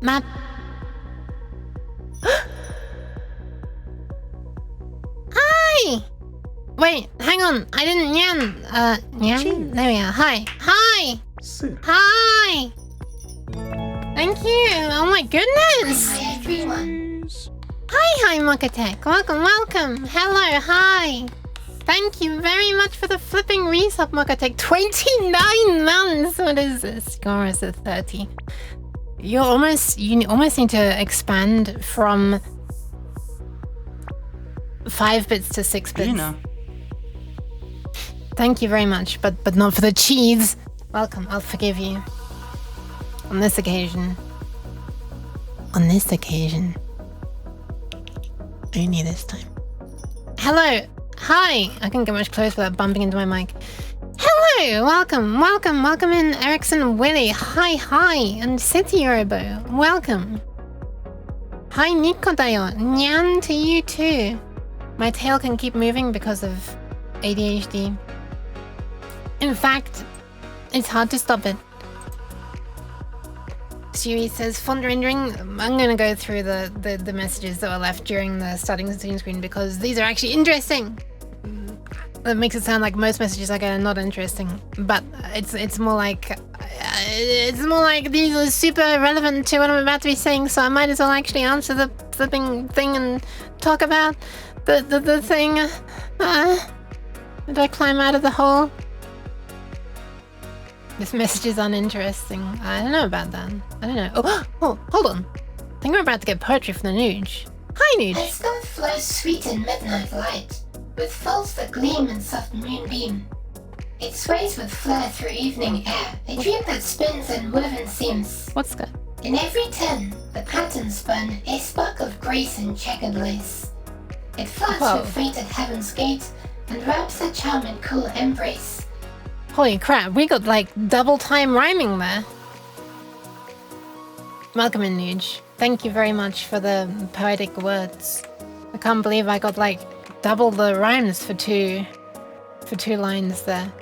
Map. Hi! Wait, hang on. I didn't Nyan. Nyan? There we are. Hi. Hi! Hi! Thank you. Oh my goodness. Hi everyone. Hi, Mokatek. Welcome, welcome. Hello, hi. Thank you very much for the flipping resub, Mokatek. 29 months. What is this? Score is at 30. You almost need to expand from 5 bits to 6 bits. You know. Thank you very much, but not for the cheese. Welcome, I'll forgive you. On this occasion. On this occasion. Only this time. Hello. Hi. I couldn't get much closer without bumping into my mic. Hello. Welcome. Welcome. Welcome in Erickson Willie. Hi. Hi. And City Robo. Welcome. Hi Nico Dayo. Nyan to you too. My tail can keep moving because of ADHD. In fact, it's hard to stop it. Siri says, font rendering. I'm going to go through the messages that were left during the starting the Zoom screen because these are actually interesting. That makes it sound like most messages I get are not interesting, but it's more like these are super relevant to what I'm about to be saying, so I might as well actually answer the flipping thing and talk about the thing. Did I climb out of the hole? This message is uninteresting. I don't know about that. I don't know. Oh, hold on. I think we're about to get poetry from the Nuge. Hi, Nuge. My skull flows sweet in midnight light, with folds that gleam in soft moonbeam. It sways with flair through evening air, a dream that spins in woven seams. What's that? In every tin, the pattern spun, a spark of grace in checkered lace. It flirts with fate at heaven's gate, and wraps a charm in cool embrace. Holy crap, we got like double time rhyming there. Welcome in, Nuge. Thank you very much for the poetic words. I can't believe I got like double the rhymes for two lines there.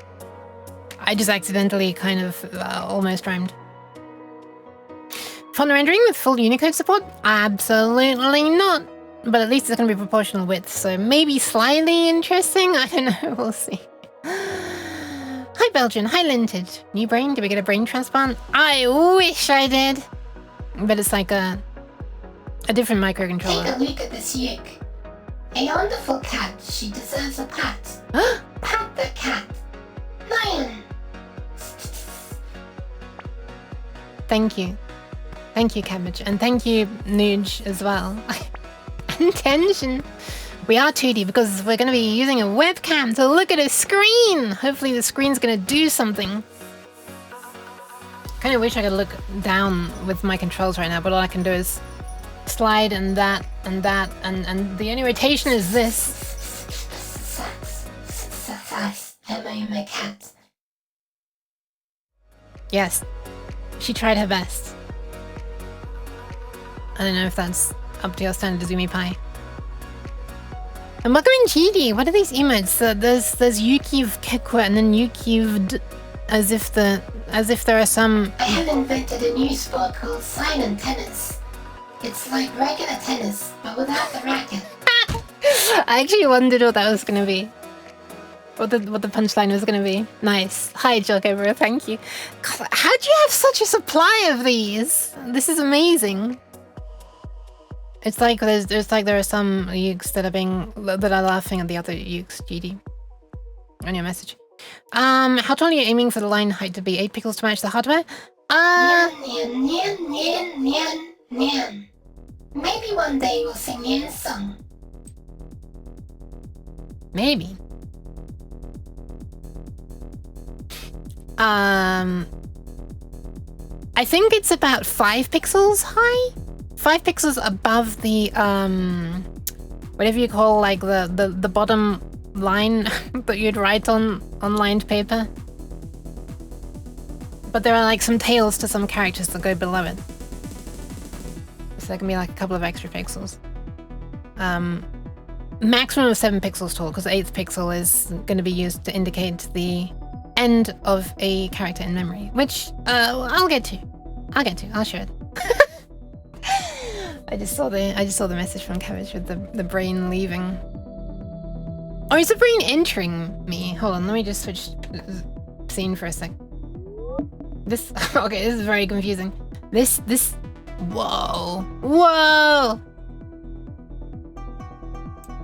I just accidentally kind of almost rhymed. Font rendering with full Unicode support? Absolutely not. But at least it's going to be proportional width, so maybe slightly interesting? I don't know, we'll see. Hi Belgian, hi Linted. New brain, did we get a brain transplant? I wish I did. But it's like a different microcontroller. Take a look at this Yook. A wonderful cat, she deserves a pat. Pat the cat. Lion. Thank you. Thank you, Cabbage. And thank you, Nuge, as well. And Tension. We are 2D because we're going to be using a webcam to look at a screen. Hopefully the screen's going to do something. Kind of wish I could look down with my controls right now, but all I can do is slide and that and that, and the only rotation is this. Am I my cat? Yes, she tried her best. I don't know if that's up to your standard, Zumi Pie. And welcome in GD. What are these emotes? There's Yukiv Kekwa and then Yukiv as if there are some. I have invented a new sport called silent tennis. It's like regular tennis, but without the racket. I actually wondered what that was gonna be. What the punchline was gonna be. Nice. Hi, Joggo bro. Thank you. God, how do you have such a supply of these? This is amazing. It's like there are some Yukes that are laughing at the other Yukes. GD. On your message. How tall are you aiming for the line height to be? 8 pixels to match the hardware? Nyan, nyan, nyan, nyan, nyan. Maybe one day we'll sing Nyan's song. Maybe. I think it's about 5 pixels high. 5 pixels above the whatever you call like the bottom line that you'd write on lined paper. But there are like some tails to some characters that go below it. So there can be like a couple of extra pixels. Maximum of 7 pixels tall, because the 8th pixel is going to be used to indicate the end of a character in memory, which I'll get to. I'll show it. I just saw the message from Cabbage with the brain leaving. Or is the brain entering me? Hold on, let me just switch scene for a sec. This okay, this is very confusing. This whoa.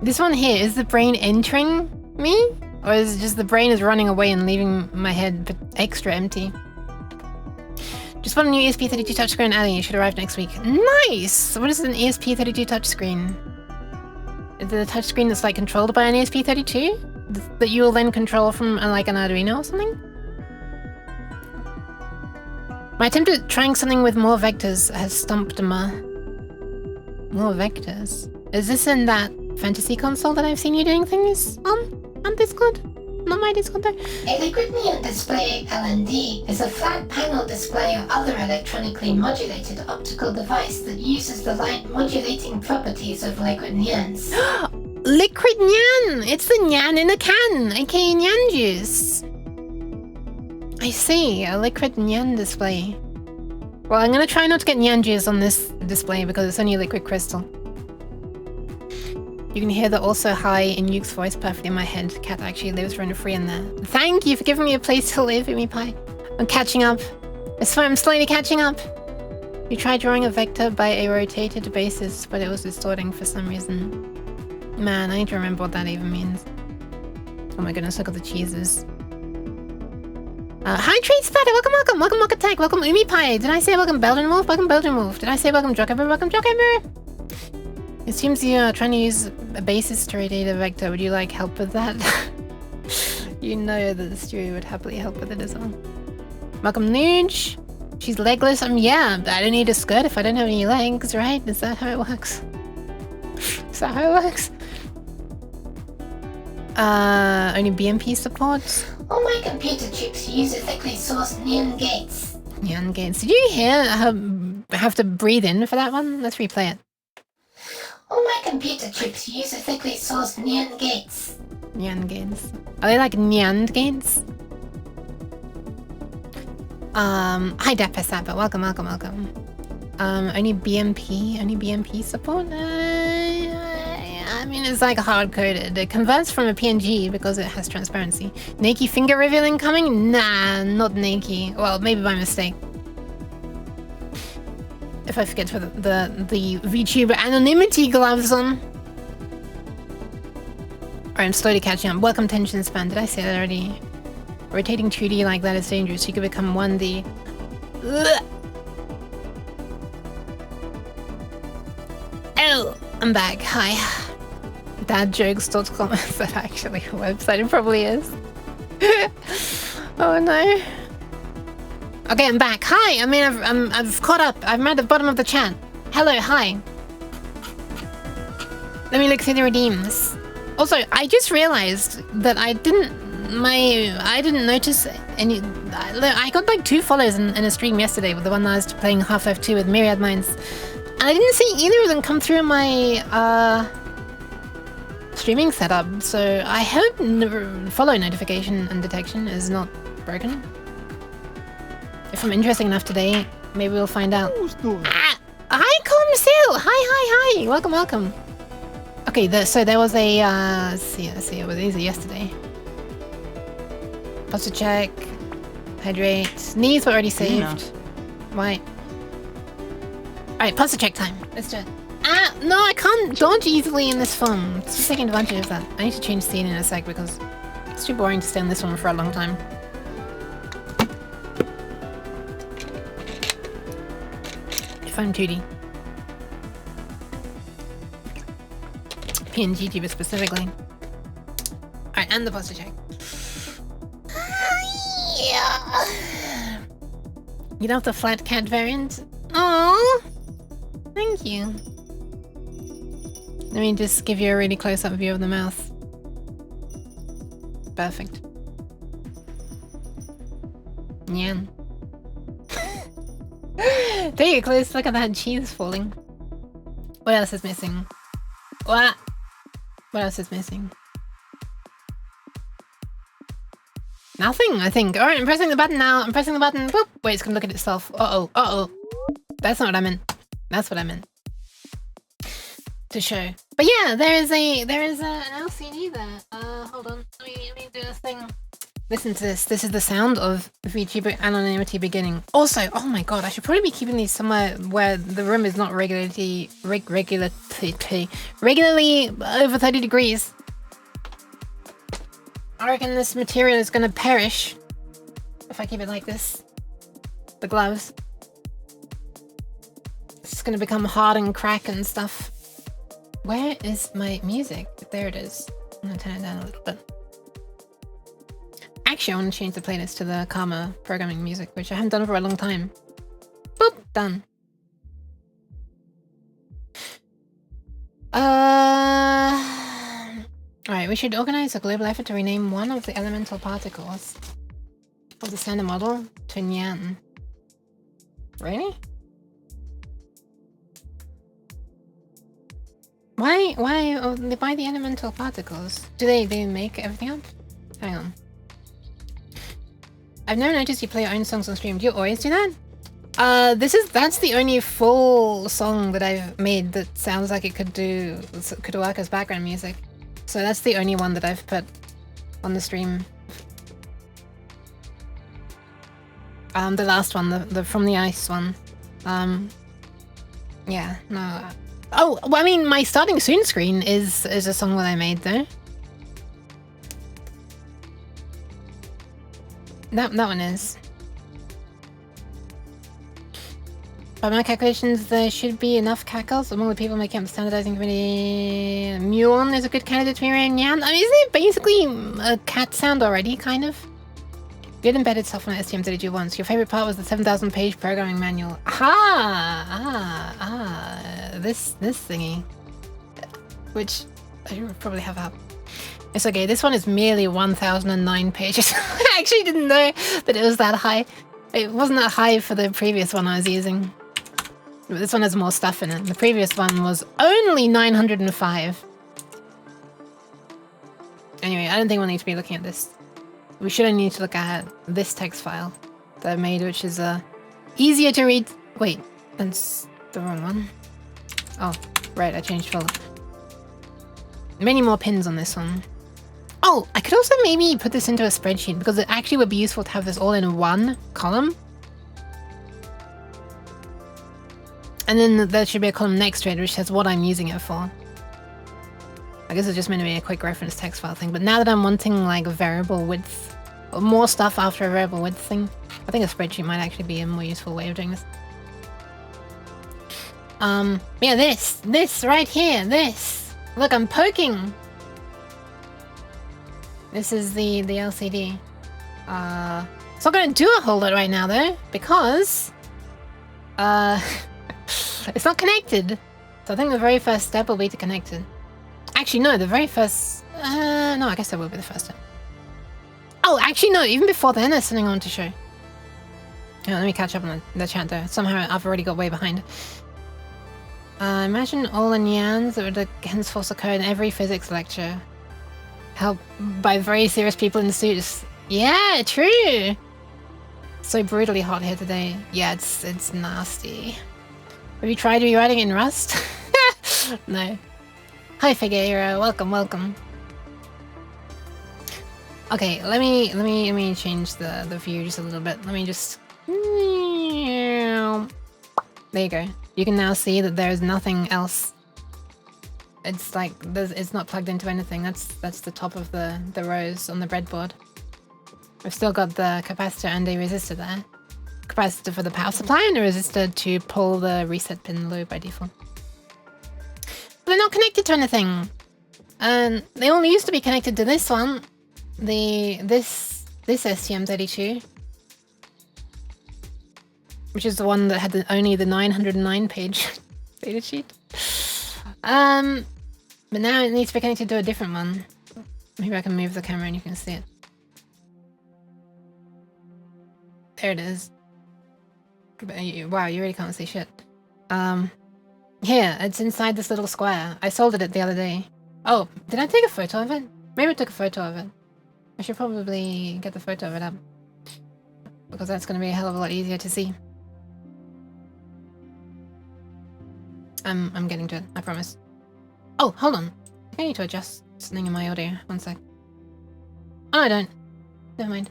This one here, is the brain entering me? Or is it just the brain is running away and leaving my head extra empty? Just bought a new ESP32 touchscreen, Ali. It should arrive next week. Nice! What is an ESP32 touchscreen? Is it a touchscreen that's like controlled by an ESP32? That you will then control from like an Arduino or something? My attempt at trying something with more vectors has stumped me. More vectors? Is this in that fantasy console that I've seen you doing things on Discord? Not my Discord though. A liquid neon display (LND) is a flat panel display or other electronically modulated optical device that uses the light modulating properties of liquid neons. Liquid nyan! It's the nyan in a can, aka nyan juice. I see, a liquid nyan display. Well, I'm gonna try not to get nyan juice on this display because it's only a liquid crystal. You can hear the also high in Yuke's voice perfectly in my head. Cat actually lives rent free in there. Thank you for giving me a place to live, Umi Pie. I'm catching up. I swear I'm slowly catching up. You tried drawing a vector by a rotated basis, but it was distorting for some reason. Man, I need to remember what that even means. Oh my goodness, look at the cheeses. Hi Trade Spatter, welcome, welcome Tech, welcome Umi Pie. Did I say welcome Belgian Wolf? Welcome Belgian Wolf. Did I say welcome Jokeber? Welcome Jokeber. It seems you are trying to use a basis to rotate a vector. Would you like help with that? You know that the Stewie would happily help with it as well. Welcome Nuge. She's legless. Yeah, I don't need a skirt if I don't have any legs, right? Is that how it works? Is that how it works? Only BMP support? All my computer chips use ethically sourced neon gates. Neon gates. Did you hear her have to breathe in for that one? Let's replay it. All my computer chips use ethically sourced neon gates. Neon gates. Are they like neon gates? Hi Dapasapa, welcome. Only BMP support? I mean, it's like hard-coded. It converts from a PNG because it has transparency. Nakey finger revealing coming? Nah, not nakey. Well, maybe by mistake. If I forget to put the VTuber anonymity gloves on. Alright, I'm slowly catching up. Welcome tension span. Did I say that already? Rotating 2D like that is dangerous. You could become 1D. Ugh. Oh, I'm back. Hi. Dadjokes.com. Is that actually a website? It probably is. Oh no. Okay, I'm back. Hi. I mean, I've caught up. I'm at the bottom of the chat. Hello. Hi. Let me look through the redeems. Also, I just realized that I didn't notice any. I got like 2 follows in a stream yesterday with the one that I was playing Half-Life 2 with Myriad Minds, and I didn't see either of them come through my streaming setup. So I hope follow notification and detection is not broken. If I'm interesting enough today, maybe we'll find out. Hi, Comsil! Hi! Welcome. Okay, so there was a, let's see, it was easy yesterday. Posture check, hydrate, knees were already saved. Why? Alright, posture check time. Let's do it. No, I can't dodge easily in this phone. It's just taking advantage of that. I need to change scene in a sec because it's too boring to stay on this one for a long time. If I'm 2D. PNG tuber specifically. Alright, and the posture check. Yeah. You don't have the flat cat variant? Oh, thank you. Let me just give you a really close-up view of the mouth. Perfect. Nyan. There you go, close. Look at that cheese falling. What else is missing? What else is missing? Nothing, I think. Alright, I'm pressing the button now. I'm pressing the button. Boop. Wait, it's gonna look at itself. Uh-oh. That's not what I meant. That's what I meant. to show. But yeah, there is an LCD there. Hold on, let me do this thing. Listen to this. This is the sound of VTuber anonymity beginning. Also, oh my god, I should probably be keeping these somewhere where the room is not regularly over 30 degrees. I reckon this material is gonna perish if I keep it like this. The gloves. It's just gonna become hard and crack and stuff. Where is my music? There it is. I'm gonna turn it down a little bit. Actually, I want to change the playlist to the Karma programming music, which I haven't done for a long time. Boop! Done. Alright, we should organize a global effort to rename one of the elemental particles of the standard model to Nyan. Really? Why the elemental particles? Do they make everything up? Hang on. I've never noticed you play your own songs on stream. Do you always do that? That's the only full song that I've made that sounds like it could work as background music. So that's the only one that I've put on the stream. The last one, the From the Ice one. Yeah, no. Oh, well, I mean, my Starting Soon screen is a song that I made though. That one is. By my calculations, there should be enough cackles among the people making up the standardizing committee. Muon is a good candidate to be around Nyan. I mean, isn't it basically a cat sound already, kind of? You had embedded software on STM32 once. Your favorite part was the 7,000 page programming manual. This thingy. Which I should probably have up. It's okay, this one is merely 1,009 pages. I actually didn't know that it was that high. It wasn't that high for the previous one I was using. But this one has more stuff in it. The previous one was only 905. Anyway, I don't think we'll need to be looking at this. We should only need to look at this text file that I made, which is easier to read. Wait, that's the wrong one. Oh, right, I changed folder. Many more pins on this one. Oh, I could also maybe put this into a spreadsheet because it actually would be useful to have this all in one column. And then there should be a column next to it which says what I'm using it for. I guess it's just meant to be a quick reference text file thing, but now that I'm wanting like a variable width, or more stuff after a variable width thing, I think a spreadsheet might actually be a more useful way of doing this. Yeah, this right here, this. Look, I'm poking. This is the LCD. It's not gonna do a whole lot right now though, because it's not connected. So I think the very first step will be to connect it. Actually, no, the very first... no, I guess that will be the first step. Oh, actually, no, even before then, there's something I want to show. Yeah, let me catch up on the chat though. Somehow I've already got way behind. Imagine all the Nyans that would henceforth occur in every physics lecture. Helped by very serious people in suits. Yeah, true! So brutally hot here today. Yeah, it's nasty. Have you tried rewriting in Rust? No. Hi Figueira, welcome. Okay, let me change the view just a little bit. Let me just... There you go. You can now see that there is nothing else. It's like it's not plugged into anything. That's the top of the rows on the breadboard. We've still got the capacitor and a resistor there. Capacitor for the power supply and a resistor to pull the reset pin low by default. But they're not connected to anything. And they only used to be connected to this one. This STM32. Which is the one that had only the 909 page data sheet. But now it needs to be connected to a different one. Maybe I can move the camera and you can see it. There it is. Wow, you really can't see shit. Here, it's inside this little square. I soldered it the other day. Oh, did I take a photo of it? Maybe I took a photo of it. I should probably get the photo of it up. Because that's going to be a hell of a lot easier to see. I'm getting to it, I promise. Oh, hold on. I need to adjust something in my audio. One sec. Oh, I don't. Never mind.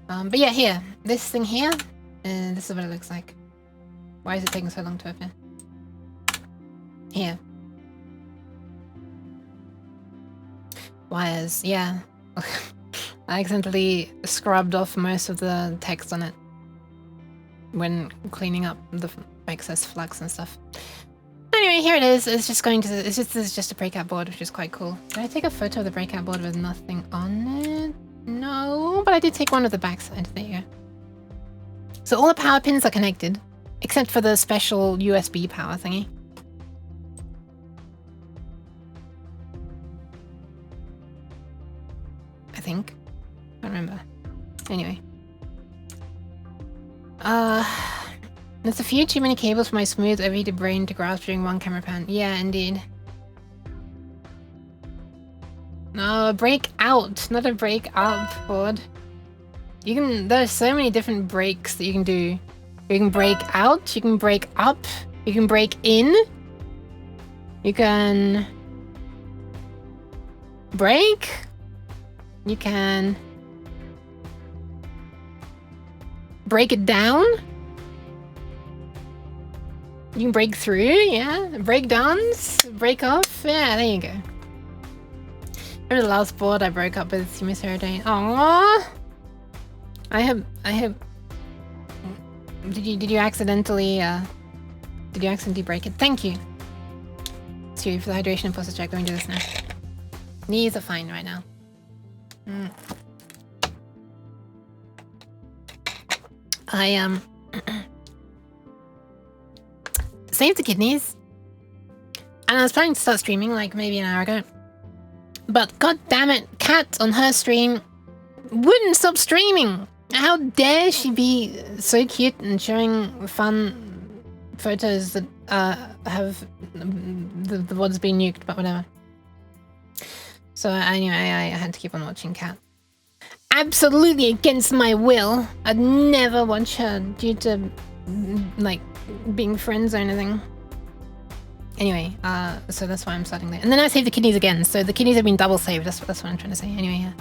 But yeah, here. This thing here. This is what it looks like. Why is it taking so long to appear? Here. Wires, yeah. I accidentally scrubbed off most of the text on it when cleaning up the excess flux and stuff. Anyway, here it is. It's just going to. It's just a breakout board, which is quite cool. Did I take a photo of the breakout board with nothing on it? No, but I did take one of the backside. There you go. So all the power pins are connected, except for the special USB power thingy. I think. I don't remember. Anyway. There's a few too many cables for my smooth overheated brain to grasp during one camera pan. Yeah, indeed. No, a break out, not a break up board. You can, there's so many different breaks that you can do. You can break out, you can break up, you can break in. You can break. You can break it down. You can break through, yeah. Breakdowns, break off, yeah, there you go. Remember the last board I broke up with Serodane? Aww. I hope. Did you accidentally break it? Thank you. Siri for the hydration and posture check. Let me do this now. Knees are fine right now. I saved the kidneys, and I was planning to start streaming like maybe an hour ago, but god damn it, Kat on her stream wouldn't stop streaming. How dare she be so cute and showing fun photos that have the words being nuked, but whatever. So anyway, I had to keep on watching Kat. Absolutely against my will. I'd never watch her due to like being friends or anything. Anyway, so that's why I'm starting there. And then I saved the kidneys again, so the kidneys have been double saved. That's what I'm trying to say. Anyway, yeah.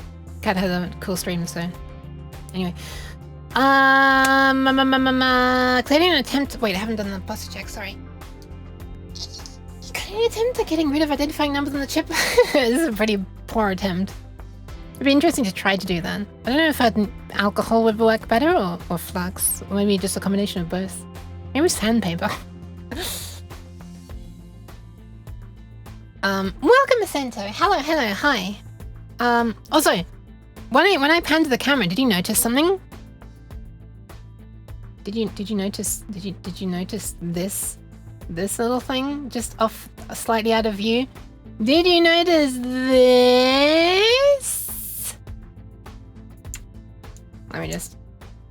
Kat had a cool stream, so anyway. Clearing an attempt. Wait, I haven't done the posture check. Sorry. Clearing an attempt at getting rid of identifying numbers on the chip. This is a pretty poor attempt. It'd be interesting to try to do that. I don't know if alcohol would work better or flux, or maybe just a combination of both. Maybe sandpaper. Welcome, Macento. Hello, hi. Also, when I panned to the camera, did you notice something? Did you notice this little thing just off slightly out of view? Did you notice this? Let me just.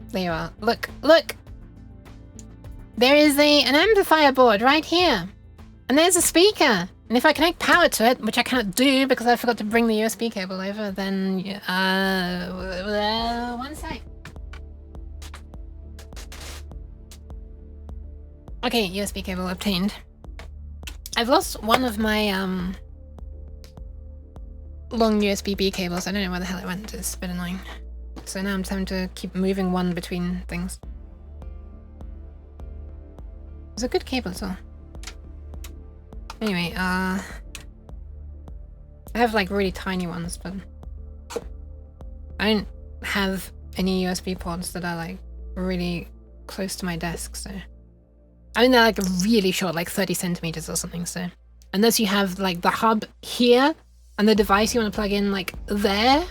There you are. Look. There is an amplifier board right here, and there's a speaker. And if I connect power to it, which I can't do because I forgot to bring the USB cable over, then one sec. Okay, USB cable obtained. I've lost one of my long USB-B cables. I don't know where the hell it went. It's a bit annoying. So now I'm having to keep moving one between things. It's a good cable as well. Anyway, I have like really tiny ones, but I don't have any USB ports that are like really close to my desk, so I mean they're like really short, like 30 centimeters or something, so unless you have like the hub here and the device you want to plug in like there,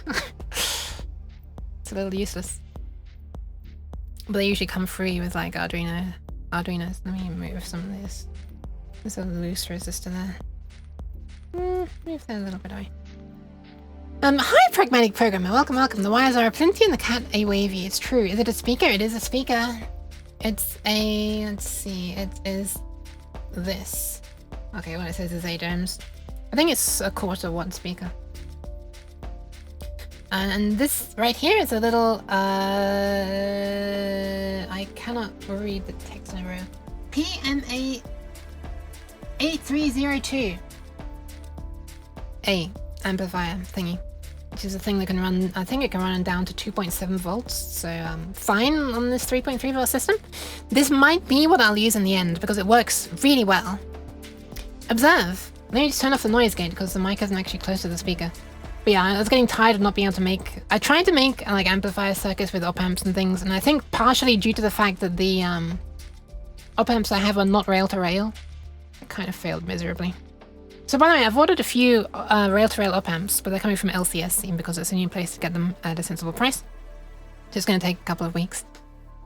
it's a little useless. But they usually come free with like Arduinos. Let me move some of this. There's a loose resistor there. Move that a little bit away. Hi, Pragmatic Programmer. Welcome. The wires are plenty and the cat a wavy. It's true. Is it a speaker? It is a speaker. It's a... Let's see. It is this. Okay, what it says is 8 ohms. I think it's a 1/4 watt speaker. And this right here is a little... I cannot read the text in a row. PMA 8302. A amplifier thingy, which is a thing that can run, I think it can run down to 2.7 volts, so fine on this 3.3 volt system. This might be what I'll use in the end, because it works really well. Observe! Let me just turn off the noise gate, because the mic isn't actually close to the speaker. But yeah, I was getting tired of not being able to make... I tried to make like amplifier circuits with op-amps and things, and I think partially due to the fact that the op-amps I have are not rail-to-rail, it kind of failed miserably. So by the way, I've ordered a few rail-to-rail op-amps, but they're coming from LCS because it's a new place to get them at a sensible price. Just going to take a couple of weeks.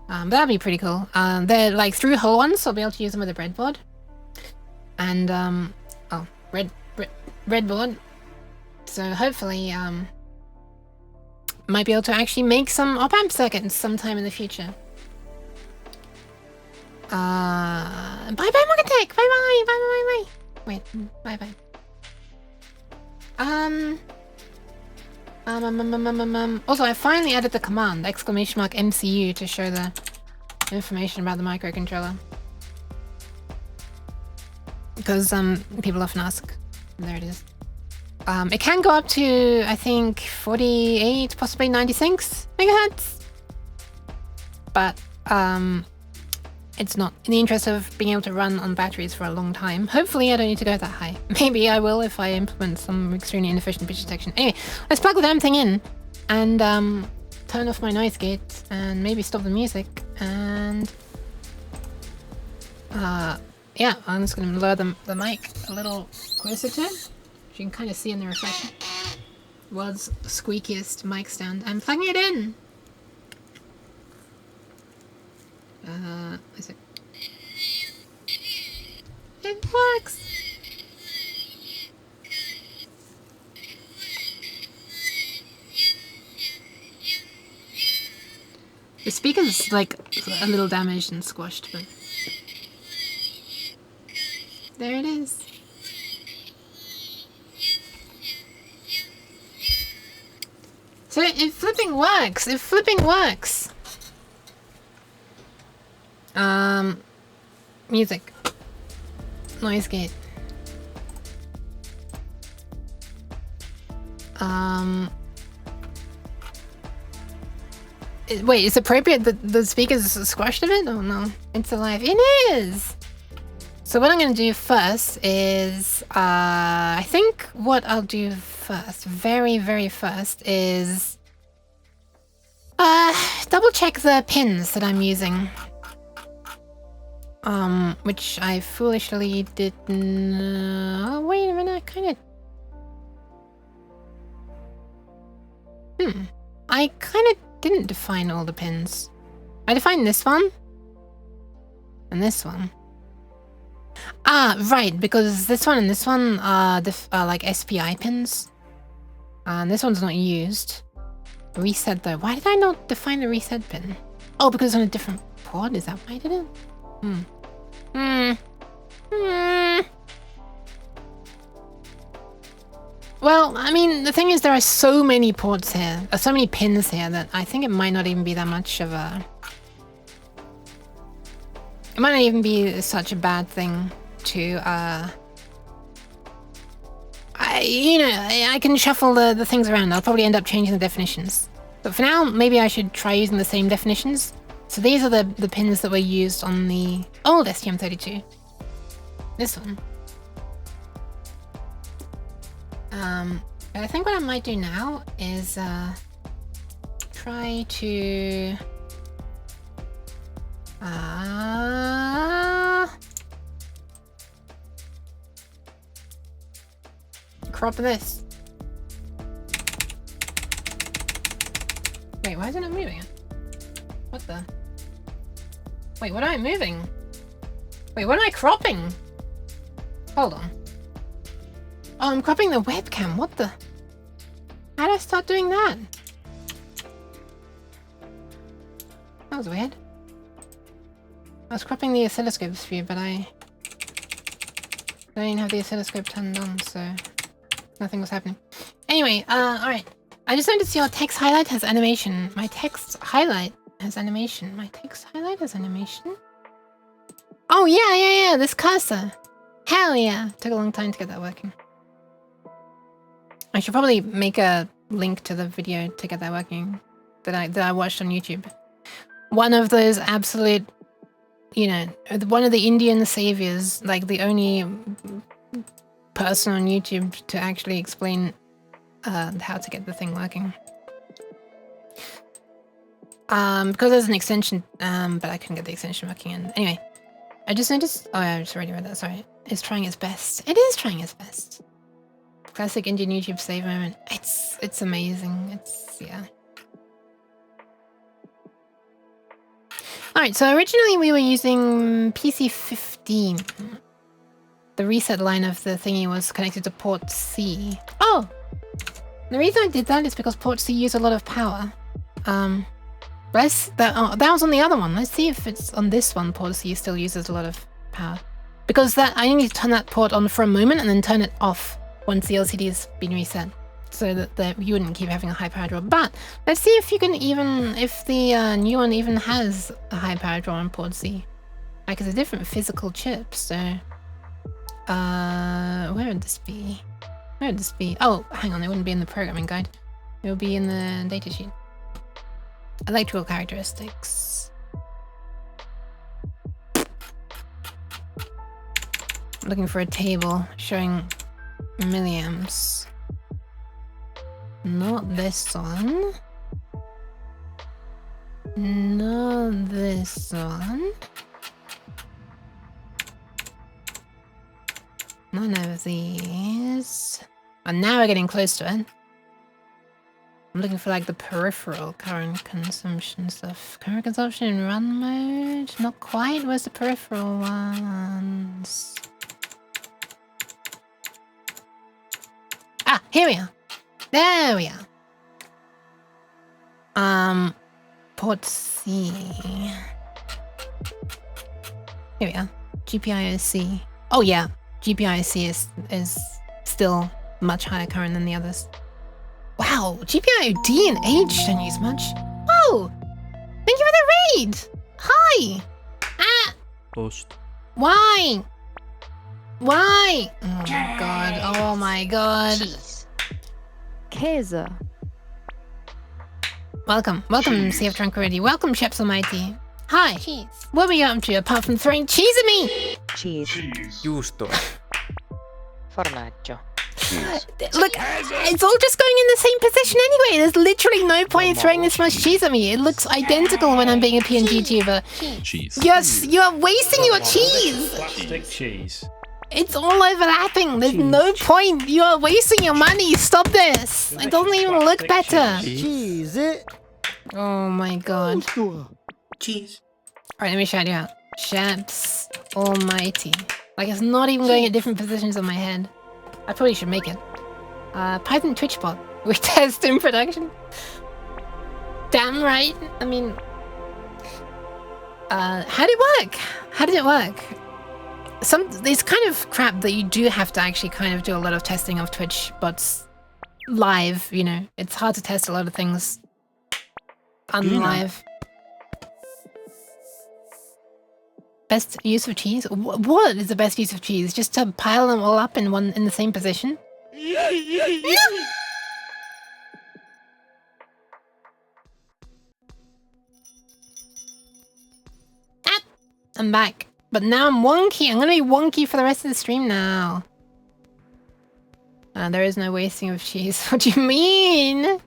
But that'd be pretty cool. They're like through-hole ones, so I'll be able to use them with a breadboard. And, breadboard. So hopefully, might be able to actually make some op-amp circuits sometime in the future. Bye-bye, Morgatech! Bye-bye! Bye-bye! Wait, bye-bye. Also, I finally added the command, !MCU, to show the information about the microcontroller. Because, people often ask. There it is. It can go up to, I think, 48, possibly 96 megahertz. But, it's not in the interest of being able to run on batteries for a long time. Hopefully I don't need to go that high. Maybe I will if I implement some extremely inefficient pitch detection. Anyway, let's plug the damn thing in and turn off my noise gate and maybe stop the music and yeah, I'm just gonna lower the mic a little closer to it. You can kind of see in the reflection. World's squeakiest mic stand. I'm plugging it in. Is it? It works! The speaker's like a little damaged and squashed, but there it is. So it flipping works! It flipping works! Music. Noise gate. Wait, it's appropriate that the speaker's squashed a bit? Oh no, it's alive. It is! So what I'm gonna do first is, I think what I'll do first, very, very first, is double check the pins that I'm using. Which I foolishly didn't... Oh, wait a minute, I kind of... I kind of didn't define all the pins. I defined this one. And this one. Ah, right, because this one and this one are like SPI pins. And this one's not used. Reset though. Why did I not define the reset pin? Oh, because it's on a different port? Is that why I did it? Well, I mean, the thing is there are so many ports here, so many pins here, that I think it might not even be that much of a... It might not even be such a bad thing to, I can shuffle the things around. I'll probably end up changing the definitions. But for now, maybe I should try using the same definitions. So these are the pins that were used on the old STM32. This one. But I think what I might do now is try to crop this. Wait, why is it not moving? What the? Wait, what am I moving? Wait, what am I cropping? Hold on. Oh, I'm cropping the webcam. What the? How did I start doing that? That was weird. I was cropping the oscilloscope's view, but I didn't have the oscilloscope turned on, so nothing was happening. Anyway, alright. I just noticed your text highlight has animation. My text highlight has animation. My text highlight has animation? Oh, yeah, this cursor. Hell yeah. Took a long time to get that working. I should probably make a link to the video to get that working that I watched on YouTube. One of those absolute, you know, one of the Indian saviors, like the only person on YouTube to actually explain how to get the thing working. Because there's an extension, but I couldn't get the extension working. And anyway, I just noticed. Oh, I just already read that. Sorry, it's trying its best. It is trying its best. Classic Indian YouTube save moment. It's amazing. It's yeah. All right. So originally we were using PC15. The reset line of the thingy was connected to port C. Oh, the reason I did that is because port C used a lot of power. That was on the other one. Let's see if it's on this one. Port C still uses a lot of power. Because I need to turn that port on for a moment and then turn it off once the LCD has been reset. So that you wouldn't keep having a high power draw. But let's see if you can if the new one even has a high power draw on port C. Like it's a different physical chip, so... where would this be? Where would this be? Oh, hang on, it wouldn't be in the programming guide. It would be in the datasheet. Electrical characteristics. I'm looking for a table showing milliamps. Not this one. Not this one. None of these. And now we're getting close to it. I'm looking for like the peripheral current consumption stuff. Current consumption in run mode? Not quite. Where's the peripheral ones? Ah, here we are. There we are. Port C. Here we are. GPIOC. Oh yeah, GPIOC is still much higher current than the others. Wow, GPIOD and H don't use much. Oh, thank you for the raid. Hi. Ah. Post. Why? Why? Oh my god. Oh my god. Käse. Welcome. Welcome, Sea of Tranquility. Welcome, Sheps Almighty. Hi. Cheese. What were you up to apart from throwing cheese at me? Cheese. Juusto. Formaggio. Look, it's all just going in the same position anyway. There's literally no point throwing this much cheese at me. It looks identical when I'm being a PNG tuber. Cheese. Yes, you are wasting your cheese. Plastic cheese. It's all overlapping. There's no point. You are wasting your money. Stop this. It doesn't even look better. Cheese. Oh my god. Cheese. Alright, let me shout you out. Sheps Almighty. Like it's not even going at different positions on my head. I probably should make it. Python Twitch bot. We test in production. Damn right. I mean... how did it work? How did it work? It's kind of crap that you do have to actually kind of do a lot of testing of Twitch bots live, you know. It's hard to test a lot of things unlive. Best use of cheese? What is the best use of cheese? Just to pile them all up in the same position? Ah, I'm back. But now I'm wonky. I'm gonna be wonky for the rest of the stream now. There is no wasting of cheese. What do you mean?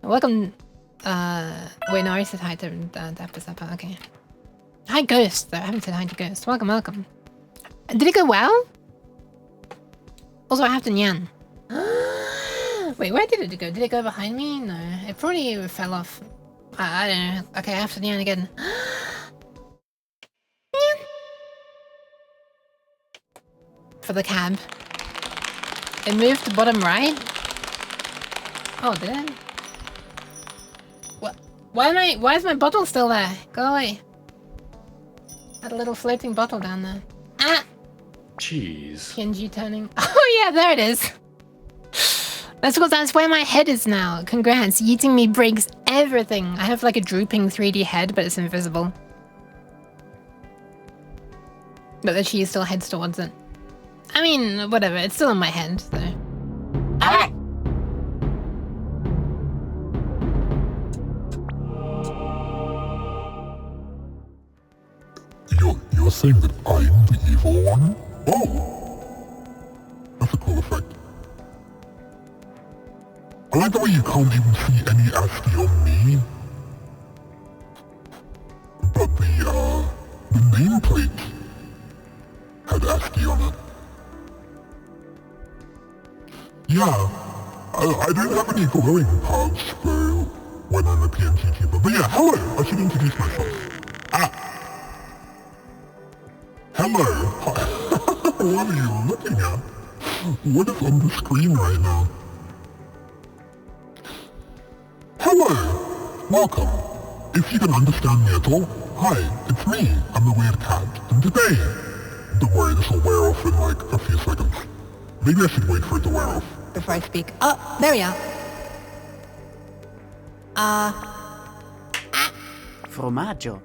Welcome. Wait, no, I said hi to Dapper. Okay. Hi, Ghost. I haven't said hi to Ghost. Welcome, welcome. Did it go well? Also, I have to Nyan. Wait, where did it go? Did it go behind me? No, it probably fell off. I don't know. Okay, I have to Nyan again. Nyan. For the cab. It moved to bottom right. Oh, did it? What? Why is my bottle still there? Go away. Had a little floating bottle down there. Ah! Cheese. PNG turning. Oh yeah, there it is. That's because that's where my head is now. Congrats, eating me breaks everything. I have like a drooping 3D head, but it's invisible. But the cheese still heads towards it. I mean, whatever, it's still in my head, so. Ah! saying that I'm the evil one? Oh! That's a cool effect. I like the way you can't even see any ASCII on me. But the nameplate had ASCII on it. Yeah, I don't have any glowing parts though when I'm a PNG tuber. But yeah, hello! I should introduce myself. Hello! What are you looking at? What is on the screen right now? Hello! Welcome. If you can understand me at all, hi, it's me. I'm the weird cat. And today... Don't worry, this will wear off in like a few seconds. Maybe I should wait for it to wear off. Before I speak. Oh, there we are. Formaggio.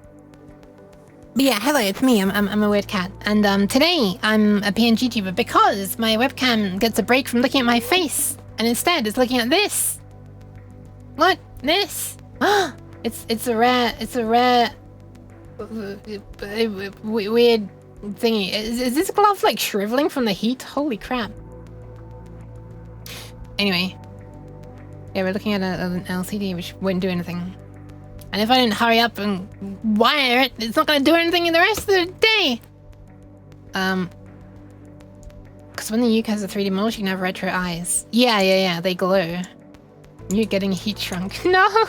But yeah, hello, it's me. I'm a weird cat. And today I'm a PNG tuber because my webcam gets a break from looking at my face and instead is looking at this. Look, this. It's a rare weird thingy. Is this glove like shriveling from the heat? Holy crap. Anyway, yeah, we're looking at an LCD which won't do anything. And if I don't hurry up and wire it, it's not going to do anything in the rest of the day. Because when the Yook has a 3D model, she can have retro eyes. Yeah, they glow. You're getting heat shrunk. No!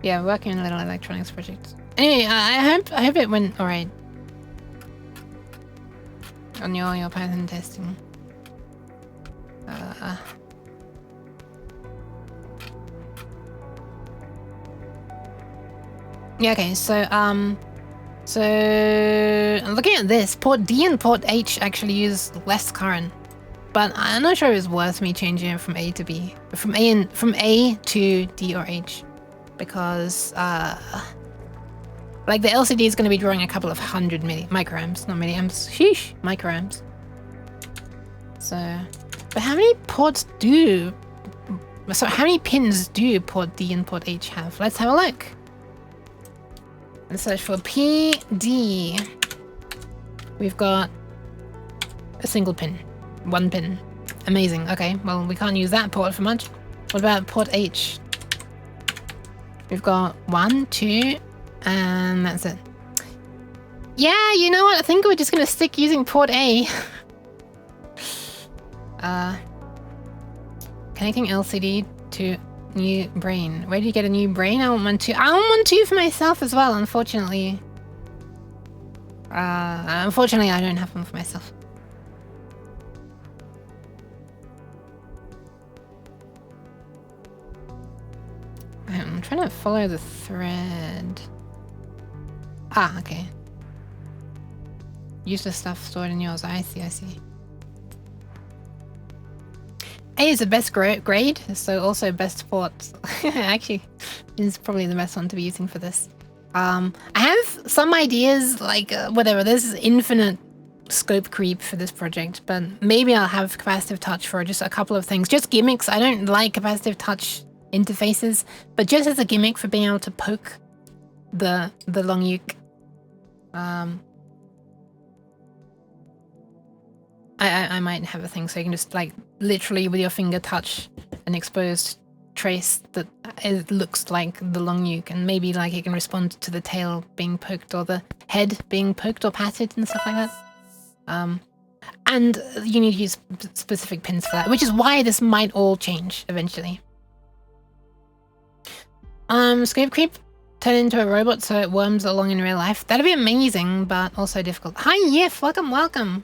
Yeah, working on a little electronics project. Anyway, I hope it went alright. On your Python testing. Yeah, okay, so I'm looking at this. Port D and port H actually use less current. But I'm not sure it's worth me changing it from A to B. From A to D or H. Because like the LCD is going to be drawing a couple of hundred microamps, not milliamps. Sheesh, microamps. So, but how many ports do? So how many pins do port D and port H have? Let's have a look. Let's search for PD. We've got a single pin, one pin. Amazing. Okay, well we can't use that port for much. What about port H? We've got 1, 2. And that's it. Yeah, you know what? I think we're just gonna stick using port A. Connecting LCD to new brain. Where do you get a new brain? I want one too. I want one too for myself as well, unfortunately. Unfortunately, I don't have one for myself. I'm trying to follow the thread. Ah, okay. Use the stuff stored in yours. I see. A is the best grade, so also best port. Actually, is probably the best one to be using for this. I have some ideas, like whatever. There's infinite scope creep for this project, but maybe I'll have capacitive touch for just a couple of things. Just gimmicks. I don't like capacitive touch interfaces, but just as a gimmick for being able to poke the Long Yook. I might have a thing so you can just like literally with your finger touch an exposed trace that it looks like the Long Yook, and maybe like it can respond to the tail being poked or the head being poked or patted and stuff like that. And you need to use specific pins for that, which is why this might all change eventually. Scope creep, turn into a robot so it worms along in real life. That'd be amazing, but also difficult. Hi, Yif, welcome.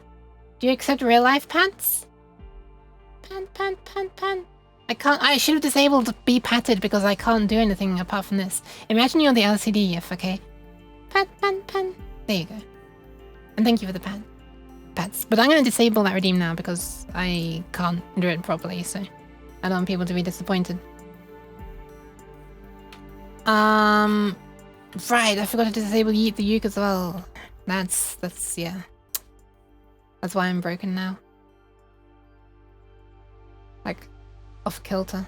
Do you accept real life pants? Pan. I should have disabled be patted because I can't do anything apart from this. Imagine you're the LCD, Yif, okay? Pan. There you go. And thank you for the pats. But I'm going to disable that redeem now because I can't do it properly, so I don't want people to be disappointed. Right, I forgot to disable the Yook as well. That's yeah. That's why I'm broken now. Like, off kilter.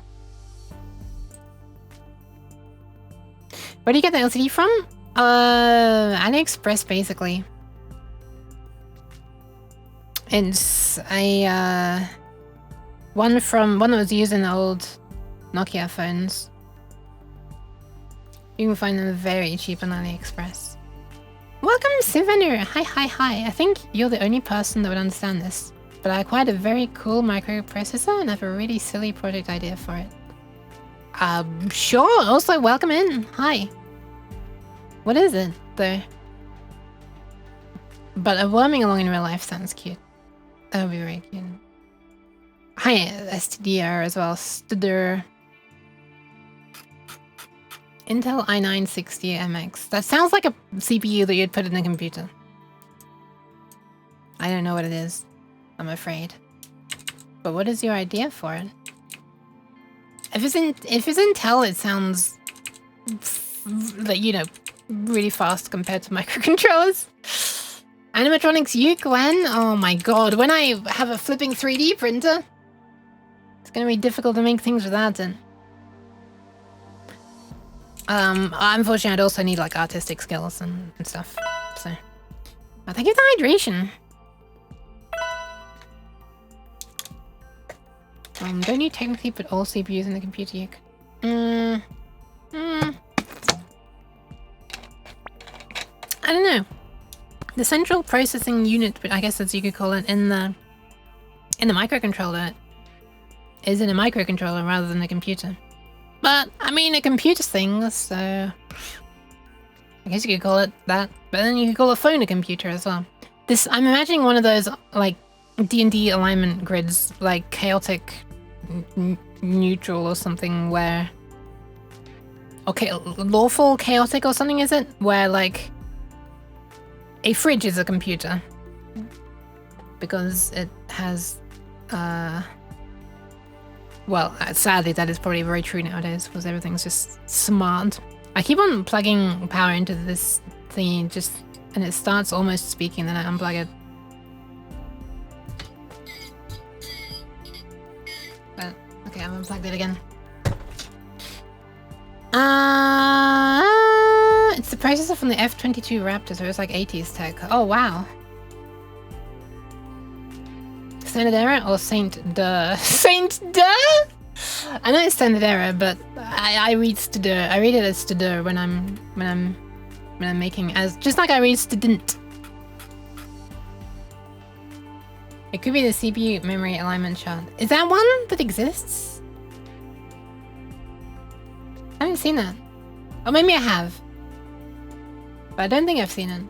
Where do you get the LCD from? AliExpress, basically. It's a one that was used in the old Nokia phones. You can find them very cheap on AliExpress. Welcome, Sivanu! Hi. I think you're the only person that would understand this, but I acquired a very cool microprocessor and have a really silly project idea for it. Sure, also welcome in. Hi. What is it, though? But a worming along in real life sounds cute. That would be very cute. Hi, STDR as well. STDR. Intel i9-60MX. That sounds like a CPU that you'd put in a computer. I don't know what it is, I'm afraid. But what is your idea for it? If it's Intel, it sounds like, you know, really fast compared to microcontrollers. Animatronics Yook, when? Oh my god, when I have a flipping 3D printer, it's gonna be difficult to make things without it. Unfortunately, I'd also need like artistic skills and stuff. So, thank you for the hydration. Don't you technically put all CPUs in the computer, Yook? I don't know. The central processing unit, I guess as you could call it, in the microcontroller is in a microcontroller rather than a computer. But I mean, a computer's thing, so I guess you could call it that. But then you could call a phone a computer as well. I'm imagining one of those like D&D alignment grids, like chaotic, neutral or something, where okay, lawful chaotic or something, is it? Where like a fridge is a computer because it has well, sadly that is probably very true nowadays because everything's just smart. I keep on plugging power into this thingy and it starts almost speaking, then I unplug it. But okay, I've unplugged it again. It's the processor from the F-22 Raptor, so it's like 80s tech. Oh wow. Standard error or Saint Duh? Saint Duh? I know it's standard error, but I read Studur. I read it as Studur when I'm making as just like I read student. It could be the CPU memory alignment chart. Is that one that exists? I haven't seen that. Or maybe I have. But I don't think I've seen it.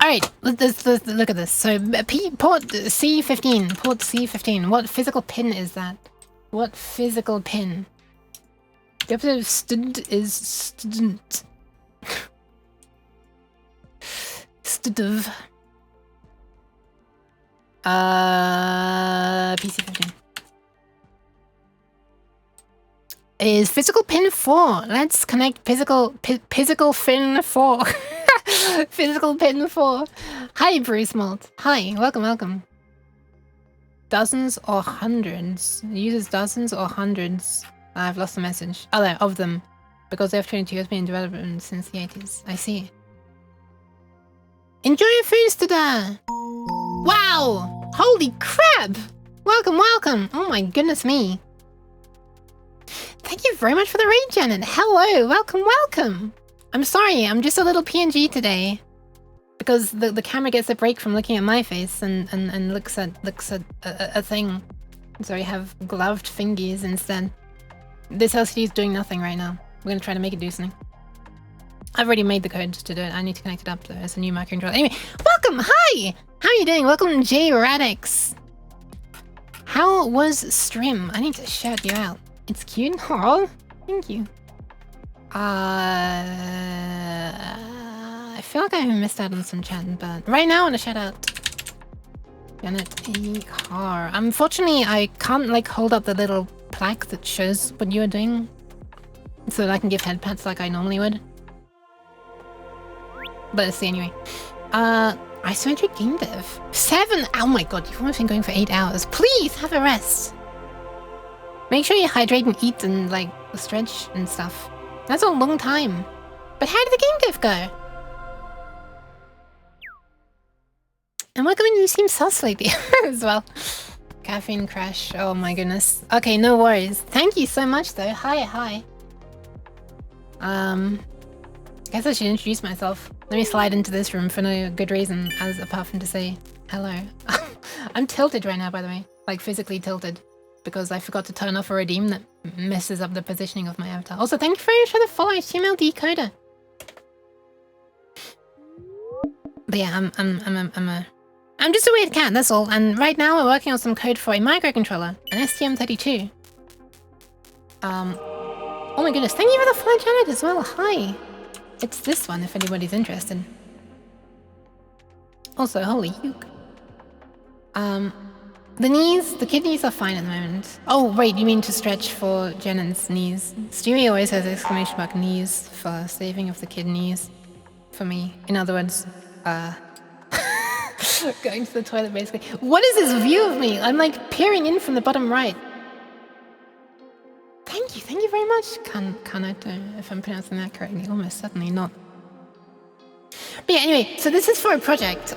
Alright, let's look at this. So, port C15. Port C15. What physical pin is that? What physical pin? The opposite of student is student. Studiv. PC15. Is physical pin 4. Let's connect physical pin 4. Physical pin 4. Hi, Bruce Malt. Hi, welcome. Dozens or hundreds? Uses dozens or hundreds? I've lost the message. Oh, no, of them. Because the F-22 has been in development since the 80s. I see. Enjoy your food today! Wow! Holy crap! Welcome! Oh my goodness me. Thank you very much for the raid, Janet. Hello! Welcome! I'm sorry, I'm just a little PNG today. Because the camera gets a break from looking at my face and looks at a thing. So I have gloved fingies instead. This LCD is doing nothing right now. We're gonna try to make it do something. I've already made the code to do it. I need to connect it up though as a new microcontroller. Anyway, welcome! Hi! How are you doing? Welcome, J Radix. How was Strim? I need to shout you out. It's cute. Oh, thank you. I feel like I missed out on some chat, but right now I want to shout out Janet E. Carr. Unfortunately, I can't like hold up the little plaque that shows what you are doing so that I can give head pats like I normally would. But let's see anyway. Isometric game dev. 7! Oh my god, you've almost been going for 8 hours. Please have a rest. Make sure you hydrate and eat and like stretch and stuff. That's a long time. But how did the game diff go? And what going you seem sus lately as well. Caffeine crash. Oh my goodness. Okay, no worries. Thank you so much though. Hi. Guess I should introduce myself. Let me slide into this room for no good reason as apart from to say hello. I'm tilted right now, by the way. Like physically tilted. Because I forgot to turn off a redeem that messes up the positioning of my avatar. Also, thank you very much for the follow, HTML decoder. But yeah, I'm just a weird cat, that's all. And right now we're working on some code for a microcontroller, an STM32. Oh my goodness, thank you for the follow, Janet, as well. Hi. It's this one, if anybody's interested. Also, holy Yook. The kidneys are fine at the moment. Oh, wait, you mean to stretch for Jennan's knees. Stewie always has exclamation mark knees for saving of the kidneys. For me. In other words, going to the toilet, basically. What is this view of me? I'm like peering in from the bottom right. Thank you very much, Kanato, if I'm pronouncing that correctly. Almost certainly not. But yeah, anyway, so this is for a project.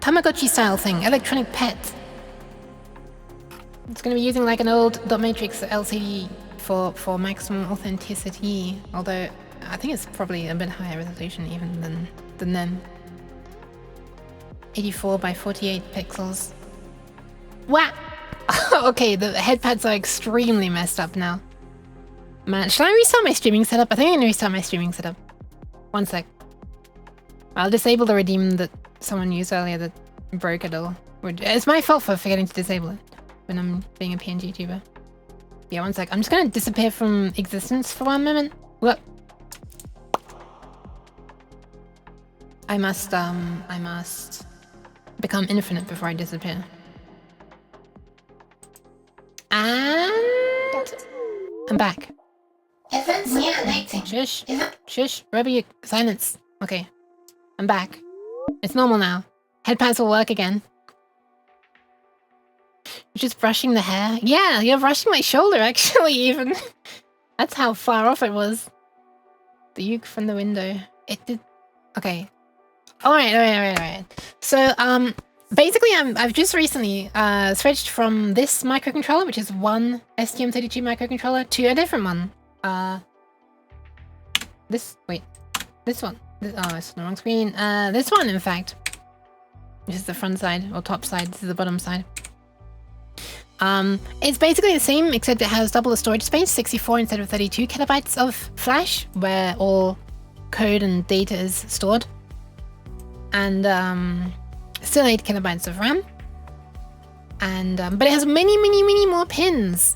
Tamagotchi style thing, electronic pet. It's gonna be using like an old dot matrix LCD for maximum authenticity. Although I think it's probably a bit higher resolution even than them. 84 by 48 pixels. Wow. Okay, the head pads are extremely messed up now. Man, shall I restart my streaming setup? I think I'm gonna restart my streaming setup. One sec. I'll disable the redeem that someone used earlier that broke it all. It's my fault for forgetting to disable it when I'm being a PNG tuber. Yeah, one sec. I'm just gonna disappear from existence for one moment. What? I must become infinite before I disappear. And I'm back. Events connecting. Shush, Ruby, silence. Okay, I'm back. It's normal now. Head pads will work again. You're just brushing the hair? Yeah, you're brushing my shoulder actually even. That's how far off it was. The Yook from the window. It did... Okay. Alright. So, basically I've just recently switched from this microcontroller, which is one STM32 microcontroller, to a different one. This one. Oh, it's the wrong screen. This one, in fact. This is the front side, or top side. This is the bottom side. It's basically the same, except it has double the storage space, 64 instead of 32 kilobytes of flash, where all code and data is stored. And still 8 kilobytes of RAM. And but it has many more pins.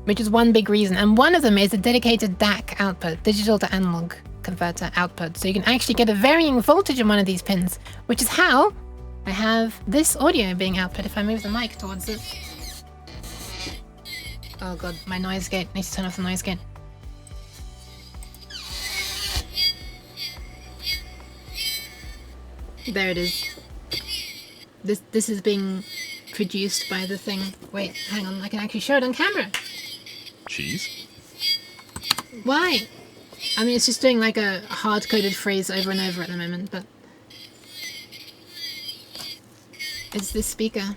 Which is one big reason. And one of them is a dedicated DAC output, digital to analog converter output. So you can actually get a varying voltage on one of these pins, which is how I have this audio being output if I move the mic towards it. Oh god, my noise gate. I need to turn off the noise gate. There it is. This is being produced by the thing. Wait, hang on, I can actually show it on camera. Cheese? Why? I mean, it's just doing like a hard-coded phrase over and over at the moment, but... It's this speaker.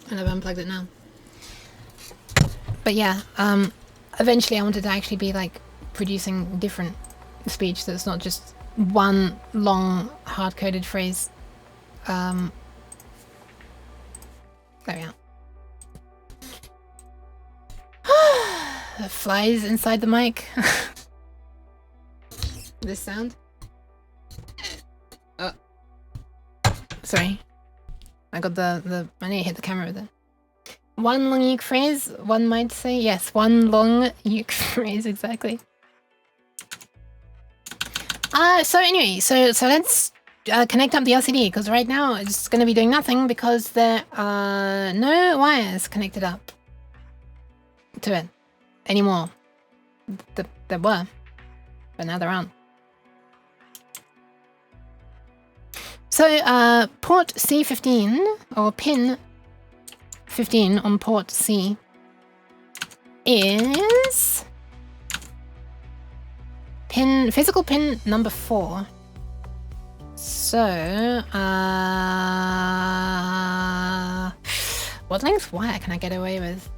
And I've unplugged it now. But yeah, eventually I wanted to actually be like producing different speech, so it's not just one long hard-coded phrase. There we are. The flies inside the mic. This sound. Oh. Sorry. I got the I need to hit the camera with it. One long Yook phrase, one might say. Yes, one long Yook phrase, exactly. So anyway, so let's connect up the LCD, because right now it's going to be doing nothing because there are no wires connected up to it anymore. There were, but now there aren't. So, port C15, or pin 15 on port C, is physical pin number 4. So, what length wire can I get away with?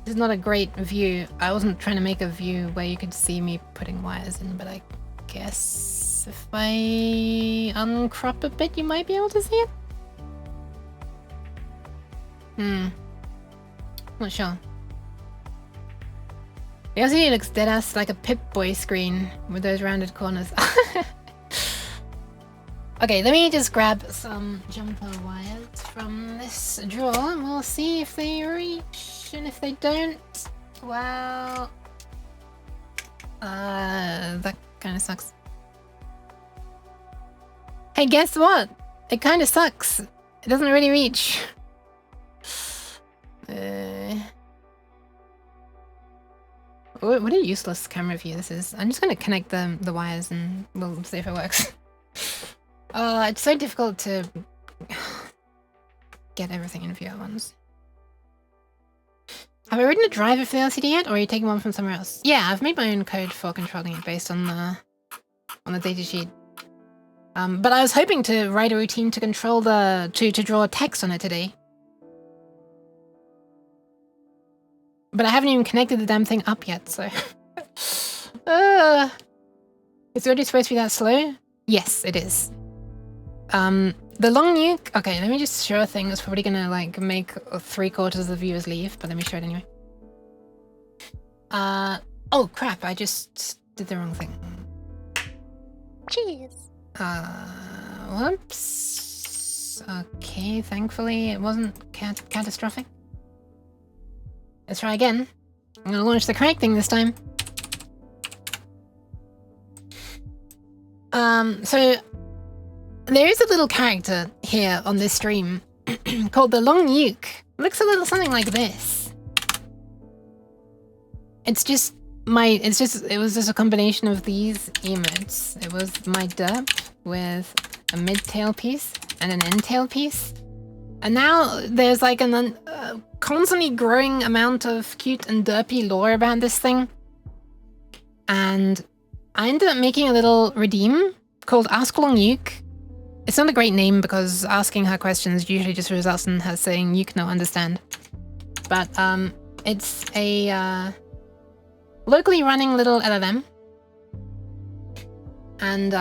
This is not a great view. I wasn't trying to make a view where you could see me putting wires in, but I guess if I uncrop a bit, you might be able to see it? Not sure. The LCD looks deadass like a Pip-Boy screen with those rounded corners. Okay, let me just grab some jumper wires from this drawer and we'll see if they reach. And if they don't, well... that kind of sucks. Hey, guess what? It kind of sucks. It doesn't really reach. What a useless camera view this is. I'm just going to connect the wires and we'll see if it works. It's so difficult to get everything in view at once. Have I written a driver for the LCD yet, or are you taking one from somewhere else? Yeah, I've made my own code for controlling it based on the datasheet. But I was hoping to write a routine to control to draw text on it today. But I haven't even connected the damn thing up yet, so... Is it already supposed to be that slow? Yes, it is. The Long Yook... Okay, let me just show a thing that's probably gonna, like, make 3/4 of the viewers leave, but let me show it anyway. Oh crap, I just did the wrong thing. Cheers. Whoops. Okay, thankfully it wasn't catastrophic. Let's try again. I'm gonna launch the correct thing this time. So there is a little character here on this stream called the Long Yook. Looks a little something like this. It was just a combination of these emotes. It was my derp with a mid-tail piece and an end-tail piece. And now there's like a constantly growing amount of cute and derpy lore about this thing. And I ended up making a little redeem called Ask Long Yook. It's not a great name because asking her questions usually just results in her saying Yook no understand. But it's a locally running little LLM. And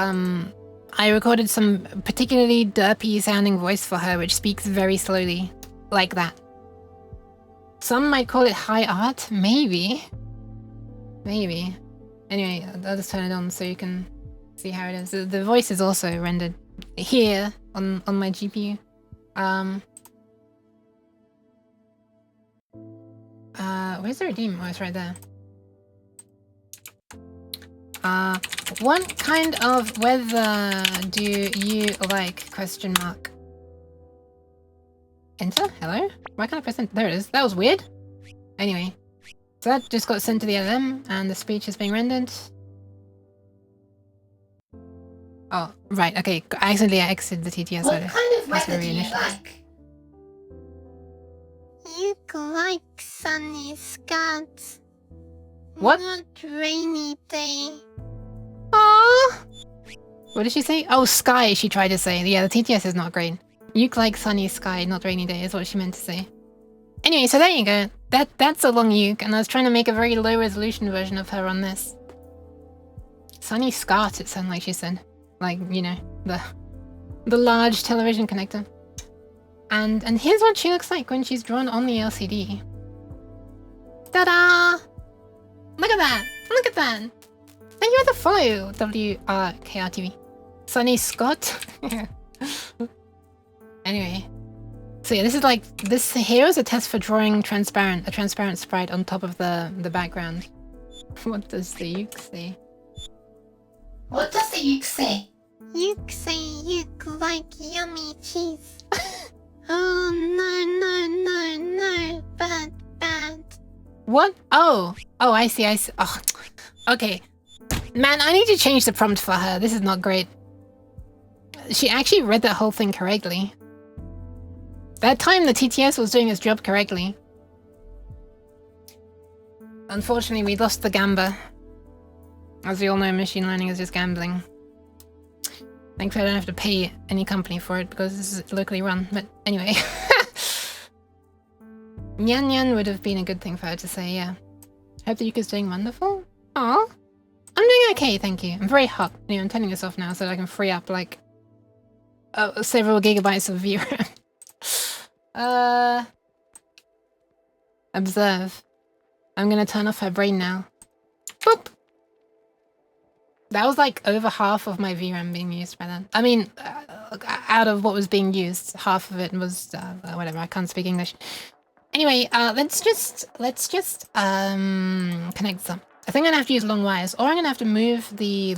I recorded some particularly derpy sounding voice for her which speaks very slowly, like that. Some might call it high art, maybe. Maybe. Anyway, I'll just turn it on so you can see how it is. The voice is also rendered here on my GPU. Where's the redeem? Oh, it's right there. What kind of weather do you like? Question mark. Enter? Hello? Why can't I press enter? There it is. That was weird. Anyway. So that just got sent to the LM and the speech is being rendered. Oh, right, okay. I accidentally exited the TTS. What kind of weather do you like? You like sunny skies. What? Not rainy day. Aww. What did she say? Oh, sky, she tried to say. Yeah, the TTS is not great. You like sunny sky, not rainy day, is what she meant to say. Anyway, so there you go. That's a Long Yook, and I was trying to make a very low resolution version of her on this. Sunny scat, it sounded like she said. Like, you know, the large television connector. And here's what she looks like when she's drawn on the LCD. Ta-da! Look at that! Look at that! Thank you for the follow, WRKRTV. Sunny Scott. Anyway. So yeah, this is like, this here is a test for drawing a transparent sprite on top of the background. What does the Yook say? What does the Yook say? Yook say Yook like yummy cheese. Oh no, bad. What? Oh, I see. Oh, okay. Man, I need to change the prompt for her. This is not great. she actually read that whole thing correctly. That time the TTS was doing its job correctly. Unfortunately, we lost the gamba. As we all know, machine learning is just gambling. Thankfully, I don't have to pay any company for it because this is locally run. But anyway. Nyan Nyan would have been a good thing for her to say, yeah. Hope that Yuka's doing wonderful. Aw. I'm doing okay, thank you. I'm very hot. Anyway, I'm turning this off now so that I can free up, like, several gigabytes of VRAM. Observe. I'm gonna turn off her brain now. Boop! That was like over half of my VRAM being used by then. I mean, out of what was being used, half of it was, whatever, I can't speak English. Anyway, let's just connect some. I think I'm gonna have to use long wires, or I'm gonna have to move the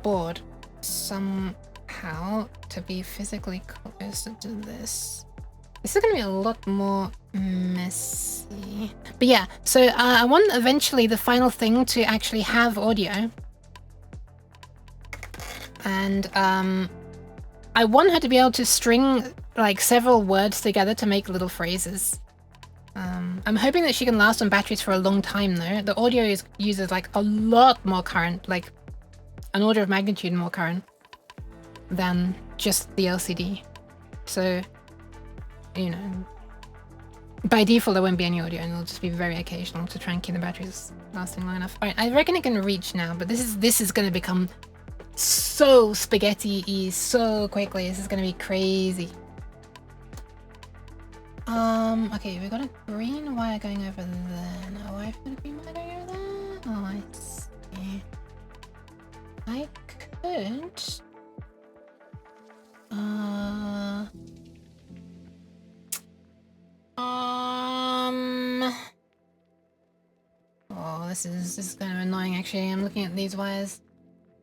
board somehow to be physically closer to this. This is gonna be a lot more messy. But yeah, so I want eventually the final thing to actually have audio. And I want her to be able to string like several words together to make little phrases. I'm hoping that she can last on batteries for a long time though. The audio uses like a lot more current, like an order of magnitude more current than just the LCD. So, you know, by default there won't be any audio and it'll just be very occasional to try and keep the batteries lasting long enough. Alright, I reckon it can reach now, but this is gonna become so spaghetti-y so quickly. This is gonna be crazy. Okay, we got a green wire going over there. No, I've got a green wire going over there. Oh, I see. I could. Oh, this is kind of annoying actually. I'm looking at these wires.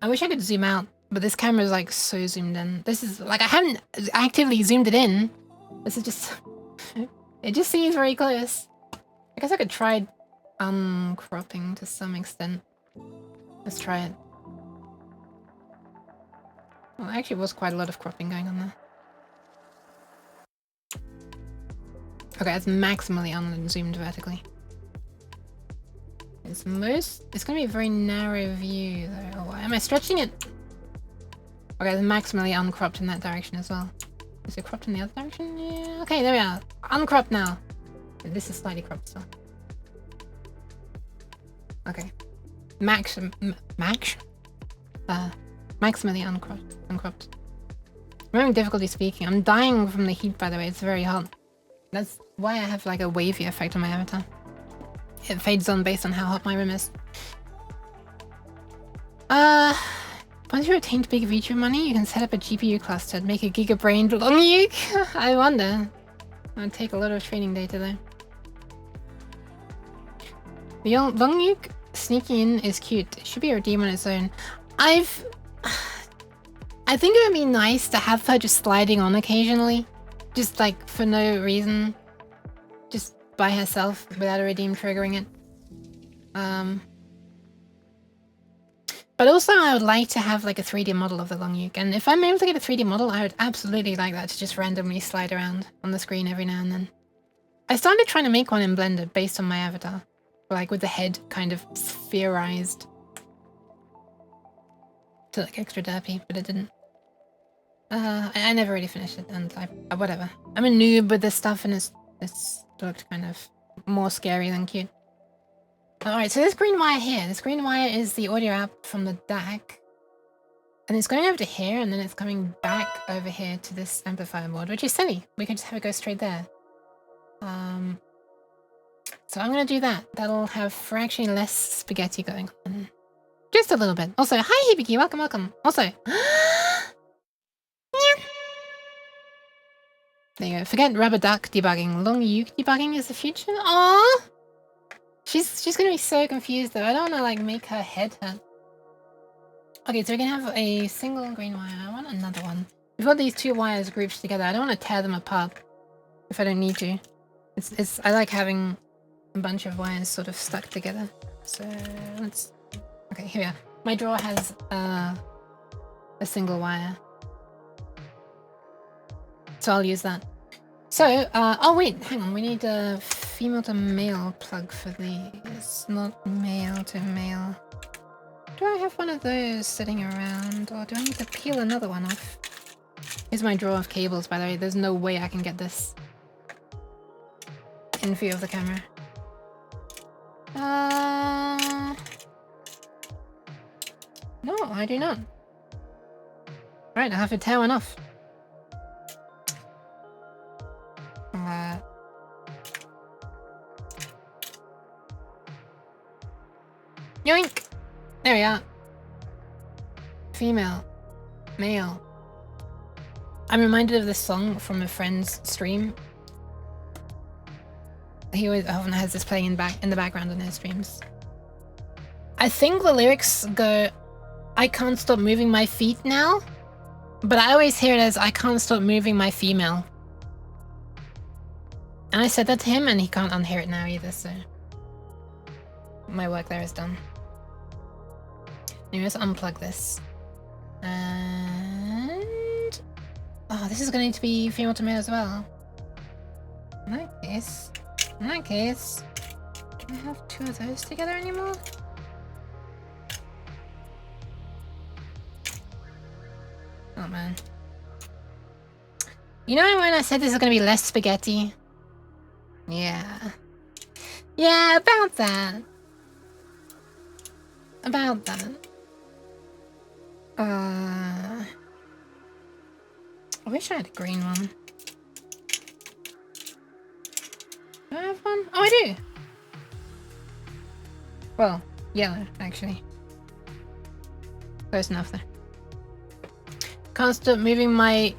I wish I could zoom out, but this camera is like so zoomed in. This is like I haven't actively zoomed it in. This is just it just seems very close. I guess I could try uncropping to some extent. Let's try it. Well, there actually was quite a lot of cropping going on there. Okay, it's maximally unzoomed vertically. It's gonna be a very narrow view though. Oh, why am I stretching it? Okay, it's maximally uncropped in that direction as well. Is it cropped in the other direction? Yeah. Okay, there we are. Uncropped now. This is slightly cropped still. Okay. Maximally uncropped. I'm having difficulty speaking. I'm dying from the heat, by the way. It's very hot. That's why I have like a wavy effect on my avatar. It fades on based on how hot my room is. Once you obtain big VTuber money, you can set up a GPU cluster and make a giga-brained Long Yook. I wonder. It would take a lot of training data though. The old Long Yook sneaking in is cute. It should be a redeem on its own. I think it would be nice to have her just sliding on occasionally. Just like for no reason. Just by herself without a redeem triggering it. But also I would like to have like a 3D model of the Long Yook. And if I'm able to get a 3D model, I would absolutely like that to just randomly slide around on the screen every now and then. I started trying to make one in Blender based on my avatar. Like with the head kind of spherized. To like extra derpy, but it didn't. I never really finished it, and whatever. I'm a noob with this stuff, and it's looked kind of more scary than cute. Alright, so this green wire here. This green wire is the audio out from the DAC. And it's going over to here, and then it's coming back over here to this amplifier board, which is silly. We could just have it go straight there. So I'm going to do that. That'll have for actually less spaghetti going on. Just a little bit. Also, hi Hibiki, welcome, welcome. Also, there you go. Forget rubber duck debugging. Long Yook debugging is the future. Aww! She's gonna be so confused though. I don't wanna like make her head hurt. Okay, so we can have a single green wire. I want another one. We've got these two wires grouped together. I don't want to tear them apart if I don't need to. I like having a bunch of wires sort of stuck together. So let's. Okay, here we are. My drawer has a single wire. So I'll use that. So, oh wait, hang on, we need a female to male plug for these, not male to male. Do I have one of those sitting around, or do I need to peel another one off? Here's my drawer of cables, by the way. There's no way I can get this in view of the camera. No, I do not. Right, I have to tear one off. Yoink! There we are. Female. Male. I'm reminded of this song from a friend's stream. He always often has this playing in the background on his streams. I think the lyrics go, I can't stop moving my feet now, but I always hear it as, I can't stop moving my female. And I said that to him and he can't unhear it now either, so my work there is done. Anyway, let's unplug this. And... oh, this is going to need to be female to male as well. In that case, do I have two of those together anymore? Oh man. You know when I said this is going to be less spaghetti? Yeah. Yeah, about that. About that. I wish I had a green one. Do I have one? Oh, I do! Well, yellow, actually. Close enough there. Can't stop moving my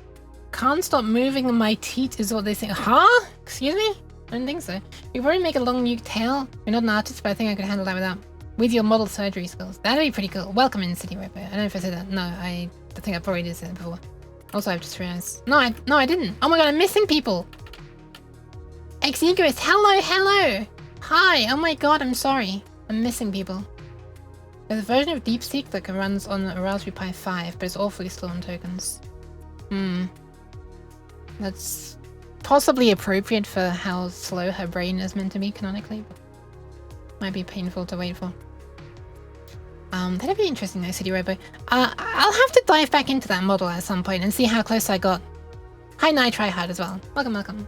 teeth is what they say. Huh? Excuse me? I didn't think so. You probably make a Long Yook tail. You're not an artist, but I think I could handle that with your model surgery skills. That'd be pretty cool. Welcome in, City Ripper. I don't know if I said that. No, I think I probably did say that before. Also, I've just realized. No, I didn't. Oh my god, I'm missing people. Ex-Egoist, hello. Hi. Oh my god, I'm sorry. I'm missing people. There's a version of DeepSeek that runs on a Raspberry Pi 5, but it's awfully slow on tokens. That's possibly appropriate for how slow her brain is meant to be canonically, but might be painful to wait for. That'd be interesting though, City Robo. I'll have to dive back into that model at some point and see how close I got. Hi, Nitryhard as well. Welcome.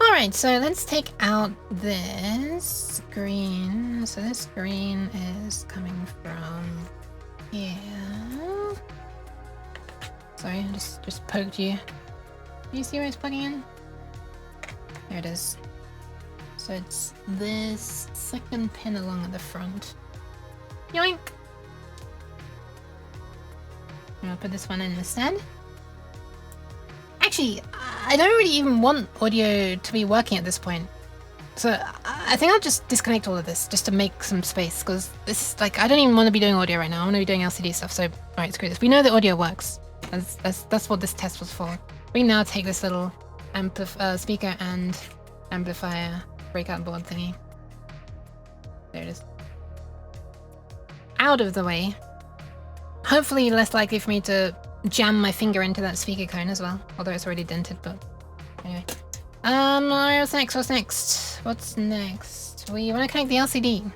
Alright, so let's take out this green. So this green is coming from here. Sorry, I just poked you. Do you see where it's plugging in? There it is. So it's this second pin along at the front. Yoink! I'll put this one in instead. Actually, I don't really even want audio to be working at this point. So I think I'll just disconnect all of this just to make some space, because this is like, I don't even want to be doing audio right now. I want to be doing LCD stuff. So alright, screw this. We know that audio works. That's what this test was for. We can now take this little speaker and amplifier breakout board thingy. There it is. Out of the way. Hopefully less likely for me to jam my finger into that speaker cone as well. Although it's already dented, but anyway. What's next? We want to connect the LCD.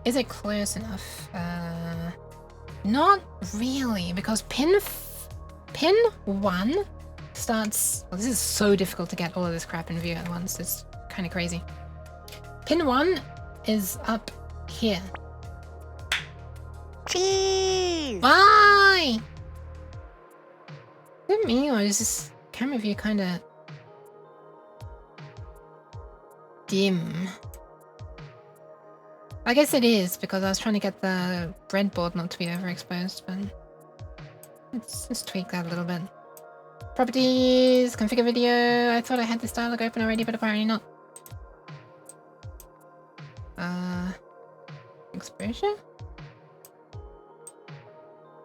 Is it close enough? Not really, because pin 1 starts... well, this is so difficult to get all of this crap in view at once. It's kind of crazy. Pin 1 is up here. Cheese! Why? Is it me, or is this camera view kind of dim? I guess it is, because I was trying to get the breadboard not to be overexposed, but let's tweak that a little bit. Properties, configure video. I thought I had this dialog open already, but apparently not. Exposure?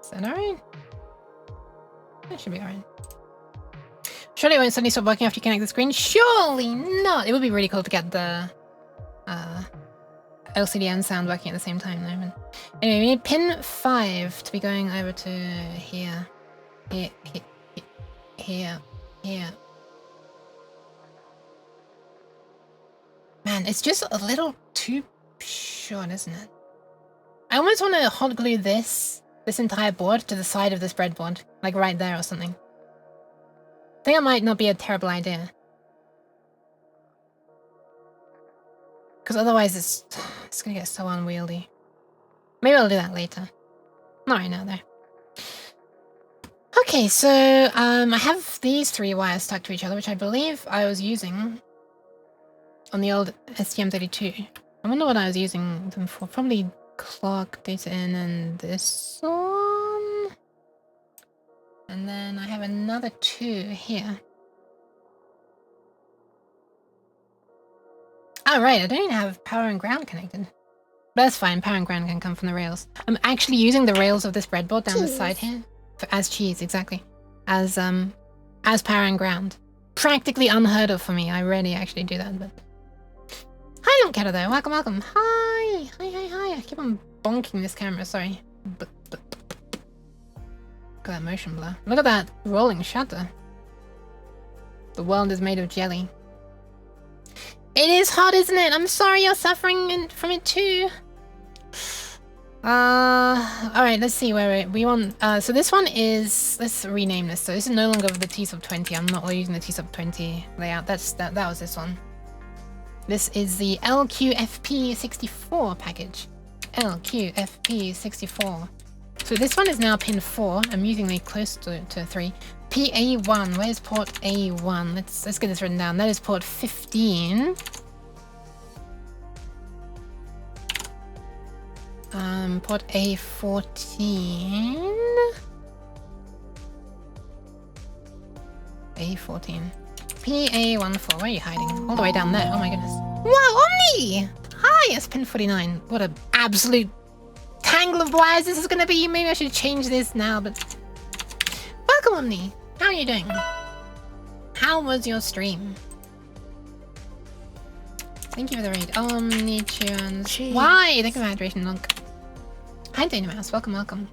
Is that alright? That should be alright. Surely it won't suddenly stop working after you connect the screen? Surely not! It would be really cool to get the LCD and sound working at the same time though. But anyway, we need pin 5 to be going over to here. Here. Man, it's just a little too short, isn't it? I almost want to hot glue this entire board to the side of this breadboard, like right there or something. I think that might not be a terrible idea. Because otherwise it's gonna get so unwieldy. Maybe I'll do that later. Not right now though. Okay, so I have these 3 wires stuck to each other, which I believe I was using on the old STM32. I wonder what I was using them for. Probably clock, data in, and this one. And then I have another 2 here. Oh right, I don't even have power and ground connected. But that's fine, power and ground can come from the rails. I'm actually using the rails of this breadboard down the side here. As cheese, exactly. As power and ground. Practically unheard of for me. I rarely actually do that, but... Hi, Don't Care though. Welcome. Hi. I keep on bonking this camera, sorry. Look at that motion blur. Look at that rolling shutter. The world is made of jelly. It is hot, isn't it? I'm sorry you're suffering from it too. Alright, let's see where we want, so this one is, let's rename this. So this is no longer the T-sub20. I'm not using the T-sub20 layout. That was this one. This is the LQFP64 package. LQFP64. So this one is now pin 4. I'm using the close to 3. PA1, where's port A1? Let's get this written down. That is port 15. Port A14. A14. PA14. Where are you hiding? All the way down there. Oh my goodness. Wow, Omni! Hi, it's pin 49. What an absolute tangle of wires this is going to be. Maybe I should change this now, but... Welcome, Omni. How are you doing? How was your stream? Thank you for the raid. Omni-tunes. Why? Thank you for hydration, Lunk. Hi, Danamouse. Welcome.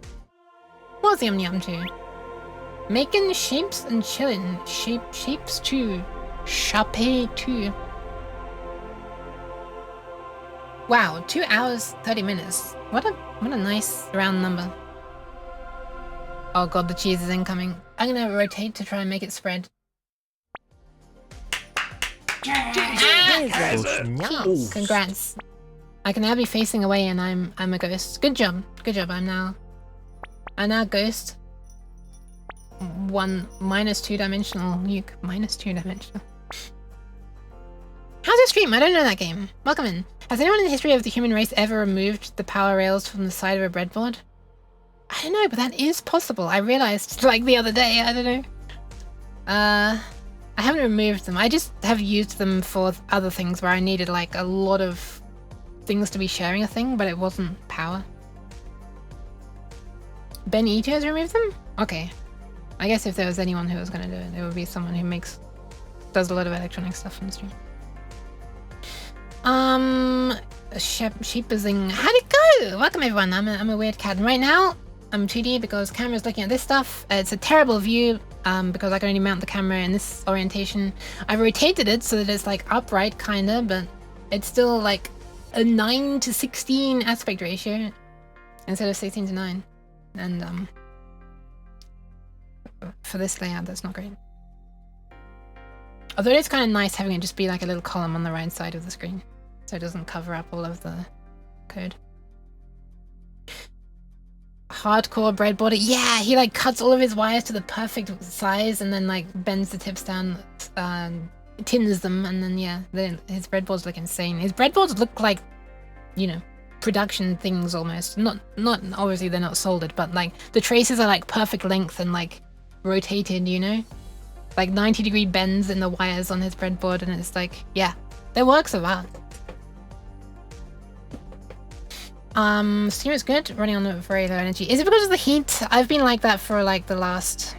What's the Omni up to? Making shapes and chilling. Shapes too. Chape too. Wow, 2 hours, 30 minutes. What a nice round number. Oh god, the cheese is incoming. I'm gonna rotate to try and make it spread. Congrats. I can now be facing away and I'm a ghost. Good job. I'm now ghost. 1 minus 2-dimensional nuke. Minus 2-dimensional. How's your stream? I don't know that game. Welcome in. Has anyone in the history of the human race ever removed the power rails from the side of a breadboard? I don't know, but that is possible. I realized like the other day. I don't know. I haven't removed them. I just have used them for other things where I needed like a lot of things to be sharing a thing, but it wasn't power. Ben E2 has removed them? Okay. I guess if there was anyone who was going to do it, it would be someone who does a lot of electronic stuff on the stream. Sheepazing. How'd it go? Welcome everyone. I'm a weird cat. And right now, I'm 2D because camera's looking at this stuff. It's a terrible view because I can only mount the camera in this orientation. I've rotated it so that it's like upright kinda, but it's still like a 9:16 aspect ratio instead of 16:9. And for this layout, that's not great. Although it's kind of nice having it just be like a little column on the right side of the screen, so it doesn't cover up all of the code. Hardcore breadboarder. Yeah, he like cuts all of his wires to the perfect size and then like bends the tips down, tins them, and then yeah, his breadboards look insane. His breadboards look like, you know, production things almost. Not obviously they're not soldered, but like the traces are like perfect length and like rotated, you know? Like 90-degree bends in the wires on his breadboard, and it's like, yeah, they're works of art. Stream is good, running on a very low energy. Is it because of the heat? I've been like that for like the last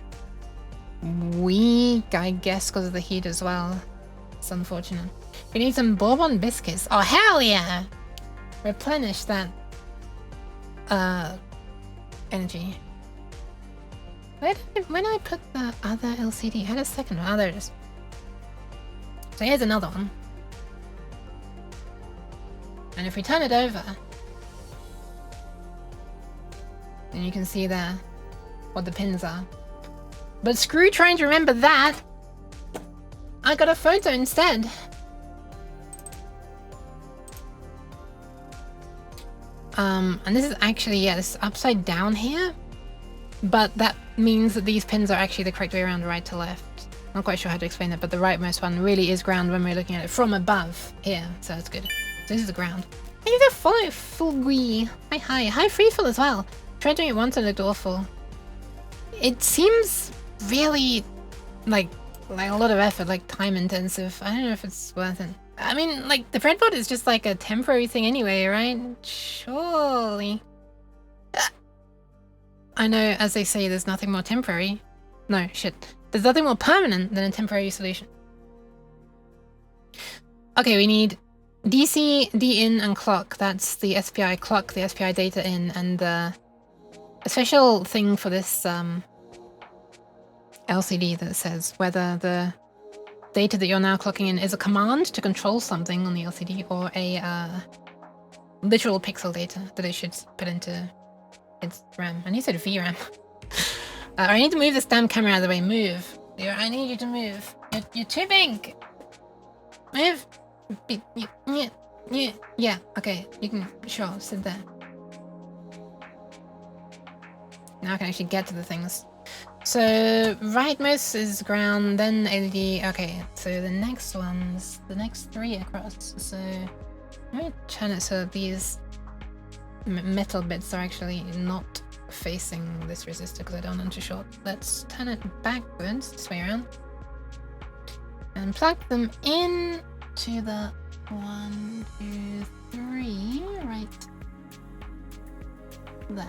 week, I guess, because of the heat as well. It's unfortunate. We need some bourbon biscuits. Oh, hell yeah! replenish that energy. When I put the other LCD, I had a second one. Oh, there it is. So here's another one. And if we turn it over, then you can see there what the pins are. But screw trying to remember that. I got a photo instead. And this is actually, yeah, this is upside down here. But that means that these pins are actually the correct way around, right to left. Not quite sure how to explain it, but the rightmost one really is ground when we're looking at it from above here, so that's good. So this is the ground. Thank you for follow Fulgui. Hi. Hi Freefall as well. Tried doing it once and it looked awful. It seems really like a lot of effort, like time intensive. I don't know if it's worth it. I mean, like the breadboard is just like a temporary thing anyway, right? Surely. I know, as they say, there's nothing more temporary. No, shit. There's nothing more permanent than a temporary solution. Okay, we need DC, D-in, and clock. That's the SPI clock, the SPI data in, and a special thing for this LCD that says whether the data that you're now clocking in is a command to control something on the LCD or a literal pixel data that it should put into its RAM. And you said VRAM. I need to move this damn camera out of the way. Move. I need you to move. You're too big. Move. Yeah, okay. You can, sure, sit there. Now I can actually get to the things. So, rightmost is ground, then LED. Okay, so the next ones, the next three across. So, let me turn it so that these metal bits are actually not facing this resistor because I don't want them too short. Let's turn it backwards, this way around, and plug them in to the 1, 2, 3 right there.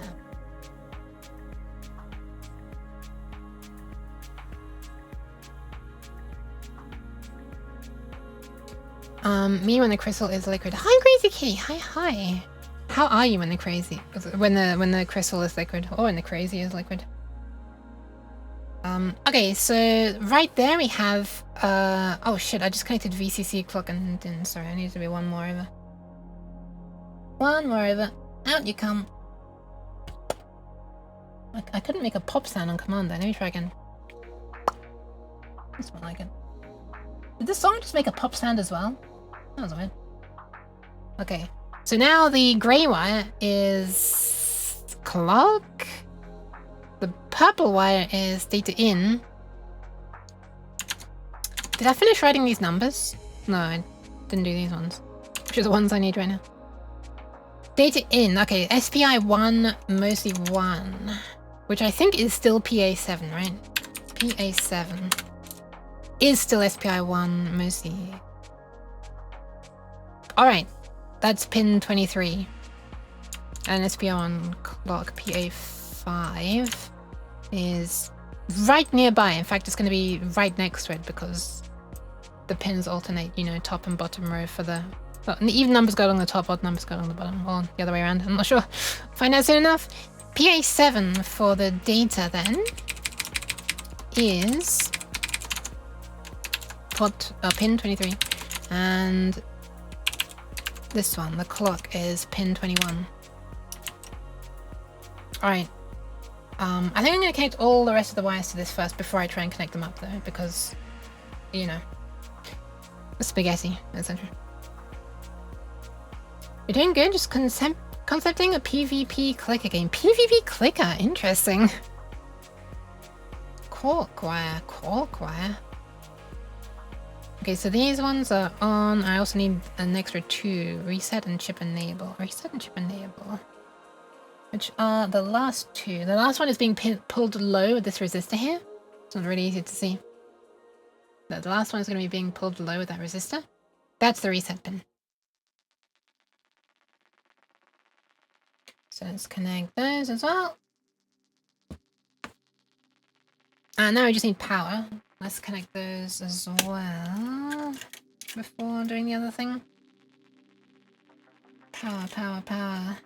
Me when the crystal is liquid. Hi, Crazy Key. Hi. How are you when the crystal is liquid, or when the crazy is liquid? Okay, so right there we have oh shit, I just connected VCC clock and didn't. Sorry, I need to be one more over. One more over. Out you come. I couldn't make a pop sound on command there. Let me try again. That's more like it. Did this song just make a pop sound as well? That was weird. Okay. So now the grey wire is clock. The purple wire is data in. Did I finish writing these numbers? No, I didn't do these ones. Which are the ones I need right now. Data in. Okay, SPI 1, mostly 1. Which I think is still PA7, right? PA7 is still SPI 1, mostly. Alright. That's pin 23. And SPI1 clock PA5 is right nearby. In fact, it's going to be right next to it because the pins alternate, you know, top and bottom row for the... Well, the even numbers go along the top, odd numbers go along the bottom, or the other way around. I'm not sure. Find out soon enough. PA7 for the data then is pin 23. And this one, the clock, is pin 21. Alright. I think I'm going to connect all the rest of the wires to this first before I try and connect them up though, because, you know, spaghetti, etc. You're doing good, just concepting a PvP clicker game. PvP clicker, interesting. Cork wire. Okay, so these ones are on. I also need an extra 2. Reset and chip enable. Which are the last 2. The last one is being pulled low with this resistor here. It's not really easy to see. The last one is going to be being pulled low with that resistor. That's the reset pin. So let's connect those as well. And now we just need power. Let's connect those as well before doing the other thing. Power, power, power.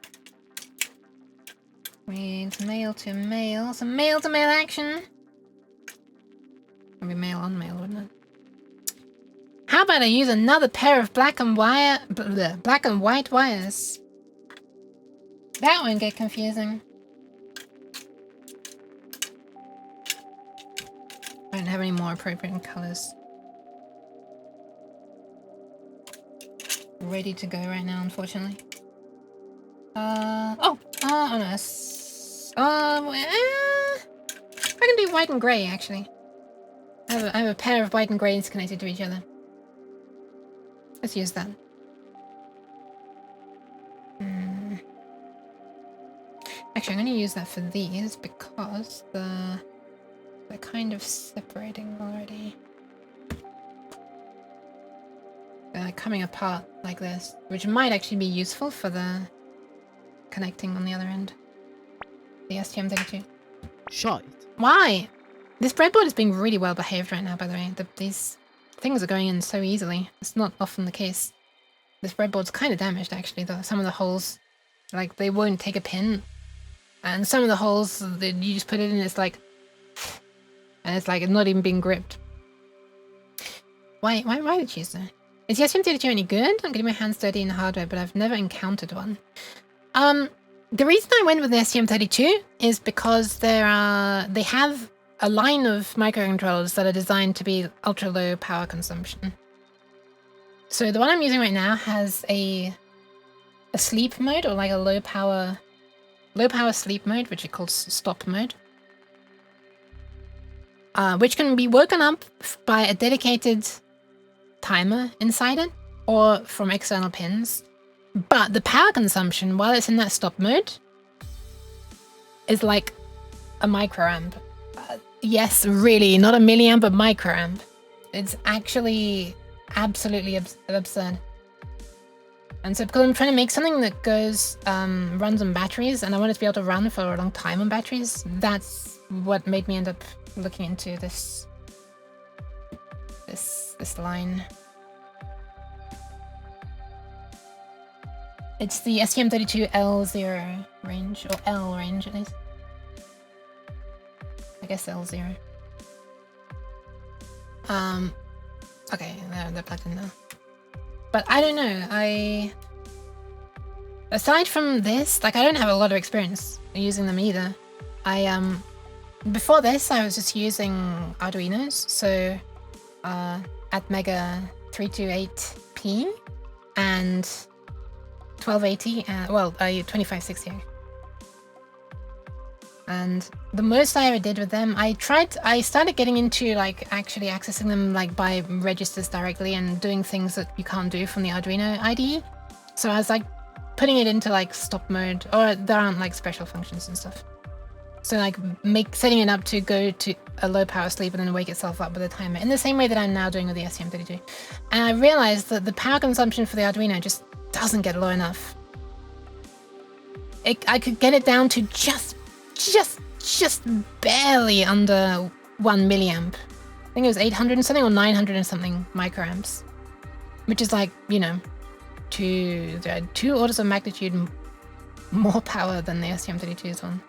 Reads male to male. Some male to male action. Maybe male on male, wouldn't it? How about I use another pair of black and white wires? That won't get confusing. I don't have any more appropriate colors ready to go right now, unfortunately. Oh no. I can do white and grey actually. I have a pair of white and greys connected to each other. Let's use that. Actually, I'm going to use that for these because they're kind of separating already. They're like coming apart like this, which might actually be useful for the connecting on the other end. The STM32. Shite. Why? This breadboard is being really well behaved right now, by the way. These things are going in so easily. It's not often the case. This breadboard's kind of damaged, actually, though. Some of the holes, like, they won't take a pin. And some of the holes, that you just put it in, it's like... And it's like, not even being gripped. Why the cheese, though? Is the STM32 any good? I'm getting my hands dirty in hardware, but I've never encountered one. The reason I went with the STM32 is because they have a line of microcontrollers that are designed to be ultra low power consumption. So the one I'm using right now has a sleep mode, or like a low power sleep mode, which is called stop mode, which can be woken up by a dedicated timer inside it or from external pins. But the power consumption while it's in that stop mode is like a microamp. Yes, really, not a milliamp, but microamp. It's actually absolutely absurd. And so because I'm trying to make something that runs on batteries, and I want it to be able to run for a long time on batteries, that's what made me end up looking into this line. It's the STM32 L0 range, or L range at least. I guess L0. Okay, they're plugged in now. But I don't know, aside from this, like, I don't have a lot of experience using them either. Before this, I was just using Arduinos, so Atmega 328P and 1280, 2560. And the most I ever did with them, I started getting into like actually accessing them like by registers directly and doing things that you can't do from the Arduino IDE. So I was like putting it into like stop mode, or there aren't like special functions and stuff. So like setting it up to go to a low power sleep and then wake itself up with a timer in the same way that I'm now doing with the STM32. And I realized that the power consumption for the Arduino just doesn't get low enough. I could get it down to just barely under 1 milliamp. I think it was 800 and something or 900 and something microamps, which is like, you know, two orders of magnitude more power than the STM32's one.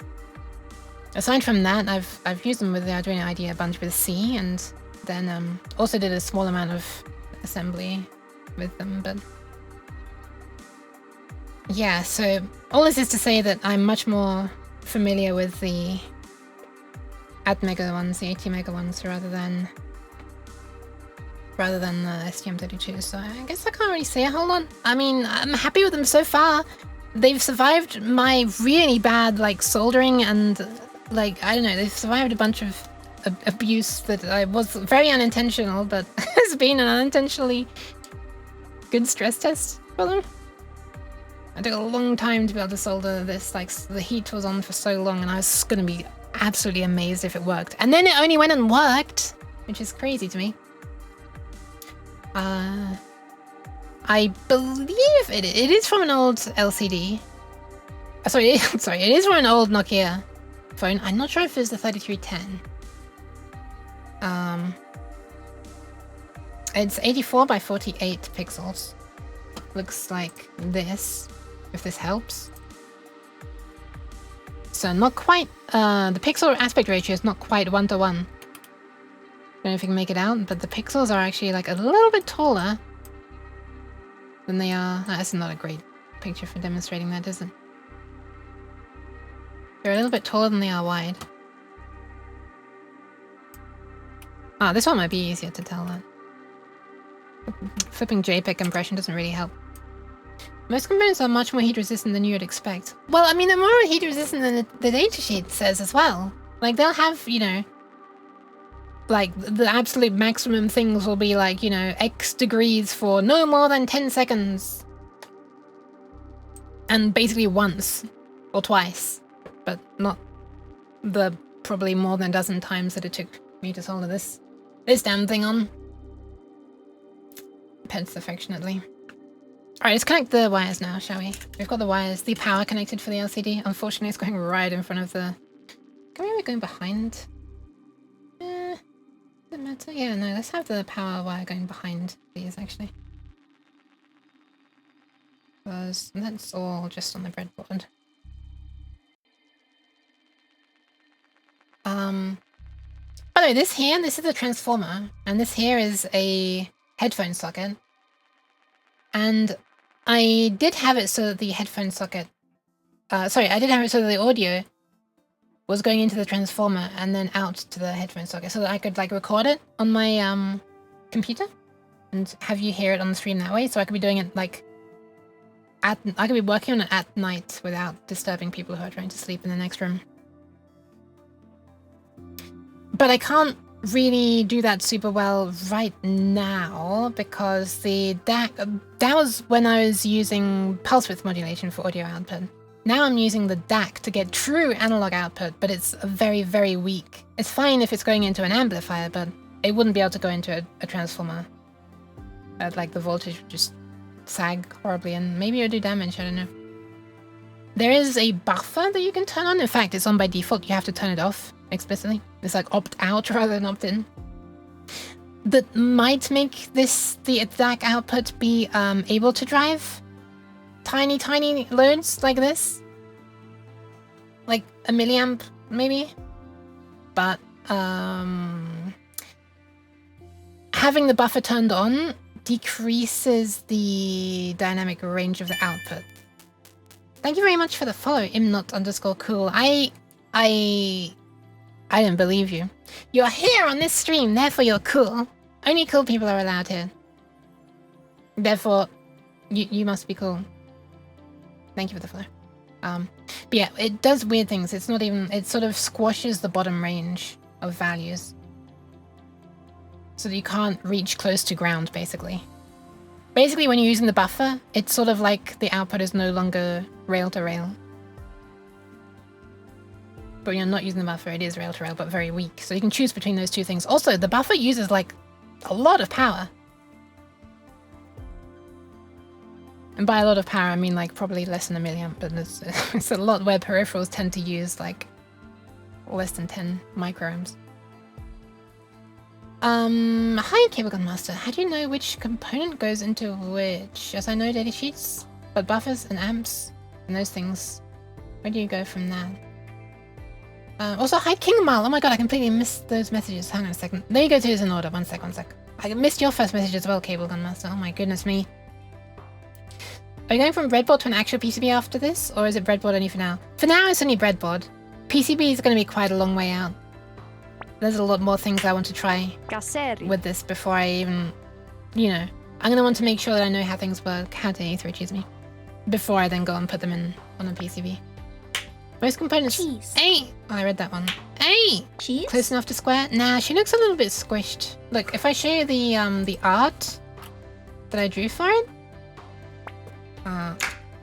Aside from that, I've used them with the Arduino IDE a bunch with C, and then also did a small amount of assembly with them, but yeah, so all this is to say that I'm much more familiar with the Atmega ones, the 80 mega ones, rather than the STM32, so I guess I can't really say a whole lot. I mean, I'm happy with them so far. They've survived my really bad, like, soldering and, like, I don't know, they've survived a bunch of abuse that I was very unintentional, but has been an unintentionally good stress test for them. It took a long time to be able to solder this, like, the heat was on for so long and I was gonna be absolutely amazed if it worked. And then it only went and worked, which is crazy to me. I believe it is from an old LCD. Sorry, it is from an old Nokia phone. I'm not sure if it's the 3310. It's 84 by 48 pixels. Looks like this. if this helps. So not quite, the pixel aspect ratio is not quite 1:1. Don't know if you can make it out, but the pixels are actually like a little bit taller than they are. Oh, that's not a great picture for demonstrating that, is it? They're a little bit taller than they are wide. Ah, this one might be easier to tell that. Flipping JPEG compression doesn't really help. Most components are much more heat resistant than you would expect. Well, I mean, they're more heat resistant than the datasheet says as well. Like, they'll have, you know, like, the absolute maximum things will be like, you know, X degrees for no more than 10 seconds. And basically once or twice, but not the probably more than a dozen times that it took me to solder this damn thing on. Pets affectionately. Alright, let's connect the wires now, shall we? We've got the wires, the power connected for the LCD. Unfortunately, it's going right in front of the... Can we have it going behind? Does it matter? Yeah, no, let's have the power wire going behind these, actually. Because that's all just on the breadboard. By the way, this is a transformer, and this here is a headphone socket. And I did have it so that the headphone socket... I did have it so that the audio was going into the transformer and then out to the headphone socket so that I could, like, record it on my computer and have you hear it on the stream that way. So I could be doing it, like... I could be working on it at night without disturbing people who are trying to sleep in the next room. But I can't really do that super well right now because the DAC... That was when I was using pulse width modulation for audio output. Now I'm using the DAC to get true analog output, but it's very, very weak. It's fine if it's going into an amplifier, but it wouldn't be able to go into a transformer. Like, the voltage would just sag horribly and maybe it would do damage, I don't know. There is a buffer that you can turn on. In fact, it's on by default. You have to turn it off explicitly. It's like opt out rather than opt in. That might make the DAC output be able to drive tiny loads like this. Like a milliamp, maybe. But having the buffer turned on decreases the dynamic range of the output. Thank you very much for the follow, imnot_cool. I don't believe you. You're here on this stream, therefore you're cool. Only cool people are allowed here. Therefore, you must be cool. Thank you for the follow. But yeah, it does weird things. It's not even... It sort of squashes the bottom range of values. So that you can't reach close to ground, basically. Basically, when you're using the buffer, it's sort of like the output is no longer rail-to-rail. But when you're not using the buffer, it is rail-to-rail, but very weak. So you can choose between those two things. Also, the buffer uses, like, a lot of power. And by a lot of power, I mean, like, probably less than a milliamp, but it's a lot where peripherals tend to use, like, less than 10 microamps. Hi, Cable Gun Master. How do you know which component goes into which? As I know datasheets, but buffers and amps and those things. Where do you go from that? Also, hi, King Mal. Oh my god, I completely missed those messages. Hang on a second. There you go to those in order. One sec. I missed your first message as well, Cable Gun Master. Oh my goodness me. Are you going from breadboard to an actual PCB after this? Or is it breadboard only for now? For now, it's only breadboard. PCB is going to be quite a long way out. There's a lot more things I want to try with this before I even, you know, I'm going to want to make sure that I know how things work, how to A3 choose me, before I then go and put them in on a PCB. Most components... Cheese. Hey! Oh, I read that one. Hey! Cheese? Close enough to square? Nah, she looks a little bit squished. Look, if I show you the art that I drew for it...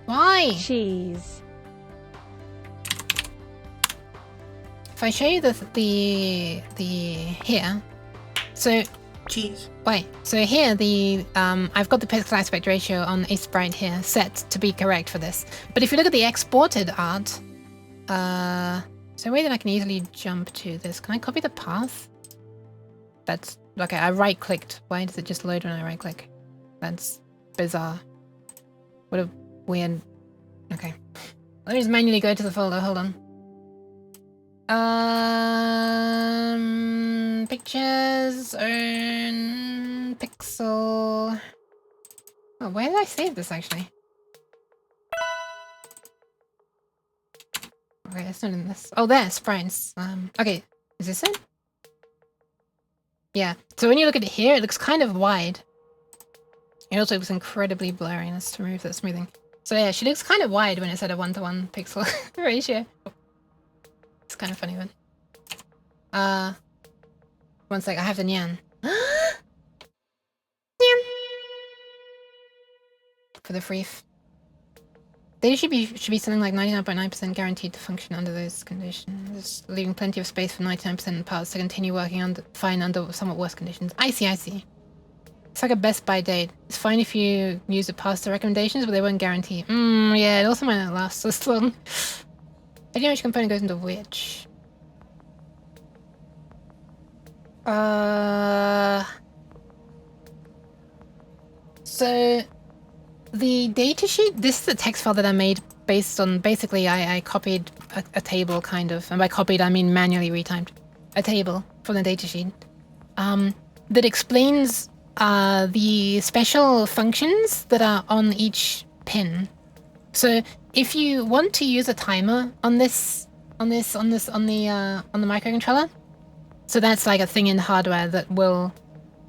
why? Cheese. If I show you the here, so Cheese. wait, so here I've got the pixel aspect ratio on a sprite here set to be correct for this. But if you look at the exported art, so a way that I can easily jump to this. Can I copy the path? That's okay. I right clicked. Why does it just load when I right click? That's bizarre. What a weird Okay. Let me just manually go to the folder. Hold on. Pictures, own, pixel. Oh, where did I save this actually? Okay, it's not in this. Oh, there, sprites. Okay, is this it? Yeah. So when you look at it here, it looks kind of wide. It also looks incredibly blurry. Let's remove that smoothing. So yeah, she looks kind of wide when it's at a 1:1 pixel ratio. It's kind of funny one. One sec, I have the Nyan. Nyan! For the brief. They should be something like 99.9% guaranteed to function under those conditions, leaving plenty of space for 99% of parts to continue working fine under somewhat worse conditions. I see. It's like a Best Buy date. It's fine if you use it past the recommendations, but they won't guarantee. Yeah, it also might not last this long. I don't know which component goes into which. So the datasheet, this is a text file that I made based on, basically I copied a table kind of, and by copied I mean manually retimed a table from the datasheet that explains the special functions that are on each pin. So if you want to use a timer on the microcontroller, so that's like a thing in hardware that will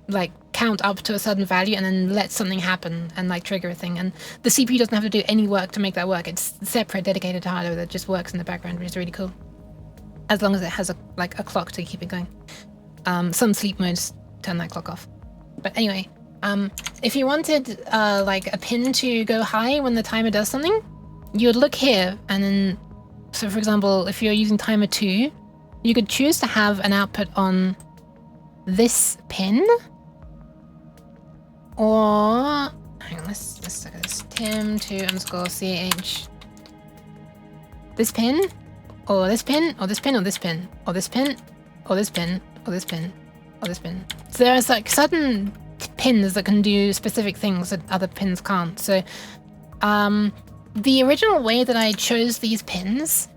like count up to a certain value and then let something happen and like trigger a thing, and the CPU doesn't have to do any work to make that work. It's separate, dedicated hardware that just works in the background, which is really cool, as long as it has a clock to keep it going. Some sleep modes turn that clock off, but anyway, if you wanted like a pin to go high when the timer does something, you would look here, and then, so for example, if you're using timer 2, you could choose to have an output on this pin, or hang on, let's look at this. Tim2_ch. This pin, or this pin, or this pin, or this pin, or this pin, or this pin, or this pin, or this pin. So there's like certain pins that can do specific things that other pins can't. So the original way that I chose these pins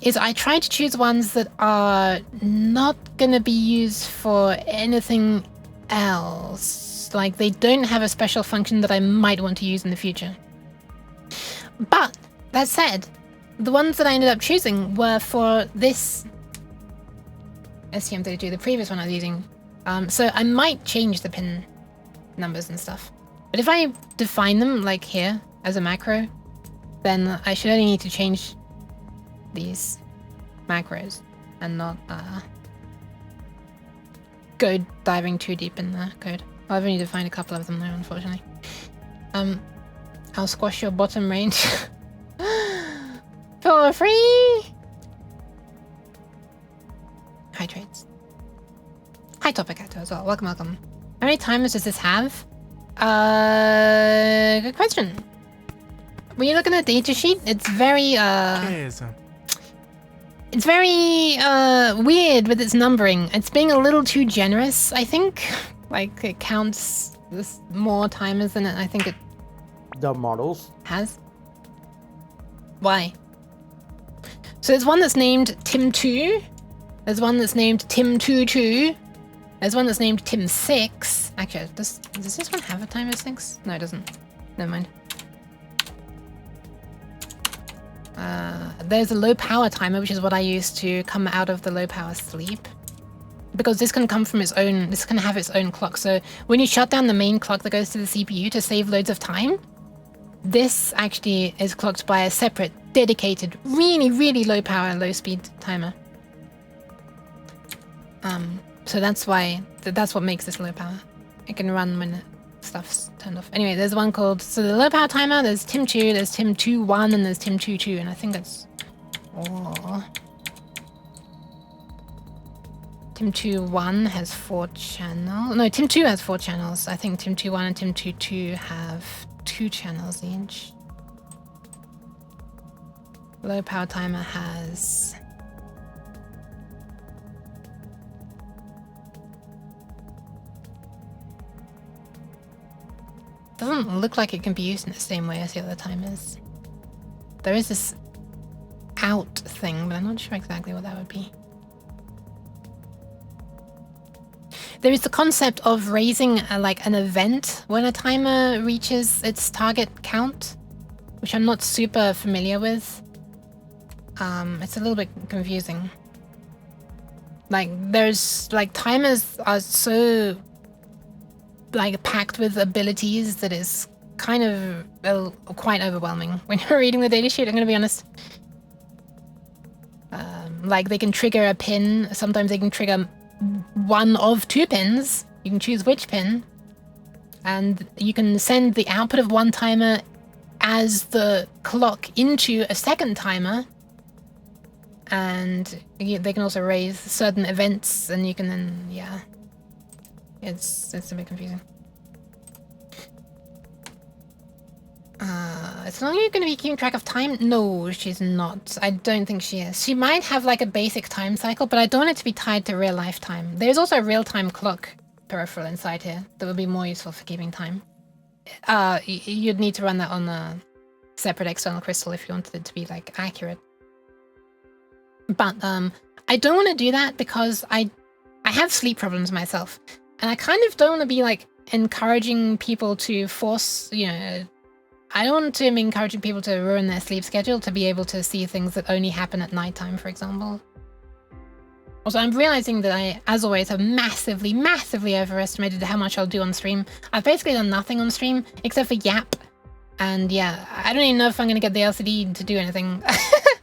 is I tried to choose ones that are not gonna be used for anything else. Like, they don't have a special function that I might want to use in the future. But that said, the ones that I ended up choosing were for this STM32, the previous one I was using. So I might change the pin numbers and stuff. But if I define them like here as a macro, then I should only need to change these macros and not go diving too deep in the code. I've only defined a couple of them though, unfortunately. I'll squash your bottom range for free. Hi trades. Hi Topicato as well. Welcome. How many timers does this have? Good question. When you look at the datasheet, it's very it's very weird with its numbering. It's being a little too generous, I think. Like, it counts this more timers than I think it The models has. Why? So there's one that's named Tim2. There's one that's named Tim22. There's one that's named Tim6. Actually, does this one have a timer 6? No, it doesn't. Never mind. There's a low power timer, which is what I use to come out of the low power sleep. Because this can come from its own, this can have its own clock. So when you shut down the main clock that goes to the CPU to save loads of time, this actually is clocked by a separate, dedicated, really, really low power, low speed timer. So that's why, that's what makes this low power. It can run when stuff's turned off. Anyway, there's one called, so the low power timer, there's Tim2, there's Tim21, and there's Tim22, and I think that's all. Tim21 has 4 channels. No, Tim2 has 4 channels. I think Tim21 and Tim22 have 2 channels each. Low power timer has... Doesn't look like it can be used in the same way as the other timers. There is this out thing, but I'm not sure exactly what that would be. There is the concept of raising like an event when a timer reaches its target count, which I'm not super familiar with. It's a little bit confusing. Like there's like timers are so like packed with abilities that is kind of quite overwhelming when you're reading the datasheet, I'm gonna be honest. Like they can trigger a pin, sometimes they can trigger one of 2 pins. You can choose which pin, and you can send the output of one timer as the clock into a second timer, and they can also raise certain events, and you can then, yeah, it's a bit confusing. Is Long Yook gonna be keeping track of time? No, she's not. I don't think she is. She might have like a basic time cycle, but I don't want it to be tied to real life time. There's also a real-time clock peripheral inside here that would be more useful for keeping time. You'd need to run that on a separate external crystal if you wanted it to be like accurate. But I don't want to do that because I have sleep problems myself, and I kind of don't want to be like encouraging people to force, you know, I don't want to be encouraging people to ruin their sleep schedule to be able to see things that only happen at nighttime, for example. Also, I'm realizing that I, as always, have massively, massively overestimated how much I'll do on stream. I've basically done nothing on stream except for Yap. And yeah, I don't even know if I'm going to get the LCD to do anything.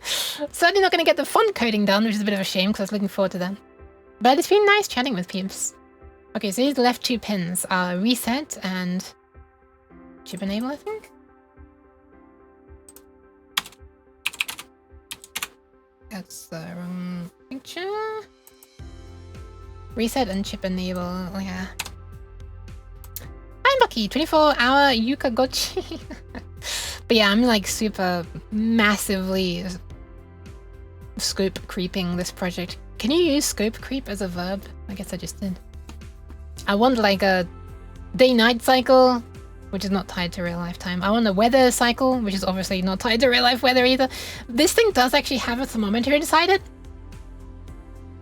Certainly not going to get the font coding done, which is a bit of a shame because I was looking forward to that. But it's been nice chatting with peeps. Okay, so these left 2 pins are reset and chip enable, I think? That's the wrong picture. Reset and chip enable, yeah. I'm lucky, 24-hour Yuka Gochi. But yeah, I'm like super massively scope creeping this project. Can you use scope creep as a verb? I guess I just did. I want like a day-night cycle, which is not tied to real life time. I want a weather cycle, which is obviously not tied to real life weather either. This thing does actually have a thermometer inside it,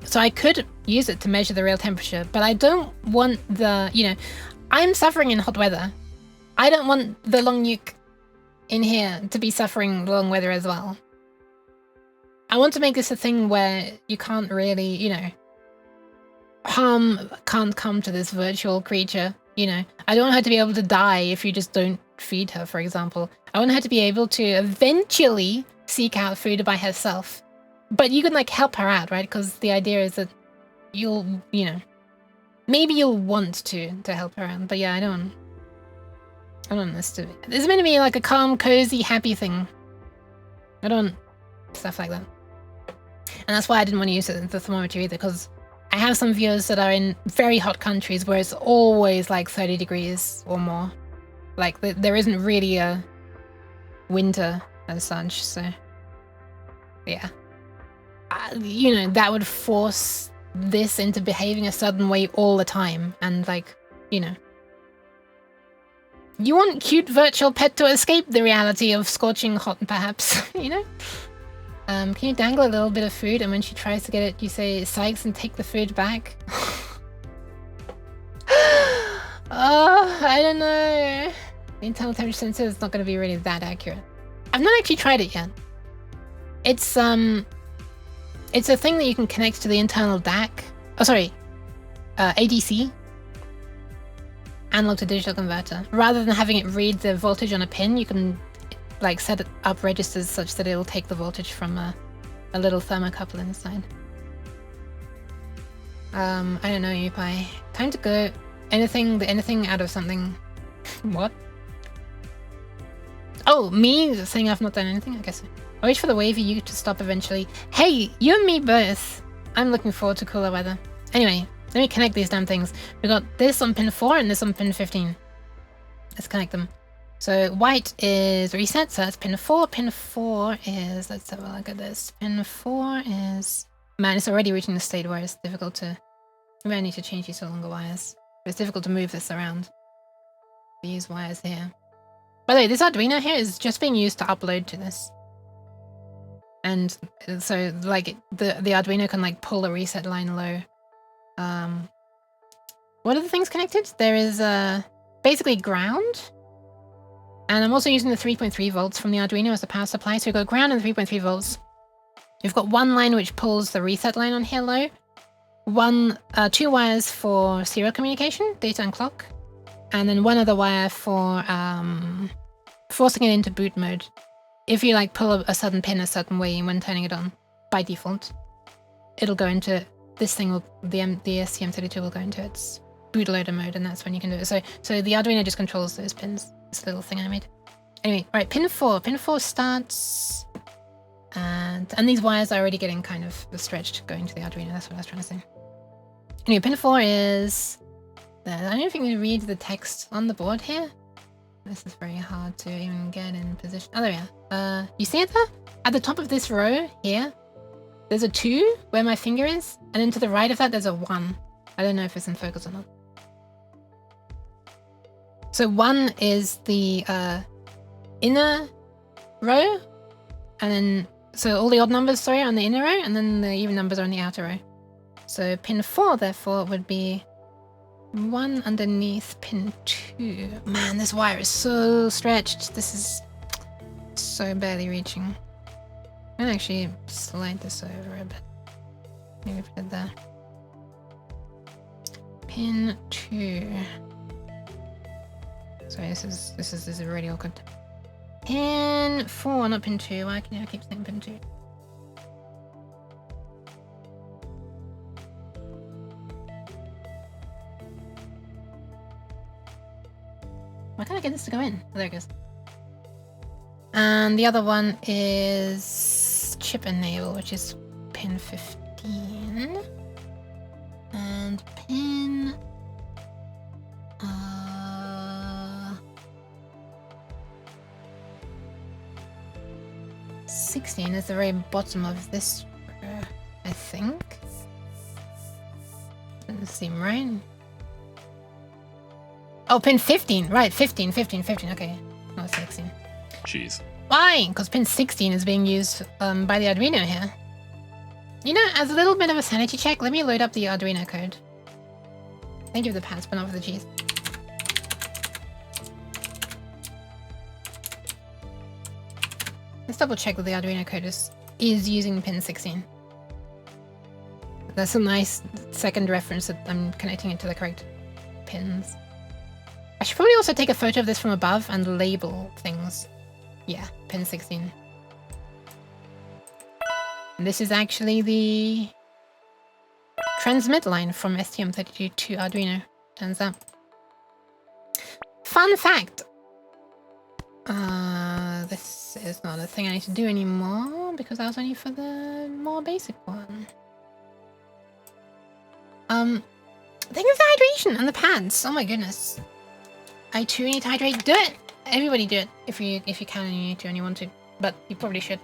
so I could use it to measure the real temperature, but I don't want the, you know, I'm suffering in hot weather. I don't want the Long Yook in here to be suffering long weather as well. I want to make this a thing where you can't really, you know, harm can't come to this virtual creature. You know, I don't want her to be able to die if you just don't feed her, for example. I want her to be able to eventually seek out food by herself. But you can, like, help her out, right? Because the idea is that you'll, you know, maybe you'll want to help her out. But yeah, I don't want this to be... This is meant to be, like, a calm, cozy, happy thing. I don't... Stuff like that. And that's why I didn't want to use the thermometer either, because I have some viewers that are in very hot countries where it's always like 30 degrees or more. Like there isn't really a winter as such, so yeah. You know, that would force this into behaving a certain way all the time, and like, you know. You want cute virtual pet to escape the reality of scorching hot, perhaps, you know? Can you dangle a little bit of food, and when she tries to get it, you say "Sykes" and take the food back? Oh, I don't know. The internal temperature sensor is not going to be really that accurate. I've not actually tried it yet. It's a thing that you can connect to the internal DAC. Oh, sorry, ADC, analog to digital converter. Rather than having it read the voltage on a pin, you can like set it up registers such that it'll take the voltage from a little thermocouple inside. I don't know, Yupai. Time to go. Anything out of something. What? Oh, me saying I've not done anything? I guess so. I wait for the wavy you to stop eventually. Hey, you and me both. I'm looking forward to cooler weather. Anyway, let me connect these damn things. We got this on pin 4 and this on pin 15. Let's connect them. So white is reset, so that's pin 4. Pin 4 is, let's have a look at this. Pin 4 is, man, it's already reaching the state where it's difficult to, maybe I need to change these to longer wires. But it's difficult to move this around. These wires here. By the way, this Arduino here is just being used to upload to this. And so like the Arduino can like pull a reset line low. What are the things connected? There is basically ground. And I'm also using the 3.3 volts from the Arduino as the power supply. So we've got ground and 3.3 volts. We've got one line which pulls the reset line on here low. Two wires for serial communication, data and clock. And then one other wire for forcing it into boot mode. If you like pull a certain pin a certain way when turning it on, by default, it'll go into this thing. The STM32 will go into its bootloader mode, and that's when you can do it. So the Arduino just controls those pins. This little thing I made. Anyway, right, pin 4. Pin 4 starts, and these wires are already getting kind of stretched going to the Arduino. That's what I was trying to say. Anyway, pin 4 is. I don't know if you can read the text on the board here. This is very hard to even get in position. Oh, there we are. You see it there? At the top of this row here, there's a 2 where my finger is, and then to the right of that, there's a 1. I don't know if it's in focus or not. So 1 is the inner row, and then so all the odd numbers, sorry, are on the inner row, and then the even numbers are on the outer row. So pin 4, therefore, would be 1 underneath pin 2. Man, this wire is so stretched. This is so barely reaching. I'm gonna actually slide this over a bit. Maybe put it there. Pin 2. Sorry, this is really awkward. Pin 4, not pin 2. Why can I keep saying pin 2? Why can't I get this to go in? Oh, there it goes. And the other one is chip enable, which is pin 15. And pin 16 is the very bottom of this row, I think. Doesn't seem right. Oh, pin 15. Right, 15. Okay, not 16. Jeez. Why? Because pin 16 is being used by the Arduino here. You know, as a little bit of a sanity check, let me load up the Arduino code. Thank you for the pats, but not for the cheese. Let's double check that the Arduino code is using pin 16. That's a nice second reference that I'm connecting it to the correct pins. I should probably also take a photo of this from above and label things. Yeah, pin 16. And this is actually the transmit line from STM32 to Arduino, turns out. Fun fact! This is not a thing I need to do anymore because that was only for the more basic one. Think of the hydration and the pads. Oh my goodness. I too need to hydrate. Do it! Everybody do it if you can and you need to and you want to. But you probably should.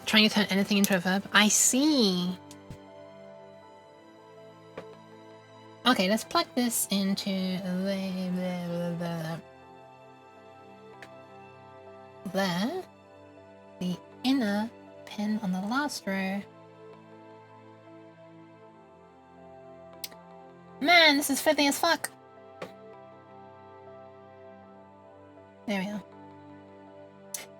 Trying to turn anything into a verb. I see. Okay, let's plug this into there. The inner pin on the last row. Man, this is fiddly as fuck. There we are.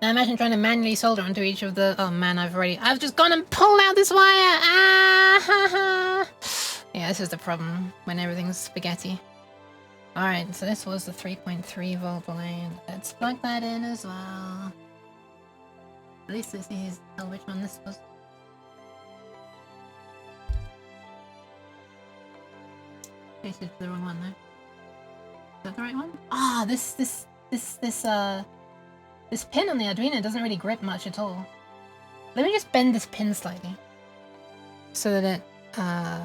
Now imagine trying to manually solder onto each of the... Oh man, I've just gone and pulled out this wire! Ah, ha, ha. Yeah, this is the problem when everything's spaghetti. Alright, so this was the 3.3 volt line. Let's plug that in as well. At least this is tell which one this was. Connected to the wrong one though. Is that the right one? Ah, this pin on the Arduino doesn't really grip much at all. Let me just bend this pin slightly so that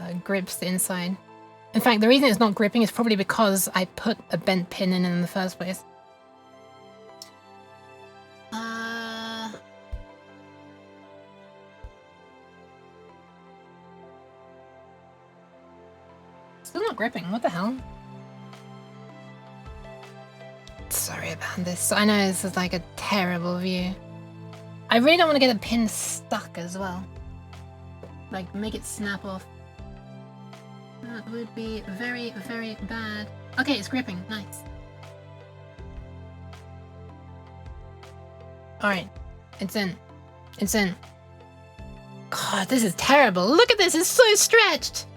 it grips the inside. In fact, the reason it's not gripping is probably because I put a bent pin in the first place. Still not not gripping. What the hell? Sorry about this. I know this is like a terrible view. I really don't want to get the pin stuck as well. Like, make it snap off. That would be very, very bad. Okay, it's gripping. Nice. Alright. It's in. It's in. God, this is terrible. Look at this. It's so stretched.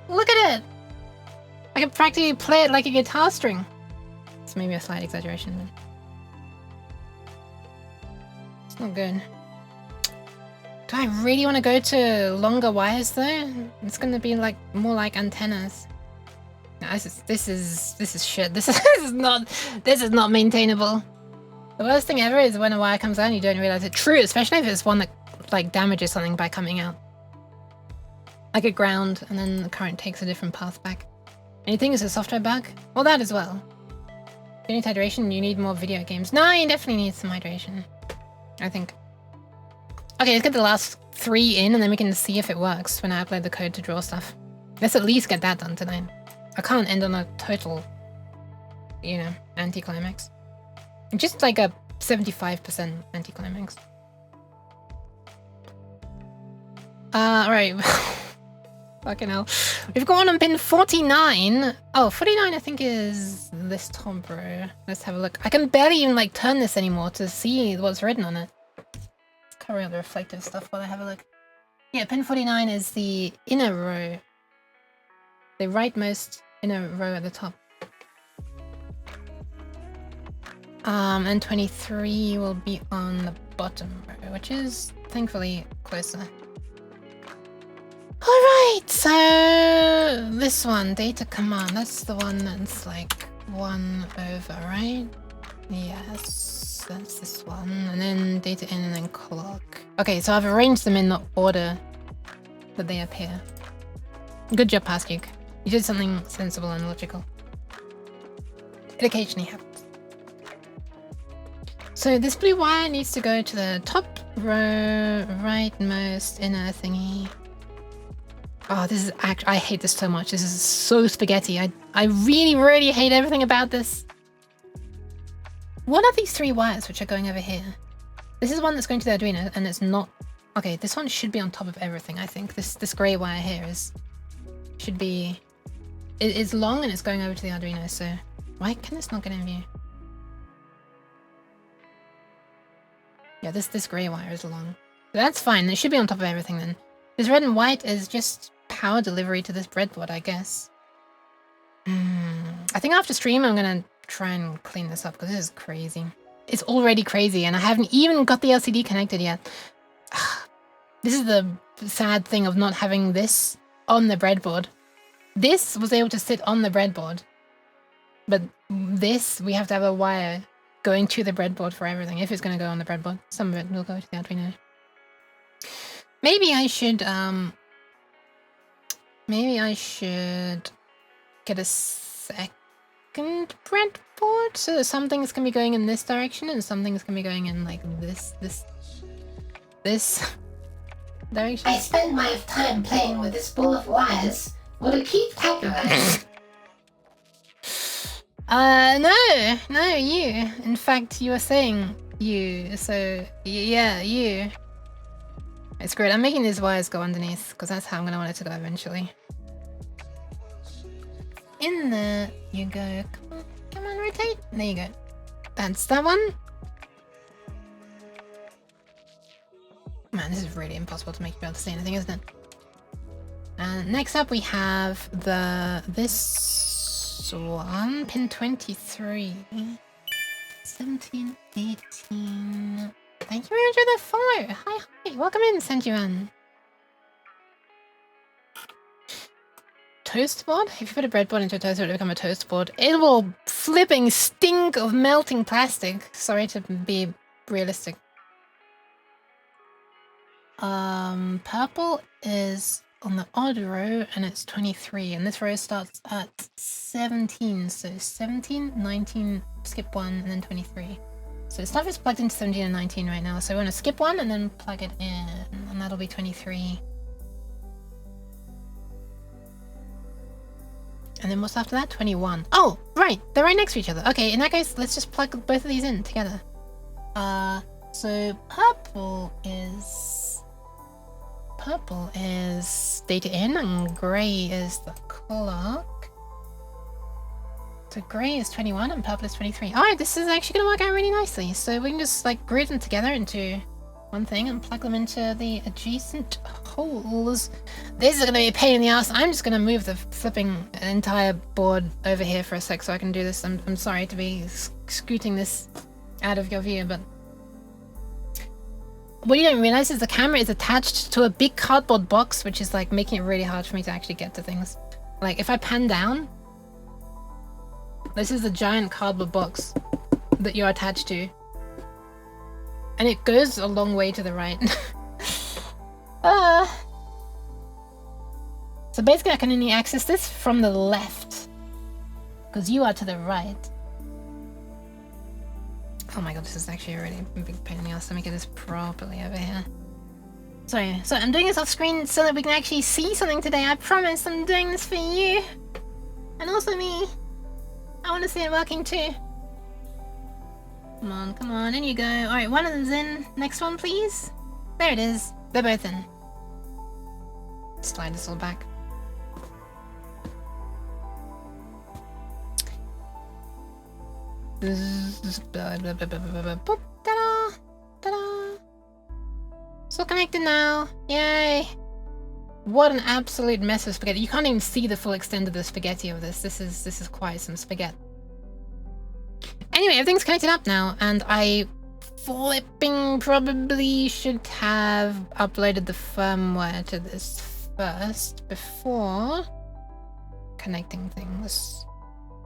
Look at it. I can practically play it like a guitar string. It's maybe a slight exaggeration, but it's not good. Do I really want to go to longer wires though? It's gonna be like more like antennas. No, this is shit. This is not maintainable. The worst thing ever is when a wire comes out and you don't realize it. True, especially if it's one that like damages something by coming out. Like a ground, and then the current takes a different path back. And you think it's a software bug? Well, that as well. You need hydration, you need more video games. No, you definitely need some hydration. I think. Okay, let's get the last 3 in, and then we can see if it works when I upload the code to draw stuff. Let's at least get that done tonight. I can't end on a total, you know, anticlimax. Just like a 75% anticlimax. Alright. Fucking hell. We've gone on pin 49. Oh, 49 I think is this top row. Let's have a look. I can barely even like turn this anymore to see what's written on it. Covering up the reflective stuff while I have a look. Yeah, pin 49 is the inner row. The rightmost inner row at the top. And 23 will be on the bottom row, which is thankfully closer. Alright, so this one, data command, that's the one that's like 1 over, right? Yes, that's this one. And then data in and then clock. Okay, so I've arranged them in the order that they appear. Good job, Pastuk. You did something sensible and logical. It occasionally happens. So this blue wire needs to go to the top row, rightmost inner thingy. Oh, this is I hate this so much. This is so spaghetti. I really, really hate everything about this. What are these 3 wires which are going over here? This is one that's going to the Arduino, and it's not... Okay, this one should be on top of everything, I think. This grey wire here should be... It's long and it's going over to the Arduino, so... Why can this not get in view? Yeah, this grey wire is long. So that's fine. It should be on top of everything then. This red and white is just power delivery to this breadboard, I guess. I think after stream I'm gonna try and clean this up because this is crazy. It's already crazy and I haven't even got the LCD connected yet. This is the sad thing of not having this on the breadboard. This was able to sit on the breadboard. But this, we have to have a wire going to the breadboard for everything, if it's going to go on the breadboard. Some of it will go to the Arduino. Maybe I should get a second breadboard, so that some things can be going in this direction and some things can be going in like this direction. I spend my time playing with this ball of wires. Will it keep track of it? No, you. In fact, you were saying you, so yeah, you. It's great. I'm making these wires go underneath because that's how I'm gonna want it to go eventually. In there you go. Come on, rotate. There you go. That's that one. Man, this is really impossible to make you be able to see anything, isn't it? And next up we have this one, pin 23. 17, 18. Thank you very much for the follow. Hi, welcome in, Sanjuan. Toast board? If you put a breadboard into a toaster, it will become a toast board. It will flipping stink of melting plastic. Sorry to be realistic. Purple is on the odd row and it's 23, and this row starts at 17. So 17, 19, skip 1, and then 23. So stuff is plugged into 17 and 19 right now, so we want to skip 1 and then plug it in, and that'll be 23. And then what's after that? 21. Oh, right. They're right next to each other. Okay, in that case, let's just plug both of these in together. So purple is data in and gray is the clock. So gray is 21 and purple is 23. Alright, this is actually gonna work out really nicely. So we can just like group them together into one thing and plug them into the adjacent holes. This is gonna be a pain in the ass. I'm just gonna move the flipping entire board over here for a sec so I can do this. I'm sorry to be scooting this out of your view, but what you don't realize is the camera is attached to a big cardboard box, which is like making it really hard for me to actually get to things. Like if I pan down, this is the giant cardboard box that you're attached to. And it goes a long way to the right. So basically I can only access this from the left. Because you are to the right. Oh my god, this is actually a really big pain in the ass. Let me get this properly over here. Sorry, so I'm doing this off screen so that we can actually see something today. I promise I'm doing this for you. And also me. I want to see it working too. Come on, in you go. Alright, one of them's in. Next one, please. There it is. They're both in. Slide this all back. Ta-da! Ta-da! It's all connected now. Yay! What an absolute mess of spaghetti. You can't even see the full extent of the spaghetti of this. This is quite some spaghetti. Anyway, everything's connected up now, and I flipping probably should have uploaded the firmware to this first before connecting things.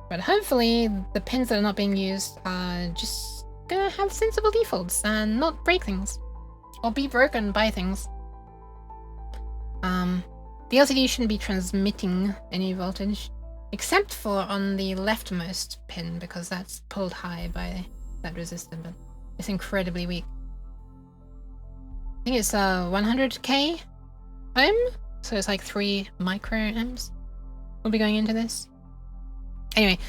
But hopefully the pins that are not being used are just gonna have sensible defaults and not break things. Or be broken by things. The LCD shouldn't be transmitting any voltage, except for on the leftmost pin, because that's pulled high by that resistor, but it's incredibly weak. I think it's 100k ohm, so it's like 3 microamps will be going into this. Anyway,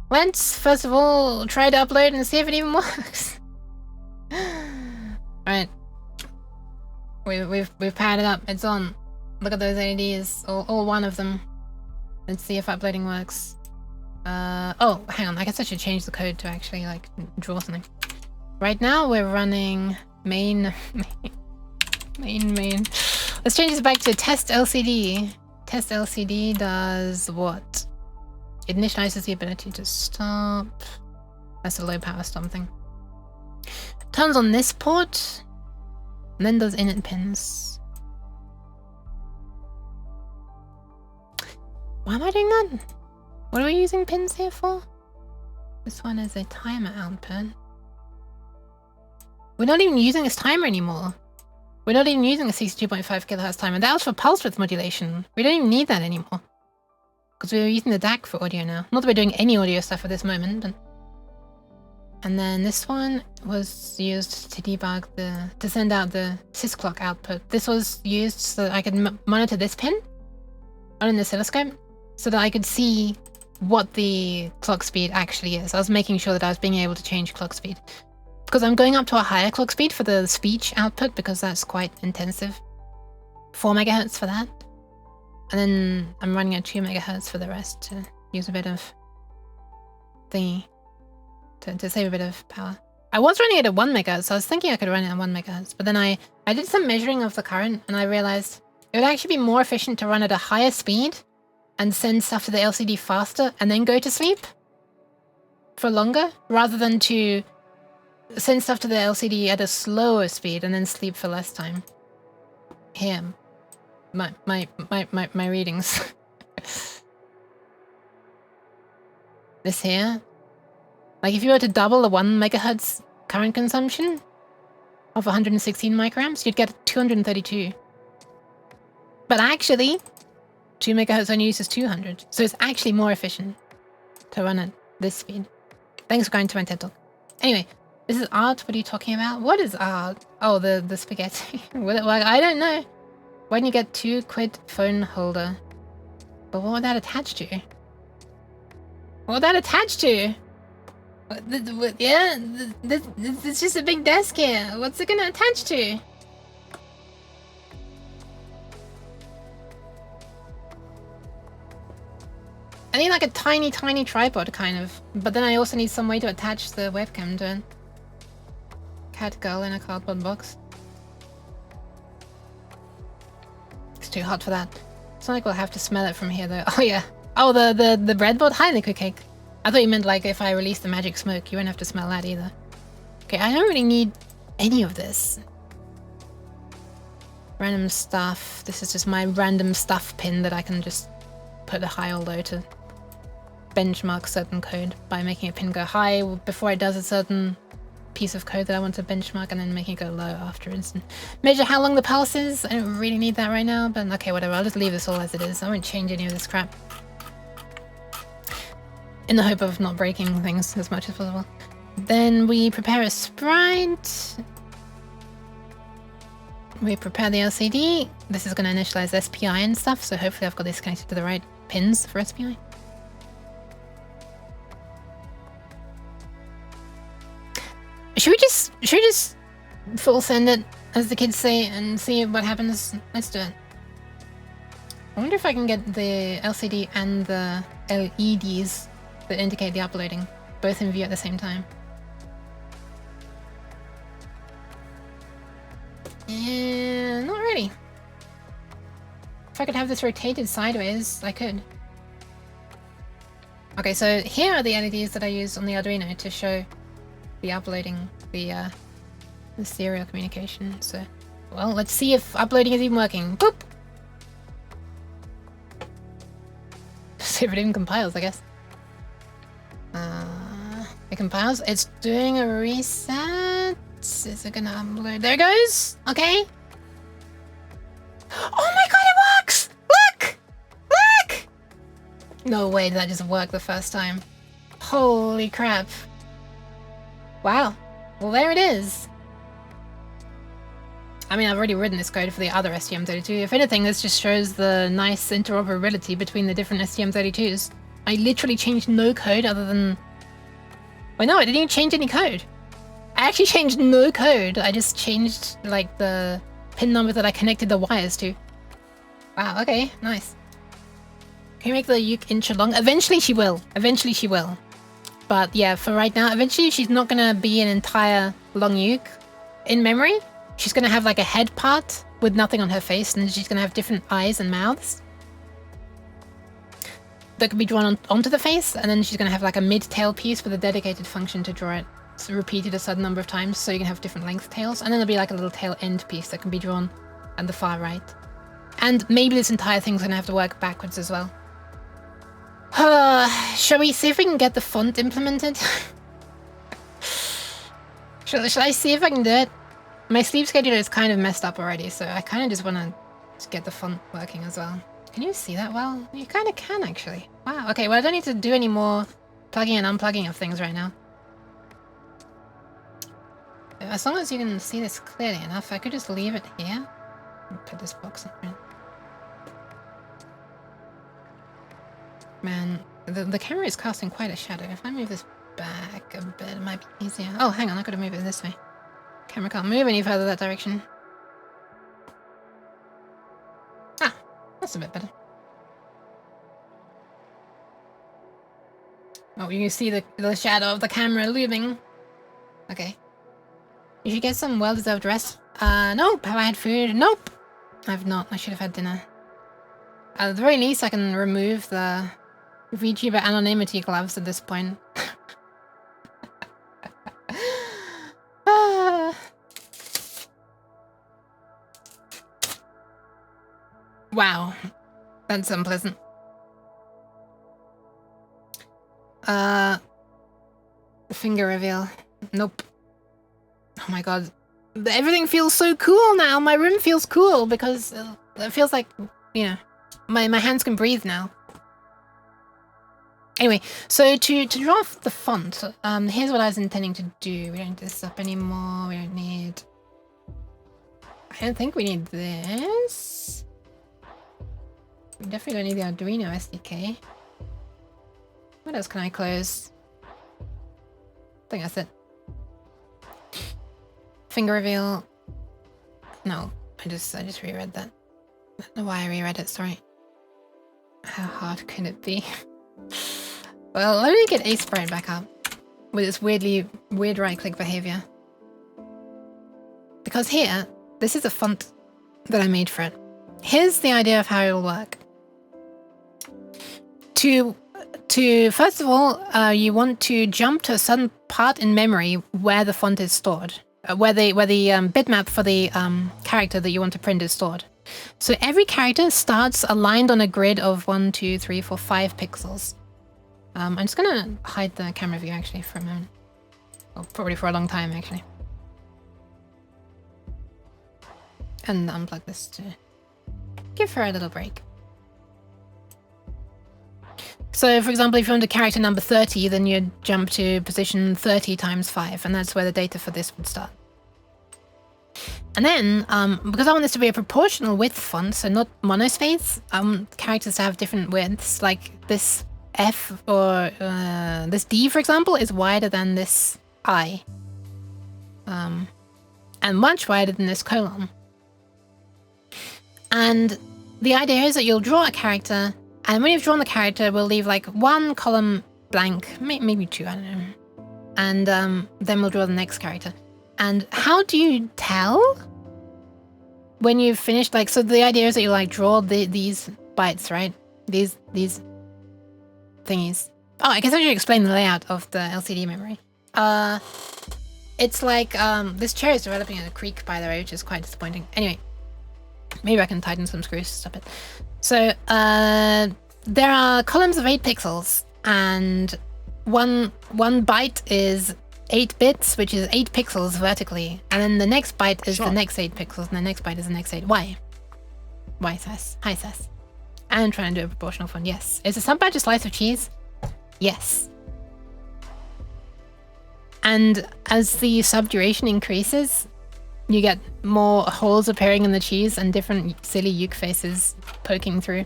let's first of all try to upload and see if it even works. Alright. We've powered it up, it's on. Look at those LEDs, all one of them. Let's see if uploading works. Oh, hang on, I guess I should change the code to actually like draw something. Right now we're running main. Let's change this back to test LCD. Test LCD does what? It initializes the ability to stop. That's a low power stop thing. Turns on this port, and then does init pins. Why am I doing that? What are we using pins here for? This one is a timer output. We're not even using this timer anymore. We're not even using a 62.5 kHz timer. That was for pulse width modulation. We don't even need that anymore. Because we're using the DAC for audio now. Not that we're doing any audio stuff at this moment, but... And then this one was used to debug to send out the sysclock output. This was used so that I could monitor this pin on an oscilloscope, so that I could see what the clock speed actually is. I was making sure that I was being able to change clock speed. Because I'm going up to a higher clock speed for the speech output, because that's quite intensive. 4 megahertz for that. And then I'm running at 2 megahertz for the rest to use a bit of thingy. To save a bit of power. I was running it at 1 megahertz, so I was thinking I could run it at 1 megahertz. But then I did some measuring of the current, and I realized it would actually be more efficient to run at a higher speed and send stuff to the LCD faster and then go to sleep for longer, rather than to send stuff to the LCD at a slower speed and then sleep for less time. Here, my readings. This here, like if you were to double the 1 megahertz current consumption of 116 microamps, you'd get 232. But actually, 2 megahertz only uses 200, so it's actually more efficient to run at this speed. Thanks for going to my TED Talk. Anyway, this is art. What are you talking about? What is art? Oh, the spaghetti. Will it work? I don't know. When you get £2 phone holder. But what would that attach to? What would that attach to? Yeah, it's just a big desk here. What's it gonna attach to? I need like a tiny tripod, kind of. But then I also need some way to attach the webcam to it. Cat girl in a cardboard box. It's too hot for that. It's not like we'll have to smell it from here, though. Oh, yeah. Oh, the breadboard? Hi, liquid cake. I thought you meant like if I release the magic smoke, you won't have to smell that either. Okay, I don't really need any of this. Random stuff. This is just my random stuff pin that I can just put a high or low to benchmark certain code by making a pin go high before it does a certain piece of code that I want to benchmark, and then making it go low afterwards. And measure how long the pulse is. I don't really need that right now, but okay, whatever. I'll just leave this all as it is. I won't change any of this crap. In the hope of not breaking things as much as possible. Then we prepare a sprite. We prepare the LCD. This is going to initialize SPI and stuff, so hopefully I've got this connected to the right pins for SPI. Should we just full send it, as the kids say, and see what happens? Let's do it. I wonder if I can get the LCD and the LEDs that indicate the uploading both in view at the same time. Yeah, not really. If I could have this rotated sideways, I could. Okay, so here are the LEDs that I use on the Arduino to show the uploading, the serial communication. So, well, let's see if uploading is even working. Boop! See if it even compiles, I guess. It compiles. It's doing a reset. Is it gonna upload? There it goes! Okay. Oh my god, it works! Look! Look! No way did that just work the first time. Holy crap. Wow. Well, there it is. I mean, I've already written this code for the other STM32. If anything, this just shows the nice interoperability between the different STM32s. I literally changed no code other than... Wait, no, I didn't even change any code. I actually changed no code. I just changed, like, the pin number that I connected the wires to. Wow, okay, nice. Can you make the Yook inch long? Eventually she will. Eventually she will. But yeah, for right now, eventually she's not gonna be an entire Long Yook in memory. She's gonna have like a head part with nothing on her face, and she's gonna have different eyes and mouths that can be drawn onto the face, and then she's gonna have like a mid-tail piece with a dedicated function to draw it. It's repeated a certain number of times, so you can have different length tails, and then there'll be like a little tail end piece that can be drawn at the far right. And maybe this entire thing's gonna have to work backwards as well. Shall we see if we can get the font implemented? Shall I see if I can do it? My sleep schedule is kind of messed up already, so I kind of just want to get the font working as well. Can you see that well? You kind of can, actually. Wow, okay, well I don't need to do any more plugging and unplugging of things right now. As long as you can see this clearly enough, I could just leave it here. Put this box in. Man, the camera is casting quite a shadow. If I move this back a bit, it might be easier. Oh, hang on, I gotta move it this way. Camera can't move any further that direction. Ah, that's a bit better. Oh, you can see the shadow of the camera looming. Okay. You should get some well-deserved rest. Nope. Have I had food? Nope. I've not. I should have had dinner. At the very least, I can remove the VTuber anonymity gloves at this point. Wow. That's unpleasant. Finger reveal. Nope. Oh my god. Everything feels so cool now. My room feels cool because it feels like, you know, my hands can breathe now. Anyway, so to draw off the font, here's what I was intending to do. We don't need this up anymore. We don't need... I don't think we need this. We definitely don't need the Arduino SDK. What else can I close? I think that's it. Finger reveal. No, I just reread that. I don't know why I reread it, sorry. How hard can it be? Well, let me get A sprite back up with its weird right-click behavior. Because here, this is a font that I made for it. Here's the idea of how it will work. To first of all, you want to jump to a certain part in memory where the font is stored, where the bitmap for the character that you want to print is stored. So every character starts aligned on a grid of 1, 2, 3, 4, 5 pixels. I'm just gonna hide the camera view actually for a moment. Well, probably for a long time actually. And unplug this to give her a little break. So for example, if you want to character number 30, then you'd jump to position 30 times 5, and that's where the data for this would start. And then, because I want this to be a proportional width font, so not monospace, characters to have different widths, like this F or this D, for example, is wider than this I. And much wider than this colon. And the idea is that you'll draw a character, and when you've drawn the character, we'll leave like one column blank, maybe two, I don't know. And then we'll draw the next character. And how do you tell when you've finished? Like, so the idea is that you like draw these bytes, right? These thingies. Oh, I guess I should explain the layout of the LCD memory. It's like this chair is developing at a creak, by the way, which is quite disappointing. Anyway, maybe I can tighten some screws to stop it. So there are columns of 8 pixels, and one byte is 8 bits, which is 8 pixels vertically, and then the next byte is the next 8 pixels, and the next byte is the next 8. Why? Why, Sass? Hi, Sass. I'm trying to do a proportional font. Yes. Is a sub-batch a slice of cheese? Yes. And as the sub duration increases, you get more holes appearing in the cheese and different silly Yook faces poking through.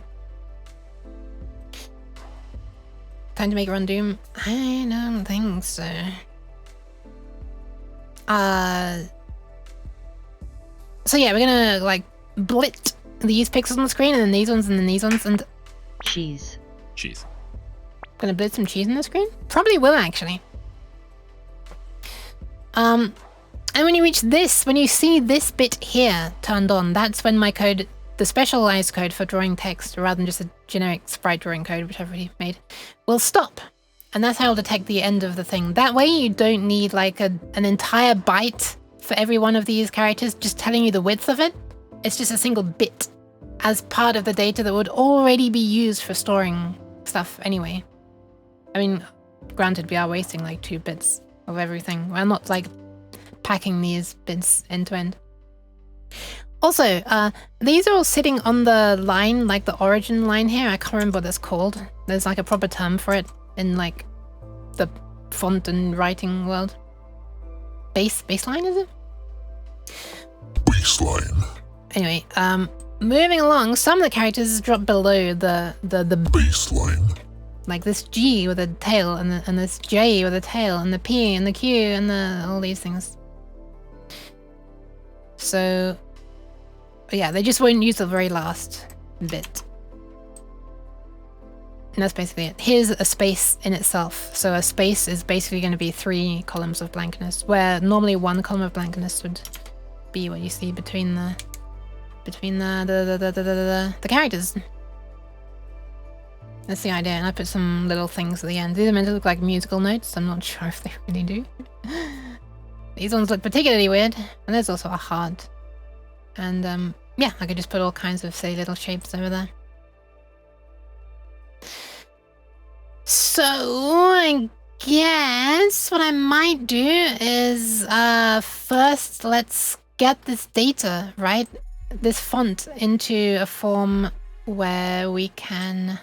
Time to make run Doom? I don't think so. So yeah, we're gonna like blit these pixels on the screen, and then these ones, and then these ones, and Cheese. gonna blit some cheese on the screen? Probably will actually. And when you reach this, when you see this bit here turned on, that's when my code, the specialized code for drawing text, rather than just a generic sprite drawing code, which I've already made, will stop. And that's how it'll detect the end of the thing. That way you don't need like an entire byte for every one of these characters just telling you the width of it. It's just a single bit as part of the data that would already be used for storing stuff anyway. I mean, granted, we are wasting like 2 bits of everything. We're not like packing these bits end to end. Also, these are all sitting on the line, like the origin line here. I can't remember what that's called. There's like a proper term for it in like the font and writing world. Baseline, is it? Baseline. Anyway, moving along, some of the characters drop below the Baseline. like this G with a tail, and this J with a tail, and the P and the Q and all these things. So yeah, they just won't use the very last bit. And that's basically it. Here's a space in itself. So a space is basically going to be 3 columns of blankness, where normally 1 column of blankness would be what you see between the characters. That's the idea, and I put some little things at the end. These are meant to look like musical notes. I'm not sure if they really do. These ones look particularly weird, and there's also a heart. And yeah, I could just put all kinds of silly little shapes over there. So I guess what I might do is first let's get this data, right? This font into a form where we can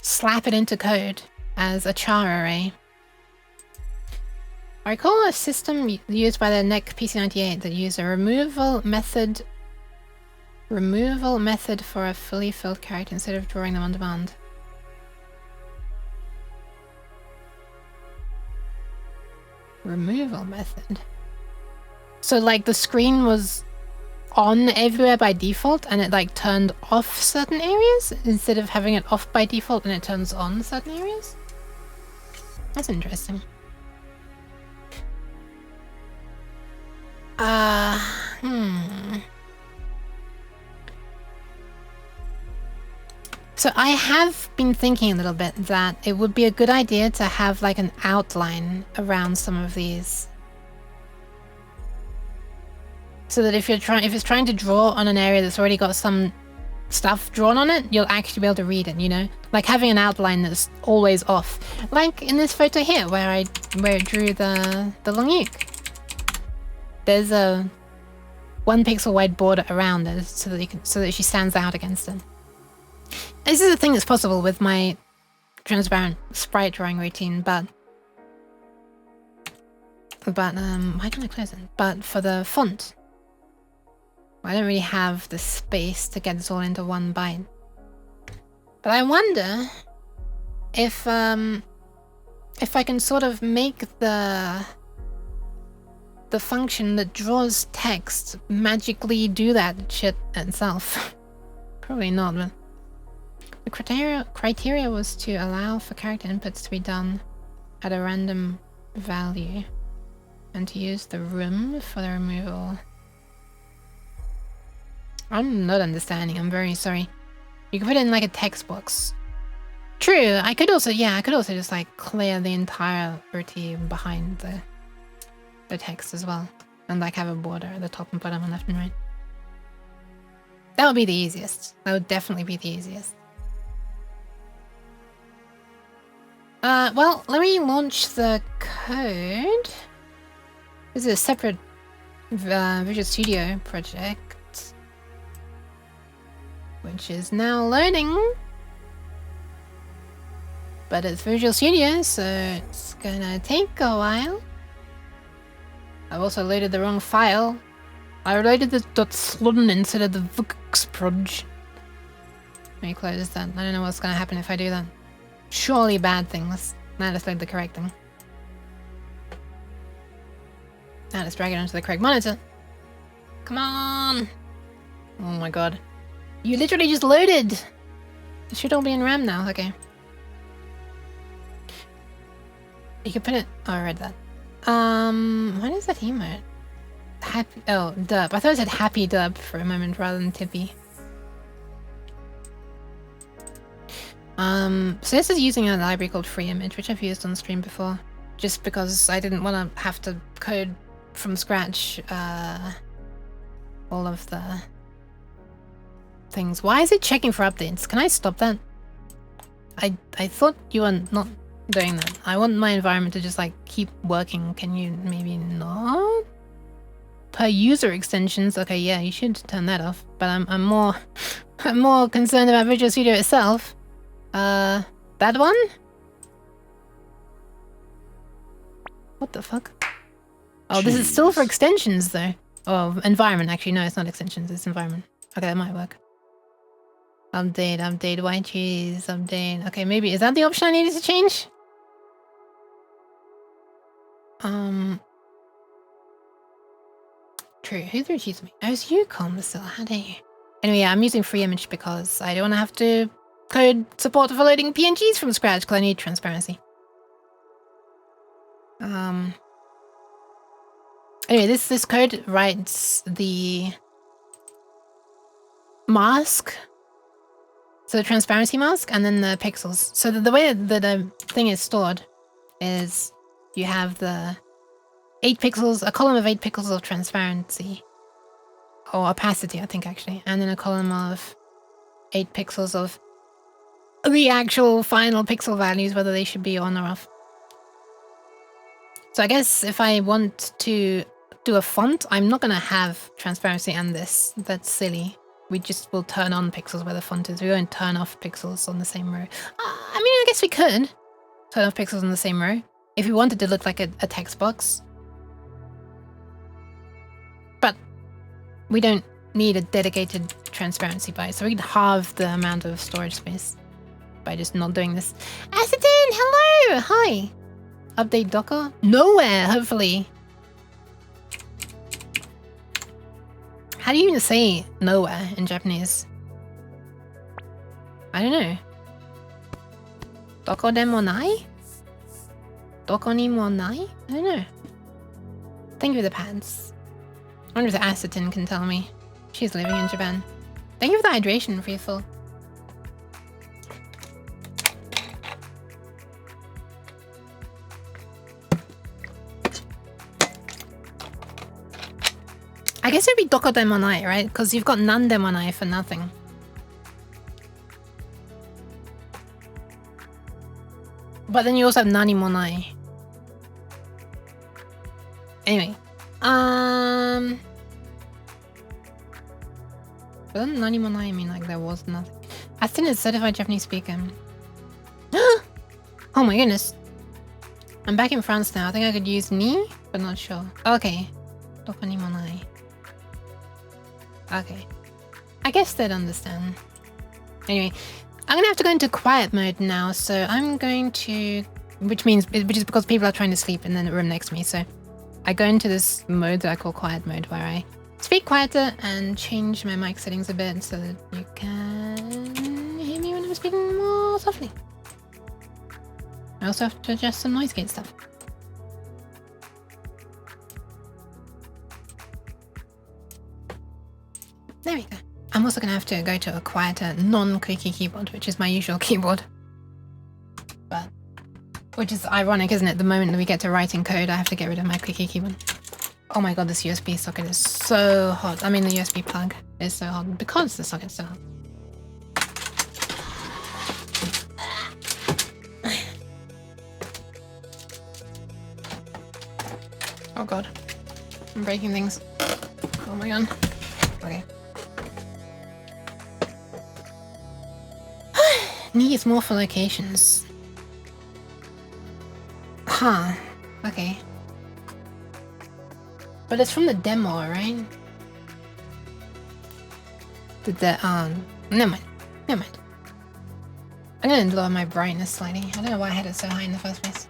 slap it into code as a char array. I recall a system used by the NEC PC98 that used a removal method for a fully filled character instead of drawing them on demand. Removal method. So like the screen was on everywhere by default and it like turned off certain areas instead of having it off by default and it turns on certain areas? That's interesting. So I have been thinking a little bit that it would be a good idea to have like an outline around some of these. So that if it's trying to draw on an area that's already got some stuff drawn on it, you'll actually be able to read it, you know? Like having an outline that's always off. Like in this photo here where it drew the Long Yook. There's a 1 pixel wide border around it so that she stands out against it. This is a thing that's possible with my transparent sprite drawing routine, but why can I close it? But for the font, I don't really have the space to get this all into one byte. But I wonder if I can sort of make the function that draws text magically do that shit itself. Probably not, but the criteria was to allow for character inputs to be done at a random value and to use the room for the removal. I'm not understanding, I'm very sorry. You can put it in like a text box. True, I could also just like clear the entire routine behind the text as well. And like have a border at the top and bottom and left and right. That would be the easiest. That would definitely be the easiest. Well, let me launch the code. This is a separate Visual Studio project, which is now loading. But it's Visual Studio, so it's gonna take a while. I've also loaded the wrong file. I loaded the .sludden instead of the vxproj. Let me close that. I don't know what's gonna happen if I do that. Surely bad things. Now let's load the correct thing. Now let's drag it onto the correct monitor. Come on! Oh my god. You literally just loaded! It should all be in RAM now, okay. You can put it... Oh, I read that. What is that emote? Happy... Oh, derp. I thought it said happy derp for a moment rather than tippy. So this is using a library called FreeImage, which I've used on stream before. Just because I didn't want to have to code from scratch, all of the things. Why is it checking for updates? Can I stop that? I thought you were not doing that. I want my environment to just like keep working. Can you maybe not? Per user extensions, okay, yeah, you should turn that off. But I'm more I'm more concerned about Visual Studio itself. That one? What the fuck? Oh, Jeez. This is still for extensions though. Oh, environment actually. No, it's not extensions, it's environment. Okay, that might work. Update, white cheese, update. Okay, maybe, is that the option I needed to change? True, who threw cheese at me? Oh, it's you, still. How dare you? Anyway, yeah, I'm using FreeImage because I don't want to have to code support for loading PNGs from scratch because I need transparency. Anyway, this code writes the mask, so the transparency mask, and then the pixels. So the way that the thing is stored is you have the 8 pixels, a column of 8 pixels of transparency, or opacity, I think actually, and then a column of 8 pixels of the actual final pixel values, whether they should be on or off. So I guess if I want to do a font, I'm not going to have transparency and this. That's silly. We just will turn on pixels where the font is. We won't turn off pixels on the same row. I mean, I guess we could turn off pixels on the same row if we wanted to look like a text box. But we don't need a dedicated transparency byte, so we can halve the amount of storage space by just not doing this. Acetine, hello! Hi! Update Docker? Nowhere, hopefully. How do you even say nowhere in Japanese? I don't know. Doko de mo nai? Doko ni mo nai? I don't know. Thank you for the pads. I wonder if the Acetin can tell me. She's living in Japan. Thank you for the hydration, Freeful. I guess it'd be Doko Demonai, right? Because you've got Nan Demonai for nothing. But then you also have Nani Monai. Anyway. But then Nani Monai mean like there was nothing. Aston is certified Japanese speaker. Oh my goodness. I'm back in France now. I think I could use ni, but not sure. Okay. Doko ni Monai. Okay. I guess they'd understand. Anyway, I'm gonna have to go into quiet mode now, so I'm going to... which is because people are trying to sleep in the room next to me, so I go into this mode that I call quiet mode, where I speak quieter and change my mic settings a bit so that you can hear me when I'm speaking more softly. I also have to adjust some noise gate stuff. There we go. I'm also going to have to go to a quieter, non-clicky keyboard, which is my usual keyboard. But, which is ironic, isn't it? The moment that we get to writing code, I have to get rid of my clicky keyboard. Oh my god, this USB socket is so hot. I mean, the USB plug is so hot because the socket's so hot. Oh god. I'm breaking things. Oh my god. Okay. Needs more for locations. Huh. Okay. But it's from the demo, right? Never mind. Never mind. I'm gonna lower my brightness slightly. I don't know why I had it so high in the first place.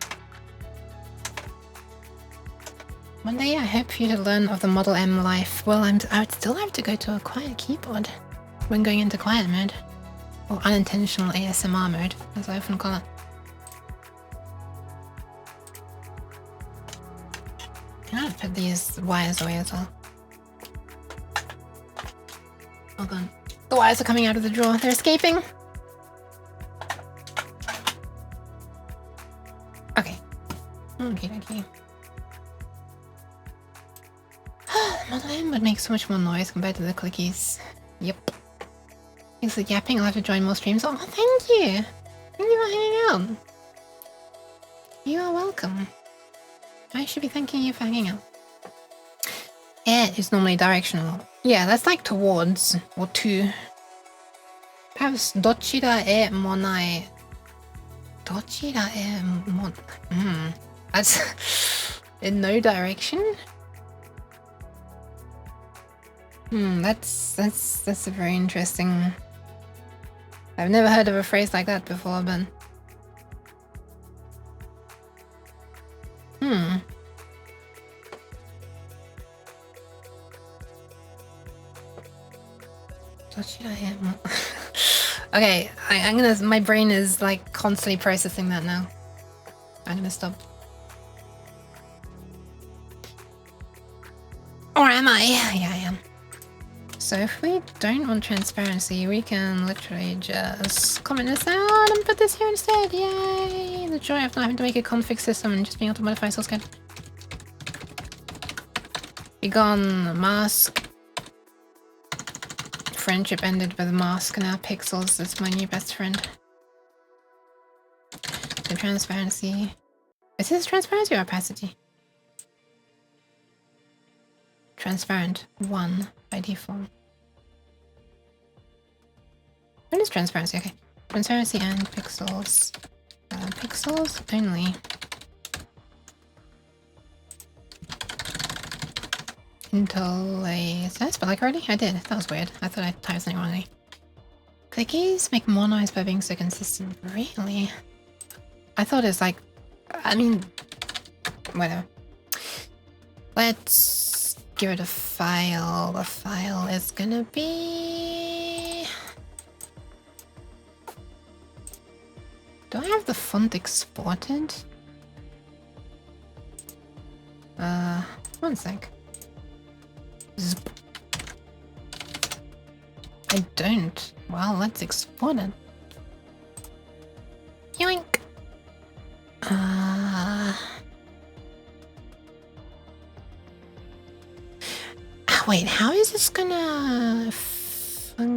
One day I hope for you to learn of the Model M life. Well, I would still have to go to a quiet keyboard when going into quiet mode. Or unintentional ASMR mode, as I often call it. Can I put these wires away as well? Oh god. The wires are coming out of the drawer. They're escaping! Okay. Okay. Model M would make so much more noise compared to the clickies. Yep. Thanks for yapping. I'll have to join more streams. Oh, thank you! Thank you for hanging out. You are welcome. I should be thanking you for hanging out. Air is normally directional. Yeah, that's like towards or to. Perhaps dochira e monai. Dochira e mon. That's in no direction. That's a very interesting. I've never heard of a phrase like that before, but Okay, I'm gonna. My brain is like constantly processing that now. I'm gonna stop. Or am I? Yeah, I am. So if we don't want transparency, we can literally just comment this out and put this here instead. Yay! The joy of not having to make a config system and just being able to modify source code. Be gone, mask. Friendship ended with a mask, and now Pixels is my new best friend. The transparency. Is this transparency or opacity? Transparent 1 by default. What is transparency? Okay. Transparency and pixels. Pixels only. Interlace. Did I spell like already? I did. That was weird. I thought I typed something wrongly. Clickies make more noise by being so consistent. Really? I thought it's like... I mean, Whatever. Let's give it a file. The file is gonna be... Do I have the font exported? One sec. Zip. I don't. Well, let's export it. Yoink! Wait, how is this gonna function?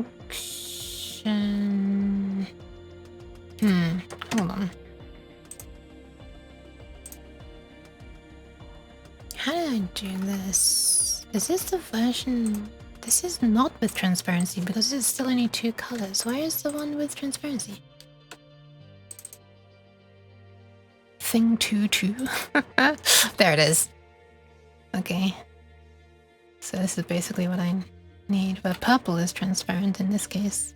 Hold on. How did I do this? Is this the version? This is not with transparency because it's still only 2 colors. Where is the one with transparency? Thing 2.2. There it is. Okay. So this is basically what I need, but purple is transparent in this case.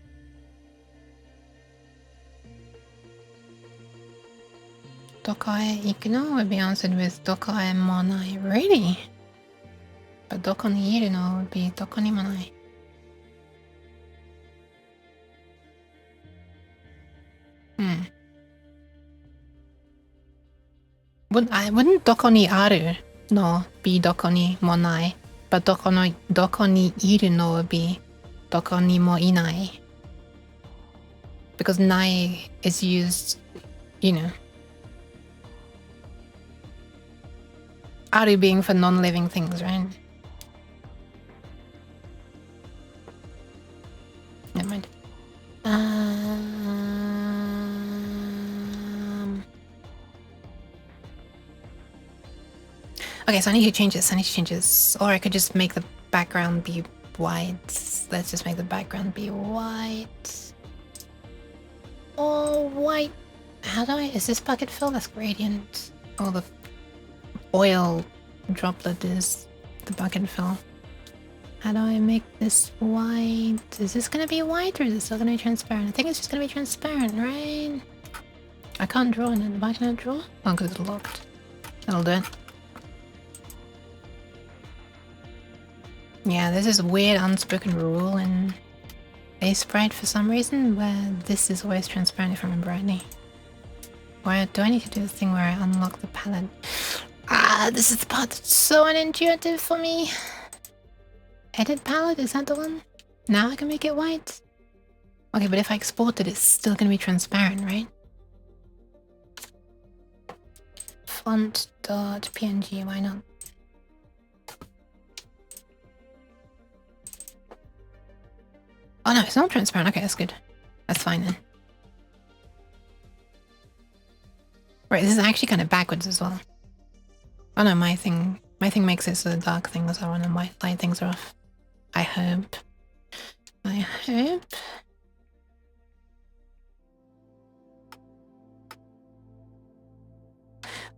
Dokai Ikuno would be answered with Dokai Monai. Really? But Doko ni iru no would be Doko ni monai. Wouldn't Doko ni aru no be Doko ni monai? But doko ni iru no would be doko ni mo inai. Because nai is used, you know. Aru being for non-living things, right? Never mind. Okay, so I need to change this. Or I could just make the background be white. Let's just make the background be white. Oh, white. How do I... Is this bucket fill? That's gradient. Oh, the oil droplet is the bucket fill. How do I make this white? Is this gonna be white or is it still gonna be transparent? I think it's just gonna be transparent, right? I can't draw in it. Why can't I draw? Oh, because it's locked. That'll do it. Yeah, there's this weird unspoken rule in Sprite for some reason where this is always transparent if I remember rightly. Why do I need to do this thing where I unlock the palette? This is the part that's so unintuitive for me. Edit palette, is that the one? Now I can make it white? Okay, but if I export it, it's still gonna be transparent, right? Font.png, why not? Oh no, it's not transparent. Okay, that's good. That's fine then. Right, this is actually kind of backwards as well. Oh no, my thing makes it so the dark things are on and white light things are off. I hope.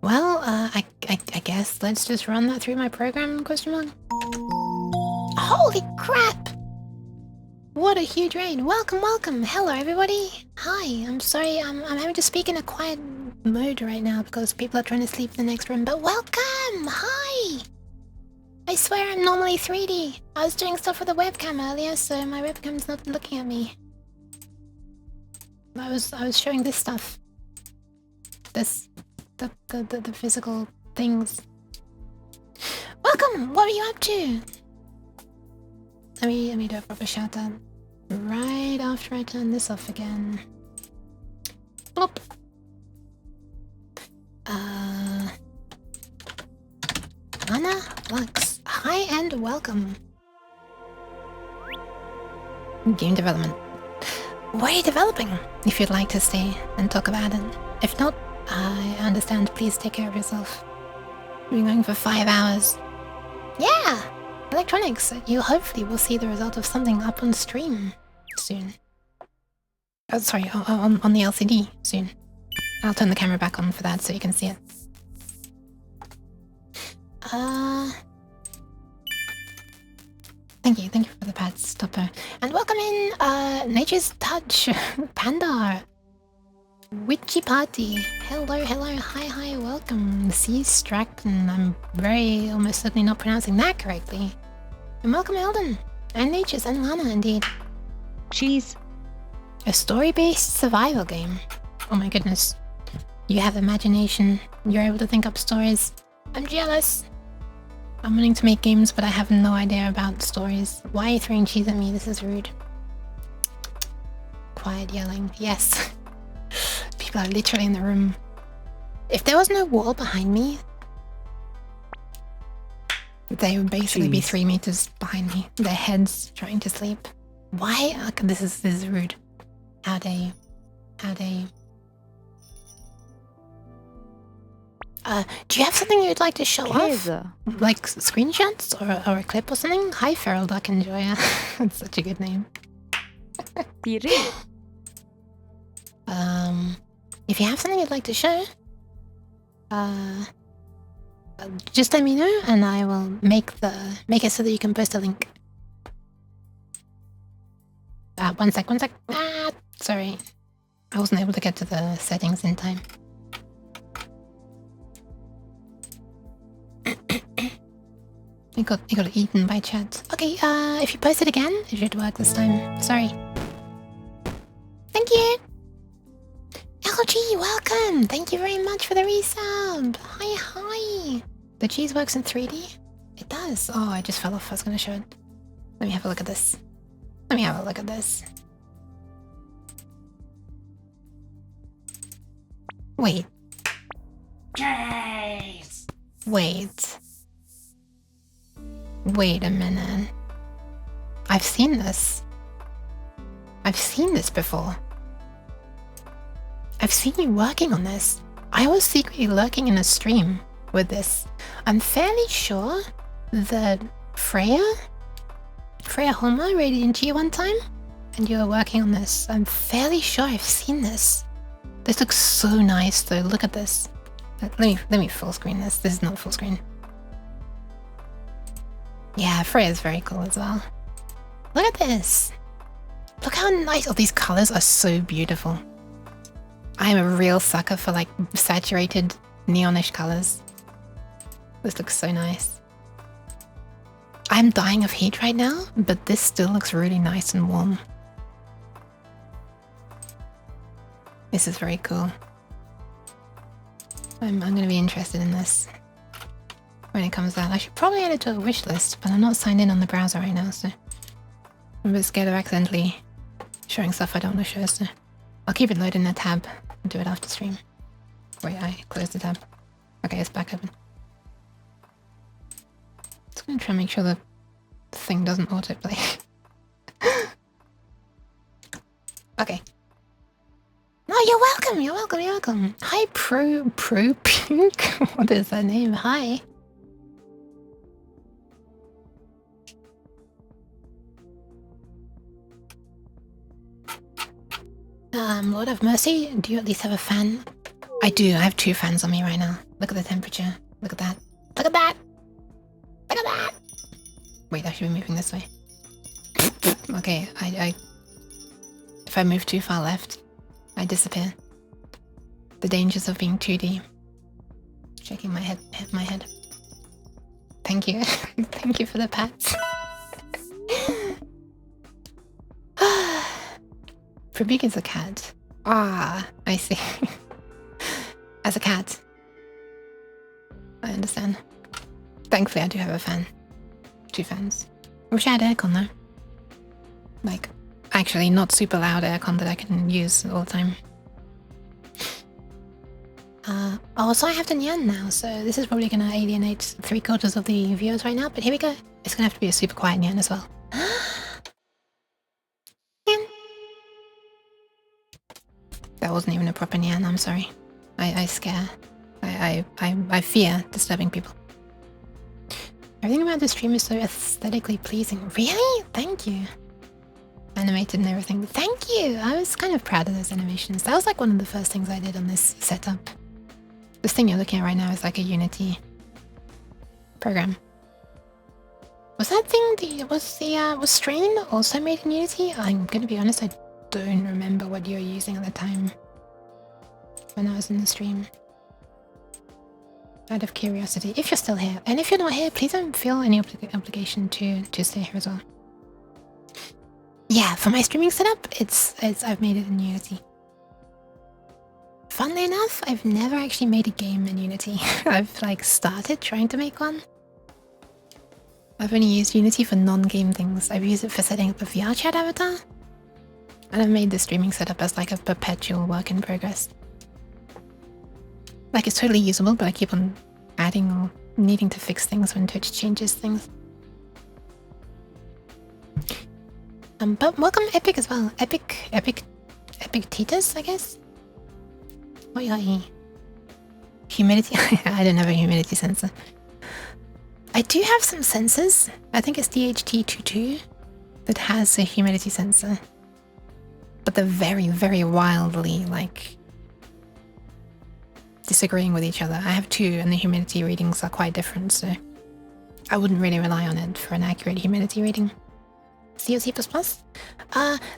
Well, I guess let's just run that through my program, question mark. Holy crap! What a huge raid. Welcome. Hello, everybody. Hi, I'm sorry, I'm having to speak in a quiet mode right now because people are trying to sleep in the next room, but welcome! Hi! I swear I'm normally 3D. I was doing stuff with the webcam earlier, so my webcam's not looking at me. I was showing this stuff. The physical things. Welcome! What are you up to? Let me do a proper shout out right after I turn this off again. Bloop. Anna Lux. Hi and welcome. Game development. What are you developing? If you'd like to stay and talk about it. If not, I understand. Please take care of yourself. We've been going for 5 hours. Yeah! Electronics. You hopefully will see the result of something up on stream soon. Oh, sorry, on the LCD soon. I'll turn the camera back on for that so you can see it. Thank you for the pad stopper. And welcome in, Nature's Touch, Panda. Witchy Party. Hello, hello, hi, welcome. C. Stratton. I'm very almost certainly not pronouncing that correctly. And welcome, Eldon. And Nature's and Lana, indeed. Cheese. A story-based survival game. Oh my goodness. You have imagination. You're able to think up stories. I'm jealous. I'm wanting to make games, but I have no idea about stories. Why are you throwing cheese at me? This is rude. Quiet yelling. Yes. People are literally in the room. If there was no wall behind me, they would basically be 3 meters behind me. Their heads trying to sleep. Why? Okay, this is rude. How dare you? How dare you? Do you have something you'd like to show off? Like screenshots or a clip or something? Hi, Feral Duck Enjoyer. That's such a good name. If you have something you'd like to show, just let me know and I will make it so that you can post a link. One sec. Sorry. I wasn't able to get to the settings in time. It got eaten by chat. Okay, if you post it again, it should work this time. Sorry. Thank you! LG, welcome! Thank you very much for the resub! Hi! The cheese works in 3D? It does. Oh, I just fell off. I was gonna show it. Let me have a look at this. Wait. Cheese! Wait a minute. I've seen this. I've seen this before. I've seen you working on this. I was secretly lurking in a stream with this. I'm fairly sure that Freya Holma raided into you one time and you were working on this. I'm fairly sure I've seen this. This looks so nice though. Look at this. Let me full screen this. This is not full screen. Yeah, Freya's very cool as well. Look at this. Look how nice. Oh, these colors are so beautiful. I am a real sucker for like saturated neonish colors. This looks so nice. I'm dying of heat right now, but this still looks really nice and warm. This is very cool. I'm going to be interested in this when it comes out. I should probably add it to a wish list, but I'm not signed in on the browser right now, so I'm a bit scared of accidentally showing stuff I don't want to show, so I'll keep it loaded in a tab and do it after stream. Wait, I closed the tab. Okay, it's back open. Just gonna try and make sure the thing doesn't autoplay. Okay. No, you're welcome. Hi, Pro Puke. What is that name? Hi. Lord of Mercy, do you at least have a fan? I do, I have 2 fans on me right now. Look at the temperature. Look at that. Look at that! Look at that! Wait, I should be moving this way. Okay, if I move too far left, I disappear. The dangers of being 2D. Shaking my head. Thank you. Thank you for the pats. Prabik is a cat. Ah, I see. As a cat. I understand. Thankfully, I do have a fan. 2 fans. I wish I had aircon though. Like, actually not super loud aircon that I can use all the time. So I have to Nyan now, so this is probably gonna alienate 3/4 of the viewers right now, but here we go. It's gonna have to be a super quiet Nyan as well. Nyan. That wasn't even a proper Nyan, I'm sorry. I scare. I fear disturbing people. Everything about the stream is so aesthetically pleasing. Really? Thank you. Animated and everything. Thank you! I was kind of proud of those animations. That was like one of the first things I did on this setup. This thing you're looking at right now is like a Unity program. Was that thing, was Strain also made in Unity? I'm gonna be honest, I don't remember what you were using at the time. when I was in the stream. Out of curiosity, if you're still here, and if you're not here, please don't feel any obligation to stay here as well. Yeah, for my streaming setup, it's I've made it in Unity. Funnily enough, I've never actually made a game in Unity. I've like started trying to make one. I've only used Unity for non-game things. I've used it for setting up a VR chat avatar. And I've made the streaming setup as like a perpetual work in progress. Like it's totally usable, but I keep on adding or needing to fix things when Twitch changes things. But welcome Epic as well. Epic Titus, I guess? What are you? Humidity? I don't have a humidity sensor. I do have some sensors. I think it's STM32 that has a humidity sensor. But they're very, very wildly, like, disagreeing with each other. I have two and the humidity readings are quite different, so I wouldn't really rely on it for an accurate humidity reading. C or C++?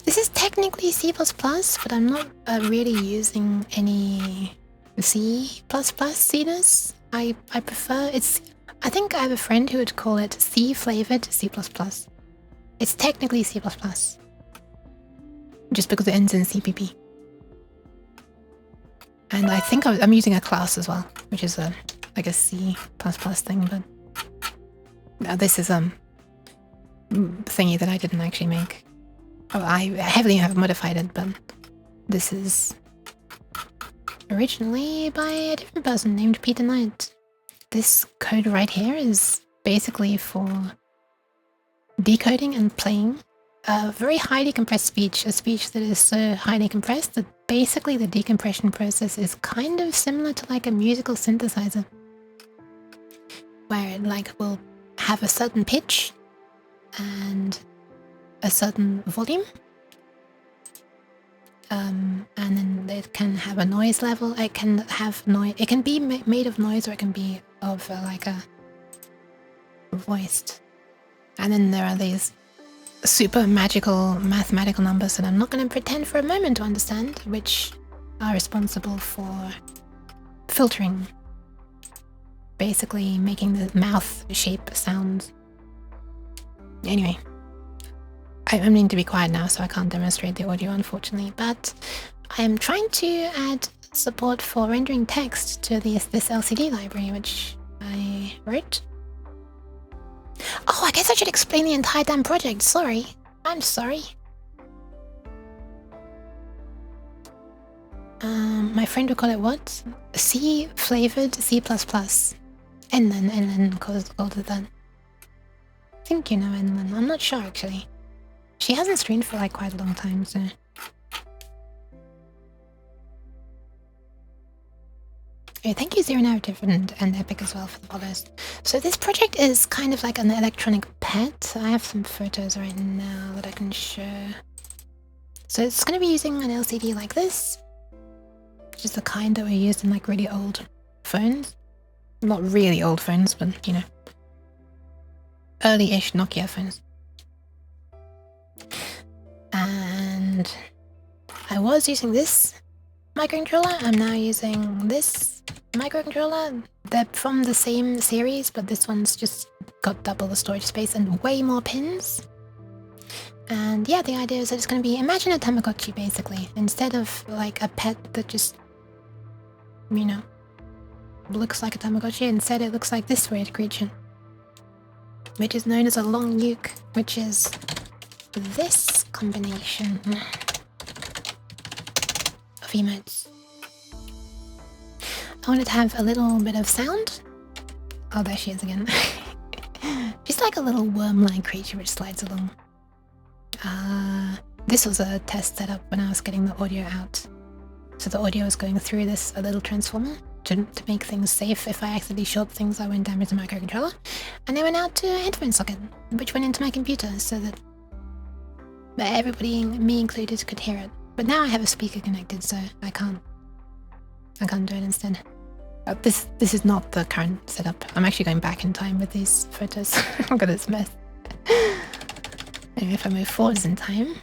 This is technically C++, but I'm not really using any C++ C-ness. I prefer, I think I have a friend who would call it C-flavored C++. It's technically C++. Just because it ends in CPP. And I think I'm using a class as well, which is like a C++ thing, but this is thingy that I didn't actually make. Oh, I heavily have modified it, but this is originally by a different person named Peter Knight. This code right here is basically for decoding and playing a very highly compressed speech, a speech that is so highly compressed that basically the decompression process is kind of similar to like a musical synthesizer, where it like will have a certain pitch and a certain volume, and then it can have a noise level. It can have noise. It can be made of noise, or it can be of like a voiced. And then there are these super magical mathematical numbers that I'm not going to pretend for a moment to understand, which are responsible for filtering, basically making the mouth shape sounds. Anyway, I'm needing to be quiet now, so I can't demonstrate the audio, unfortunately, but I am trying to add support for rendering text to this LCD library, which I wrote. Oh, I guess I should explain the entire damn project. Sorry. I'm sorry. My friend would call it what? C-flavored C++. Enlin called it that. I think you know Enlin. I'm not sure, actually. She hasn't streamed for like quite a long time, so... Okay, thank you Zero Narrative and Epic as well for the follows. So this project is kind of like an electronic pet. I have some photos right now that I can show. So it's going to be using an LCD like this, which is the kind that were used in like really old phones. Not really old phones, but you know, early-ish Nokia phones. And I was using this microcontroller. I'm now using this microcontroller. They're from the same series, but this one's just got double the storage space and way more pins. And yeah, the idea is that it's going to be, imagine a Tamagotchi basically, instead of like a pet that just, you know, looks like a Tamagotchi. Instead it looks like this weird creature, which is known as a Long Yook, which is this combination of emotes. I wanted to have a little bit of sound. Oh, there she is again. She's like a little worm-like creature which slides along. This was a test setup when I was getting the audio out. So the audio is going through this a little transformer to make things safe. If I accidentally short things, I won't damage the microcontroller. And they went out to a headphone socket, which went into my computer so that everybody, me included, could hear it. But now I have a speaker connected, so I can't do it instead. This is not the current setup. I'm actually going back in time with these photos. Look at this mess. Anyway, if I move forwards in time...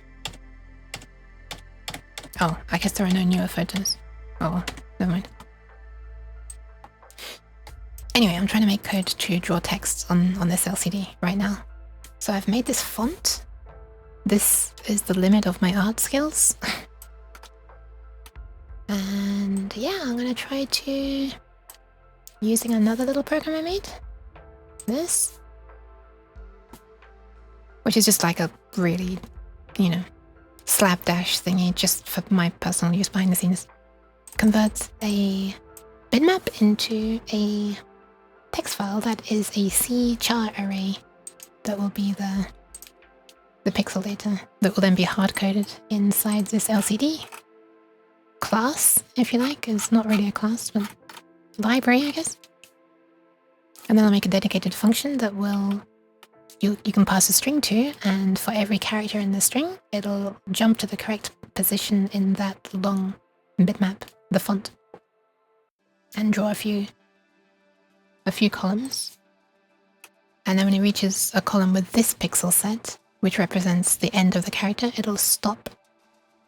Oh, I guess there are no newer photos. Oh, Never mind. Anyway, I'm trying to make code to draw text on this LCD right now. So I've made this font. This is the limit of my art skills. And yeah, I'm gonna try to using another little program I made. This. Which is just like a really, you know, slapdash thingy just for my personal use behind the scenes. Converts a bitmap into a text file that is a C char array that will be the pixel data that will then be hard-coded inside this LCD. Class, if you like, is not really a class, but library, I guess. And then I'll make a dedicated function that will you can pass a string to, and for every character in the string, it'll jump to the correct position in that long bitmap, the font, and draw a few columns. And then when it reaches a column with this pixel set, which represents the end of the character, it'll stop,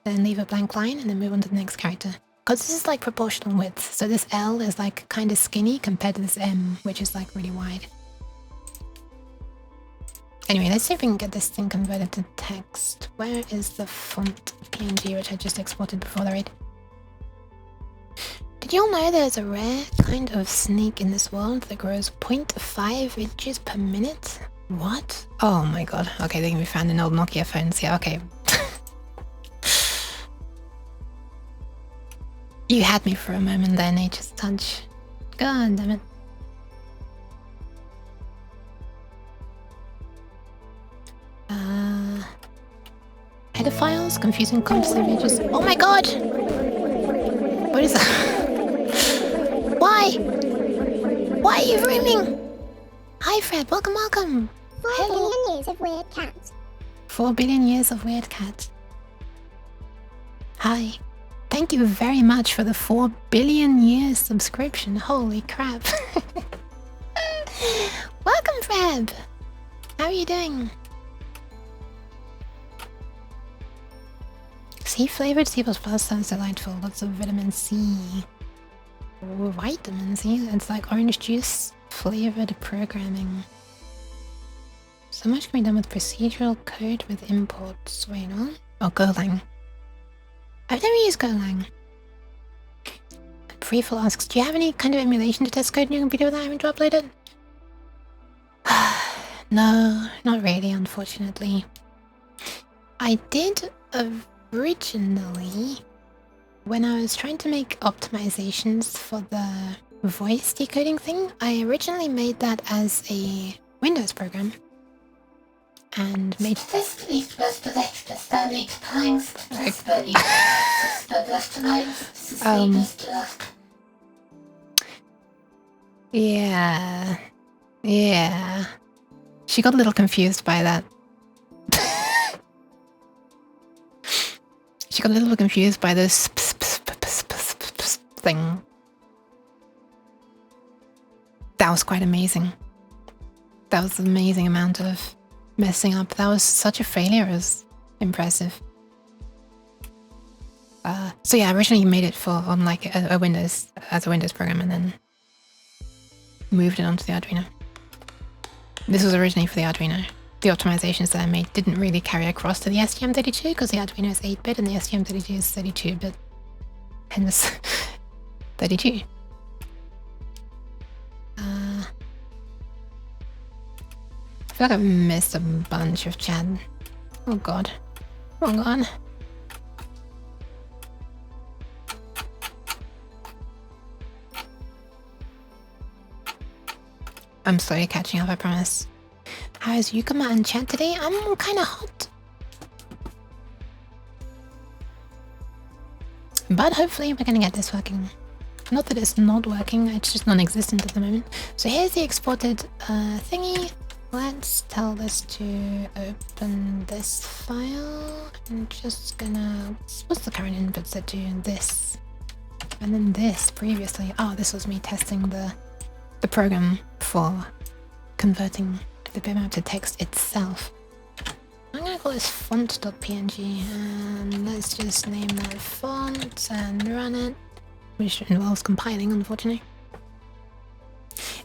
then leave a blank line, and then move on to the next character. Because this is like proportional width, so this L is like kind of skinny compared to this M, which is like really wide. Anyway, let's see if we can get this thing converted to text. Where is the font PNG, which I just exported before the raid? Did you all know there's a rare kind of snake in this world that grows 0.5 inches per minute? What? Oh my god. Okay, they can be found in old Nokia phones. Yeah, okay. You had me for a moment there, Nature's Touch. God damn it. Header files, confusing context images. Oh my god! What is that? Why? Why are you rooming? Hi Fred, welcome, welcome. 4 billion years of weird cat. 4 billion years of weird cat. Hi. Thank you very much for the 4 billion years subscription. Holy crap. Welcome, Fred. How are you doing? Sea-flavored C++ sounds delightful. Lots of vitamin C. Ooh, vitamin C? It's like orange juice flavored programming. So much can be done with procedural code with imports. Wait, what? Oh, Golang. I've never used Golang. Freefall asks, do you have any kind of emulation to test code in your computer without having to upload it? No, not really, unfortunately. I did originally, when I was trying to make optimizations for the voice decoding thing, I originally made that as a Windows program. And made yeah. She got a little confused by that. She got a little confused by this thing. That was quite amazing. That was an amazing amount of messing up. That was such a failure. It was impressive. So yeah, I originally made it on like a Windows, as a Windows program, and then moved it onto the Arduino. This was originally for the Arduino. The optimizations that I made didn't really carry across to the STM32 because the Arduino is 8-bit and the STM32 is 32-bit. Hence 32. I feel like I've missed a bunch of chat. Oh god. Wrong one. I'm slowly catching up, I promise. How is Yukama and chat today? I'm kinda hot. But hopefully we're gonna get this working. Not that it's not working, it's just non-existent at the moment. So here's the exported thingy. Let's tell this to open this file. I'm just gonna... What's the current input set to? This. And then this previously. Oh, this was me testing the program for converting the bitmap to text itself. I'm gonna call this font.png and let's just name that font and run it. which involves compiling, unfortunately.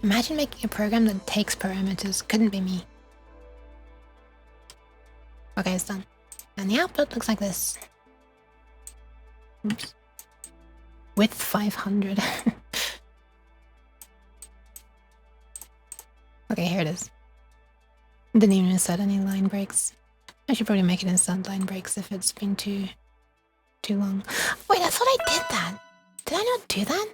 Imagine making a program that takes parameters. Couldn't be me. Okay, it's done. And the output looks like this. Oops. Width 500. Okay, here it is. Didn't even insert any line breaks. I should probably make it insert line breaks if it's been too long. Wait, I thought I did that. Did I not do that?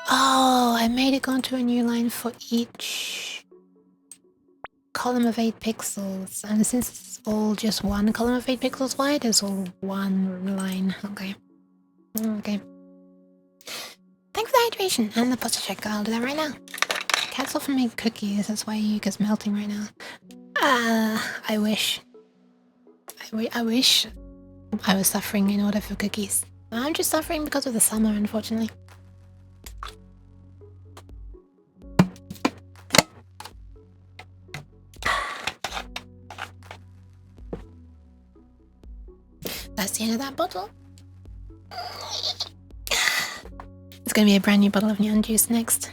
Oh, I made it go into a new line for each column of 8 pixels. And since it's all just one column of 8 pixels wide, it's all one line. Okay. Okay. Thanks for the hydration and the posture check. I'll do that right now. Cats often make cookies, that's why Yook is melting right now. I wish. I wish I was suffering in order for cookies. I'm just suffering because of the summer, unfortunately. That's the end of that bottle. It's gonna be a brand new bottle of neon juice next.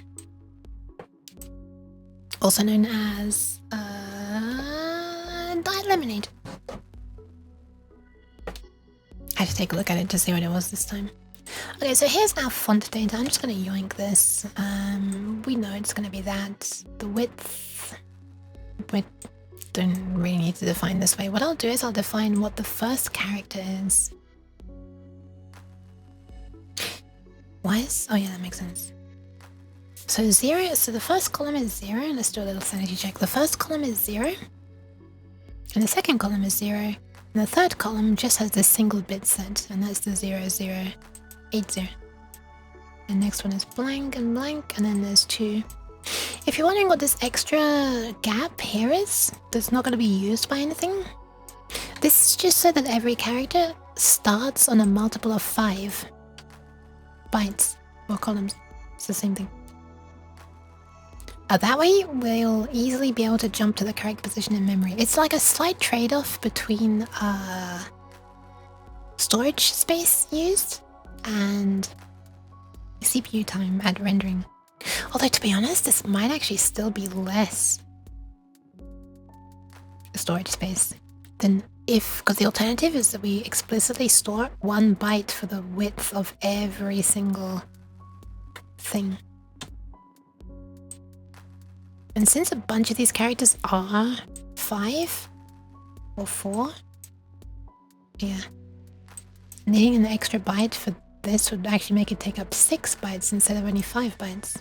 Also known as Diet Lemonade. I have to take a look at it to see what it was this time. Okay, so here's our font data. I'm just gonna yoink this. We know it's gonna be that. The width don't really need to define this way. What I'll do is I'll define what the first character is. Why is... oh yeah, that makes sense. So 0, so the first column is 0. Let's do a little sanity check. The first column is 0. And the second column is 0. And the third column just has this single bit set. And that's the 0, 0, 8, 0. The next one is blank and blank. And then there's 2. If you're wondering what this extra gap here is, that's not going to be used by anything. This is just so that every character starts on a multiple of 5 bytes or columns. It's the same thing. That way, we'll easily be able to jump to the correct position in memory. It's like a slight trade-off between storage space used and CPU time at rendering. Although, to be honest, this might actually still be less storage space than if, because the alternative is that we explicitly store 1 byte for the width of every single thing. And since a bunch of these characters are 5 or 4, yeah, needing an extra byte for this would actually make it take up 6 bytes instead of only 5 bytes.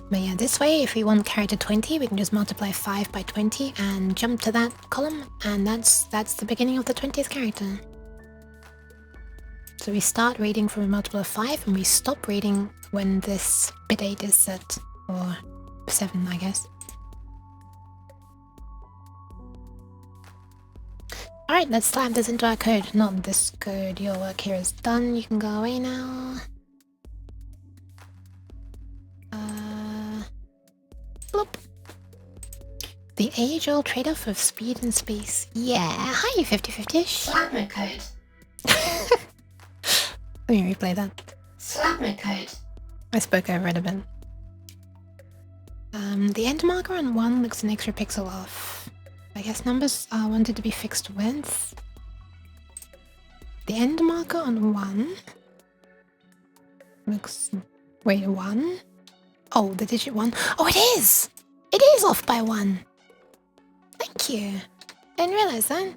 But yeah, this way, if we want character 20, we can just multiply 5 by 20 and jump to that column, and that's the beginning of the 20th character. So we start reading from a multiple of 5, and we stop reading when this bit 8 is set, or 7, I guess. Alright, let's slap this into our code. Not this code. Your work here is done. You can go away now. Bloop. The age-old trade-off of speed and space. Yeah, hi, 50-50-ish. Slap my code. Let me replay that. Slap my code. I spoke over it a bit. The end marker on 1 looks an extra pixel off. I guess numbers are wanted to be fixed width. The end marker on 1 looks... wait, 1? Oh, the digit 1. Oh, it is! It is off by 1! Thank you. I didn't realize that.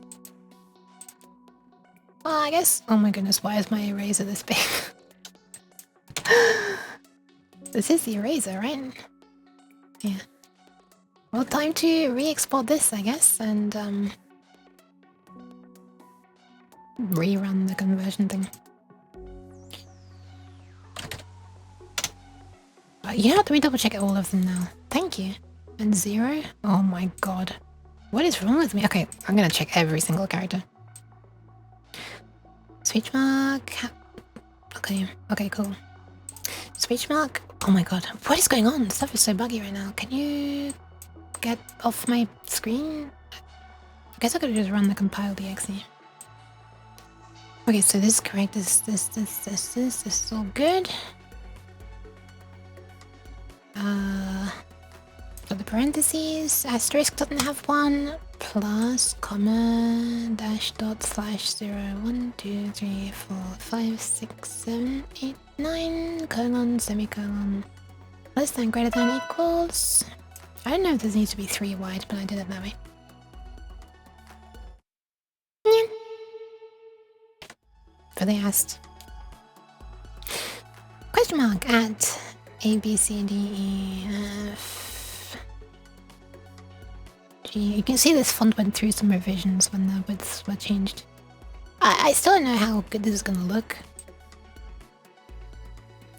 Well, I guess... oh my goodness, why is my eraser this big? This is the eraser, right? Yeah. Well, time to re-export this, I guess, and rerun the conversion thing. You know what? Let me double check all of them now. Thank you. And 0? Oh my god. What is wrong with me? Okay, I'm gonna check every single character. Speech mark. Okay, okay, cool. Speech mark. Oh my god. What is going on? Stuff is so buggy right now. Can you get off my screen? I guess I could just run the compile.exe. Okay, so this is correct. This is all good. For the parentheses, asterisk doesn't have one. Plus, comma, dash dot slash 0, 1, 2, 3, 4, 5, 6, 7, 8, 9, colon, semicolon. Less than, greater than, equals. I don't know if this needs to be 3 wide, but I did it that way. Yeah. For the asked. Question mark at A, B, C, D, E, F. You can see this font went through some revisions when the widths were changed. I still don't know how good this is gonna look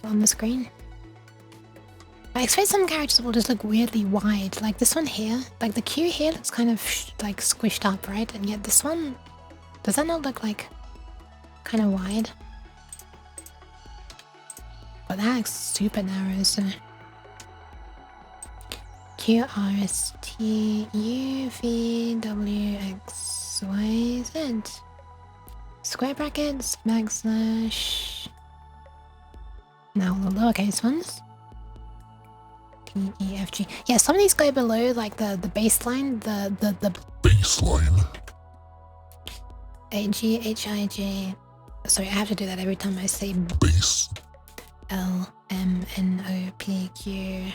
on the screen. I expect some characters will just look weirdly wide, like this one here. Like the Q here looks kind of like squished up, right? And yet this one, does that not look like kind of wide? But that looks super narrow, so... Q, R, S, T, U, V, W, X, Y, Z. Square brackets, backslash. Now the lowercase ones. P, E, F, G. Yeah, some of these go below like the baseline, the Baseline. A, G, H, I, J. Sorry, I have to do that every time I say Base. L, M, N, O, P, Q.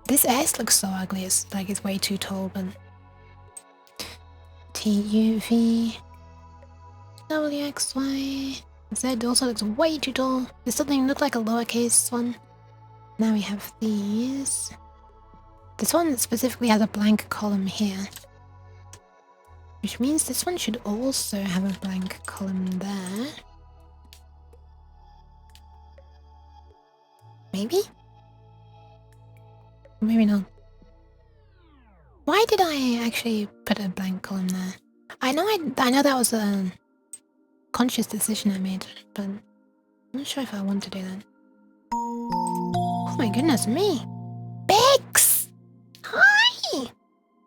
This S looks so ugly, it's like it's way too tall, but... T, U, V... W, X, Y... Z also looks way too tall. This doesn't even look like a lowercase one. Now we have these. This one specifically has a blank column here. Which means this one should also have a blank column there. Maybe? Maybe not. Why did I actually put a blank column there? I know that was a conscious decision I made, but I'm not sure if I want to do that. Oh my goodness me! Bix! Hi!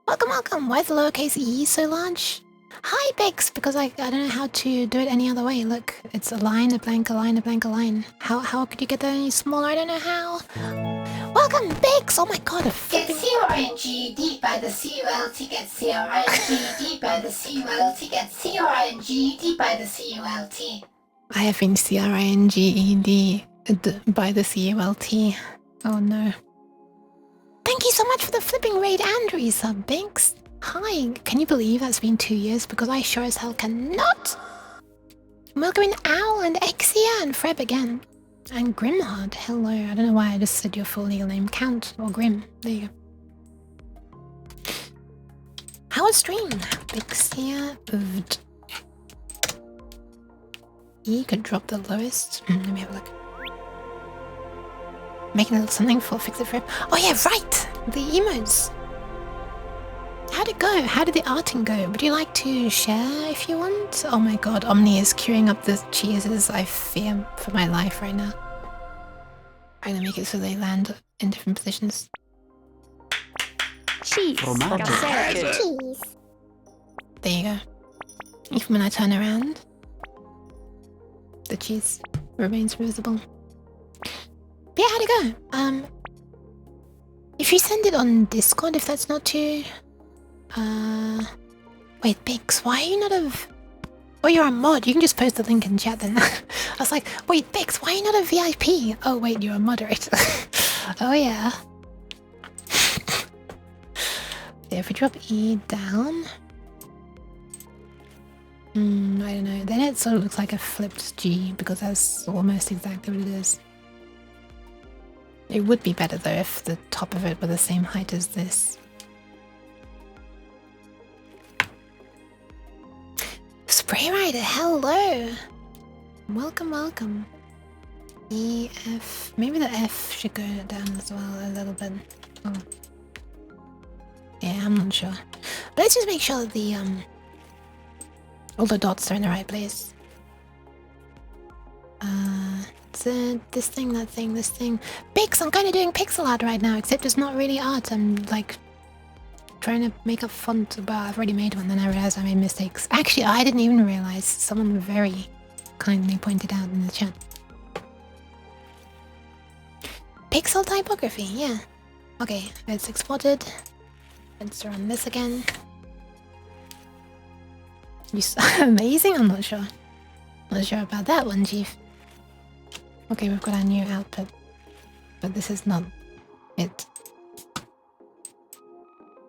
Welcome, welcome! Why is the lowercase e so large? Hi Bix! Because I don't know how to do it any other way. Look, it's a line, a blank, a line, a blank, a line. How could you get that any smaller? I don't know how. Welcome, Bix! Oh my god, a Get flipping... C-O-R-N-G-E-D by the C-U-L-T, get C-O-R-N-G-E-D by the C-U-L-T, get C-O-R-N-G-E-D by the C-U-L-T. I have been C-R-I-N-G-E-D by the C-U-L-T. Oh no. Thank you so much for the flipping raid and resub, Bix. Hi, can you believe that's been 2 years? Because I sure as hell cannot. Welcome in Owl and Exia and Freb again. And Grimhard, hello. I don't know why I just said your full legal name. Count or Grim. There you go. How was stream? Bixia Vd. E could drop the lowest. Let me have a look. Making a little something for Fix It Freb. Oh yeah, right! The emotes. How'd it go? How did the arting go? Would you like to share if you want? Oh my god, Omni is queuing up the cheeses. I fear for my life right now. I'm gonna make it so they land in different positions. Cheese. Cheese. There you go. Even when I turn around, the cheese remains visible. But yeah, how'd it go? If you send it on Discord, if that's not too... Wait, Bix, why are you not a... Oh, you're a mod. You can just post the link in chat then. I was like, wait, Bix, why are you not a VIP? Oh, wait, you're a moderator. Oh, yeah. Yeah, if we drop E down... I don't know. Then it sort of looks like a flipped G, because that's almost exactly what it is. It would be better, though, if the top of it were the same height as this. Spray Rider, hello! Welcome, welcome. E, F... Maybe the F should go down as well a little bit. Oh. Yeah, I'm not sure. But let's just make sure that the, all the dots are in the right place. this thing, that thing, this thing. Pix, I'm kind of doing pixel art right now, except it's not really art. I'm like trying to make a font, but I've already made one, then I realized I made mistakes. Actually, I didn't even realize. Someone very kindly pointed out in the chat. Pixel typography, yeah. Okay, it's exported. Let's run this again. Amazing? I'm not sure. Not sure about that one, Chief. Okay, we've got our new output. But this is not it.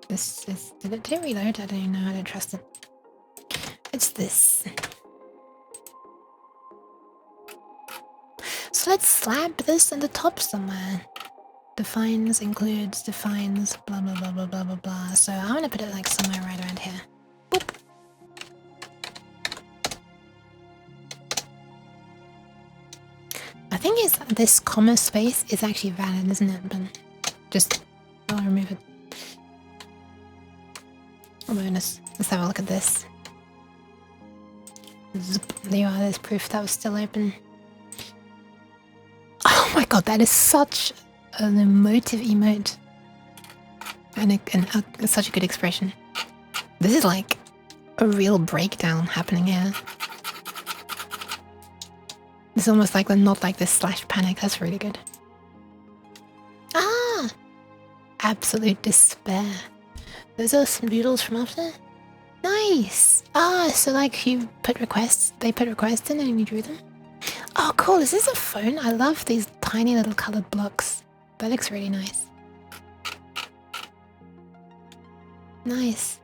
This is... Did it reload? I don't even know how to trust it. It's this. So let's slap this in the top somewhere. Defines, includes, defines, blah blah blah blah blah blah blah. So I want to put it like somewhere right around here. Boop. I think this comma space is actually valid, isn't it? But just I'll remove it. Oh my goodness. Let's have a look at this. Zip. There you are, there's proof that was still open. Oh my god, that is such an emotive emote. And such a good expression. This is like a real breakdown happening here. It's almost like the not like this slash panic. That's really good. Ah! Absolute despair. Those are some doodles from after? Nice! Ah, so like you put requests, they put requests in and you drew them? Oh cool, is this a phone? I love these tiny little colored blocks. That looks really nice. Nice.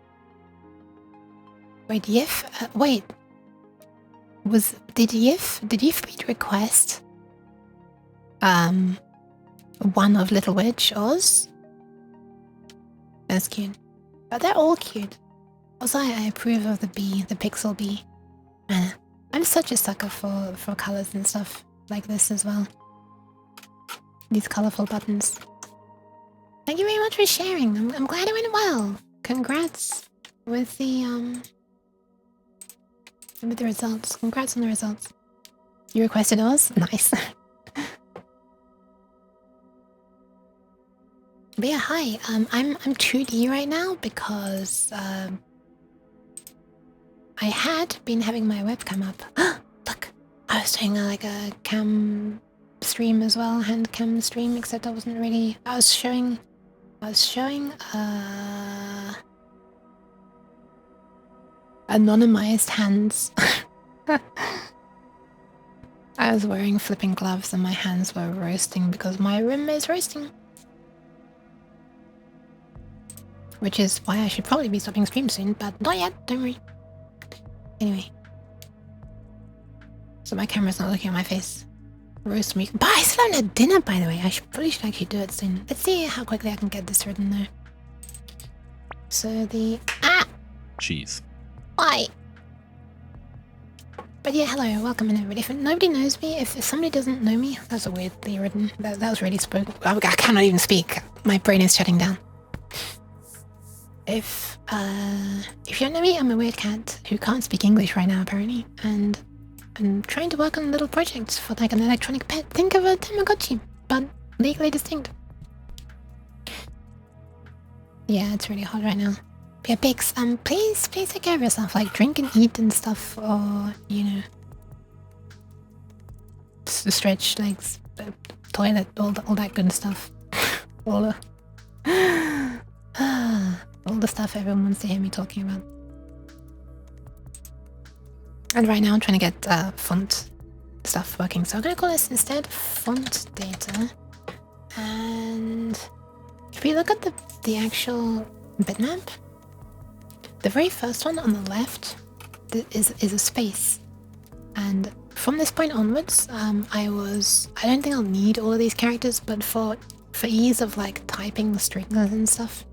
Wait, Yif? Wait. Did Yif read request? One of Little Witch Oz? That's cute. But they're all cute. Also, I approve of the bee, the pixel bee. I'm such a sucker for colors and stuff like this as well. These colorful buttons. Thank you very much for sharing. I'm glad it went well. Congrats with the results. Congrats on the results. You requested Oz? Nice. But yeah, hi. I'm 2D right now because I had been having my webcam up. Look, I was doing like a cam stream as well, hand cam stream, except I wasn't really. I was showing anonymized hands. I was wearing flipping gloves and my hands were roasting because my room is roasting. Which is why I should probably be stopping stream soon, but not yet, don't worry. Anyway. So my camera's not looking at my face. Roast me. But I still haven't had dinner, by the way. I probably should actually do it soon. Let's see how quickly I can get this written though. So the... Ah! Cheese. Why? But yeah, hello, welcome in everybody. If nobody knows me, if somebody doesn't know me, that's a weirdly written. That was really spoken. I cannot even speak. My brain is shutting down. If you don't know me, I'm a weird cat who can't speak English right now, apparently, and I'm trying to work on a little project for like an electronic pet. Think of a Tamagotchi, but legally distinct. Yeah, it's really hot right now. But yeah, Pix, please take care of yourself, like drink and eat and stuff, or, you know, stretch legs, toilet, all that good stuff. all the stuff everyone wants to hear me talking about. And right now I'm trying to get font stuff working, so I'm gonna call this instead font data. And if we look at the actual bitmap, the very first one on the left is a space, and from this point onwards, I don't think I'll need all of these characters, but for ease of like typing the strings and stuff,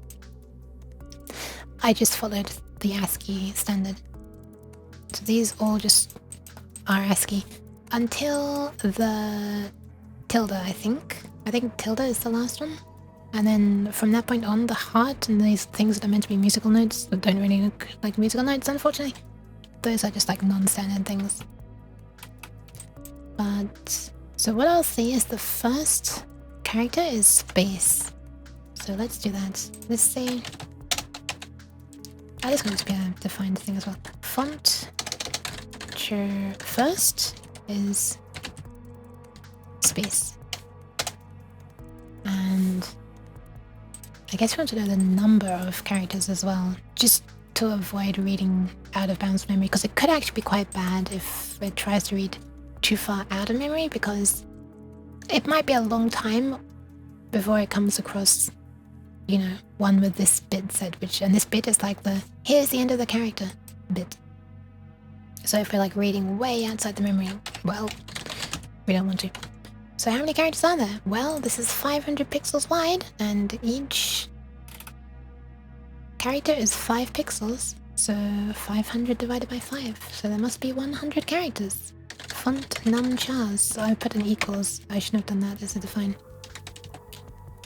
I just followed the ASCII standard. So these all just are ASCII until the tilde, I think. I think tilde is the last one. And then from that point on, the heart and these things that are meant to be musical notes that don't really look like musical notes, unfortunately. Those are just like non-standard things. But So what I'll say is the first character is space. So let's do that. Let's say... That is going to be a defined thing as well. Font. First is space. And I guess we want to know the number of characters as well, just to avoid reading out of bounds memory, because it could actually be quite bad if it tries to read too far out of memory, because it might be a long time before it comes across, you know, one with this bit set, and this bit is like the here's the end of the character bit. So if we're like reading way outside the memory, well, we don't want to. So how many characters are there? Well, this is 500 pixels wide, and each character is 5 pixels, so 500 divided by 5. So there must be 100 characters. Font num chars. So I put an equals. I should have done that as a define.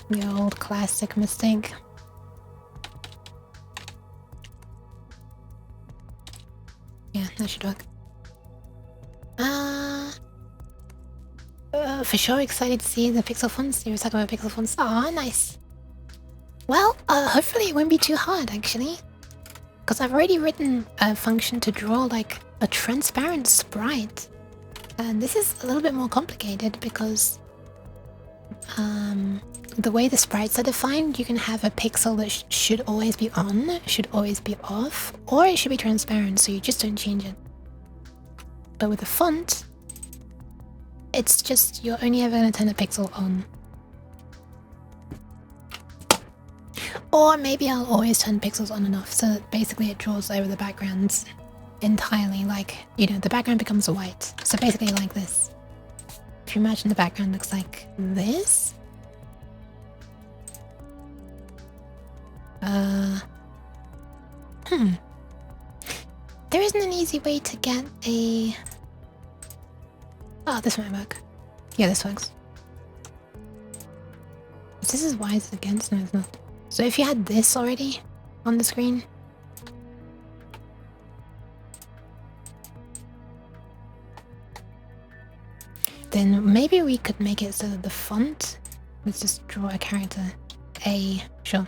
The old classic mistake. Yeah, that should work. For sure excited to see the pixel fonts. You were talking about pixel fonts. Aw, nice. Well, hopefully it won't be too hard, actually. Because I've already written a function to draw, like, a transparent sprite. And this is a little bit more complicated because... the way the sprites are defined, you can have a pixel that should always be on, should always be off, or it should be transparent, so you just don't change it. But with a font, it's just, you're only ever going to turn a pixel on. Or maybe I'll always turn pixels on and off, so that basically it draws over the backgrounds entirely, like, you know, the background becomes white. So basically like this. If you imagine the background looks like this. There isn't an easy way to get a... Oh, this might work. Yeah, this works. This is why it's against? No, it's not. So if you had this already on the screen... Then maybe we could make it so that the font... Let's just draw a character. A, sure.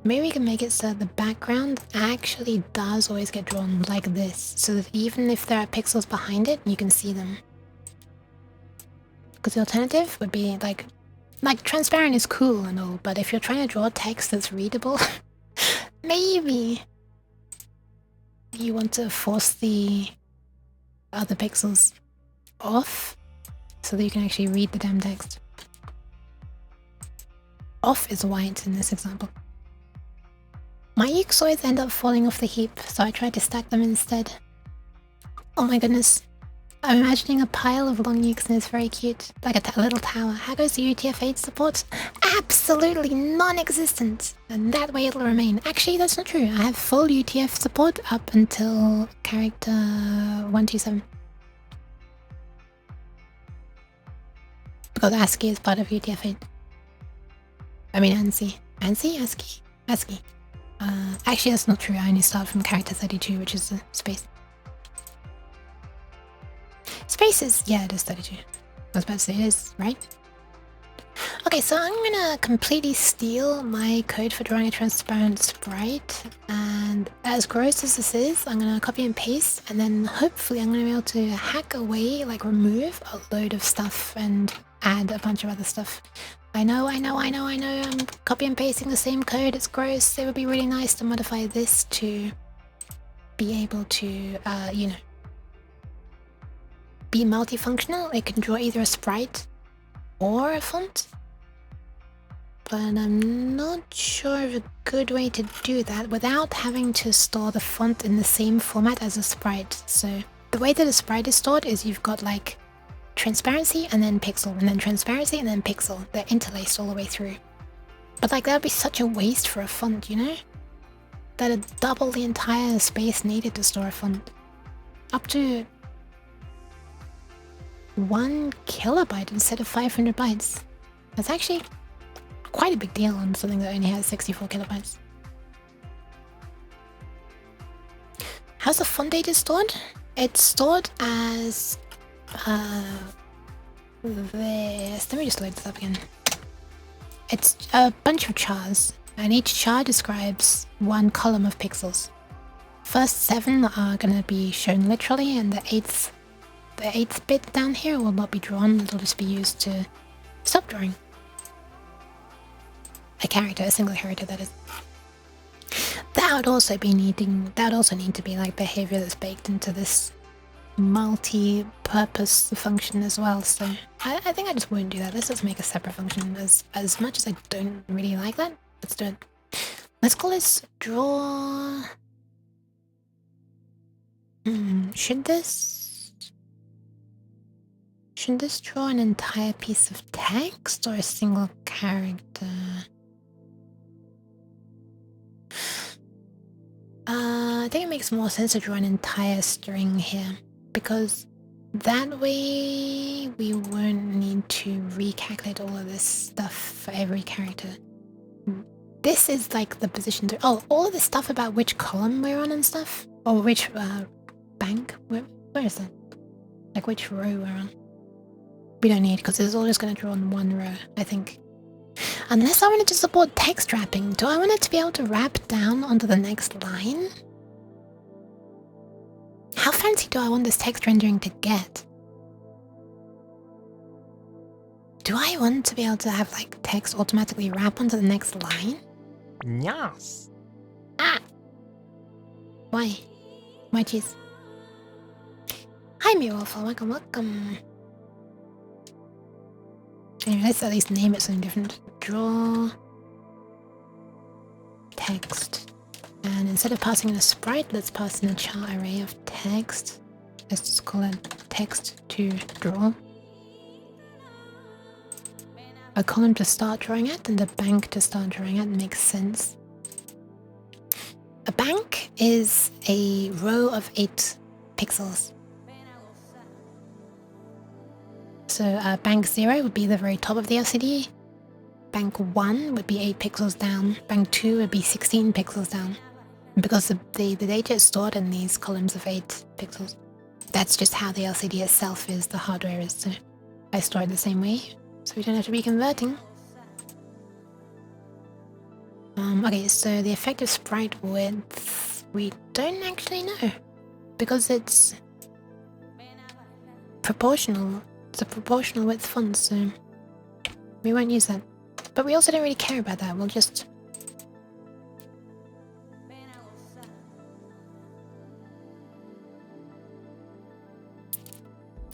Maybe we can make it so that the background actually does always get drawn like this, so that even if there are pixels behind it, you can see them. Because the alternative would be like transparent is cool and all, but if you're trying to draw text that's readable, maybe you want to force the other pixels off so that you can actually read the damn text. Off is white in this example. My yooks always end up falling off the heap, so I try to stack them instead. Oh my goodness. I'm imagining a pile of long yooks and it's very cute. Like a little tower. How goes the UTF-8 support? Absolutely non-existent. And that way it'll remain. Actually, that's not true. I have full UTF support up until character 127. Because ASCII is part of UTF-8. I mean ANSI. ANSI? ASCII? ASCII. Actually, that's not true. I only start from character 32, which is the space. Space is... yeah, it is 32. I was about to say it is, right? Okay, so I'm gonna completely steal my code for drawing a transparent sprite. And as gross as this is, I'm gonna copy and paste. And then hopefully I'm gonna be able to hack away, like remove a load of stuff and add a bunch of other stuff. I know, I'm copy and pasting the same code, it's gross. It would be really nice to modify this to be able to, you know, be multifunctional. It can draw either a sprite or a font. But I'm not sure of a good way to do that without having to store the font in the same format as a sprite. So the way that a sprite is stored is you've got like transparency and then pixel, and then transparency and then pixel. They're interlaced all the way through. But like that would be such a waste for a font, you know? That'd double the entire space needed to store a font. Up to 1 kilobyte instead of 500 bytes. That's actually quite a big deal on something that only has 64 kilobytes. How's the font data stored? It's stored as this. Let me just load this up again. It's a bunch of chars, and each char describes one column of pixels. First 7 are gonna be shown literally, and the eighth bit down here will not be drawn. It'll just be used to stop drawing a character, a single character that is. That would also need to be like behavior that's baked into this multi-purpose function as well. So I think I just won't do that. Let's just make a separate function. As much as I don't really like that, let's do it. Let's call this draw. Should this draw an entire piece of text or a single character? I think it makes more sense to draw an entire string here, because that way we won't need to recalculate all of this stuff for every character. This is like the position to... Oh, all of this stuff about which column we're on and stuff? Or which bank? Where is that? Like which row we're on? We don't need, because it's all just going to draw on one row, I think. Unless I wanted to support text wrapping. Do I want it to be able to wrap down onto the next line? How fancy do I want this text rendering to get? Do I want to be able to have like text automatically wrap onto the next line? Yes. Ah! Why? Why cheese? Hi Mewolf, welcome. Anyway, let's at least name it something different. Draw text. And instead of passing in a sprite, let's pass in a char array of text. Let's just call it text to draw. A column to start drawing at and a bank to start drawing at makes sense. A bank is a row of 8 pixels. So bank 0 would be the very top of the LCD. Bank 1 would be 8 pixels down. Bank 2 would be 16 pixels down. Because the data is stored in these columns of 8 pixels. That's just how the LCD itself is, the hardware is. So I store it the same way, so we don't have to be converting. Okay, so the effective sprite width, we don't actually know. Because it's proportional. It's a proportional width font, so we won't use that. But we also don't really care about that. We'll just...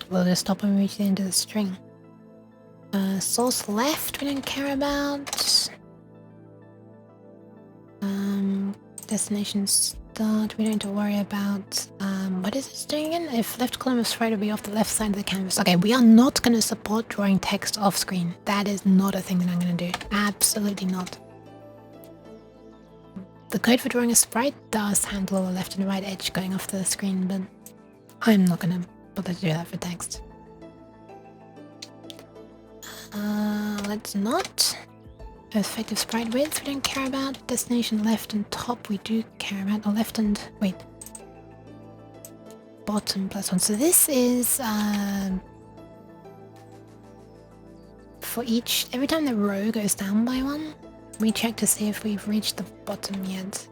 We'll just stop when we reach the end of the string. Source left, we don't care about. Destination start, we don't need to worry about. What is this doing again? If left column of sprite will be off the left side of the canvas. Okay, we are not going to support drawing text off screen. That is not a thing that I'm going to do. Absolutely not. The code for drawing a sprite does handle the left and right edge going off the screen, but I'm not going to bother to do that for text. Let's not. Effective sprite width we don't care about. Destination left and top we do care about. Or left and... wait. Bottom +1. So this is... for each... every time the row goes down by 1, we check to see if we've reached the bottom yet.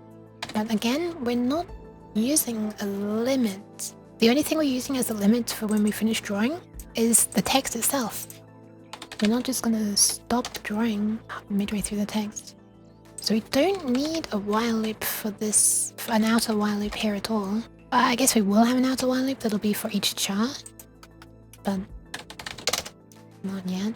But again, we're not using a limit. The only thing we're using as a limit for when we finish drawing is the text itself. We're not just gonna stop drawing midway through the text. So we don't need a while loop for this, for an outer while loop here at all. I guess we will have an outer while loop that'll be for each char, but not yet.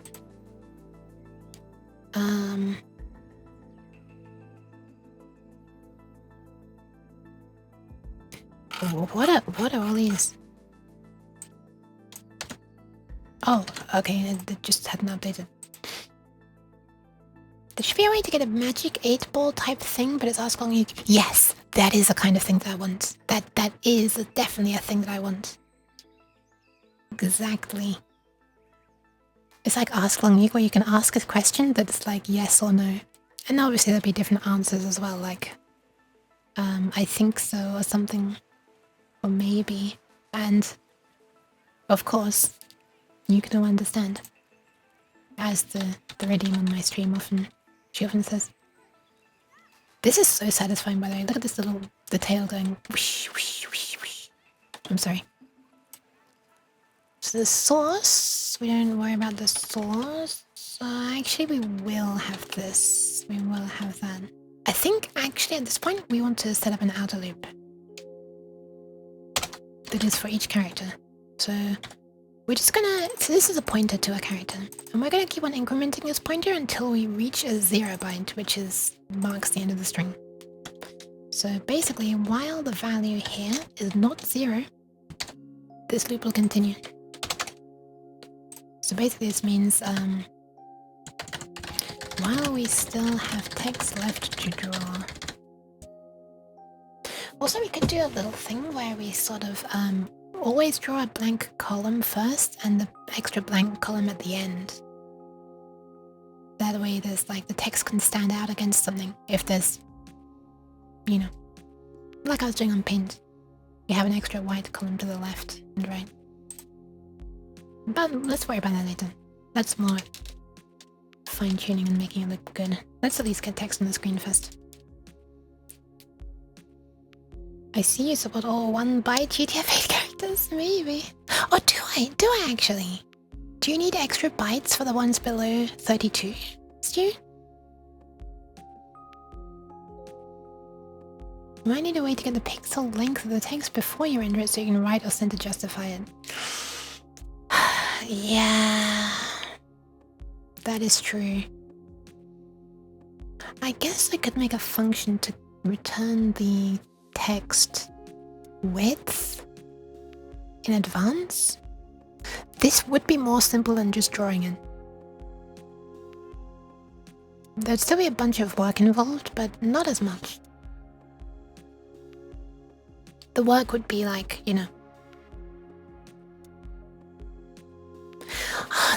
What are all these? Oh, okay, it just hadn't updated. There should be a way to get a magic 8-ball type thing, but it's asking you... Yes, that is the kind of thing that I want. That is definitely a thing that I want. Exactly. It's like Ask Long Yook, where you can ask a question that's like yes or no. And obviously there'll be different answers as well, like... I think so, or something. Or maybe. And... of course... You can all understand. As the redeem on my stream she often says. This is so satisfying, by the way. Look at this the tail going whoosh, whoosh, whoosh, whoosh. I'm sorry. So the sauce, we don't worry about the sauce. Actually, we will have this. We will have that. I think, actually, at this point, we want to set up an outer loop. That is for each character. So we're just gonna... So this is a pointer to a character. And we're gonna keep on incrementing this pointer until we reach a 0 byte, which marks the end of the string. So basically, while the value here is not 0, this loop will continue. So basically this means while we still have text left to draw. Also, we could do a little thing where we sort of always draw a blank column first and the extra blank column at the end. That way there's like the text can stand out against something if there's, you know, like I was doing on Paint. You have an extra white column to the left and right. But let's worry about that later. That's more fine-tuning and making it look good. Let's at least get text on the screen first. I see you support all 1 byte GTF8 characters, maybe. Oh, do I? Do I actually? Do you need extra bytes for the ones below 32, Stu? You might need a way to get the pixel length of the text before you render it so you can write or send to justify it. Yeah, that is true. I guess I could make a function to return the text width in advance. This would be more simple than just drawing it. There'd still be a bunch of work involved, but not as much. The work would be like, you know,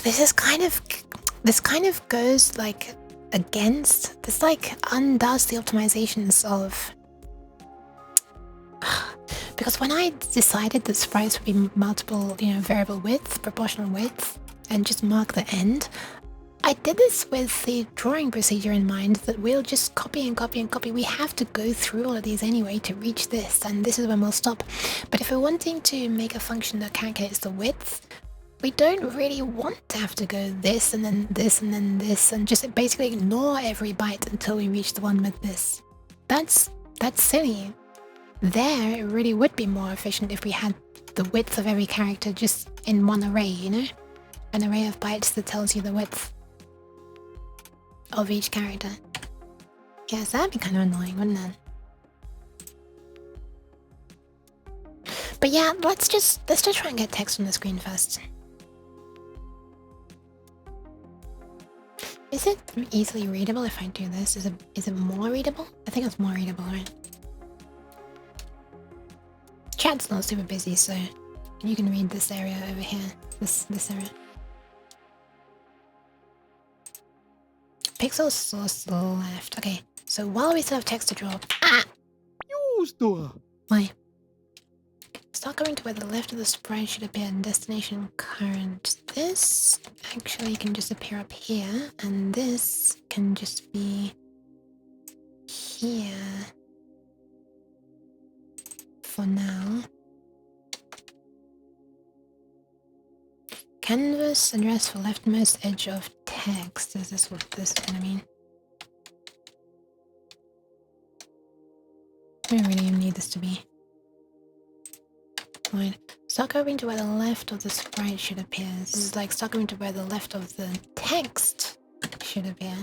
this kind of goes like against, this like undoes the optimizations of, because when I decided that sprites would be multiple, you know, variable width, proportional width, and just mark the end, I did this with the drawing procedure in mind that we'll just copy and copy and copy. We have to go through all of these anyway to reach this, and this is when we'll stop. But if we're wanting to make a function that calculates the width, we don't really want to have to go this and then this and then this and just basically ignore every byte until we reach the one with this. That's silly. There, it really would be more efficient if we had the width of every character just in one array, you know? An array of bytes that tells you the width of each character. Yes, that'd be kind of annoying, wouldn't it? But yeah, let's just try and get text on the screen first. Is it easily readable if I do this? Is it more readable? I think it's more readable, right? Chat's not super busy, so you can read this area over here. This area. Pixel source left. Okay, so while we still have text to draw. Why? Start going to where the left of the sprite should appear in destination current. This actually can just appear up here, and this can just be here for now. Canvas address for leftmost edge of text. Is this what this is gonna mean? I don't really need this to be. Right. Start going to where the left of the sprite should appear. This is like start going to where the left of the text should appear.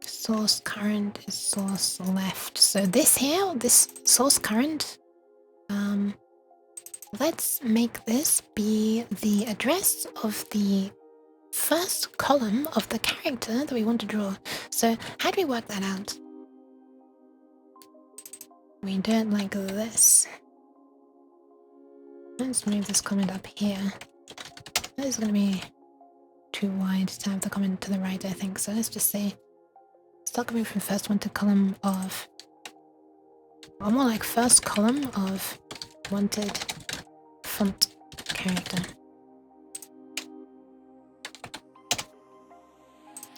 Source current is source left. So this here, this source current, let's make this be the address of the first column of the character that we want to draw. So how do we work that out? We do it like this. Let's move this comment up here. That is going to be too wide to have the comment to the right, I think. So let's just say, start coming from first one to column of, or more like first column of wanted font character.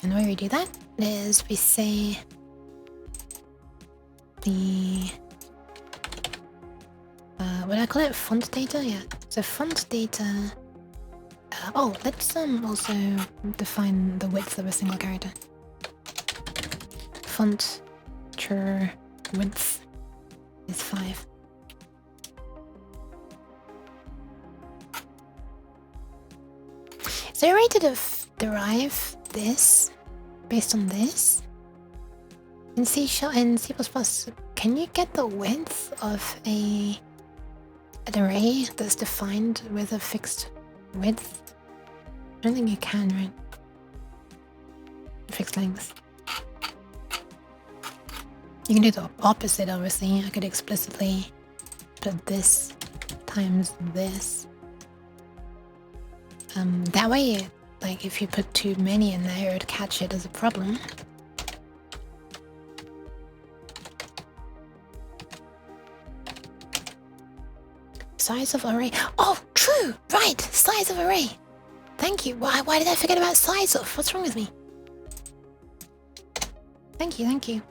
And the way we do that is we say the what do I call it? Font data? Yeah. So font data. Oh, let's also define the width of a single character. Font chur width is 5. Is there a way to derive this based on this? In C++, can you get the width of an array that's defined with a fixed width? I don't think you can, right? Fixed length. You can do the opposite, obviously. I could explicitly put this times this. That way, like, if you put too many in there, it would catch it as a problem. Size of array. Oh, true! Right! Size of array! Thank you. Why did I forget about size of? What's wrong with me? Thank you, thank you.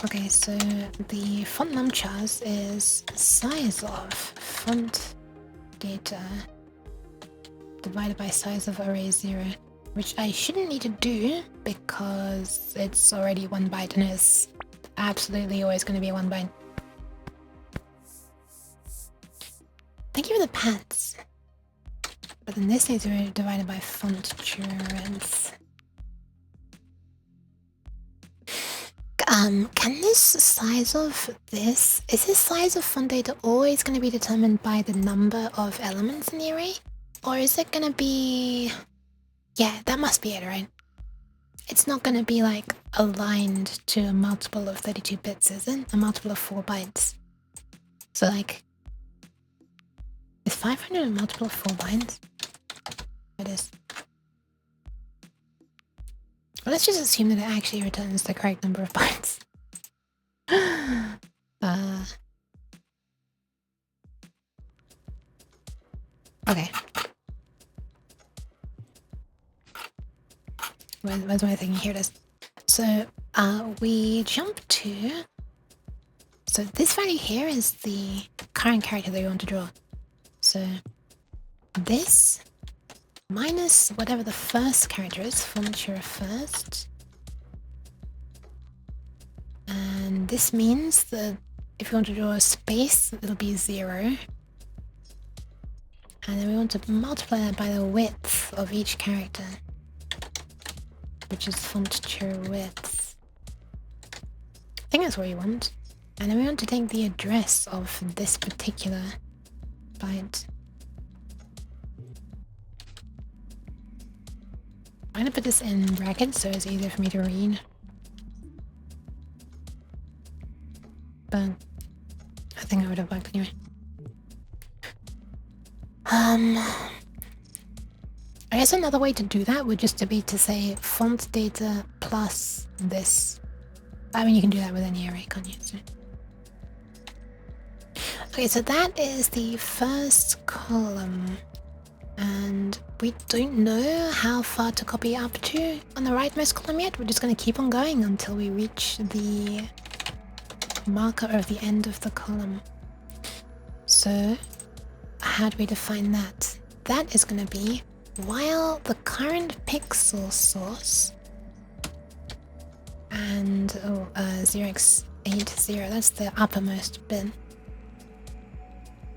Okay, so the font numchars is size of font data divided by size of array 0, which I shouldn't need to do because it's already 1 byte and it's absolutely always going to be 1 byte. Thank you for the pats. But then this needs to be divided by font children's. Can this size of this, is this size of font data always going to be determined by the number of elements in the array? Or is it going to be, yeah, that must be it, right? It's not going to be like aligned to a multiple of 32 bits, is it? A multiple of 4 bytes. So like, is 500 a multiple of 4 bytes? It is. Well, let's just assume that it actually returns the correct number of bytes. Okay. Where's my thing? Here it is. So, we jump to... So this value here is the current character that we want to draw. So, this minus whatever the first character is, furniture first. And this means that if you want to draw a space, it'll be 0. And then we want to multiply that by the width of each character, which is furniture width. I think that's what we want. And then we want to take the address of this particular byte. I'm gonna put this in brackets so it's easier for me to read. But I think I would have worked anyway. I guess another way to do that would just be to say font data plus this. I mean, you can do that with any array, can't you? So. Okay, so that is the first column. And we don't know how far to copy up to on the rightmost column yet. We're just going to keep on going until we reach the marker of the end of the column. So how do we define that? That is going to be while the current pixel source and 0x80, that's the uppermost bit.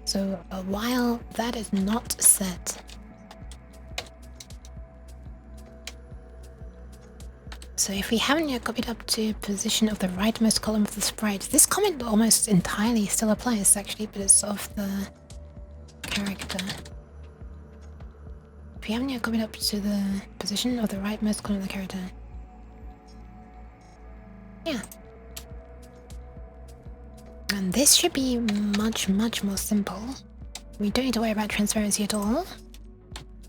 So while that is not set, so if we haven't yet copied up to position of the rightmost column of the sprite, this comment almost entirely still applies actually, but it's of the character. If we haven't yet copied up to the position of the rightmost column of the character, yeah. And this should be much more simple. We don't need to worry about transparency at all.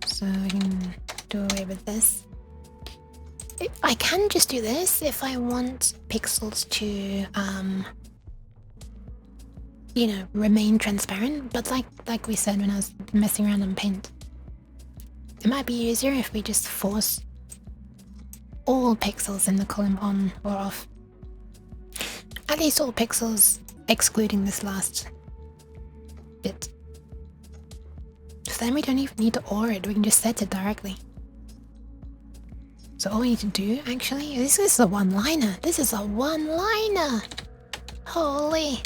So I can do away with this. I can just do this if I want pixels to you know, remain transparent, but like we said when I was messing around on paint, it might be easier if we just force all pixels in the column on or off. At least all pixels excluding this last bit. So then we don't even need to OR it, we can just set it directly. So all we need to do actually, this is a one-liner. This is a one-liner! Holy!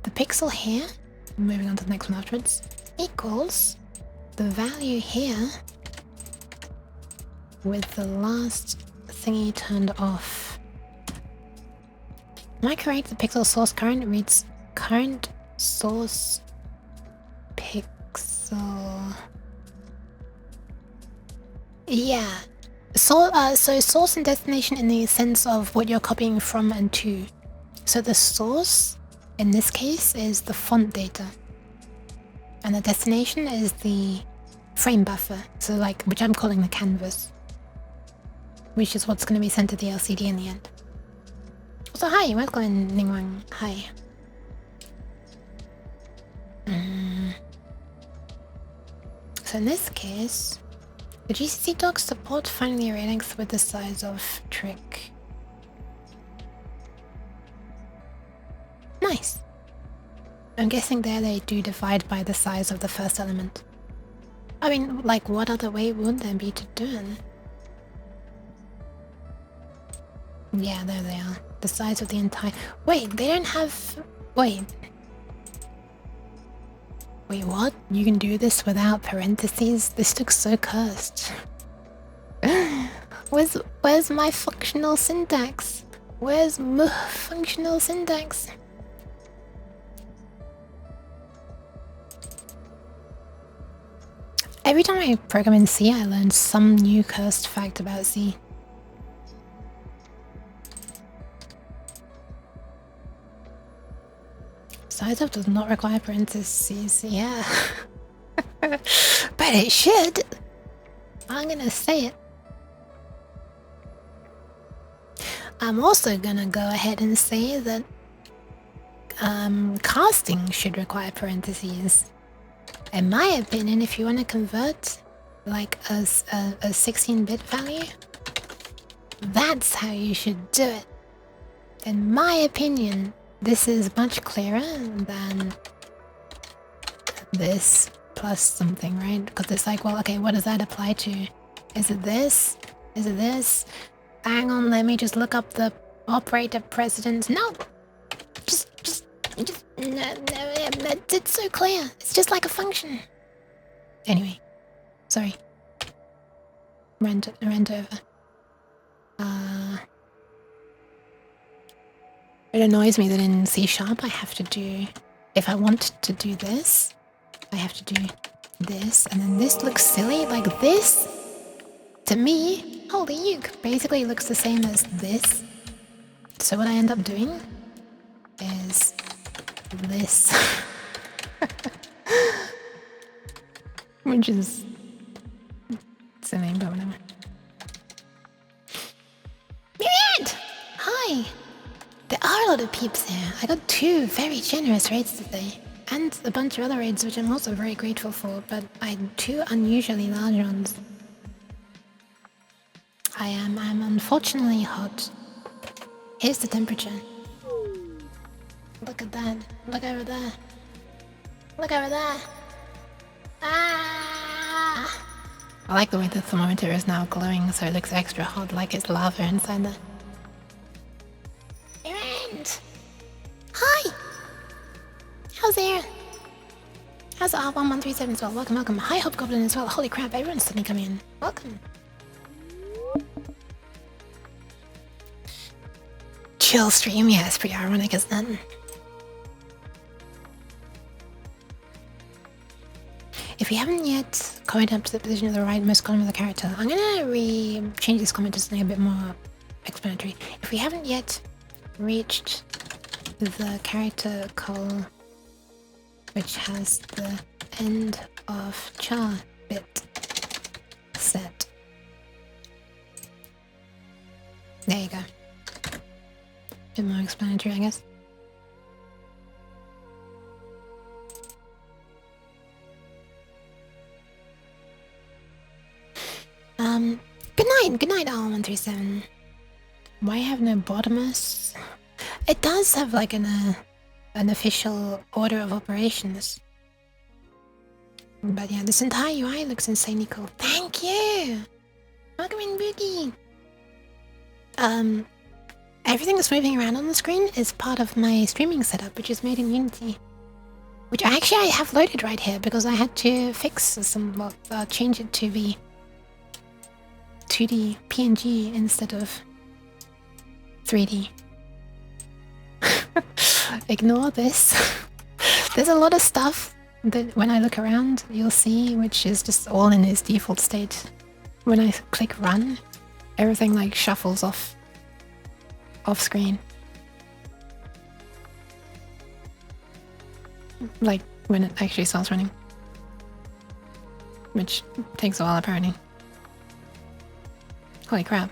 The pixel here, moving on to the next one afterwards, equals the value here with the last thingy turned off. Am I correct? The pixel source current reads current source pixel. Yeah. So source and destination in the sense of what you're copying from and to. So the source in this case is the font data, and the destination is the frame buffer. So like, which I'm calling the canvas, which is what's going to be sent to the LCD in the end. So hi, welcome Ningwang. Hi. So in this case, the GCC docs support finding the array length with the size of trick. Nice. I'm guessing there they do divide by the size of the first element. I mean, like, what other way would there be to do it? Yeah, there they are. The size of the entire... Wait, they don't have... Wait, what? You can do this without parentheses? This looks so cursed. Where's my functional syntax? Where's my functional syntax? Every time I program in C, I learn some new cursed fact about C. Size of does not require parentheses, yeah. But it should! I'm gonna say it. I'm also gonna go ahead and say that casting should require parentheses. In my opinion, if you want to convert like a 16-bit value, that's how you should do it. In my opinion, this is much clearer than this plus something, right? Because it's like, well, okay, what does that apply to? Is it this? Is it this? Hang on, let me just look up the operator precedence. No! Just, no, it's so clear. It's just like a function. Anyway, sorry. Rant over. It annoys me that in C# I have to do... If I want to do this, I have to do this, and then this looks silly. Like this, to me, holy yook, basically looks the same as this. So what I end up doing is this. Which is silly, but whatever. Myriad! Hi! There are a lot of peeps here. I got 2 very generous raids today, and a bunch of other raids which I'm also very grateful for, but I had 2 unusually large ones. I'm unfortunately hot. Here's the temperature. Look at that. Look over there. Look over there. Ah! I like the way the thermometer is now glowing, so it looks extra hot, like it's lava inside there. Erend! Hi! How's Aaron? How's R1137 as well? Welcome, welcome. Hi, Hobgoblin as well. Holy crap, everyone's suddenly coming in. Welcome. Chill stream, yeah, it's pretty ironic, isn't it? If you haven't yet commented up to the position of the rightmost column of the character, I'm gonna change this comment to something a bit more explanatory. If we haven't yet reached the character call, which has the end of char bit set. There you go. Bit more explanatory, I guess. STM37. Why have no bottomers? It does have like an official order of operations. But yeah, this entire UI looks insanely cool. Thank you! Welcome in, Boogie! Everything that's moving around on the screen is part of my streaming setup, which is made in Unity. Which actually I have loaded right here because I had to fix some, well, change it to the 2D PNG instead of 3D. Ignore this. There's a lot of stuff that when I look around you'll see which is just all in its default state. When I click run, everything like shuffles off screen. Like when it actually starts running. Which takes a while apparently. Holy crap.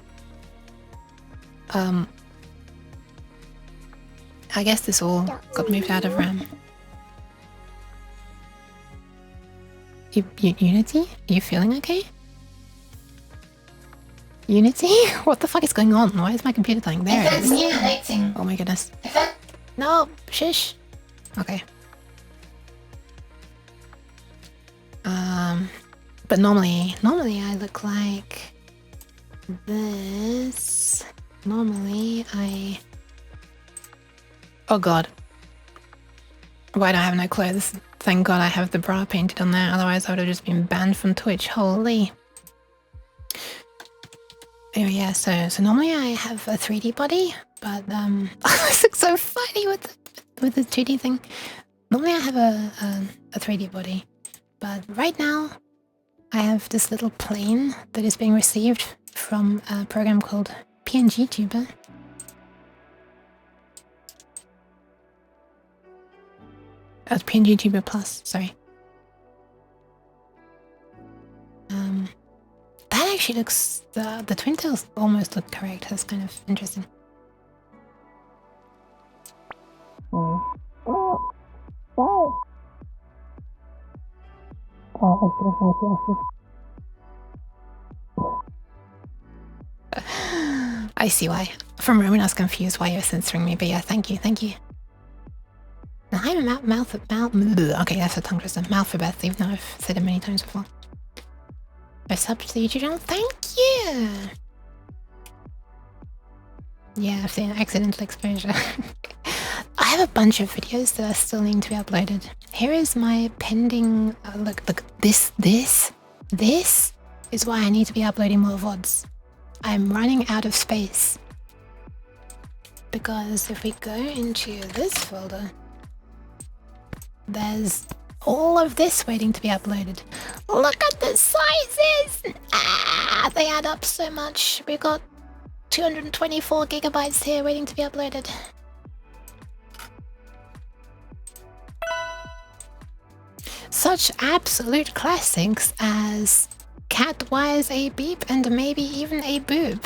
I guess this all got moved out of RAM. Unity? Are you feeling okay? Unity? What the fuck is going on? Why is my computer dying? There it is. Oh my goodness. No, shush. Okay. But normally I look like this. Normally I... Oh god. Why do I have no clothes? Thank god I have the bra painted on there, otherwise I would have just been banned from Twitch. Holy. Anyway, yeah, so normally I have a 3D body, but this looks so funny with the 2D thing. Normally I have a 3D body, but right now I have this little plane that is being received from a program called vtuber. That's vtuber plus, sorry. That actually looks... The twin tails almost look correct. That's kind of interesting. I see why. From a moment I was confused why you're censoring me, but yeah, thank you. Now I'm a mouth. Okay, that's a tongue twister. Malphabeth, even though I've said it many times before. I sub to the YouTube channel. Thank you. Yeah, I've seen accidental exposure. I have a bunch of videos that are still need to be uploaded. Here is my pending. Look. This is why I need to be uploading more VODs. I'm running out of space. Because if we go into this folder, there's all of this waiting to be uploaded. Look at the sizes! They add up so much. We got 224 gigabytes here waiting to be uploaded. Such absolute classics as Cat Wires a Beep and maybe even a Boob.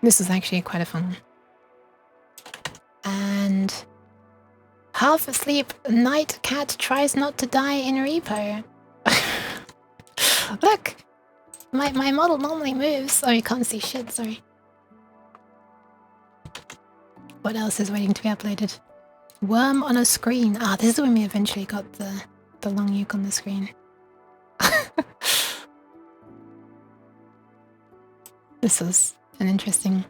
This is actually quite a fun one. And half asleep night cat tries not to die in repo. Look! My model normally moves. Oh, you can't see shit, sorry. What else is waiting to be uploaded? Worm on a screen. Ah, this is when we eventually got the Long Yook on the screen. This was an interesting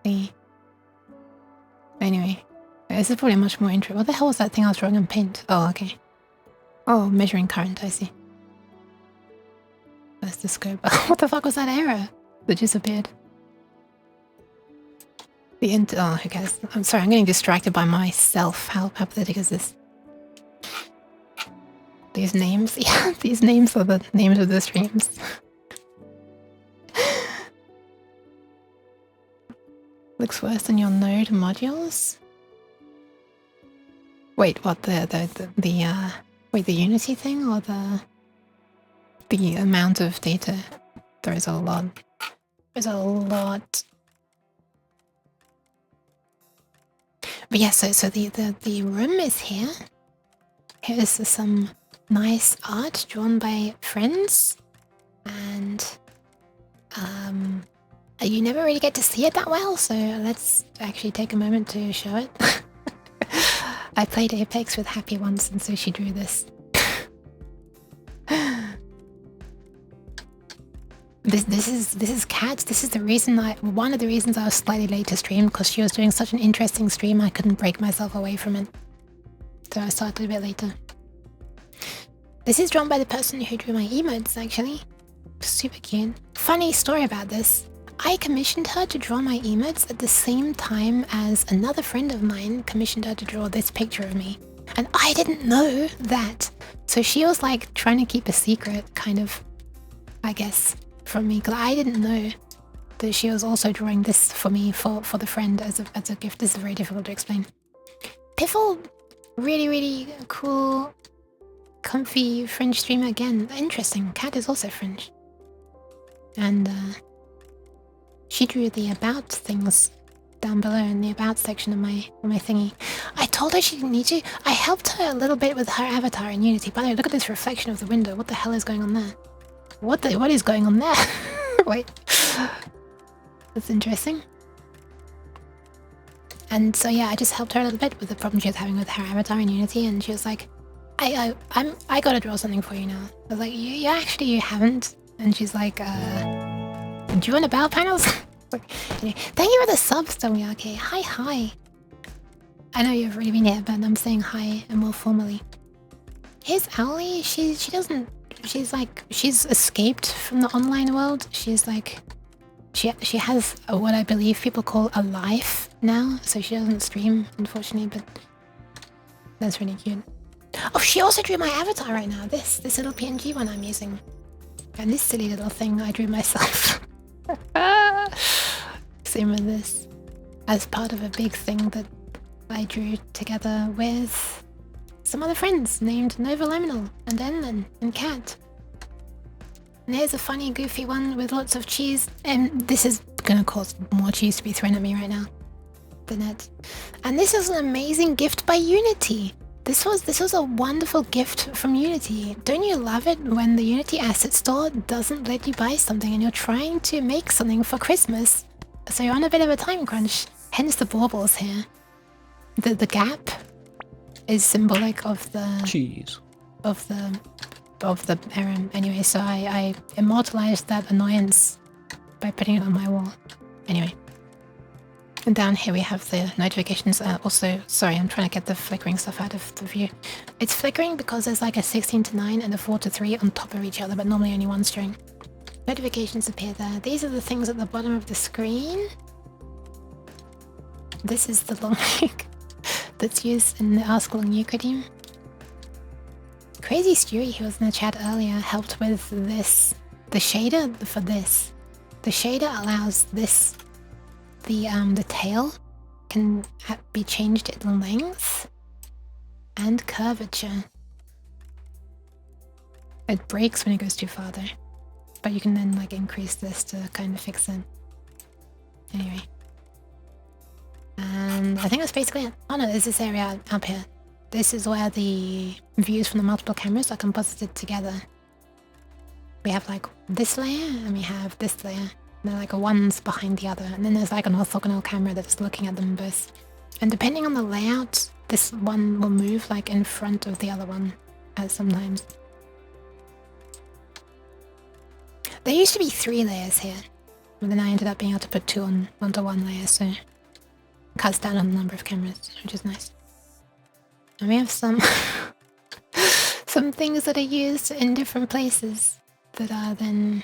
thing. Anyway, this is probably much more interesting. What the hell was that thing I was drawing on paint? Oh, okay. Oh, measuring current, I see. That's the scope. What the fuck was that error that disappeared? Oh, who cares? I'm sorry, I'm getting distracted by myself. How pathetic is this? These names? Yeah, these names are the names of the streams. Looks worse than your node modules? Wait, what, wait, the Unity thing or the amount of data? There is a lot. There's a lot. But yeah, so the room is here. Here's some nice art drawn by friends. And you never really get to see it that well, so let's actually take a moment to show it. I played Apex with Happy once, and so she drew this. This is Kat. This is the reason one of the reasons I was slightly late to stream, because she was doing such an interesting stream I couldn't break myself away from it. So I started a bit later. This is drawn by the person who drew my emotes, actually. Super cute. Funny story about this. I commissioned her to draw my emotes at the same time as another friend of mine commissioned her to draw this picture of me. And I didn't know that. So she was like trying to keep a secret, kind of, I guess, from me. Because I didn't know that she was also drawing this for me, for the friend as a gift. This is very difficult to explain. Piffle, really, really cool, comfy French streamer again. Interesting. Kat is also French. And she drew the about things down below in the about section of my thingy. I told her she didn't need to. I helped her a little bit with her avatar in Unity. By the way, look at this reflection of the window. What the hell is going on there? What is going on there? Wait. That's interesting. And so yeah, I just helped her a little bit with the problem she was having with her avatar in Unity, and she was like, I gotta draw something for you now. I was like, you haven't. And she's like, do you want to bow panels? Anyway, thank you for the subs, Tomiyake. Hi. I know you've already been here, but I'm saying hi and more formally. Here's Owly. She doesn't. She's escaped from the online world. She's like, she has what I believe people call a life now. So she doesn't stream, unfortunately, but that's really cute. Oh, she also drew my avatar right now. This little PNG one I'm using. And this silly little thing I drew myself. Same with this. As part of a big thing that I drew together with some other friends named Nova Liminal and Enlin and Kat. And here's a funny, goofy one with lots of cheese. And this is gonna cause more cheese to be thrown at me right now. The net. And this is an amazing gift by Unity. This was a wonderful gift from Unity. Don't you love it when the Unity Asset Store doesn't let you buy something and you're trying to make something for Christmas? So you're on a bit of a time crunch. Hence the baubles here. The gap is symbolic of the Cheese. Of the error. Anyway, so I immortalized that annoyance by putting it on my wall. Anyway. And down here we have the notifications. Also, sorry, I'm trying to get the flickering stuff out of the view. It's flickering because there's like a 16 to 9 and a 4 to 3 on top of each other, but normally only one string. Notifications appear there. These are the things at the bottom of the screen. This is the Long Yook that's used in the Ask Long Yook redeem. Crazy Stewie, who was in the chat earlier, helped with this. The shader for this. The shader allows this. The tail can be changed in length and curvature. It breaks when it goes too far though, but you can then like increase this to kind of fix it. Anyway, and I think that's basically it. Oh no, there's this area up here. This is where the views from the multiple cameras are composited together. We have like this layer and we have this layer. They're like one's behind the other, and then there's like an orthogonal camera that's looking at them both. And depending on the layout, this one will move like in front of the other one, as sometimes. There used to be 3 layers here, but then I ended up being able to put 2 onto 1 layer, so it cuts down on the number of cameras, which is nice. And we have some some things that are used in different places that are then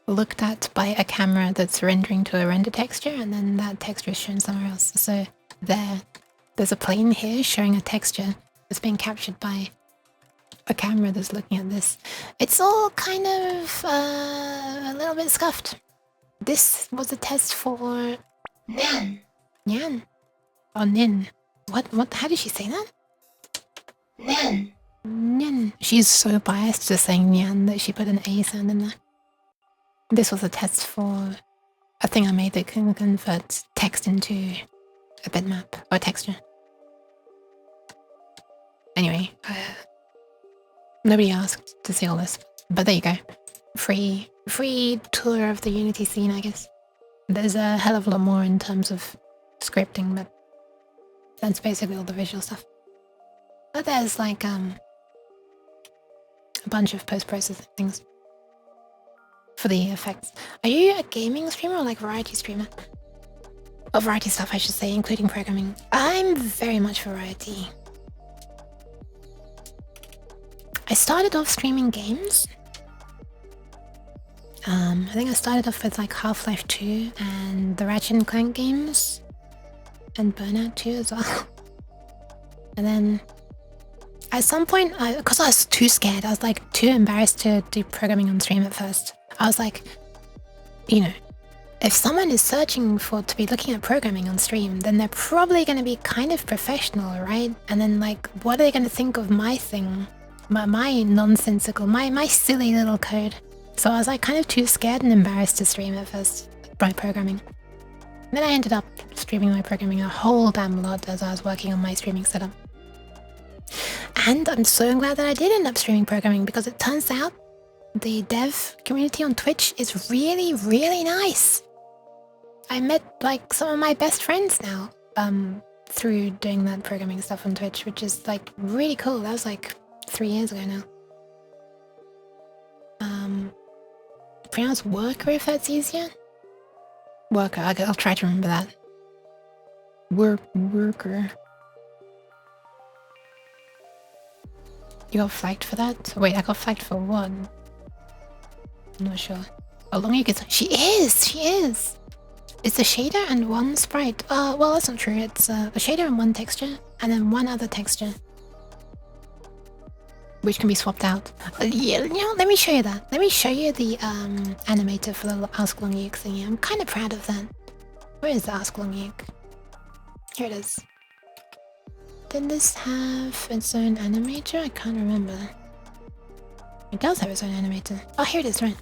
looked at by a camera that's rendering to a render texture, and then that texture is shown somewhere else. So there's a plane here showing a texture that's being captured by a camera that's looking at this. It's all kind of a little bit scuffed. This was a test for Nan. Nyan. Oh, Nin. What? How did she say that? Nan. Nyan. She's so biased to saying Nyan that she put an A sound in there. This was a test for a thing I made that can convert text into a bitmap or texture. Anyway, nobody asked to see all this, but there you go. free tour of the Unity scene, I guess. There's a hell of a lot more in terms of scripting, but that's basically all the visual stuff. But there's like a bunch of post-processing things for the effects. Are you a gaming streamer or like variety streamer? Or variety stuff, I should say, including programming. I'm very much variety. I started off streaming games. I think I started off with like Half-Life 2 and the Ratchet & Clank games. And Burnout 2 as well. And then at some point, because I was too scared, I was like too embarrassed to do programming on stream at first. I was like, you know, if someone is searching to be looking at programming on stream, then they're probably going to be kind of professional, right? And then like, what are they going to think of my thing? My nonsensical, my silly little code. So I was like kind of too scared and embarrassed to stream at first by programming. And then I ended up streaming my programming a whole damn lot as I was working on my streaming setup. And I'm so glad that I did end up streaming programming, because it turns out the dev community on Twitch is really, really nice. I met like some of my best friends now through doing that programming stuff on Twitch, which is like really cool. That was like 3 years ago now. Pronounce worker if that's easier. Worker, I'll try to remember that. Worker. You got flagged for that? Wait, I got flagged for what? I'm not sure. Oh, Long Yook is... She is! It's a shader and one sprite. Well, that's not true. It's a shader and one texture, and then one other texture, which can be swapped out. Yeah, you know, let me show you that. Let me show you the animator for the Ask Long Yook thingy. I'm kind of proud of that. Where is the Ask Long Yook? Here it is. Did this have its own animator? I can't remember. It does have its own animator. Oh, here it is, right.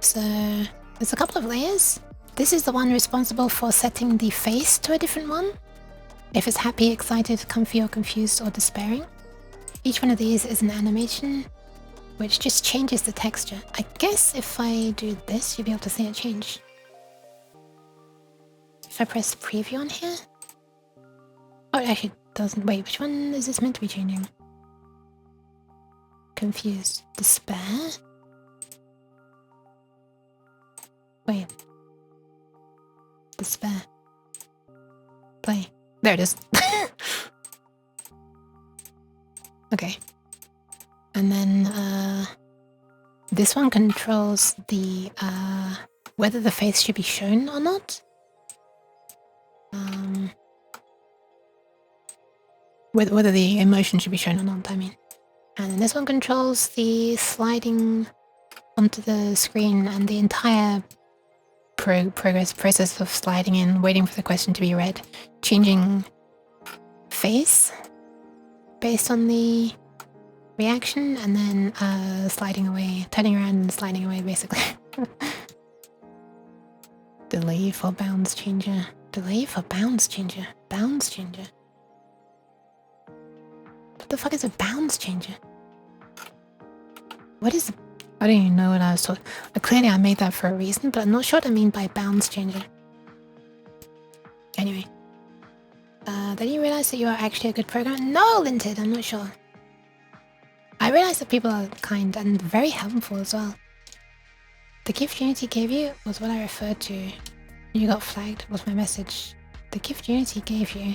So, there's a couple of layers. This is the one responsible for setting the face to a different one. If it's happy, excited, comfy, or confused, or despairing. Each one of these is an animation, which just changes the texture. I guess if I do this, you'll be able to see it change. If I press preview on here... Oh, it actually doesn't. Wait, which one is this meant to be changing? Confused. Despair? Wait. Despair. Play. There it is. Okay. And then this one controls the whether the face should be shown or not. Whether the emotion should be shown or not, I mean. And then this one controls the sliding onto the screen and the entire process of sliding in, waiting for the question to be read, changing face based on the reaction, and then sliding away, turning around and sliding away, basically. Delay for bounds changer. Delay for bounds changer. Bounds changer. What the fuck is a bounds changer? What is... I don't even know what I was talking... Clearly I made that for a reason, but I'm not sure what I mean by bounds changer. Anyway. Then you realize that you are actually a good programmer? No, Linted, I'm not sure. I realized that people are kind and very helpful as well. The gift Unity gave you was what I referred to. You got flagged was my message. The gift Unity gave you.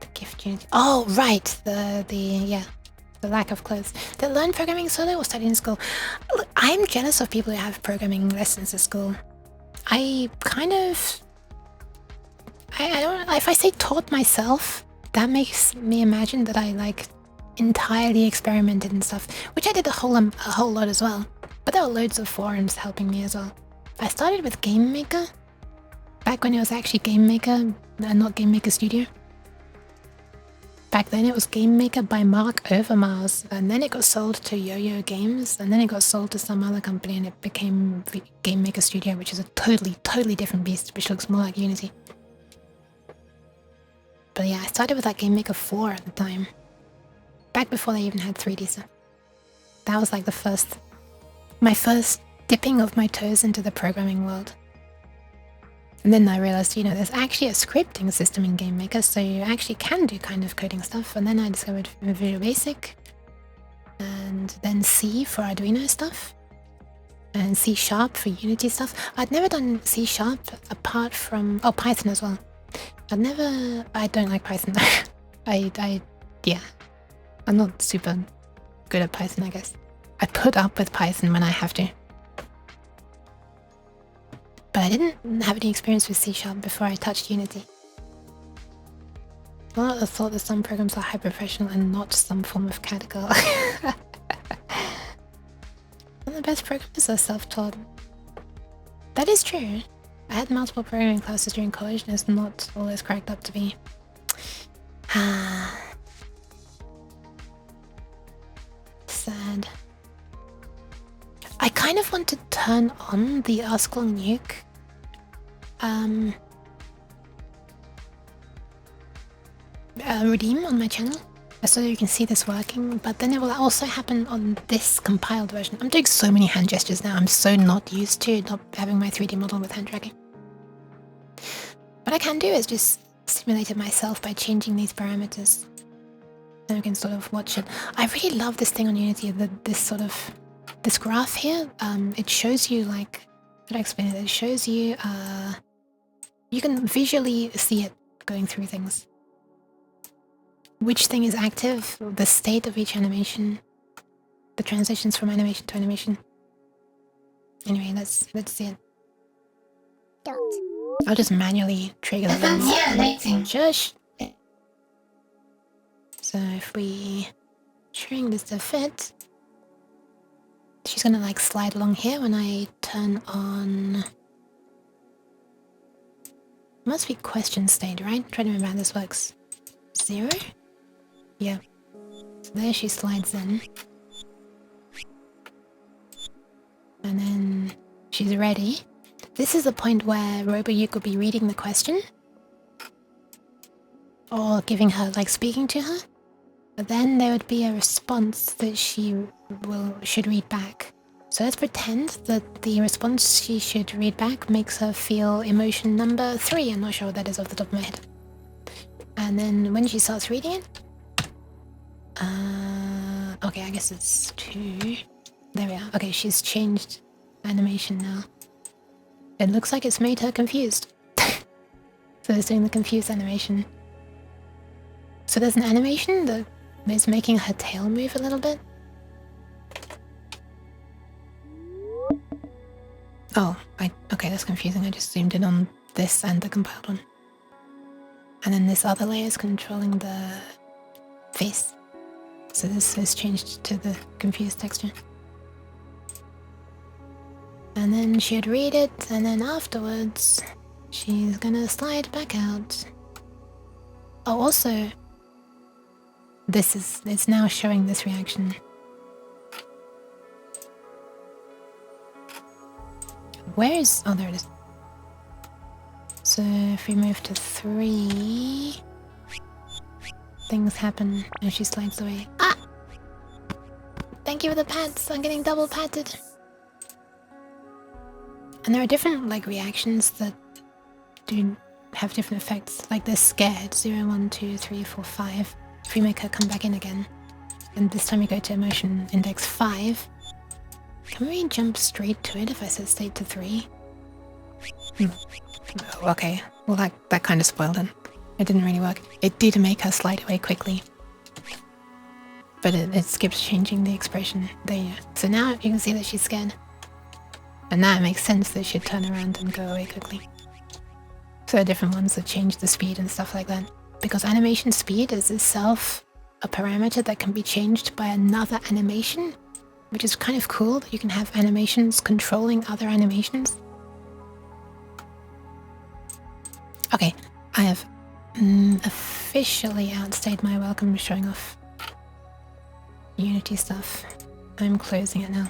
The gift Unity... Oh, right! The lack of clothes. They learn programming solo or study in school. Look, I'm jealous of people who have programming lessons at school. I kind of... I don't... If I say taught myself, that makes me imagine that I, like, entirely experimented and stuff, which I did a whole lot as well. But there were loads of forums helping me as well. I started with Game Maker, back when it was actually Game Maker, not Game Maker Studio. Back then it was Game Maker by Mark Overmars, and then it got sold to Yo-Yo Games, and then it got sold to some other company, and it became Game Maker Studio, which is a totally different beast, which looks more like Unity. But yeah, I started with like Game Maker 4 at the time. Back before they even had 3D stuff. That was like my first dipping of my toes into the programming world. And then I realized, you know, there's actually a scripting system in Game Maker, so you actually can do kind of coding stuff. And then I discovered Visual Basic, and then C for Arduino stuff, and C# for Unity stuff. I'd never done C# apart from Python as well. I don't like Python. Yeah, I'm not super good at Python, I guess. I put up with Python when I have to. But I didn't have any experience with C# before I touched Unity. Well, I thought that some programs are high-professional and not some form of category. One of the best programmers are self-taught. That is true. I had multiple programming classes during college and it's not always cracked up to be. Sad. I kind of want to turn on the Ask Long Yook redeem on my channel so that you can see this working, but then it will also happen on this compiled version. I'm doing so many hand gestures now. I'm so not used to not having my 3D model with hand tracking. What I can do is just simulate it myself by changing these parameters. Then we can sort of watch it. I really love this thing on Unity, this graph here. It shows you, like, how do I explain it? It shows you, you can visually see it going through things. Which thing is active, the state of each animation, the transitions from animation to animation. Anyway, let's see it. I'll just manually trigger them. Shush! So if we shrink this to fit, she's gonna like slide along here when I turn on... Must be question state, right? Try to remember how this works. 0? Yeah. So there she slides in. And then she's ready. This is the point where Yook will be reading the question. Or giving her, like, speaking to her. But then there would be a response that she should read back. So let's pretend that the response she should read back makes her feel emotion number 3. I'm not sure what that is off the top of my head. And then when she starts reading it... okay, I guess it's 2. There we are. Okay, she's changed animation now. It looks like it's made her confused. So it's doing the confused animation. So there's an animation that is making her tail move a little bit. Oh, okay, that's confusing. I just zoomed in on this and the compiled one. And then this other layer is controlling the face. So this is changed to the confused texture. And then she'd read it, and then afterwards, she's gonna slide back out. Oh, also, it's now showing this reaction. Where is... oh, there it is. So if we move to 3, things happen and she slides away. Ah! Thank you for the pats. I'm getting double patted. And there are different, like, reactions that do have different effects. Like, they're scared. 0, 1, 2, 3, 4, 5. If we make her come back in again, and this time we go to emotion index 5, can we jump straight to it if I set state to 3? Okay, well that kind of spoiled it. It didn't really work. It did make her slide away quickly. But it skips changing the expression. There you go. So now you can see that she's scared. And now it makes sense that she'd turn around and go away quickly. So there are different ones that change the speed and stuff like that. Because animation speed is itself a parameter that can be changed by another animation, which is kind of cool that you can have animations controlling other animations. Okay, I have officially outstayed my welcome showing off Unity stuff. I'm closing it now.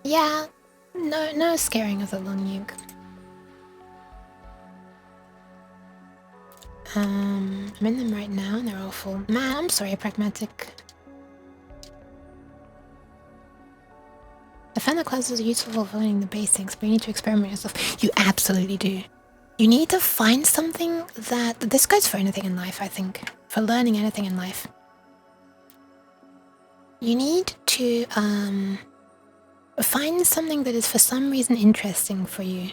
Yeah, no scaring of the Long Yook. I'm in them right now and they're all full. Man, I'm sorry, Pragmatic. I find that classes are useful for learning the basics, but you need to experiment yourself. You absolutely do. You need to find something that... This goes for anything in life, I think. For learning anything in life. You need to find something that is for some reason interesting for you.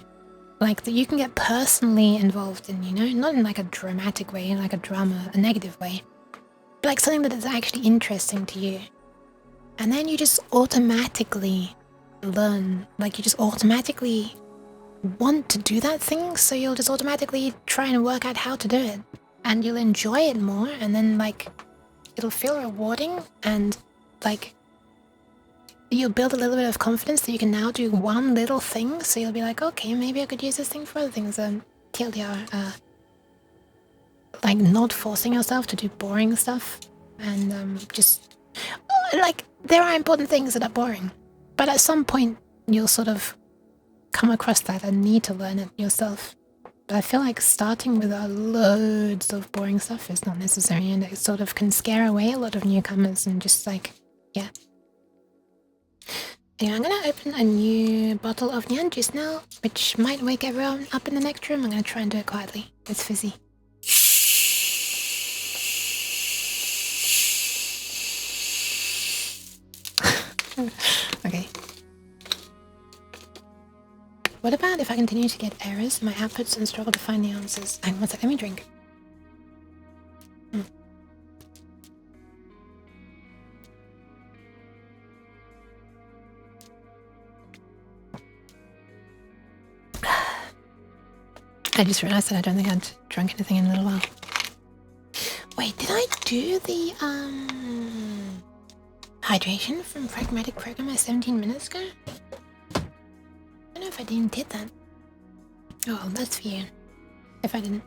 Like that you can get personally involved in, you know? Not in like a dramatic way, like a drama, a negative way. But like something that is actually interesting to you. And then you just automatically learn. Like you just automatically want to do that thing, so you'll just automatically try and work out how to do it. And you'll enjoy it more, and then like it'll feel rewarding, and like you'll build a little bit of confidence that you can now do one little thing, so you'll be like, okay, maybe I could use this thing for other things. TLDR, like not forcing yourself to do boring stuff, and just like there are important things that are boring, but at some point you'll sort of come across that and need to learn it yourself. But I feel like starting with loads of boring stuff is not necessary, and it sort of can scare away a lot of newcomers and just like, yeah. Anyway, I'm gonna open a new bottle of Nyan juice now, which might wake everyone up in the next room. I'm gonna try and do it quietly. It's fizzy. Okay. What about if I continue to get errors in my outputs and struggle to find the answers? Hang on one sec, let me drink. I just realized that I don't think I'd drunk anything in a little while. Wait, did I do the hydration from Pragmatic Programmer 17 minutes ago? I don't know if I did that. Oh, well, that's for you. If I didn't.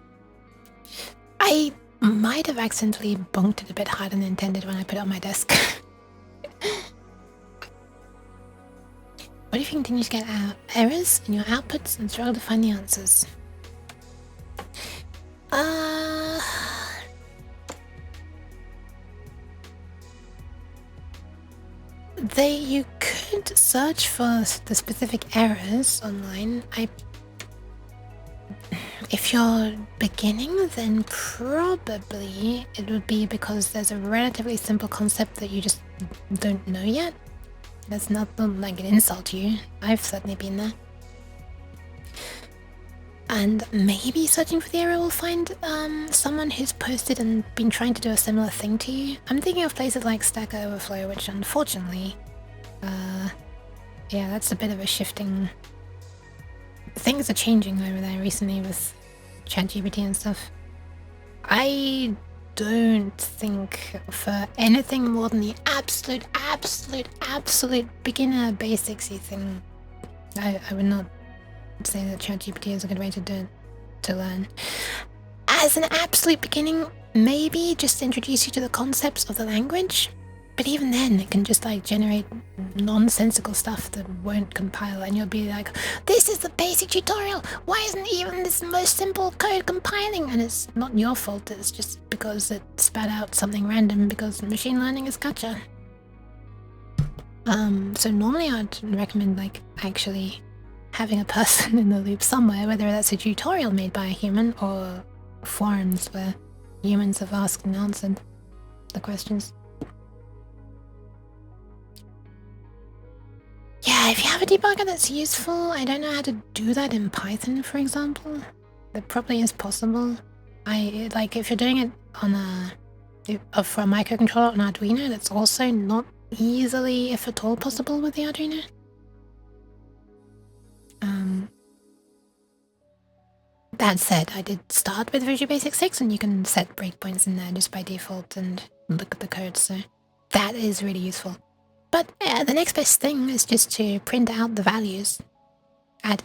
I might have accidentally bonked it a bit harder than intended when I put it on my desk. What if you continue to get errors in your outputs and struggle to find the answers? You could search for the specific errors online. If you're beginning, then probably it would be because there's a relatively simple concept that you just don't know yet. That's not like an insult to you. I've certainly been there. And maybe searching for the error will find someone who's posted and been trying to do a similar thing to you. I'm thinking of places like Stack Overflow, which unfortunately, yeah, that's a bit of a shifting... Things are changing over there recently with ChatGPT and stuff. I don't think for anything more than the absolute beginner basicsy thing, I would not say that ChatGPT is a good way to do it, to learn. As an absolute beginning, maybe just introduce you to the concepts of the language, but even then it can just like generate nonsensical stuff that won't compile, and you'll be like, this is the basic tutorial, why isn't even this most simple code compiling? And it's not your fault, it's just because it spat out something random, because machine learning is gotcha. So normally I'd recommend like actually having a person in the loop somewhere, whether that's a tutorial made by a human or forums where humans have asked and answered the questions. Yeah, if you have a debugger that's useful, I don't know how to do that in Python, for example. That probably is possible. Like if you're doing it on for a microcontroller on Arduino, that's also not easily, if at all, possible with the Arduino. That said, I did start with Visual Basic 6, and you can set breakpoints in there just by default and look at the code, so that is really useful. But the next best thing is just to print out the values at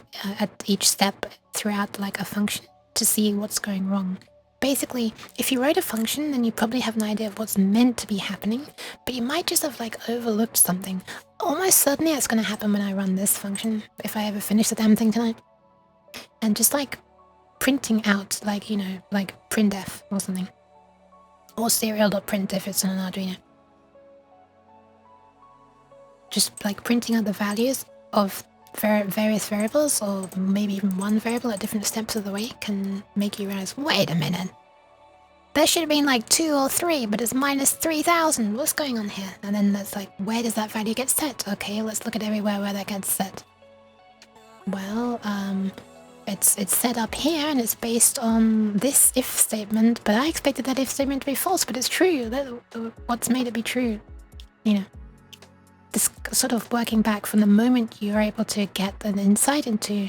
each step throughout like a function to see what's going wrong. Basically, if you wrote a function, then you probably have an idea of what's meant to be happening, but you might just have like overlooked something. Almost certainly that's going to happen when I run this function, if I ever finish the damn thing tonight. And just like printing out, like, you know, like printf or something. Or serial.print if it's on an Arduino. just like printing out the values of various variables, or maybe even one variable at different steps of the way, can make you realize, wait a minute, there should have been like 2 or 3, but it's minus 3,000. What's going on here? And then that's like, where does that value get set? Okay, let's look at everywhere where that gets set. Well, it's set up here, and it's based on this if statement, but I expected that if statement to be false, but it's true. What's made it be true? You know, this sort of working back from the moment you're able to get an insight into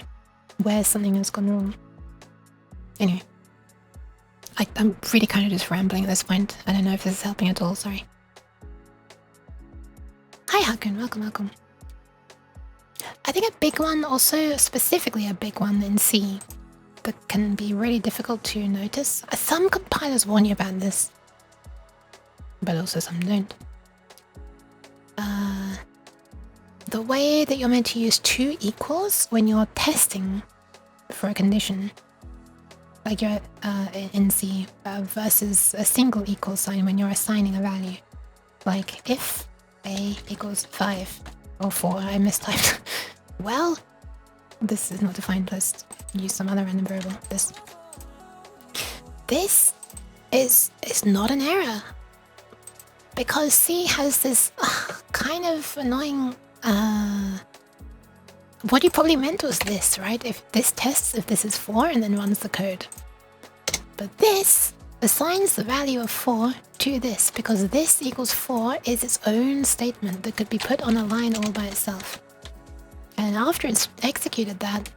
where something has gone wrong. Anyway, I'm really kind of just rambling at this point. I don't know if this is helping at all, sorry. Hi Hakun, welcome. I think a big one, also specifically a big one in C, that can be really difficult to notice. Some compilers warn you about this, but also some don't. The way that you're meant to use 2 equals when you're testing for a condition, like you're in C, versus a single equal sign when you're assigning a value. Like if A equals 5 or 4, I mistyped. Well, this is not defined, let's use some other random variable. This is not an error, because C has this kind of annoying what you probably meant was this, right? If this tests if this is 4 and then runs the code. But this assigns the value of 4 to this, because this equals 4 is its own statement that could be put on a line all by itself. And after it's executed that,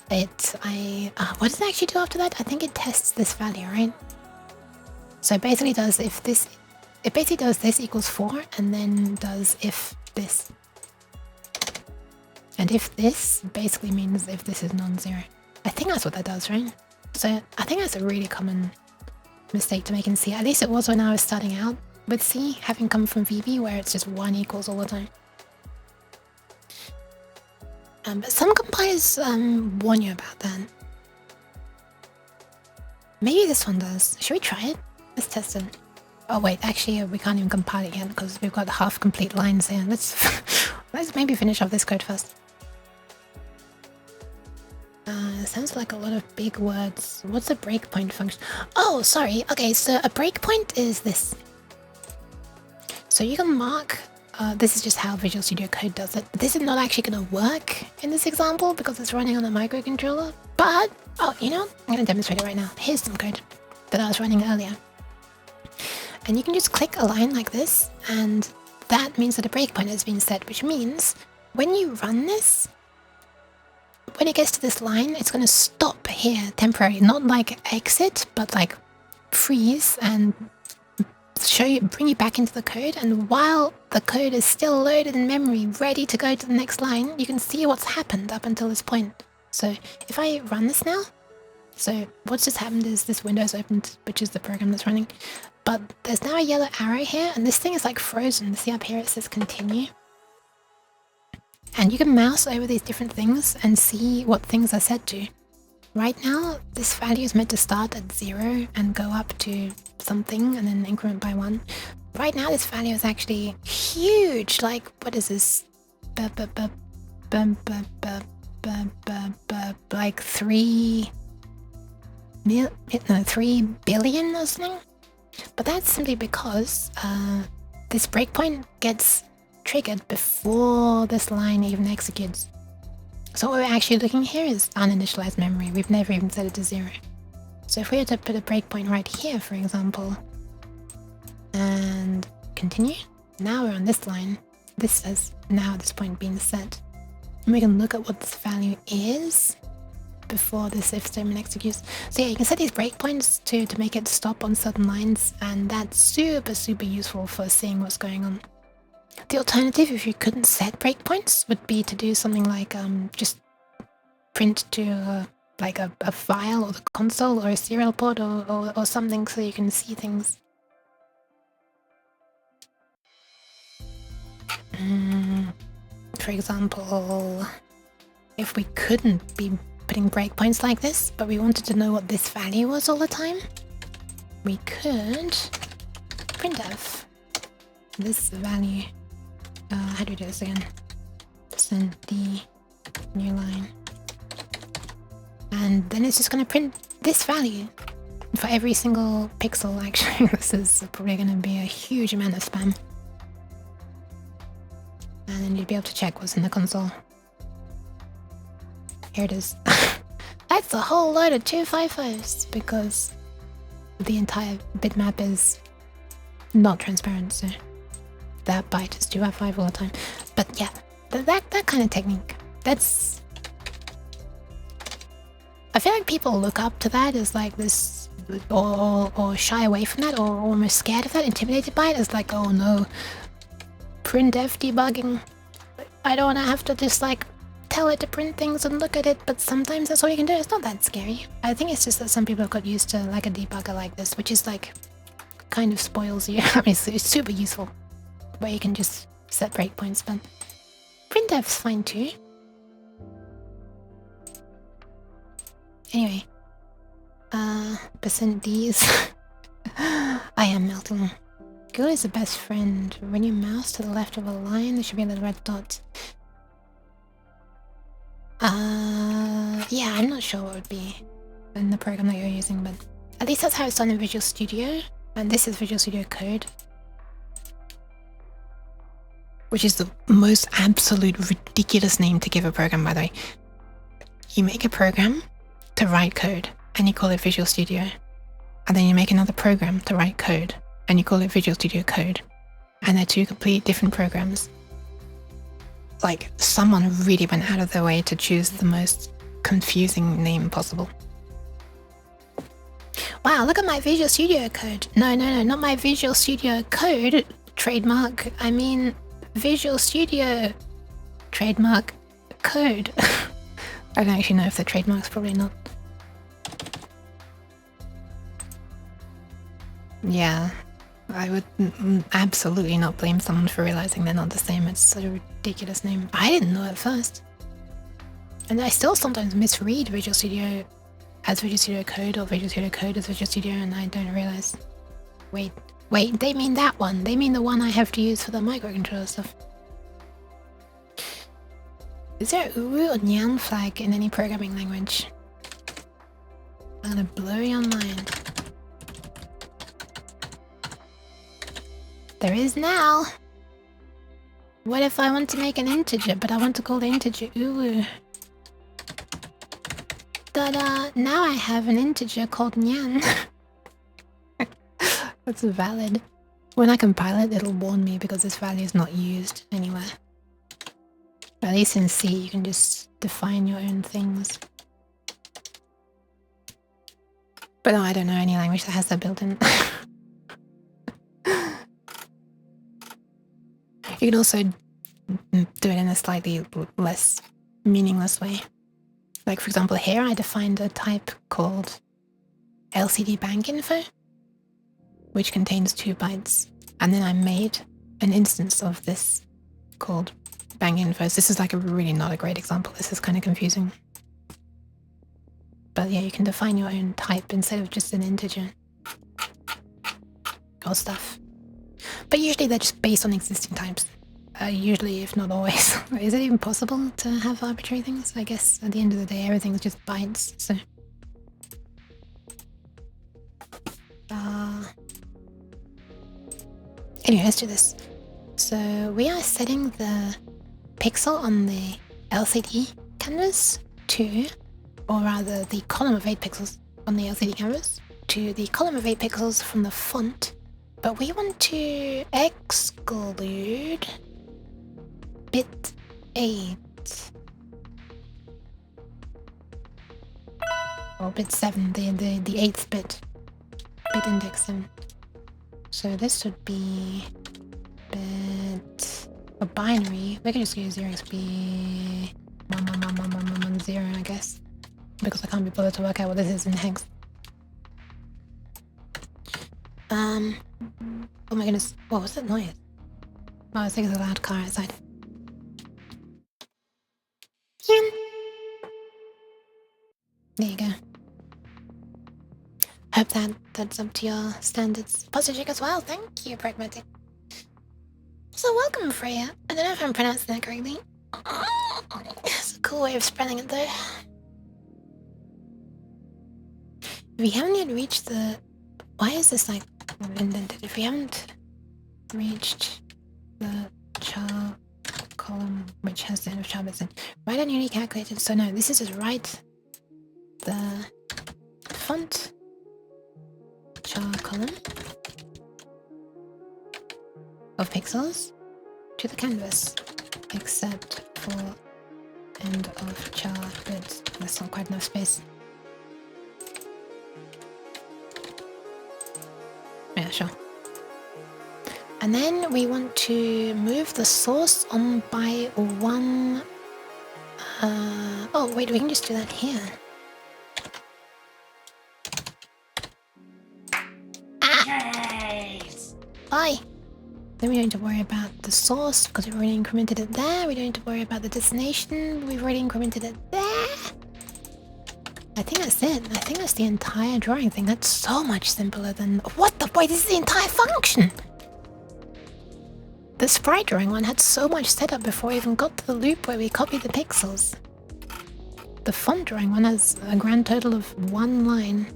what does it actually do after that? I think it tests this value, right? So it basically does this equals 4, and then does if this. And if this basically means if this is non-zero. I think that's what that does, right? So I think that's a really common mistake to make in C. At least it was when I was starting out with C, having come from VB where it's just 1 equals all the time. But some compilers warn you about that. Maybe this one does. Should we try it? Let's test it. Oh wait, actually we can't even compile it yet because we've got half complete lines here. Let's maybe finish off this code first. Sounds like a lot of big words. What's a breakpoint function? Oh, sorry. Okay, so a breakpoint is this. So you can mark, this is just how Visual Studio Code does it. This is not actually going to work in this example because it's running on a microcontroller. But, oh, you know, I'm going to demonstrate it right now. Here's some code that I was running earlier. And you can just click a line like this, and that means that a breakpoint has been set, which means when you run this, when it gets to this line, it's going to stop here temporarily. Not like exit, but like freeze and bring you back into the code. And while the code is still loaded in memory, ready to go to the next line, you can see what's happened up until this point. So if I run this now, so what's just happened is this window is opened, which is the program that's running. But there's now a yellow arrow here, and this thing is like frozen. See up here it says continue. And you can mouse over these different things and see what things are set to. Right now, this value is meant to start at 0 and go up to something and then increment by 1. Right now, this value is actually huge. Like, what is this? Like 3 billion or something? But that's simply because this breakpoint gets triggered before this line even executes. So what we're actually looking here is uninitialized memory. We've never even set it to 0. So if we were to put a breakpoint right here, for example, and continue, now we're on this line. This says now at this point being set. And we can look at what this value is before this if statement executes. So yeah, you can set these breakpoints to make it stop on certain lines, and that's super useful for seeing what's going on. The alternative, if you couldn't set breakpoints, would be to do something like just print to like a file or the console or a serial port or something so you can see things. For example, if we couldn't be putting breakpoints like this, but we wanted to know what this value was all the time, we could printf this value. How do we do this again? Send the new line. And then it's just gonna print this value for every single pixel. Actually, this is probably gonna be a huge amount of spam. And then you'd be able to check what's in the console. Here it is. That's a whole load of 255s because the entire bitmap is not transparent, so that byte is 255 all the time. But yeah, that kind of technique, that's... I feel like people look up to that as like this, or shy away from that, or almost scared of that, intimidated by it, as like, oh no, printf debugging. I don't want to have to just like tell it to print things and look at it, but sometimes that's all you can do. It's not that scary. I think it's just that some people have got used to like a debugger like this, which is like kind of spoils you. I mean, it's super useful where you can just set breakpoints, but printf's fine too. Anyway, %Ds. I am melting. Google is the best friend. When you mouse to the left of a line, there should be a little red dot. Yeah, I'm not sure what would be in the program that you're using, but at least that's how it's done in Visual Studio. And this is Visual Studio Code, which is the most absolute ridiculous name to give a program, by the way. You make a program to write code and you call it Visual Studio, and then you make another program to write code and you call it Visual Studio Code, and they're two completely different programs. Like, someone really went out of their way to choose the most confusing name possible. Wow, look at my Visual Studio Code. No, not my Visual Studio Code trademark. I mean Visual Studio trademark code. I don't actually know if the trademark's probably not. Yeah, I would absolutely not blame someone for realizing they're not the same. It's such a ridiculous name. I didn't know at first. And I still sometimes misread Visual Studio as Visual Studio Code or Visual Studio Code as Visual Studio, and I don't realize. Wait, they mean that one. They mean the one I have to use for the microcontroller stuff. Is there a Uru or Nyan flag in any programming language? I'm gonna blow your mind. There is now. What if I want to make an integer, but I want to call the integer Uru? Ta-da! Now I have an integer called Nyan. That's valid. When I compile it, it'll warn me because this value is not used anywhere. At least in C, you can just define your own things. But no, I don't know any language that has that built in. You can also do it in a slightly less meaningless way. Like, for example, here I defined a type called LCD bank info, which contains 2 bytes. And then I made an instance of this called bank info. So this is like a really not a great example. This is kind of confusing. But yeah, you can define your own type instead of just an integer or stuff. But usually they're just based on existing types. Usually, if not always. Is it even possible to have arbitrary things? I guess at the end of the day, everything's just bytes, so... Anyway, let's do this. So we are setting the pixel on the LCD canvas to, or rather the column of 8 pixels on the LCD canvas, to the column of 8 pixels from the font. But we want to exclude bit 8. Or bit 7, the 8th bit. Bit index 7. So this would be bit a binary. We can just use 0xb 1, I guess. Because I can't be bothered to work out what this is in hex. Oh my goodness, what was that noise? Oh, I think it's a loud car outside. There you go. Hope that's up to your standards. Positive as well, thank you, Pragmatic. So Also, welcome, Freya. I don't know if I'm pronouncing that correctly. It's a cool way of spelling it, though. We haven't yet reached the... Why is this, like, indented? If we haven't reached the char column, which has the end of char bits in, write a newly calculated... So no, this is just write the font char column of pixels to the canvas, except for end of char bits. That's not quite enough space. Yeah, sure. And then we want to move the source on by one... oh, wait, we can just do that here. Yes! Bye! Then we don't need to worry about the source because we've already incremented it there. We don't need to worry about the destination. We've already incremented it there. I think that's it. I think that's the entire drawing thing. That's so much simpler than... What the... Wait, this is the entire function! The sprite drawing one had so much setup before we even got to the loop where we copied the pixels. The font drawing one has a grand total of 1 line.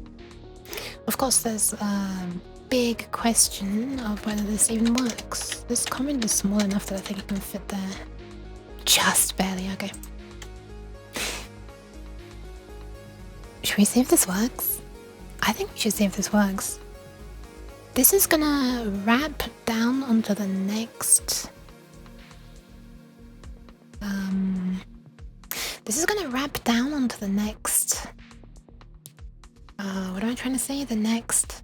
Of course, there's a big question of whether this even works. This comment is small enough that I think it can fit there. Just barely, okay. Should we see if this works? I think we should see if this works. This is gonna wrap down onto the next... This is gonna wrap down onto the next... what am I trying to say? The next...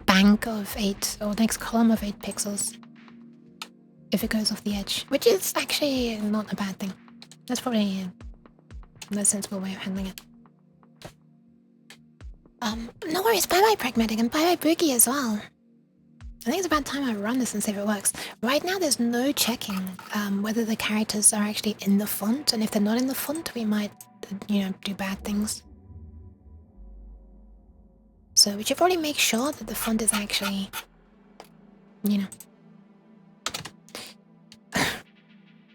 bank of 8, or next column of 8 pixels. If it goes off the edge. Which is actually not a bad thing. That's probably a more sensible way of handling it. No worries, bye-bye Pragmatic, and bye-bye Boogie as well. I think it's about time I run this and see if it works. Right now there's no checking whether the characters are actually in the font, and if they're not in the font we might, you know, do bad things. So we should probably make sure that the font is actually, you know,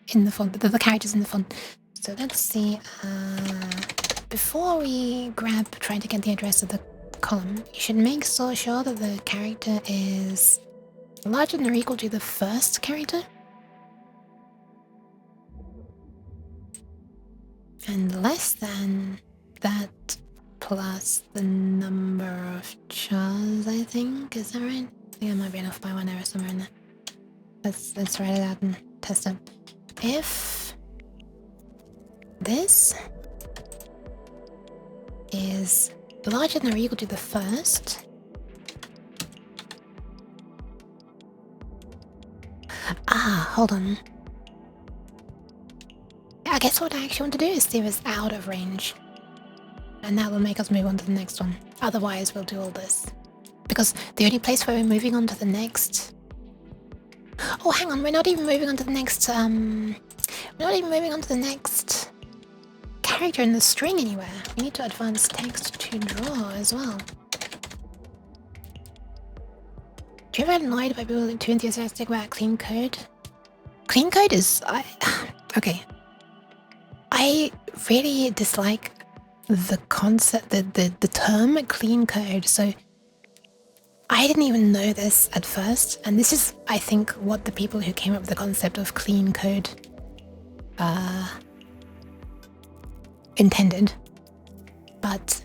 in the font, that the character's in the font. So let's see, before we grab trying to get the address of the column, you should make so sure that the character is larger than or equal to the first character. And less than that plus the number of chars, I think. Is that right? I think I might be off by 1 error somewhere in there. Let's write it out and test it. If this is larger than or equal to the first, hold on. I guess what I actually want to do is see if it's out of range, and that will make us move on to the next one. Otherwise we'll do all this, because the only place where we're moving on to the next... Oh, hang on, we're not even moving on to the next, we're not even moving on to the next character in the string anywhere. We need to advance text to draw as well. Do you ever get annoyed by people too enthusiastic about clean code? Clean code is... okay. I really dislike the concept, the term clean code, so I didn't even know this at first, and this is, I think, what the people who came up with the concept of clean code intended. But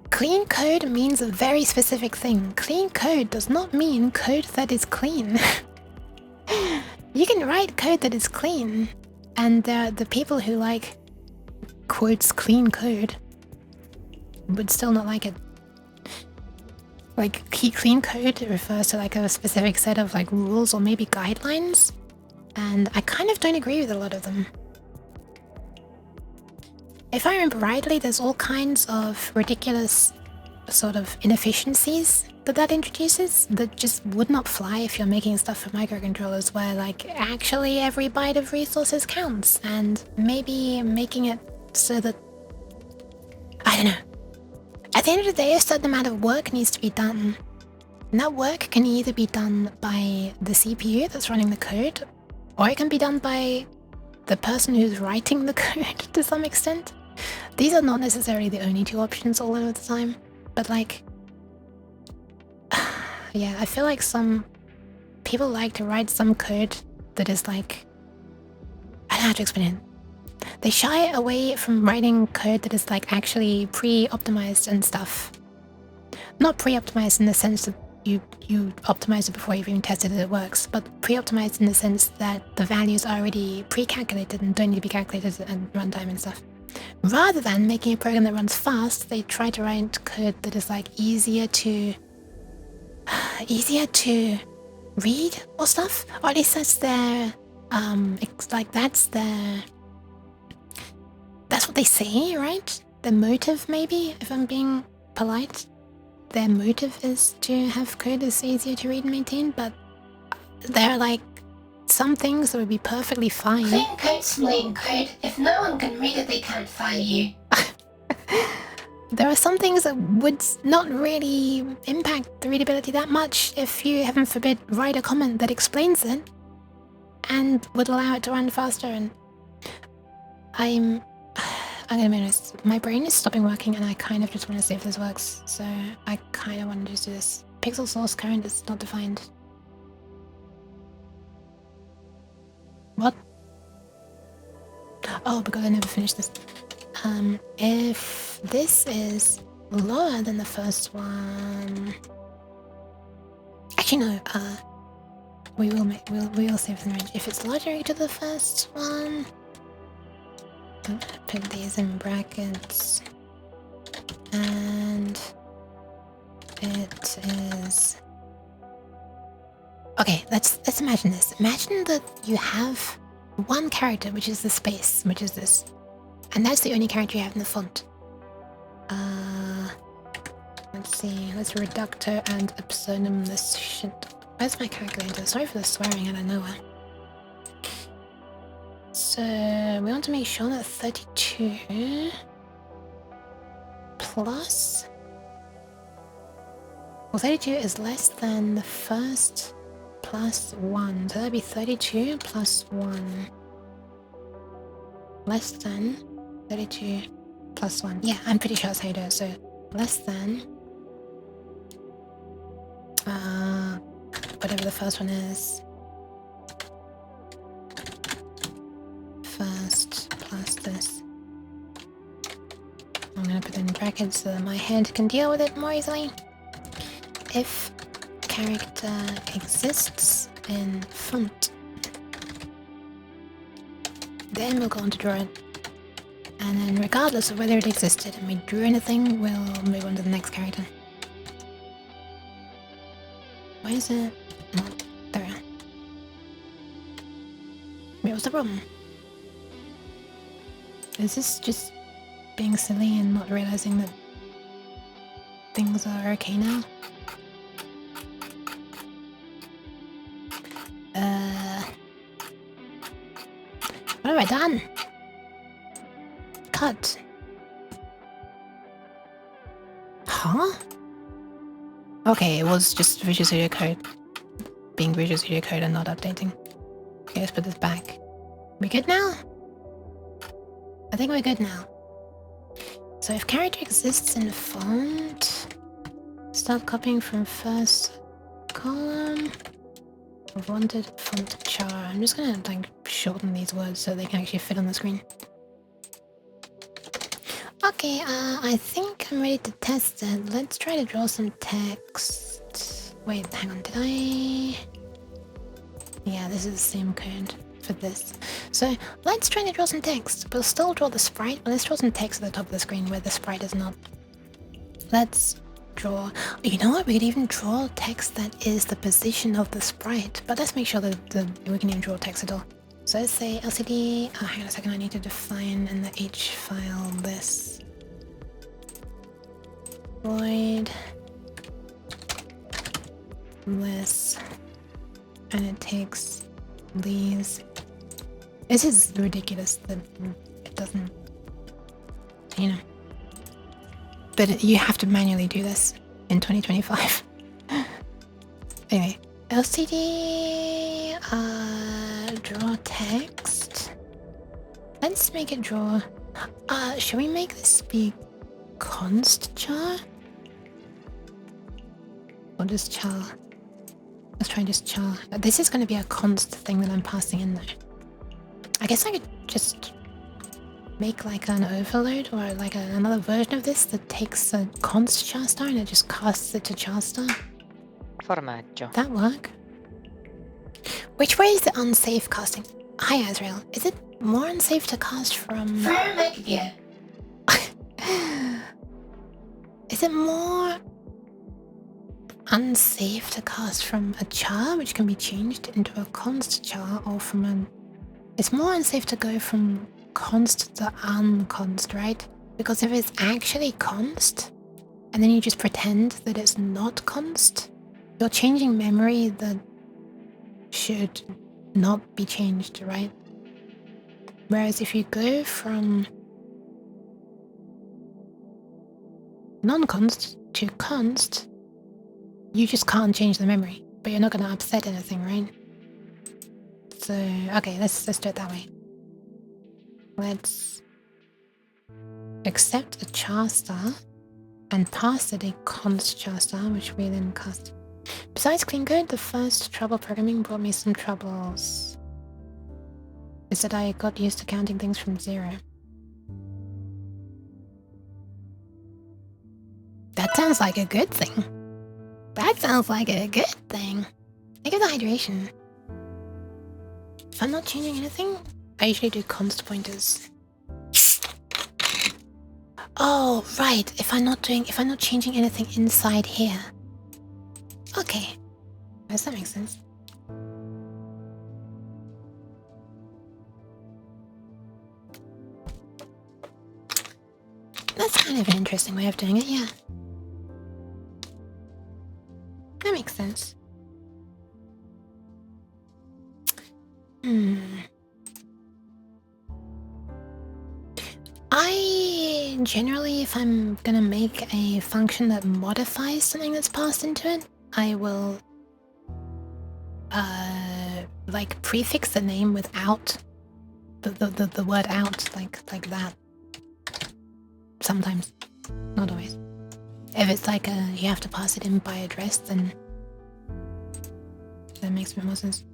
clean code means a very specific thing. Clean code does not mean code that is clean. You can write code that is clean, and the people who like quotes clean code would still not like it. Like, clean code refers to like a specific set of like rules or maybe guidelines, and I kind of don't agree with a lot of them. If I remember rightly, there's all kinds of ridiculous sort of inefficiencies that introduces that just would not fly if you're making stuff for microcontrollers, where like actually every byte of resources counts, and maybe making it so that, I don't know, at the end of the day a certain amount of work needs to be done And that work can either be done by the CPU that's running the code, or it can be done by the person who's writing the code to some extent. These are not necessarily the only two options all of the time, but like, yeah, I feel like some people like to write some code that is like, I don't know how to explain it. They shy away from writing code that is like actually pre-optimized and stuff. Not pre-optimized in the sense that you optimize it before you've even tested that it works, but pre-optimized in the sense that the values are already pre-calculated and don't need to be calculated at runtime and stuff. Rather than making a program that runs fast, they try to write code that is like easier to read or stuff, or at least that's their it's like that's what they say, right? Their motive, maybe, if I'm being polite. Their motive is to have code that's easier to read and maintain, but there are like some things that would be perfectly fine. Clean code's plain code. If no one can read it, they can't fire you. There are some things that would not really impact the readability that much if you, heaven forbid, write a comment that explains it and would allow it to run faster. And I'm gonna be honest, my brain is stopping working and I kind of just want to see if this works. So I kind of want to just do this. Pixel source current is not defined. What? Oh, because I never finished this. If this is lower than the first one, actually no. We'll save the range. If it's larger to the first one, put these in brackets, and it is okay. Let's imagine this. Imagine that you have one character, which is the space, which is this, and that's the only character you have in the font. Let's see. Let's reductor and ipsonum this shit. Where's my calculator? Sorry for the swearing out of nowhere. So we want to make sure that 32 plus... Well, 32 is less than the first plus 1. So that'd be 32 plus 1. Less than 32 plus 1. Yeah, I'm pretty sure that's how you do it. So less than... whatever the first one is. First plus this. I'm gonna put it in brackets so that my head can deal with it more easily. If character exists in font, then we'll go on to draw it. And then regardless of whether it existed and we drew anything, we'll move on to the next character. Why is it not there? Wait, what's the problem? Is this just being silly and not realizing that things are okay now? What have I done? Cut. Huh? Okay, it was just Visual Studio Code. Being Visual Studio Code and not updating. Okay, let's put this back. We good now? I think we're good now. So if character exists in font, start copying from first column of wanted font char. I'm just gonna like shorten these words so they can actually fit on the screen. Okay, I think I'm ready to test it. Let's try to draw some text. Wait, hang on, did I? Yeah, this is the same code for this. So let's try to draw some text. We'll still draw the sprite, but let's draw some text at the top of the screen where the sprite is not. Let's draw, you know what, we could even draw text that is the position of the sprite, but let's make sure that we can even draw text at all. So let's say LCD, oh hang on a second, I need to define in the H file this. Void this, and it takes these. This is ridiculous that it doesn't, you know. But you have to manually do this in 2025. Anyway, LCD, draw text. Let's make it draw. Should we make this be const char? Or just char? Let's try just char. This is going to be a const thing that I'm passing in there. I guess I could just make like an overload or like another version of this that takes a const char star and it just casts it to char star. Formaggio. That work? Which way is the unsafe casting? Hi Azrael, is it more unsafe to cast from... Formaggio. Is it more unsafe to cast from a char, which can be changed into a const char, or from an... It's more unsafe to go from const to unconst, right? Because if it's actually const, and then you just pretend that it's not const, you're changing memory that should not be changed, right? Whereas if you go from non-const to const, you just can't change the memory, but you're not going to upset anything, right? So, okay, let's do it that way. Let's accept a char star and pass it a const char star, which we then cast. Besides clean code, the first trouble programming brought me some troubles. Is that I got used to counting things from 0. That sounds like a good thing. That sounds like a good thing. Think of the hydration. If I'm not changing anything, I usually do const pointers. Oh, right. If I'm not changing anything inside here. Okay. Does that make sense? That's kind of an interesting way of doing it, yeah. That makes sense. I generally, if I'm gonna make a function that modifies something that's passed into it, I will like prefix the name with out, the word out, like that. Sometimes, not always. If it's like you have to pass it in by address, then that makes a bit more sense.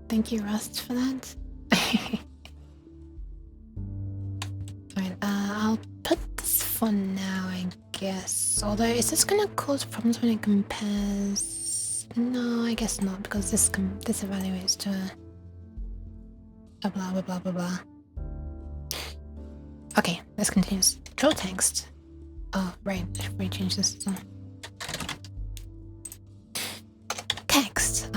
Thank you, Rust, for that. Alright, I'll put this for now, I guess. Although, is this gonna cause problems when it compares? No, I guess not, because this evaluates to a blah blah blah blah blah. Okay, let's continue. Draw text. Oh, right, I should change this. So. Text.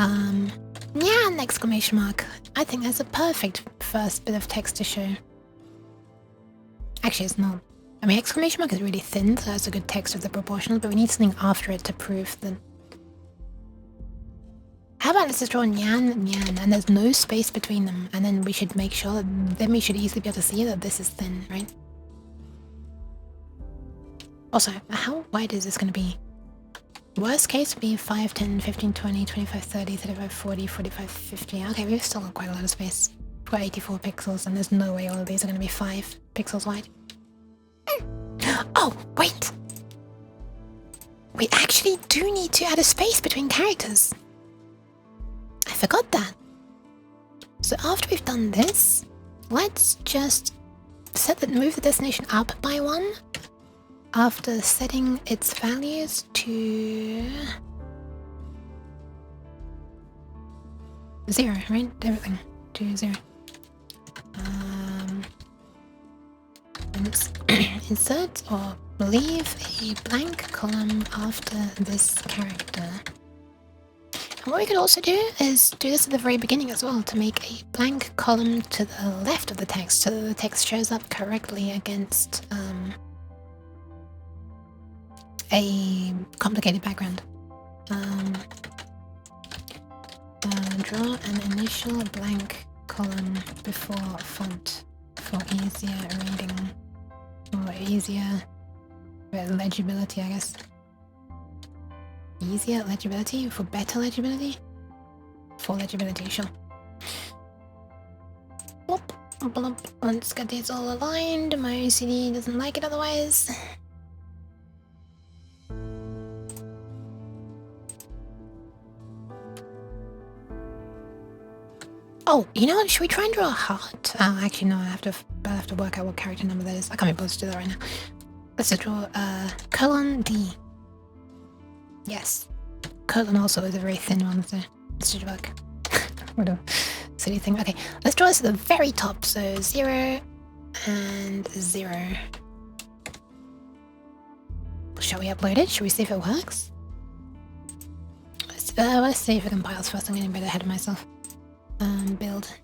Yeah, an exclamation mark. I think that's a perfect first bit of text to show. Actually, it's not. I mean, exclamation mark is really thin, so that's a good text with the proportional, but we need something after it to prove that. How about let's just draw nyan, nyan, and there's no space between them, and then we should make sure that then we should easily be able to see that this is thin, right? Also, how wide is this going to be? Worst case would be 5, 10, 15, 20, 25, 30, 35, 40, 45, 50. Okay, we've still got quite a lot of space. We've got 84 pixels, and there's no way all of these are going to be 5 pixels wide. Oh, wait! We actually do need to add a space between characters. I forgot that. So after we've done this, let's just move the destination up by 1 after setting its values to 0, right? Everything to 0. Let's insert or leave a blank column after this character. And what we could also do is do this at the very beginning as well, to make a blank column to the left of the text so that the text shows up correctly against a complicated background. Draw an initial blank column before font for easier reading or easier legibility, I guess. Easier legibility? For better legibility? For legibility, sure. Blop, blop. Let's get these all aligned. My OCD doesn't like it otherwise. Oh, you know what? Should we try and draw a heart? Actually, no. I have to work out what character number that is. I can't be bothered to do that right now. Let's just draw colon D. Yes. Colon also is a very thin one, so this should work. What a silly thing. Okay, let's draw this at the very top. So 0 and 0. Shall we upload it? Should we see if it works? Let's see if it compiles first. I'm getting a bit ahead of myself. Build. There's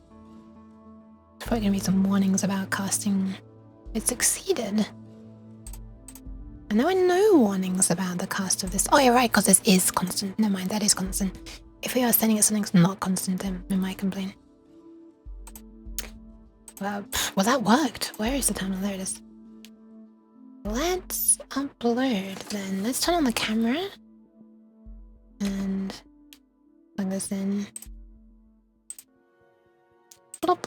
probably gonna be some warnings about casting. It succeeded. And there were no warnings about the cast of this. Oh, you're right, because this is constant. Never mind, that is constant. If we are sending it something's not constant, then we might complain. Well, that worked. Where is the terminal? There it is. Let's upload then. Let's turn on the camera. And plug this in. Bloop.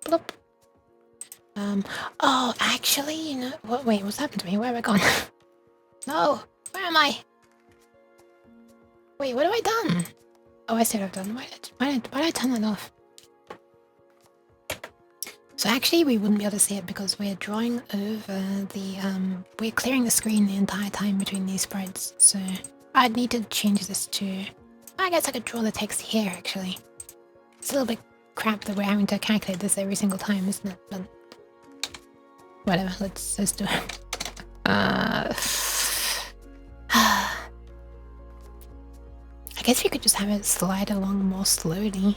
Bloop. Oh, actually, you know what? Wait, what's happened to me? Where have I gone? No, where am I? Wait, what have I done? Oh, I see what I've done. Why did I turn that off? So actually, we wouldn't be able to see it because we're drawing over the we're clearing the screen the entire time between these sprites. So I'd need to change this to. I guess I could draw the text here. Actually, it's a little bit crap that we're having to calculate this every single time, isn't it? But whatever, let's do it. I guess we could just have it slide along more slowly.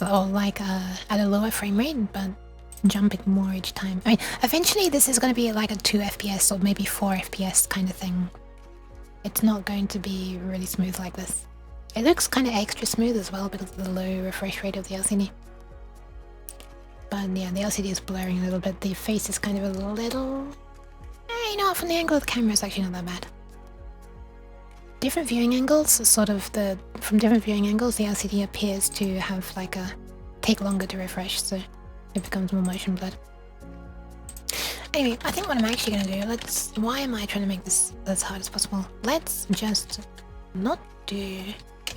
Or like at a lower frame rate, but jumping more each time. I mean, eventually this is going to be like a 2 FPS or maybe 4 FPS kind of thing. It's not going to be really smooth like this. It looks kind of extra smooth as well because of the low refresh rate of the LCD. But yeah, the LCD is blurring a little bit. The face is kind of a little... you know what, from the angle of the camera it's actually not that bad. Different viewing angles, sort of from different viewing angles, the LCD appears to have like take longer to refresh, so it becomes more motion blurred. Anyway, I think what I'm actually gonna do, why am I trying to make this as hard as possible? Let's just not do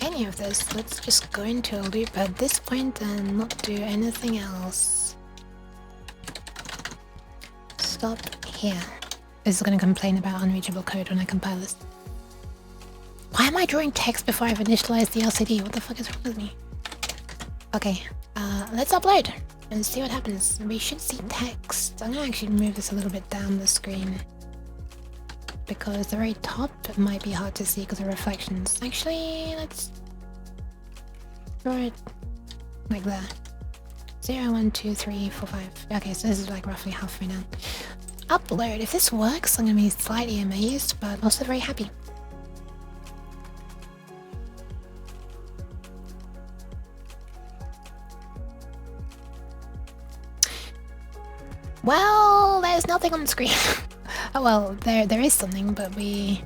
any of this. Let's just go into a loop at this point and not do anything else. Stop here. This is gonna complain about unreachable code when I compile this. Why am I drawing text before I've initialized the LCD? What the fuck is wrong with me? Okay, let's upload and see what happens. We should see text. I'm gonna actually move this a little bit down the screen because the very top might be hard to see because of reflections. Actually, let's draw it like that. 0, 1, 2, 3, 4, 5. Okay, so this is like roughly halfway down. Upload. If this works, I'm gonna be slightly amazed, but also very happy. Well, there's nothing on the screen. Oh well, there is something, but we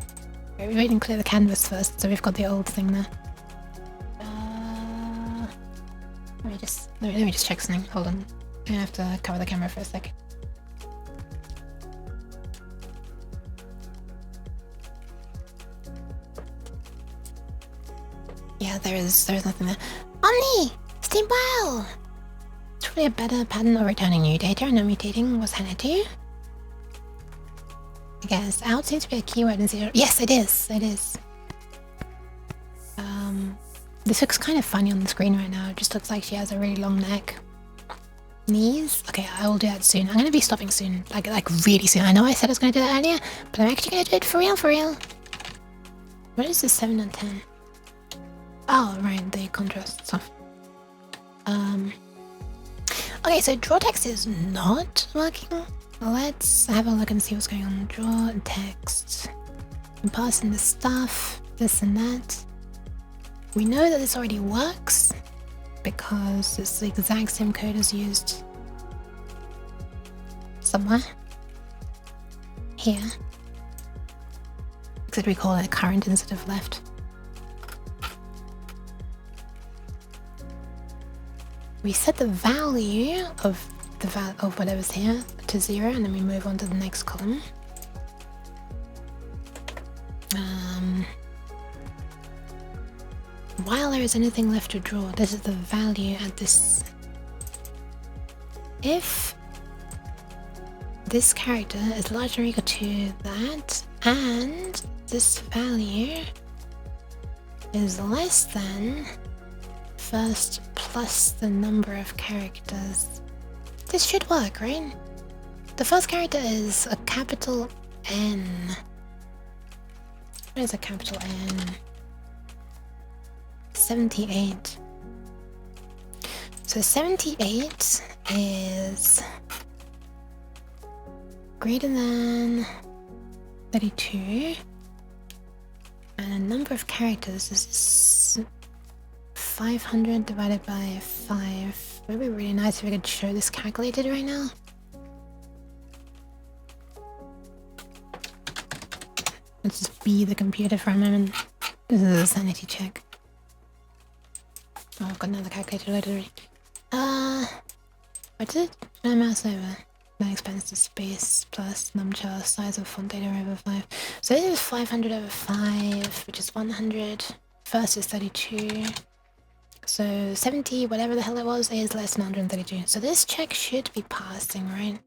didn't clear the canvas first, so we've got the old thing there. Let me just check something. Hold on, I have to cover the camera for a sec. Yeah, there's nothing there. Omni! Steam Pile! It's probably a better pattern of returning new data and not mutating was handed to you. I guess out seems to be a keyword in 0. Yes, it is. It is. This looks kind of funny on the screen right now. It just looks like she has a really long neck. Knees? Okay, I will do that soon. I'm gonna be stopping soon. Like really soon. I know I said I was gonna do that earlier, but I'm actually gonna do it for real. What is this 7 and 10? Oh, right, the contrast stuff. Okay, so draw text is not working. Let's have a look and see what's going on. Draw text. I'm passing the stuff, this and that. We know that this already works because it's the exact same code as used somewhere. Here. Except we call it current instead of left. We set the value of of whatever's here to 0, and then we move on to the next column. While there is anything left to draw, this is the value at this. If this character is larger or equal to that, and this value is less than first plus the number of characters. This should work, right? The first character is a capital N. What is a capital N? 78. So 78 is greater than 32, and a number of characters is 500 divided by 5. It would be really nice if we could show this calculated right now. Let's just be the computer for a moment. This is a sanity check. Oh, I've got another calculator loaded already. What's it? Should I mouse over? That expands to space plus numchar size of font data over 5. So this is 500 over 5, which is 100. First is 32. So 70, whatever the hell it was, is less than 132. So this check should be passing, right?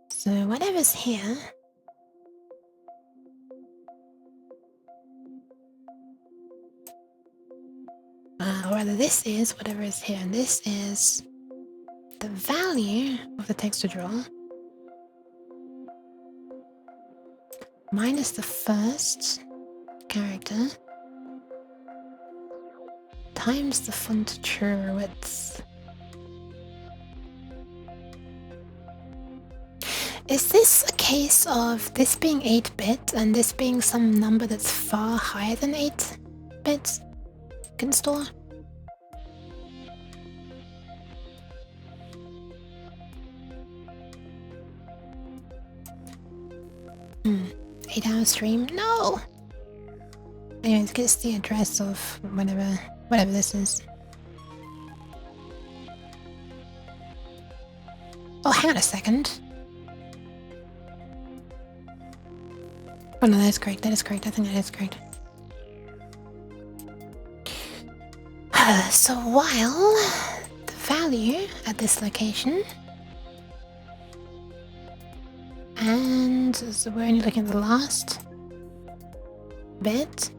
So whatever's here. Or rather, this is whatever is here, and this is the value of the text to draw minus the first character times the font true width. Is this a case of this being 8-bit and this being some number that's far higher than 8 bits? Can store? 8-hour stream? No! Anyways, guess the address of whatever this is. Oh, hang on a second. Oh no, that is correct, I think that is correct. So while the value at this location, and so we're only looking at the last bit,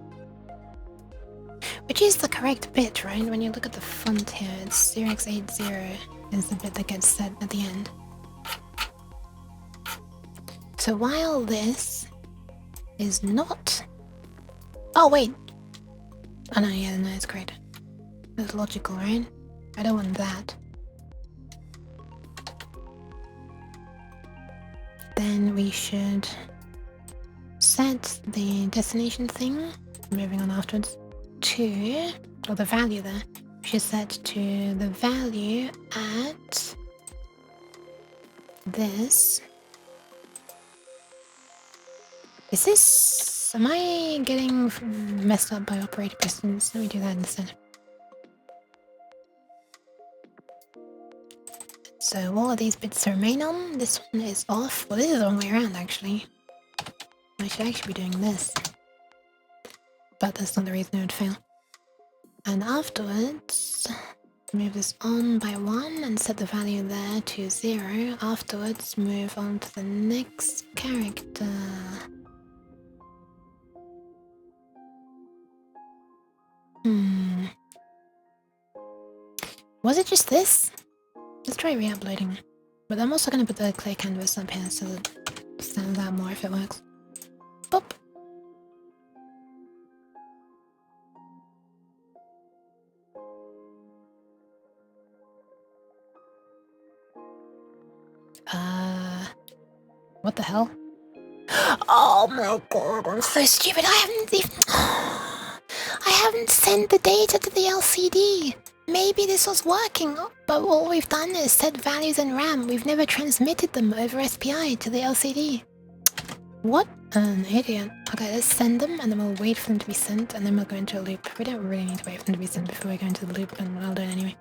which is the correct bit, right? When you look at the font here, it's 0x80 is the bit that gets set at the end. So while this is not... Oh wait! Oh no, yeah, no, it's correct. That's logical, right? I don't want that. Then we should set the destination thing, moving on afterwards, to, or the value there, we should set to the value at this. Is this... am I getting messed up by operator pistons? Let me do that instead. So all of these bits remain on, this one is off. Well, this is the wrong way around actually. I should actually be doing this. But that's not the reason it would fail. And afterwards, move this on by 1 and set the value there to 0. Afterwards, move on to the next character. Was it just this? Let's try re-uploading. But I'm also going to put the clear canvas up here so that it stands out more if it works. Boop! What the hell? Oh my god, I'm so stupid. I haven't sent the data to the LCD. Maybe this was working, but all we've done is set values in RAM. We've never transmitted them over SPI to the LCD. What an idiot. Okay, let's send them and then we'll wait for them to be sent and then we'll go into a loop. We don't really need to wait for them to be sent before we go into the loop, and I'll do it anyway.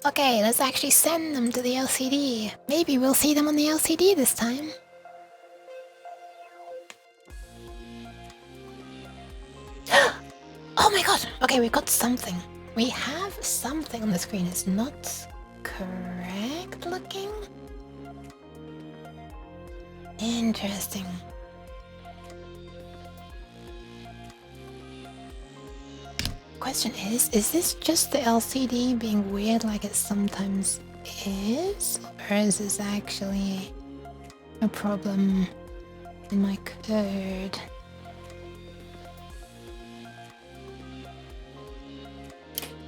Okay, let's actually send them to the LCD. Maybe we'll see them on the LCD this time. Oh my god! Okay, we've got something. We have something on the screen. It's not correct looking. Interesting. Question is this just the LCD being weird like it sometimes is? Or is this actually a problem in my code?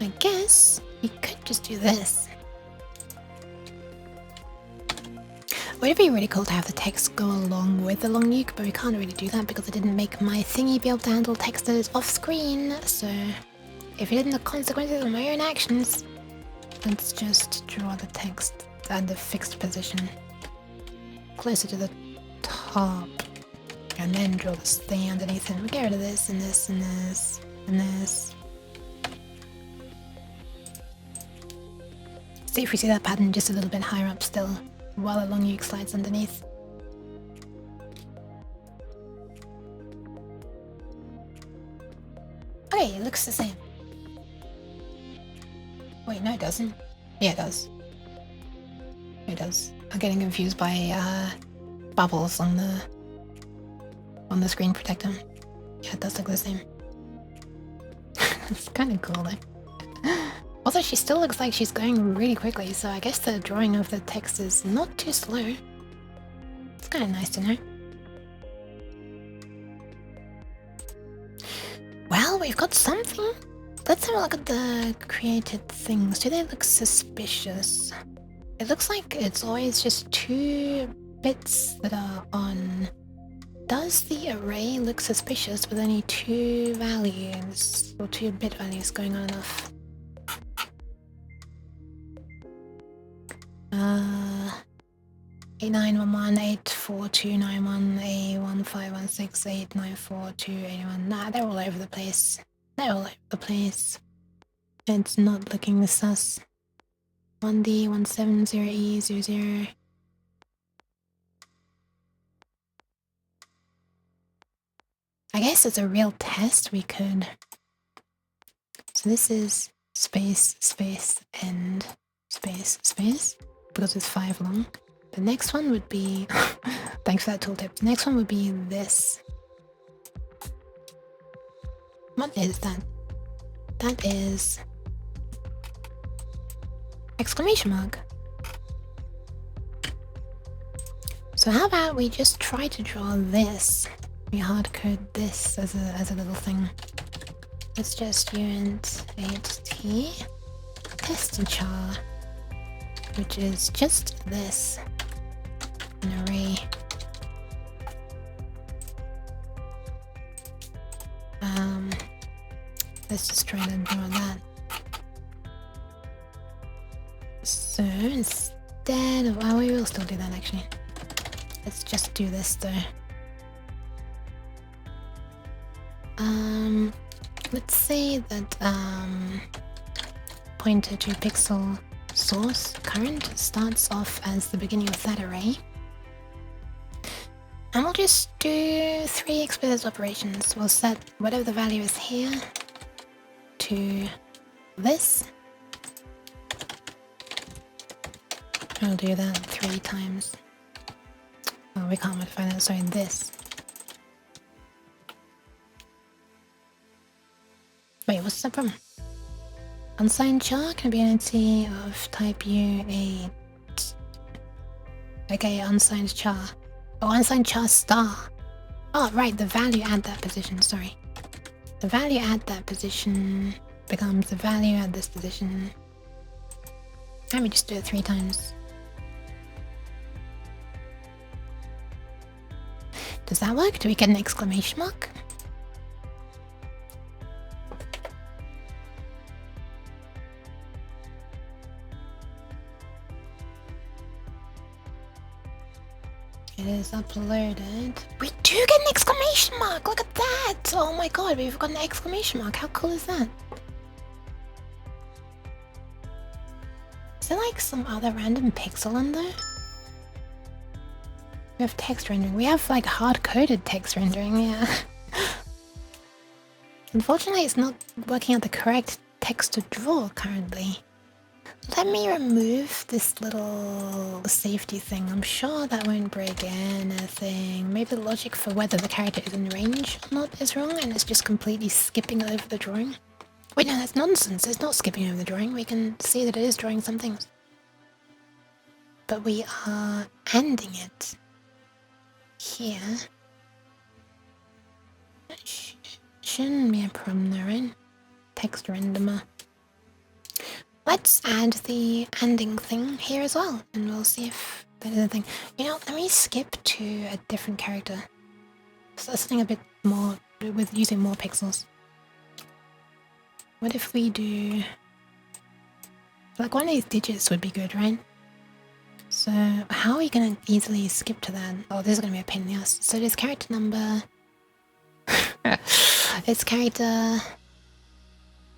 I guess we could just do this. Would it be really cool to have the text go along with the Long Yook, but we can't really do that because I didn't make my thingy be able to handle text that is off screen, so if you didn't the consequences of my own actions, let's just draw the text at the fixed position closer to the top and then draw this thing underneath it. We'll get rid of this and this and this and this. See if we see that pattern just a little bit higher up still, while the Long Yook slides underneath. Okay, it looks the same. Wait, no it doesn't. Yeah, it does. It does. I'm getting confused by bubbles on the screen protector. Yeah, it does look the same. It's kind of cool though. Also, she still looks like she's going really quickly, so I guess the drawing of the text is not too slow. It's kind of nice to know. Well, we've got something. Let's have a look at the created things. Do they look suspicious? It looks like it's always just 2 bits that are on. Does the array look suspicious with only 2 values, or 2 bit values going on enough? 8911 84291 A1516 894281. Nah, they're all over the place. They're all over the place. It's not looking sus. 1D170E00. I guess it's a real test we could. So this is space, space, end, space, space, because it's 5 long. The next one would be, thanks for that tooltip. The next one would be this. What is that? That is exclamation mark. So how about we just try to draw this? We hardcode this as a little thing. Let's just uint 8t testchar, which is just this, an array. Let's just try to draw that. So instead of, oh, we will still do that actually. Let's just do this though. Let's say that pointer to pixel source current starts off as the beginning of that array. And we'll just do 3 explicit operations. We'll set whatever the value is here to this. I'll do that 3 times. Oh, we can't modify that, sorry, this. Wait, what's the problem? Unsigned char can be an entity of type U8. Okay, unsigned char. Oh, unsigned char star. Oh, right, the value at that position, sorry. The value at that position becomes the value at this position. Let me just do it 3 times. Does that work? Do we get an exclamation mark? It is uploaded. We do get an exclamation mark! Look at that! Oh my god, we've got an exclamation mark. How cool is that? Is there like some other random pixel in there? We have text rendering. We have like hard-coded text rendering, yeah. Unfortunately, it's not working out the correct text to draw currently. Let me remove this little safety thing. I'm sure that won't break anything. Maybe the logic for whether the character is in range or not is wrong and it's just completely skipping over the drawing. Wait, no, that's nonsense. It's not skipping over the drawing. We can see that it is drawing some things. But we are ending it here. Shouldn't be a problem there, right? Text renderer. Let's add the ending thing here as well, and we'll see if that is a thing. You know, let me skip to a different character. So something a bit more with using more pixels. What if we do like one of these digits would be good, right? So how are we gonna easily skip to that? Oh, this is gonna be a pain in the ass. So there's character number. It's character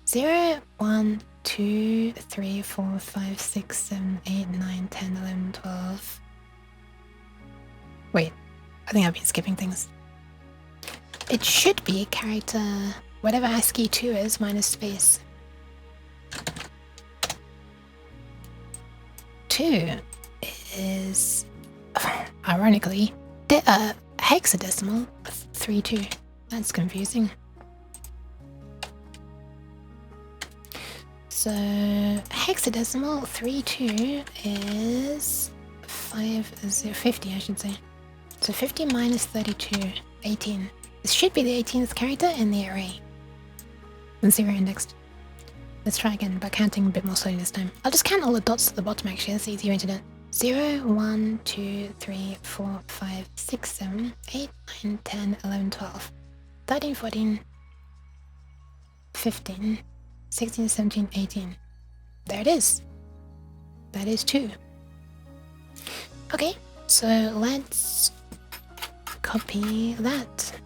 0, 1, 2, 3, 4, 5, 6, 7, 8, 9, 10, 11, 12. Wait, I think I've been skipping things. It should be character whatever ASCII 2 is minus space. 2 is, ironically, hexadecimal 32. That's confusing. So hexadecimal 32 is 50, I should say. So 50 minus 32, 18. This should be the 18th character in the array. And 0 indexed. Let's try again by counting a bit more slowly this time. I'll just count all the dots at the bottom actually, that's the easier way to do it. 0, 1, 2, 3, 4, 5, 6, 7, 8, 9, 10, 11, 12, 13, 14, 15, 16, 17, 18. There it is. That is 2. Okay, so let's copy that.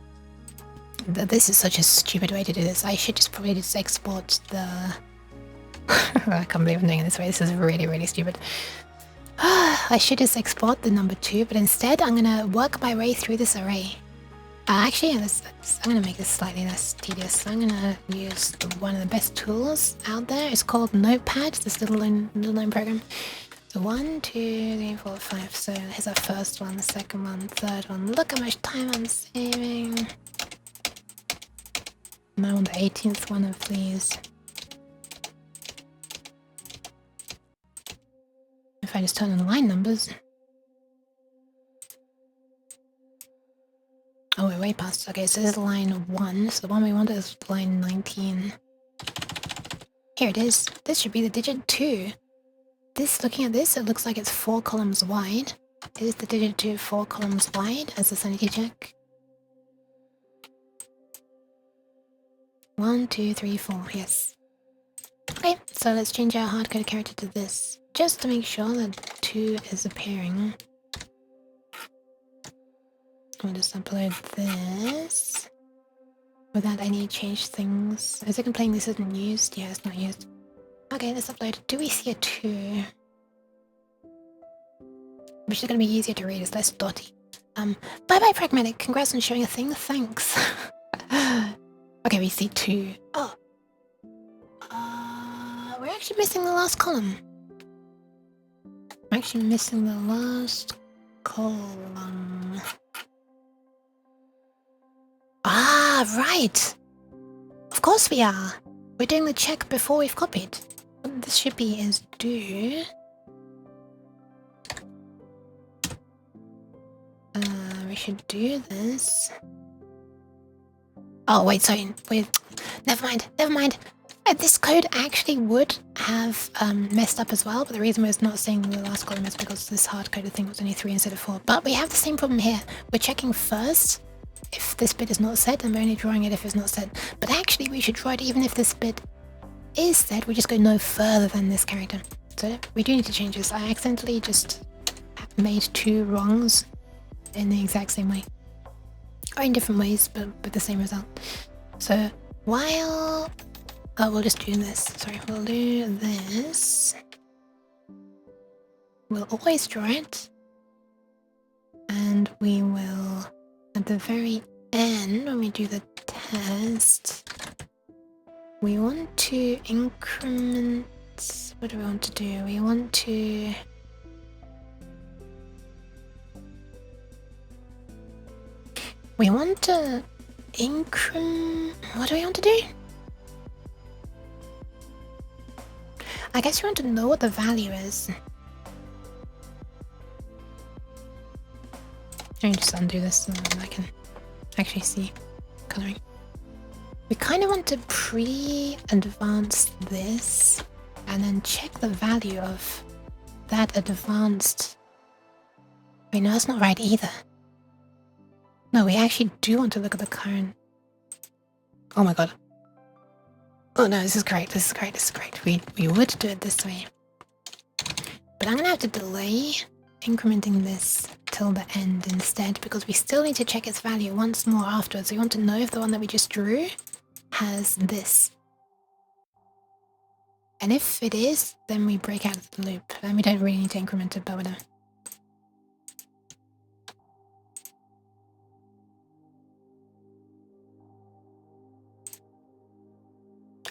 This is such a stupid way to do this. I should just probably just export the... I can't believe I'm doing it this way. This is really, really stupid. I should just export the number 2, but instead I'm gonna work my way through this array. Actually, I'm gonna make this slightly less tedious. I'm gonna use one of the best tools out there. It's called Notepad, this little known program. So 1, 2, 3, 4, 5. So here's our first one, second one, third one. Look how much time I'm saving. Now on the 18th one of these. If I just turn on the line numbers. Oh, we're way past. Okay, so this is line 1. So the one we want is line 19. Here it is. This should be the digit 2. This, looking at this, it looks like it's 4 columns wide. Is the digit 2 4 columns wide as a sanity check? 1, 2, 3, 4. Yes. Okay, so let's change our hardcoded character to this, just to make sure that 2 is appearing. I'll just upload this without any change things. Is it complaining this isn't used? Yeah, it's not used. Okay, let's upload it. Do we see a 2? Which is going to be easier to read, it's less dotty. Bye-bye, Pragmatic. Congrats on showing a thing. Thanks. Okay, we see 2. Oh. We're actually missing the last column. I'm actually missing the last column. Ah, right. Of course we are. We're doing the check before we've copied. What this should be is do... we should do this. Oh, wait, sorry. Wait. Never mind. This code actually would have messed up as well, but the reason we're not seeing the last column is because this hard-coded thing was only 3 instead of 4. But we have the same problem here. We're checking first if this bit is not set, and we're only drawing it if it's not set. But actually, we should draw it even if this bit is set. We just go no further than this character. So we do need to change this. I accidentally just made 2 wrongs in the exact same way. Or in different ways, but with the same result. So while... Oh, we'll just do this. Sorry, we'll do this. We'll always draw it. And we will, at the very end, when we do the test, we want to increment... What do we want to do? We want to... We want to increment... What do we want to do? I guess you want to know what the value is. Let me just undo this so that I can actually see coloring. We kind of want to pre-advance this and then check the value of that advanced... Wait, no, that's not right either. No, we actually do want to look at the current... Oh my god. Oh no, this is great, this is great, this is great. We would do it this way. But I'm gonna have to delay incrementing this till the end instead, because we still need to check its value once more afterwards. We want to know if the one that we just drew has this. And if it is, then we break out of the loop. And we don't really need to increment it, but whatever.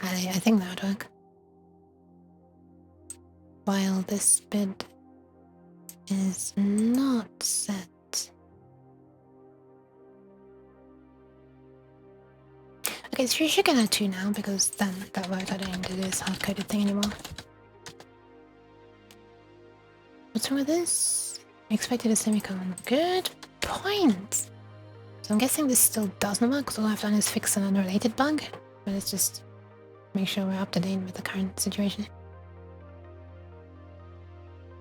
I think that would work. While this bit is not set. Okay, so you should get a 2 now, because then that worked. I don't need to do this hard-coded thing anymore. What's wrong with this? Expected a semicolon. Good point! So I'm guessing this still does not work, because all I've done is fix an unrelated bug. But let's just make sure we're up to date with the current situation.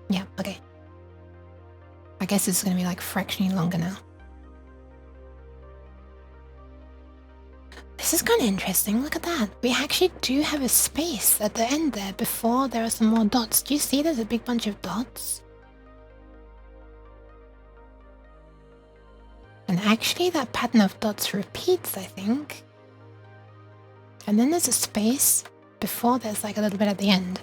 Yeah, okay. I guess it's going to be like fractionally longer now. This is kind of interesting. Look at that. We actually do have a space at the end there before there are some more dots. Do you see there's a big bunch of dots? And actually that pattern of dots repeats, I think. And then there's a space before there's like a little bit at the end.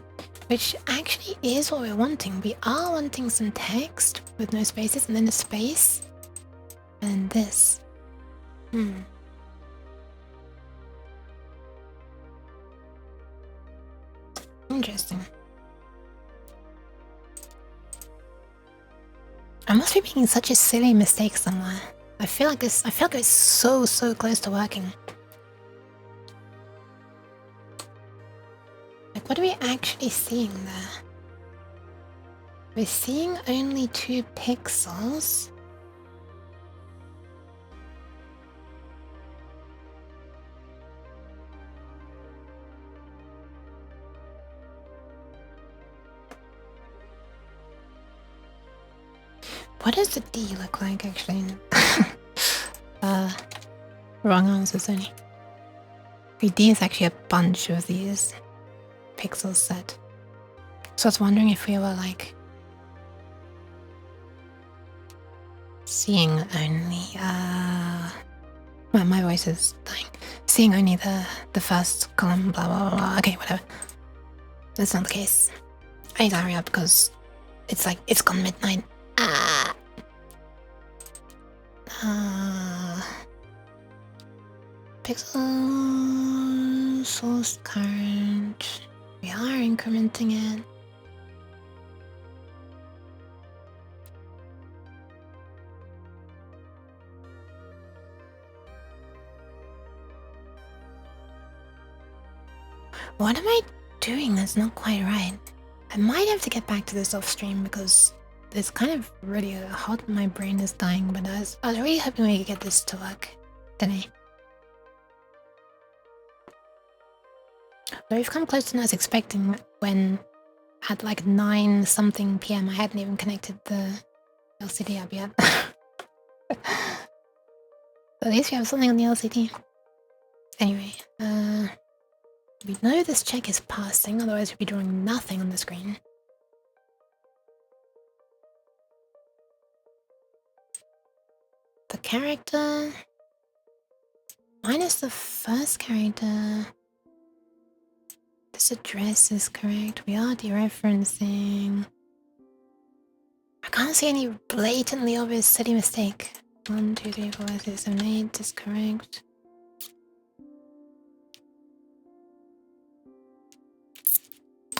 Which actually is what we're wanting. We are wanting some text with no spaces, and then a space, and then this. Interesting. I must be making such a silly mistake somewhere. I feel like it's so close to working. Like, what are we actually seeing there? We're seeing only 2 pixels. What does the D look like, actually? Wrong answers only. The D is actually a bunch of these pixels set. So I was wondering if we were like seeing only well, my voice is dying. Seeing only the first column, blah blah blah. Okay, whatever. That's not the case. I need to hurry up because it's like it's gone midnight. Pixel source current. We are incrementing it. What am I doing that's not quite right? I might have to get back to this off stream because it's kind of really hot. My brain is dying, but I was really hoping we could get this to work today. But we've come closer than I was expecting when at like 9 something PM I hadn't even connected the LCD up yet. So at least we have something on the LCD. Anyway, we know this check is passing, otherwise we'd be drawing nothing on the screen. the character minus the first character. This address is correct. We are dereferencing. I can't see any blatantly obvious city mistake. 1, 2, 3, 4, 5, 6, 7, 8 is correct.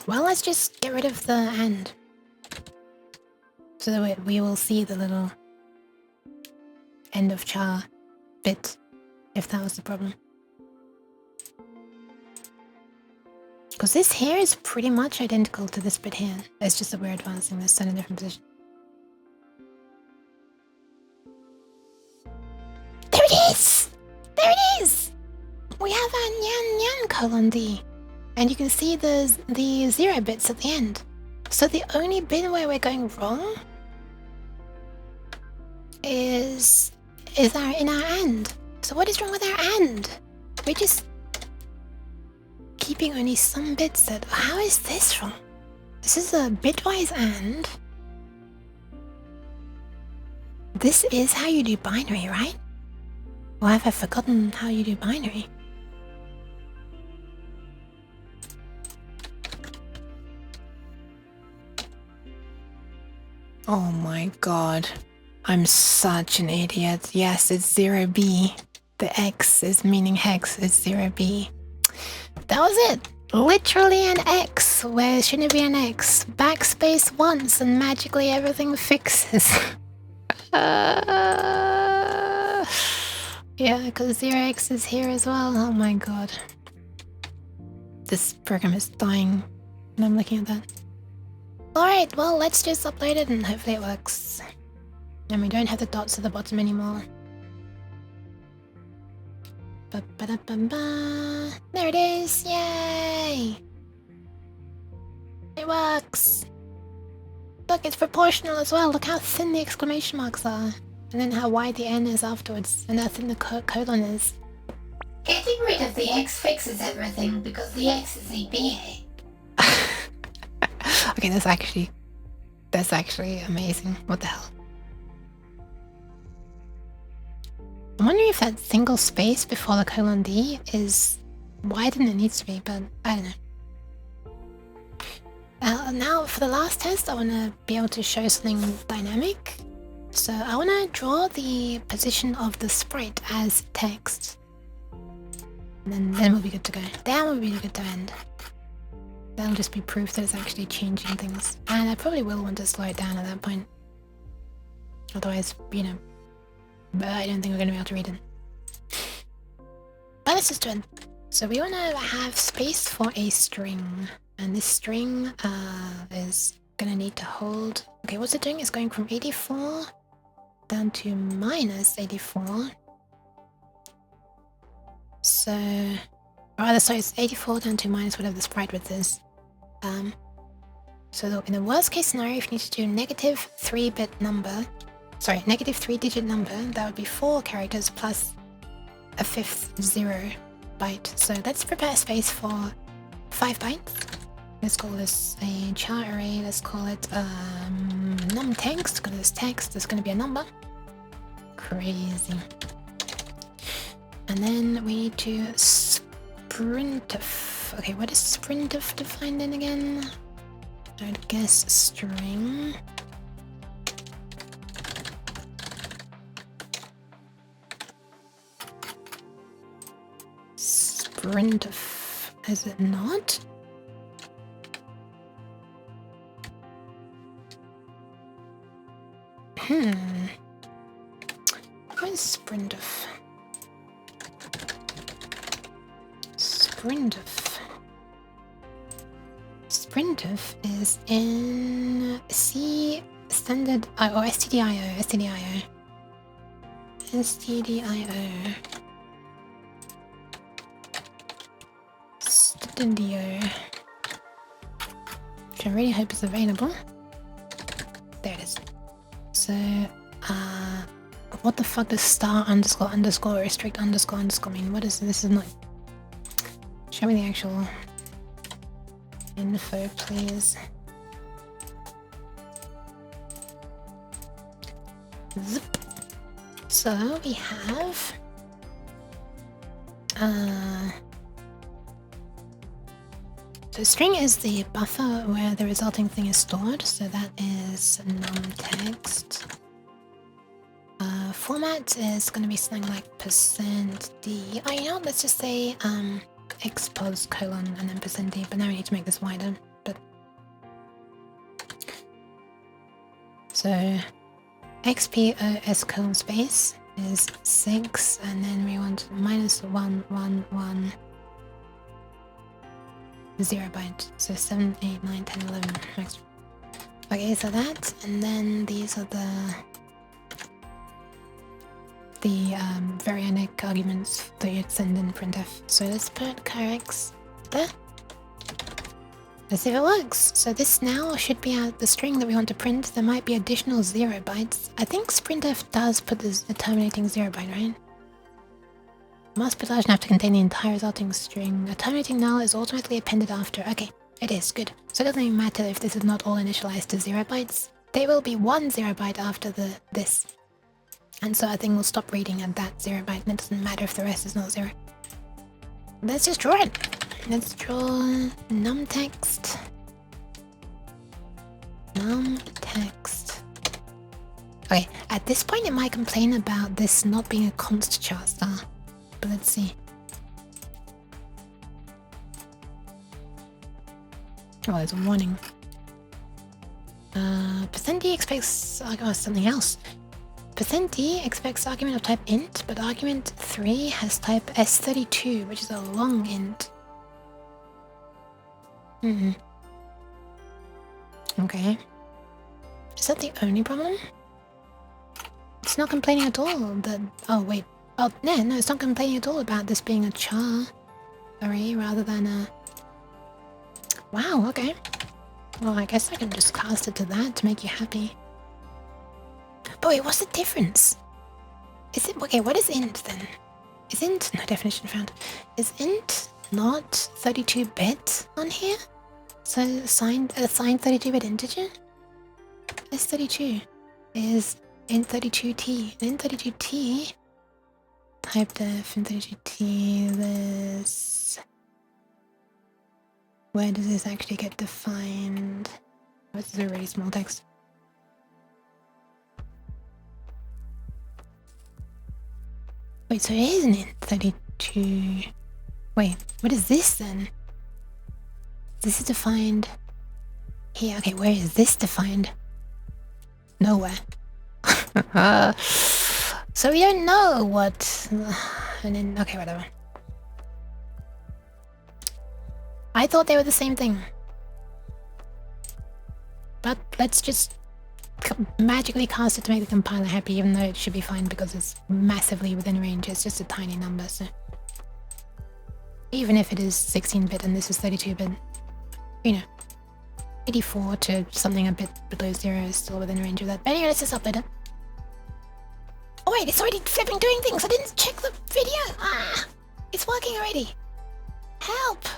Well, let's just get rid of the and. So that we will see the little end of char bit, if that was the problem. Because this here is pretty much identical to this bit here. It's just that we're advancing this in a different position. There it is! There it is! We have our nyan nyan colon D. And you can see the 0 bits at the end. So the only bit where we're going wrong is in our AND. So what is wrong with our AND? We're just keeping only some bits that... How is this wrong? This is a bitwise AND. This is how you do binary, right? Or have I forgotten how you do binary? Oh my god. I'm such an idiot. Yes, it's 0B. The X is meaning hex is 0B. That was it. Literally an X where it shouldn't be an X. Backspace once and magically everything fixes. Yeah, because 0x is here as well. Oh my god. This program is dying when I'm looking at that. Alright, well, let's just upload it and hopefully it works. And we don't have the dots at the bottom anymore. Ba-ba-da-ba-ba. There it is! Yay! It works! Look, it's proportional as well. Look how thin the exclamation marks are. And then how wide the N is afterwards. And how thin the colon is. Getting rid of the X fixes everything because the X is a BA. Okay, that's actually amazing. What the hell? I'm wondering if that single space before the colon D is wider than it needs to be, but I don't know. Now for the last test, I want to be able to show something dynamic. So I want to draw the position of the sprite as text. And then we'll be good to go. Then we'll be good to end. That'll just be proof that it's actually changing things. And I probably will want to slow it down at that point. Otherwise, you know, but I don't think we're going to be able to read it. But let's just do it. So we want to have space for a string. And this string is going to need to hold... Okay, what's it doing? It's going from 84 down to minus 84. So... Or rather, sorry, it's 84 down to minus whatever the sprite width is. So in the worst case scenario, if you need to do negative 3-bit number, sorry, negative 3-digit number, that would be 4 characters plus a 5th 0 byte. So let's prepare space for 5 bytes. Let's call this a char array. Let's call it num text, because it's text. There's going to be a number. Crazy. And then we need to sprintf. Okay, what is sprintf defined in again? I'd guess string. Sprintf, is it not? What is sprintf? Sprintf is in C standard or stdio. Studio. Which I really hope is available. There it is. So, what the fuck does star underscore underscore restrict underscore underscore mean? What is this? Is not. Show me the actual info, please. Zip. So we have so string is the buffer where the resulting thing is stored, so that is num text. Format is going to be something like %d. Oh, you know what? Let's just say expos colon and then %d. But now we need to make this wider. But so xpos colon space is 6, and then we want -111 0 byte. So 7, 8, 9, 10, 11. Next. Okay, so that, and then these are the varianic arguments that you'd send in printf. So let's put chars there. Let's see if it works. So this now should be the string that we want to print. There might be additional 0 bytes. I think printf does put the terminating 0 byte, right? Must put large enough to contain the entire resulting string. A terminating null is automatically appended after. Okay, it is good. So it doesn't even matter if this is not all initialized to 0 bytes. There will be 1 0 byte after this. And so I think we'll stop reading at that 0 byte, and it doesn't matter if the rest is not 0. Let's just draw it. Let's draw num text. Num text. Okay, at this point it might complain about this not being a const char star. But let's see. Oh, there's a warning. %d expects something else. %d expects argument of type int, but argument 3 has type S32, which is a long int. Okay. Is that the only problem? It's not complaining at all. Oh wait. Oh no, it's not complaining at all about this being a char array rather than a. Wow. Okay. Well, I guess I can just cast it to that to make you happy. But wait, what's the difference? Is it okay? What is int then? Is int no definition found? Is int not 32-bit on here? So assigned 32-bit integer? S32 is int32t. Int32t type def int32t. This. Where does this actually get defined? Oh, this is a really small text. Wait, so it is an int32. Wait, what is this then? This is defined here. Okay, where is this defined? Nowhere. So we don't know what. And then, okay, whatever. I thought they were the same thing. But let's just magically cast it to make the compiler happy, even though it should be fine because it's massively within range. It's just a tiny number, so even if it is 16-bit and this is 32-bit, you know, 84 to something a bit below 0 is still within range of that. But anyway, let's just upload it. Oh wait, it's already flipping doing things. I didn't check the video. It's working already. Help.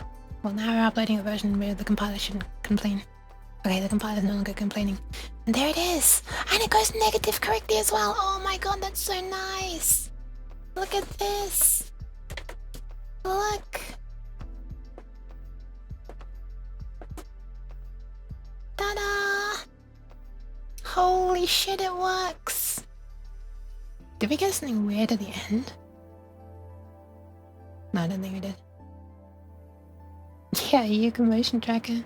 Well, now we're uploading a version where the compiler shouldn't complain. Okay, the compiler's no longer complaining. And there it is! And it goes negative correctly as well! Oh my god, that's so nice! Look at this! Look! Ta-da! Holy shit, it works! Did we get something weird at the end? No, I don't think we did. Yeah, Yook motion tracker.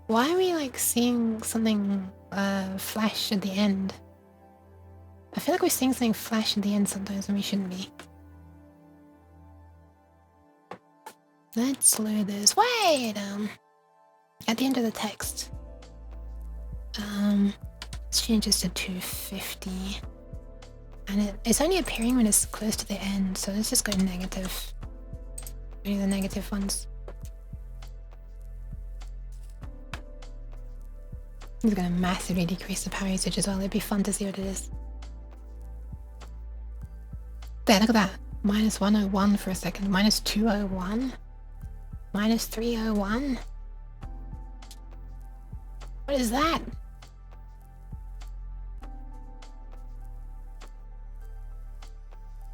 Why are we like seeing something flash at the end? I feel like we're seeing something flash at the end sometimes when we shouldn't be. Let's slow this. Wait! At the end of the text. Let's change this to 250. And it's only appearing when it's close to the end, so let's just go negative. Only the negative ones. It's gonna massively decrease the power usage as well. It'd be fun to see what it is. There, look at that. Minus 101 for a second. Minus 201. Minus 301. What is that?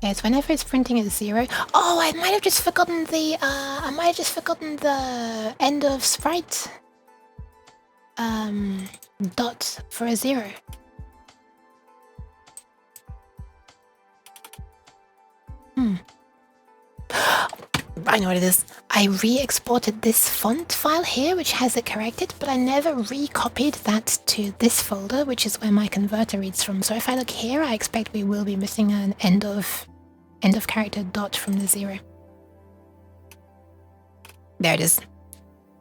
Yeah, it's whenever it's printing at 0. Oh, I might have just forgotten the end of sprite dot for a 0. I know what it is. I re-exported this font file here, which has it corrected, but I never re-copied that to this folder, which is where my converter reads from. So if I look here, I expect we will be missing an end of character dot from the 0. There it is.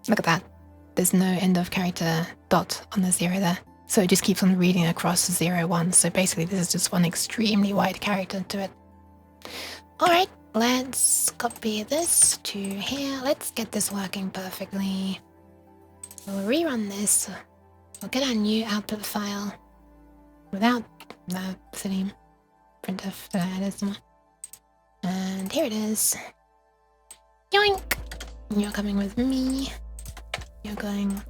Look at that. There's no end of character dot on the 0 there. So it just keeps on reading across 0, 1. So basically this is just one extremely wide character to it. Alright, let's copy this to here. Let's get this working perfectly. We'll rerun this. We'll get our new output file without the setting printf that I added somewhere. And here it is. Yoink! You're coming with me. You're going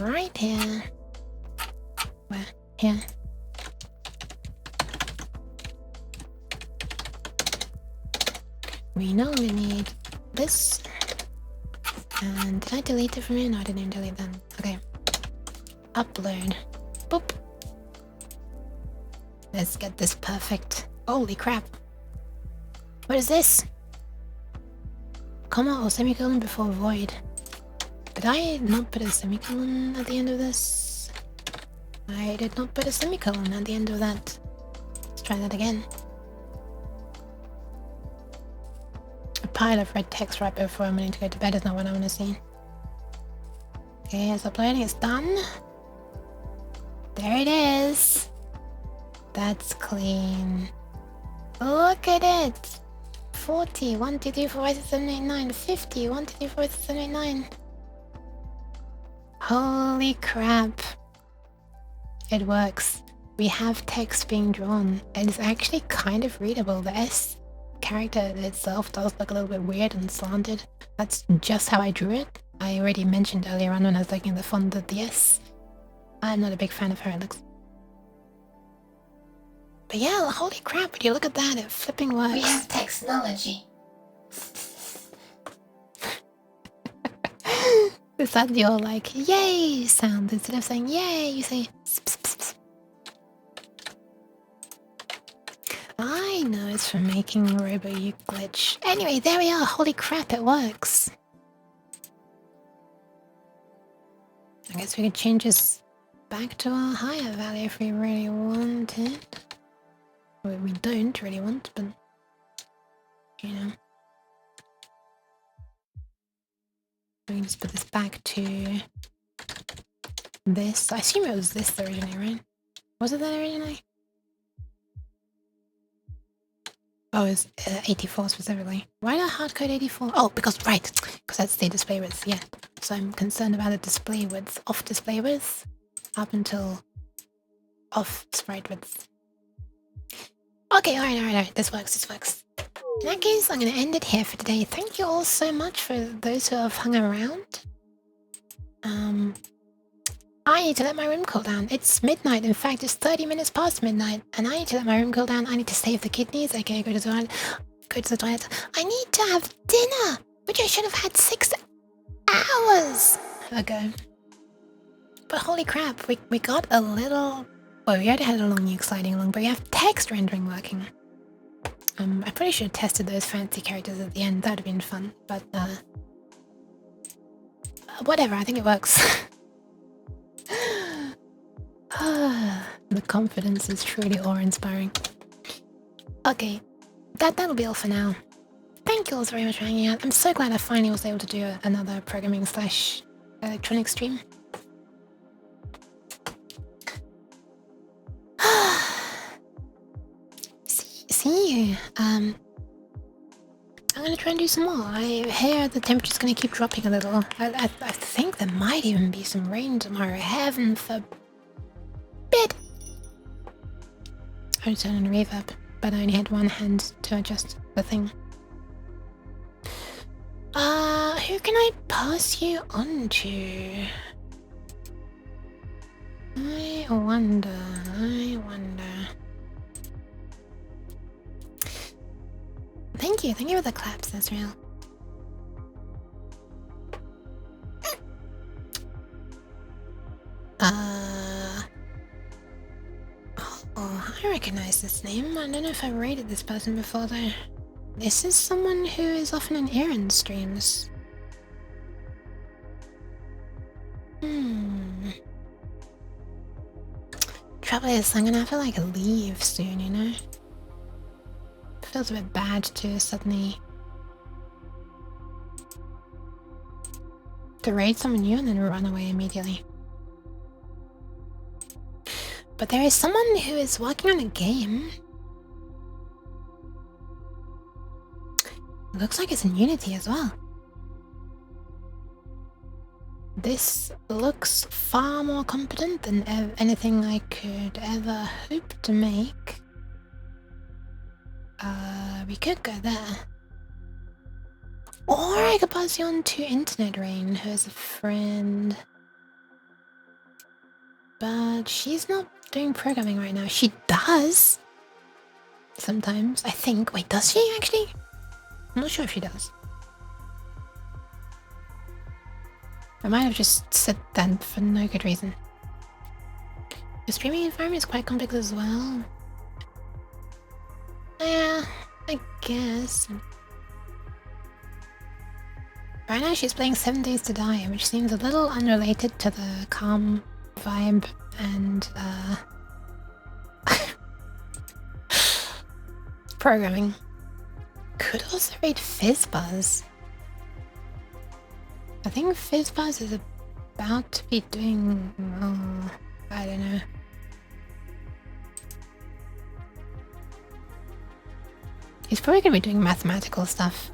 right here. Where? Here. We know we need this. And did I delete it from here? No, I didn't delete them. Okay. Upload. Boop. Let's get this perfect. Holy crap. What is this? Comma or semicolon before void. Did I not put a semicolon at the end of this? I did not put a semicolon at the end of that. Let's try that again. A pile of red text right before I'm going to go to bed is not what I want to see. Okay, it's uploading, it's done. There it is. That's clean. Look at it. 40, 1, 2, 3, 4, 5, 6, 7, 8, 9, 50, 1, 2, 3, 4, 5, 6, 7, 8, 9. Holy crap. It works. We have text being drawn. It's actually kind of readable. The S character itself does look a little bit weird and slanted. That's just how I drew it. I already mentioned earlier on when I was looking at the font that the S. I'm not a big fan of how it looks. But yeah, holy crap, would you look at that, it flipping works. We have technology. Is that your like yay sound? Instead of saying yay, you say sp, sp, sp, sp. I know it's from making Robo Yook glitch. Anyway, there we are. Holy crap, it works. I guess we could change this back to our higher value if we really wanted. Well, we don't really want, but you know. We can just put this back to this. I assume it was this originally, right? Was it that originally? Oh, it's 84 specifically. Why not hardcode 84? Oh, because that's the display width, yeah. So I'm concerned about the display width, off display width, up until off sprite width. Okay, alright, this works. In that case, I'm going to end it here for today. Thank you all so much for those who have hung around. I need to let my room cool down. It's midnight. In fact, it's 30 minutes past midnight. And I need to let my room cool down. I need to save the kidneys, aka go to the toilet. I need to have dinner, which I should have had 6 hours ago. But holy crap, we got a little... Well, we already had a Long Yook sliding along, but we have text rendering working. I probably should have tested those fancy characters at the end. That would have been fun, but whatever, I think it works. The confidence is truly awe-inspiring. Okay, that'll be all for now. Thank you all very much for hanging out. I'm so glad I finally was able to do another programming / electronic stream. See you. I'm gonna try and do some more. I hear the temperature's gonna keep dropping a little. I think there might even be some rain tomorrow. Heaven forbid. I turn on reverb, but I only had one hand to adjust the thing. Who can I pass you on to? I wonder. Thank you for the claps, that's real. Oh, I recognize this name. I don't know if I've rated this person before though. This is someone who is often in errand streams. Trouble is, I'm gonna have to like leave soon, you know? Feels a bit bad to suddenly to raid someone new and then run away immediately. But there is someone who is working on a game. Looks like it's in Unity as well. This looks far more competent than anything I could ever hope to make. We could go there. Or I could pass you on to Internet Rain, who is a friend. But she's not doing programming right now. She does. Sometimes, I think. Wait, does she actually? I'm not sure if she does. I might have just said that for no good reason. The streaming environment is quite complex as well. Yeah, I guess. Right now she's playing 7 Days to Die, which seems a little unrelated to the calm vibe and programming. Could also read Fizzbuzz. I think Fizzbuzz is about to be doing... I don't know. He's probably going to be doing mathematical stuff.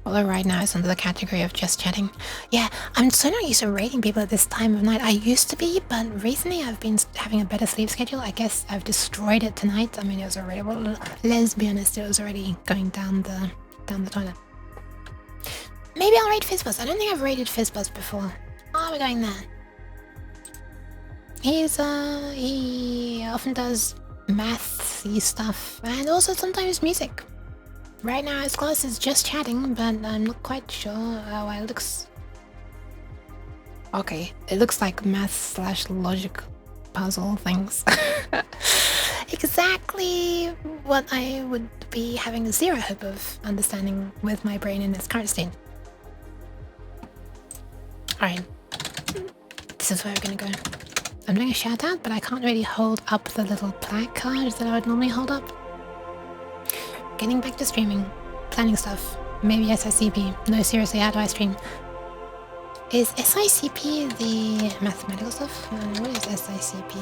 Although right now it's under the category of just chatting. Yeah, I'm so not used to rating people at this time of night. I used to be, but recently I've been having a better sleep schedule. I guess I've destroyed it tonight. I mean, it was already... Well, let's be honest, it was already going down the toilet. Maybe I'll rate Fizzbuzz. I don't think I've rated Fizzbuzz before. Oh, we're going there. He often does mathsy stuff and also sometimes music. Right now his class is just chatting, but I'm not quite sure how it looks. Okay, it looks like math/logic puzzle things. Exactly what I would be having zero hope of understanding with my brain in its current state. Alright, this is where we're gonna go. I'm doing a shout out, but I can't really hold up the little placard that I would normally hold up. Getting back to streaming, planning stuff, maybe SICP. No, seriously, how do I stream? Is SICP the mathematical stuff? What is SICP?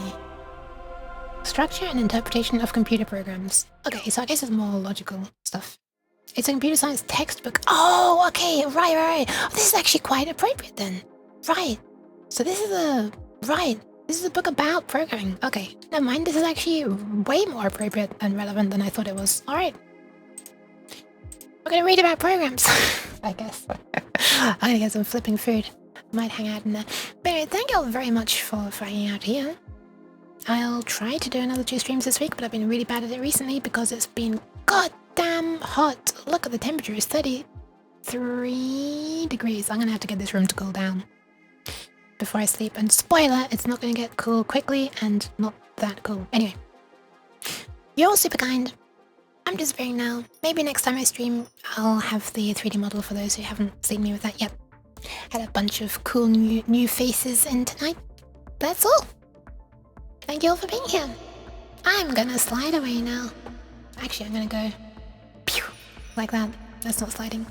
Structure and interpretation of computer programs. Okay, so I guess it's more logical stuff. It's a computer science textbook. Oh, okay, right. Oh, this is actually quite appropriate then. Right. So this is a... Right. This is a book about programming. Okay, never mind. This is actually way more appropriate and relevant than I thought it was. Alright. We're gonna read about programs. I guess. I'm gonna get some flipping food. Might hang out in there. But anyway, thank you all very much for hanging out here. I'll try to do another 2 streams this week, but I've been really bad at it recently because it's been goddamn hot. Look at the temperature, it's 33 degrees. I'm gonna have to get this room to cool down before I sleep. And spoiler, it's not gonna get cool quickly and not that cool. Anyway, you're all super kind. I'm disappearing now. Maybe next time I stream, I'll have the 3D model for those who haven't seen me with that yet. Had a bunch of cool new faces in tonight. That's all. Thank you all for being here. I'm gonna slide away now. Actually, I'm gonna go pew like that. That's not sliding.